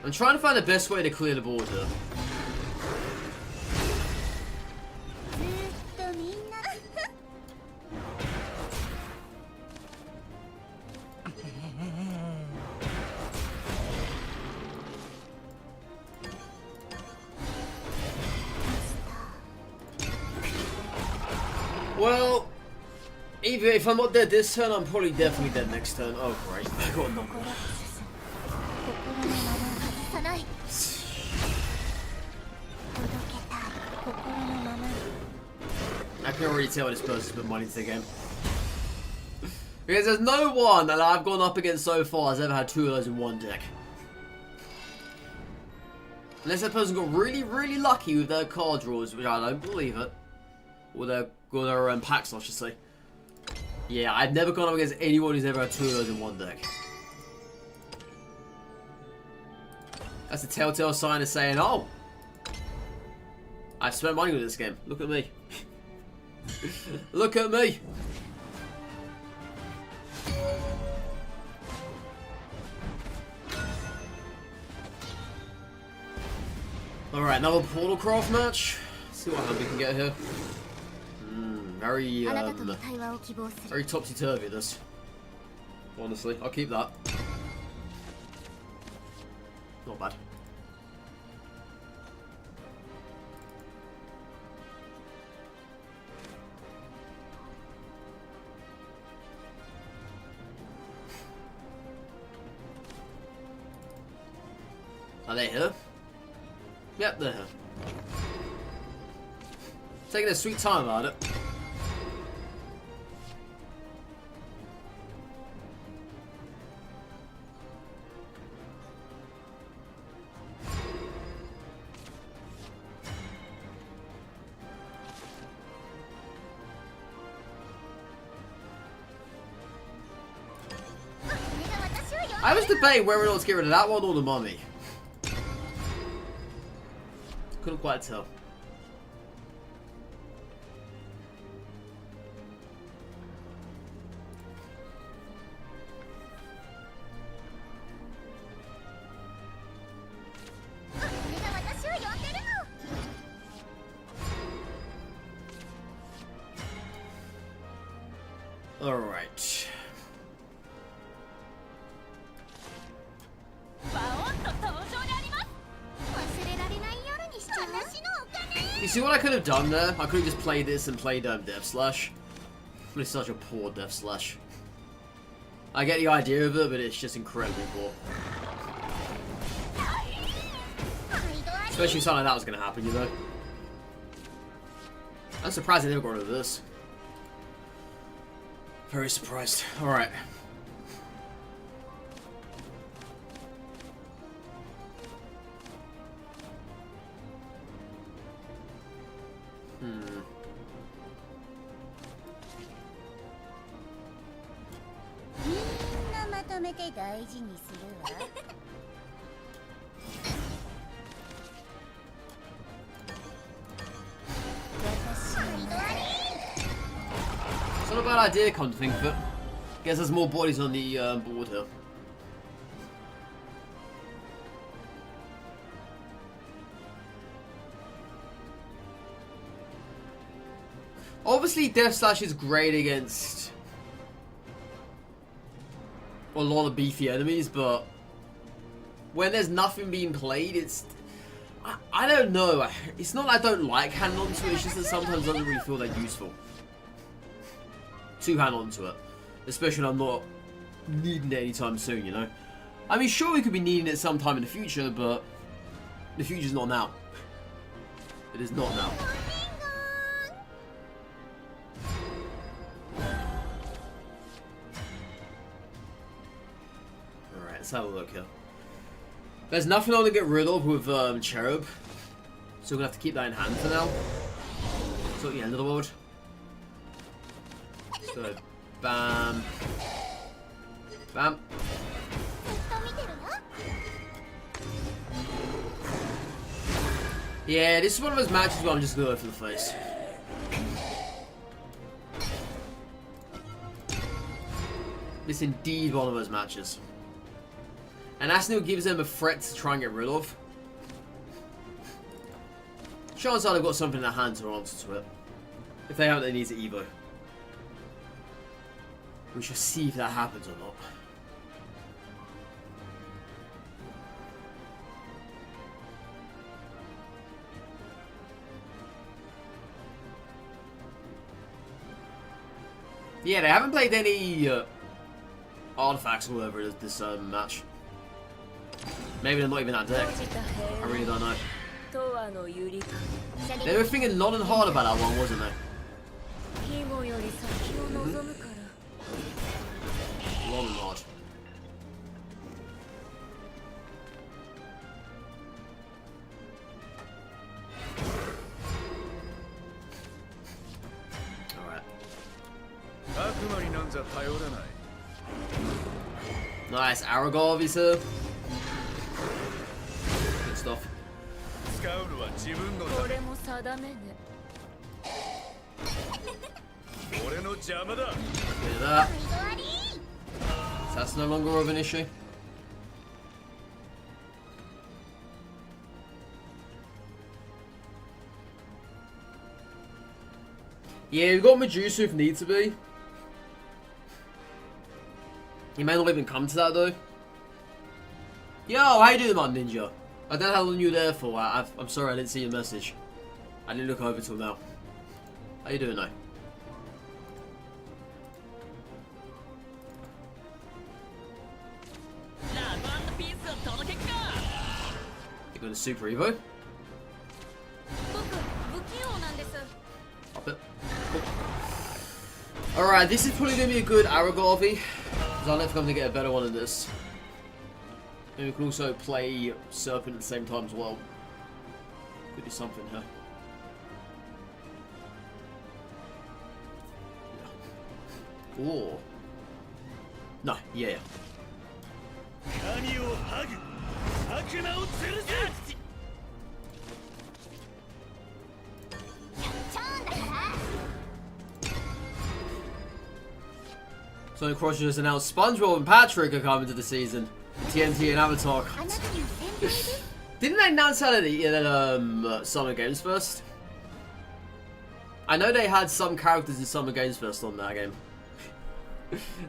I'm trying to find the best way to clear the board here. Well, either if I'm not dead this turn, I'm probably definitely dead next turn. Oh great, I got a number. I can already tell this person's put money into the game. Because there's no one that I've gone up against so far has ever had two of those in one deck. Unless that person got really, really lucky with their card draws, which I don't believe it. Or their packs, I should say. Yeah, I've never gone up against anyone who's ever had two of those in one deck. That's a telltale sign of saying, oh, I've spent money with this game. Look at me. Look at me. Alright, another Portal Craft match. Let's see what hand we can get here. Very topsy-turvy this. Honestly, I'll keep that. Not bad. Are they here? Yep, they're here. Taking a sweet time about it. I was debating whether or not to get rid of that one or the mummy. Couldn't quite tell. All right. You see what I could have done there? I could have just played this and played Death Slash. It's such a poor Death Slash. I get the idea of it, but it's just incredibly poor. Especially if something like that was going to happen, you know? I'm surprised I never got rid of this. Very surprised. Alright. It's not a bad idea, come to think of it. Guess there's more bodies on the board here. Obviously, Death Slash is great against a lot of beefy enemies, but when there's nothing being played, it's... I don't know. It's not that I don't like hanging on to it, it's just that sometimes it doesn't really feel that useful to hang on to it. Especially when I'm not needing it anytime soon, you know? I mean, sure, we could be needing it sometime in the future, but the future's not now. It is not now. Alright, let's have a look here. There's nothing I want to get rid of with Cherub, so we're going to have to keep that in hand for now. So at the end of the world. So, bam. Bam. Yeah, this is one of those matches where I'm just going to go for the face. This is indeed one of those matches. And that still gives them a threat to try and get rid of. Chances are they've got something in their hand to answer to it. If they haven't, they need to Evo. We shall see if that happens or not. Yeah, they haven't played any artifacts or whatever this match. Maybe they're not even that decked. I really don't know. They were thinking long and hard about that one, wasn't they? Long and hard. Alright. Nice, Aragorn, sir. Good stuff. Look at that. So that's no longer of an issue. Yeah, we've got Medusa if need to be. He may not even come to that though. Yo, how you doing, man, Ninja? I don't know how long you were there for. I'm sorry I didn't see your message. I didn't look over till now. How you doing though? You're going to Super Evo? Up it. Cool. Alright, this is probably going to be a good Aragorn. Because I don't think I'm going to get a better one than this. And we can also play Serpent at the same time as well. Could do something here. Yeah. Or... no, yeah. Sonic Cross just announced SpongeBob and Patrick are coming to the season. TNT and Avatar. Didn't they announce that at the Summer Games First? I know they had some characters in Summer Games First on that game.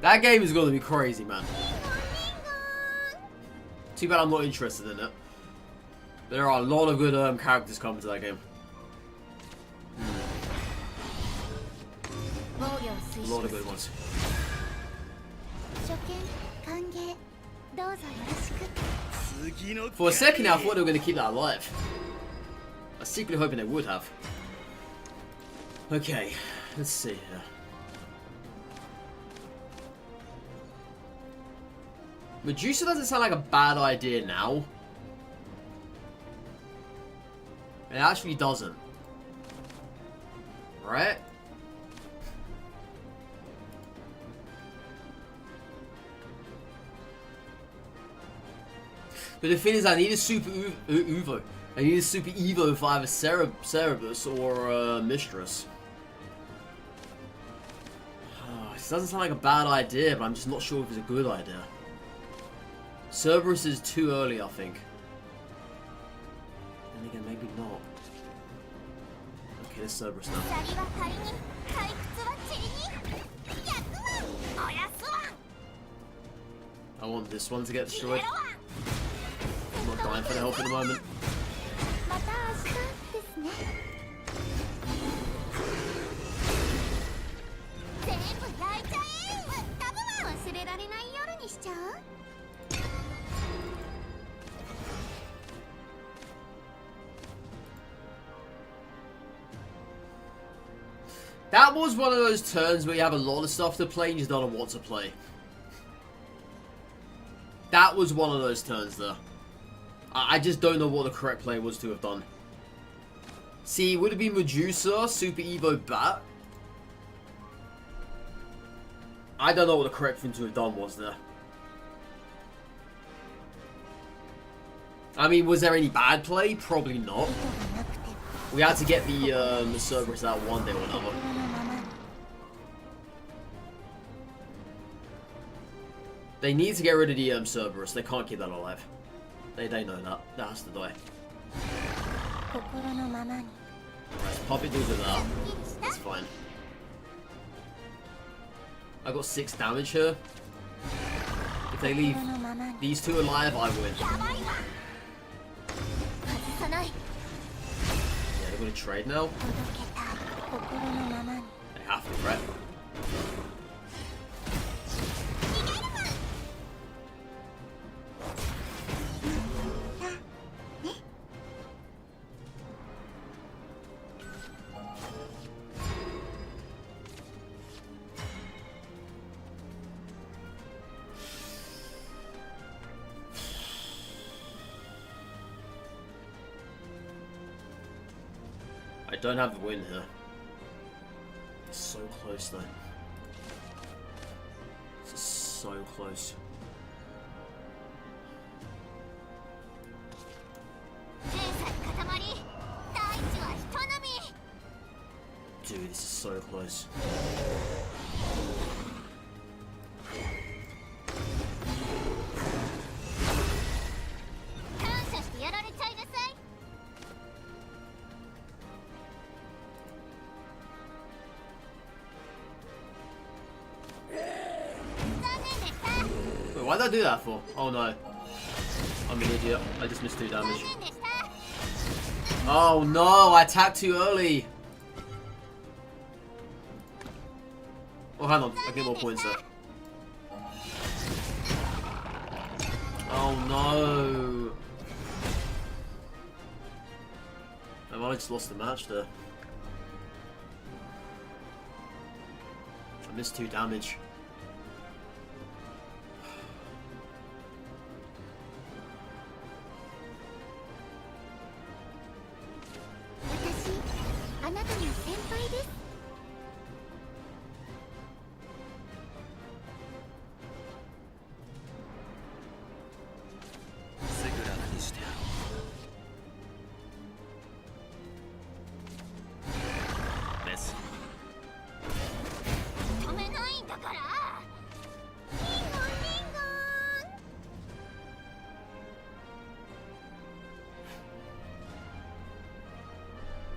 That game is going to be crazy, man. Too bad I'm not interested in it. There are a lot of good characters coming to that game. A lot of good ones. For a second now, I thought they were going to keep that alive. I was secretly hoping they would have. Okay, let's see here. Medusa doesn't sound like a bad idea now. It actually doesn't. Right? But the thing is, I need a Super Evo. I need a Super Evo for either Cerebus or Mistress. This doesn't sound like a bad idea, but I'm just not sure if it's a good idea. Cerberus is too early, I think. And again, maybe not. Okay, there's Cerberus now. I want this one to get destroyed. I'm not dying for the help at the moment. That was one of those turns where you have a lot of stuff to play and you just don't know what to play. That was one of those turns there. I just don't know what the correct play was to have done. See, would it be Medusa, Super Evo Bat? I don't know what the correct thing to have done was there. I mean, was there any bad play? Probably not. We had to get the Cerberus out one day or another. They need to get rid of the Cerberus. They can't keep that alive. They know that. That has to die. Alright, pop it through to that. That's fine. I got 6 damage here. If they leave these two alive, I win. Yeah, they're gonna trade now. They have to, right? I don't have the win here. It's so close though. This is so close. Dude, this is so close. Why did I do that for? Oh no. I'm an idiot. I just missed 2 damage. Oh no, I attacked too early. Oh, hang on. I get more points there. Oh no. I might have just lost the match there. I missed 2 damage.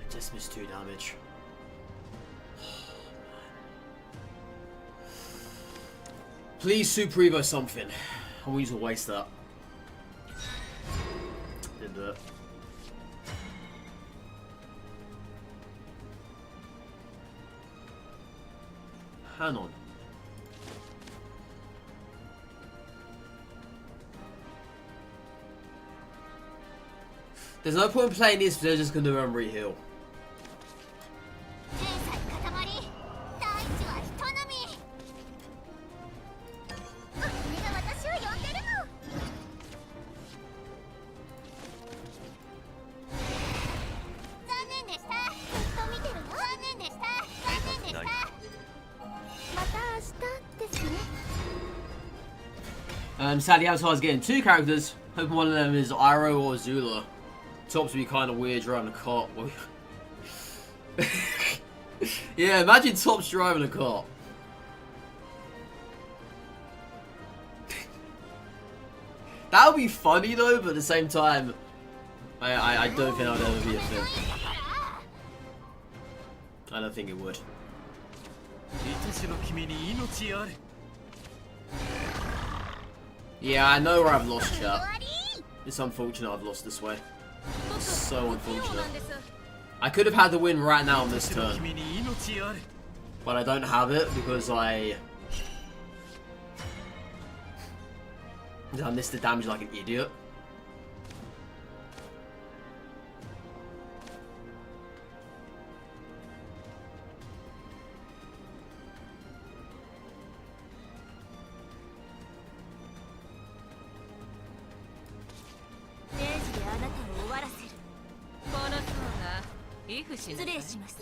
Just missed 2 damage. Please Super Evo something. I won't use to waste that. Didn't do it. Hang on. There's no point in playing this if they're just gonna re-heal. Sadly, Avatar's getting 2 characters. Hoping one of them is Iroh or Azula. Tops would be kind of weird driving a cart. Yeah, imagine Tops driving a cart. That would be funny though, but at the same time, I don't think that would ever be a thing. I don't think it would. Yeah, I know where I've lost, chat. It's unfortunate I've lost this way. It's so unfortunate. I could have had the win right now on this turn. But I don't have it because I missed the damage like an idiot. 失礼します。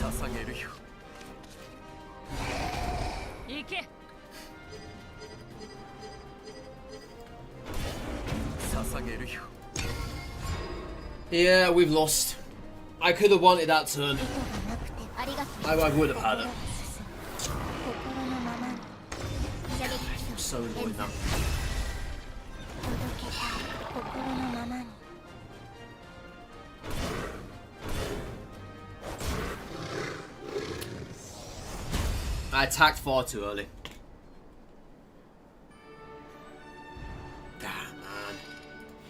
捧げるよ。行け。捧げるよ。Yeah, we've lost. I could have wanted that turn. I would have had it. I'm so annoyed now. I attacked far too early. Damn, man.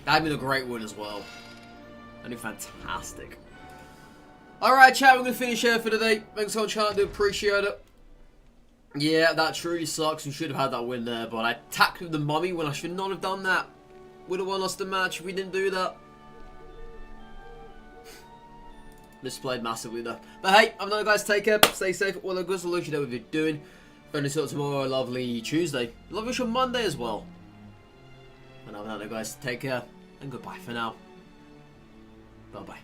That'd been a great win as well. That'd be fantastic. Alright, chat, we're going to finish here for today. Thanks so much, I do appreciate it. Yeah, that truly sucks. We should have had that win there, but I attacked with the mummy when I should not have done that. Would have won us the match if we didn't do that. Misplayed massively though. But hey, I'm done, guys. Take care. Stay safe. All the good. I'll let you know what you're doing. Friendly sort tomorrow. Lovely Tuesday. Lovely show Monday as well. And I'm done, guys. Take care and goodbye for now. Bye bye.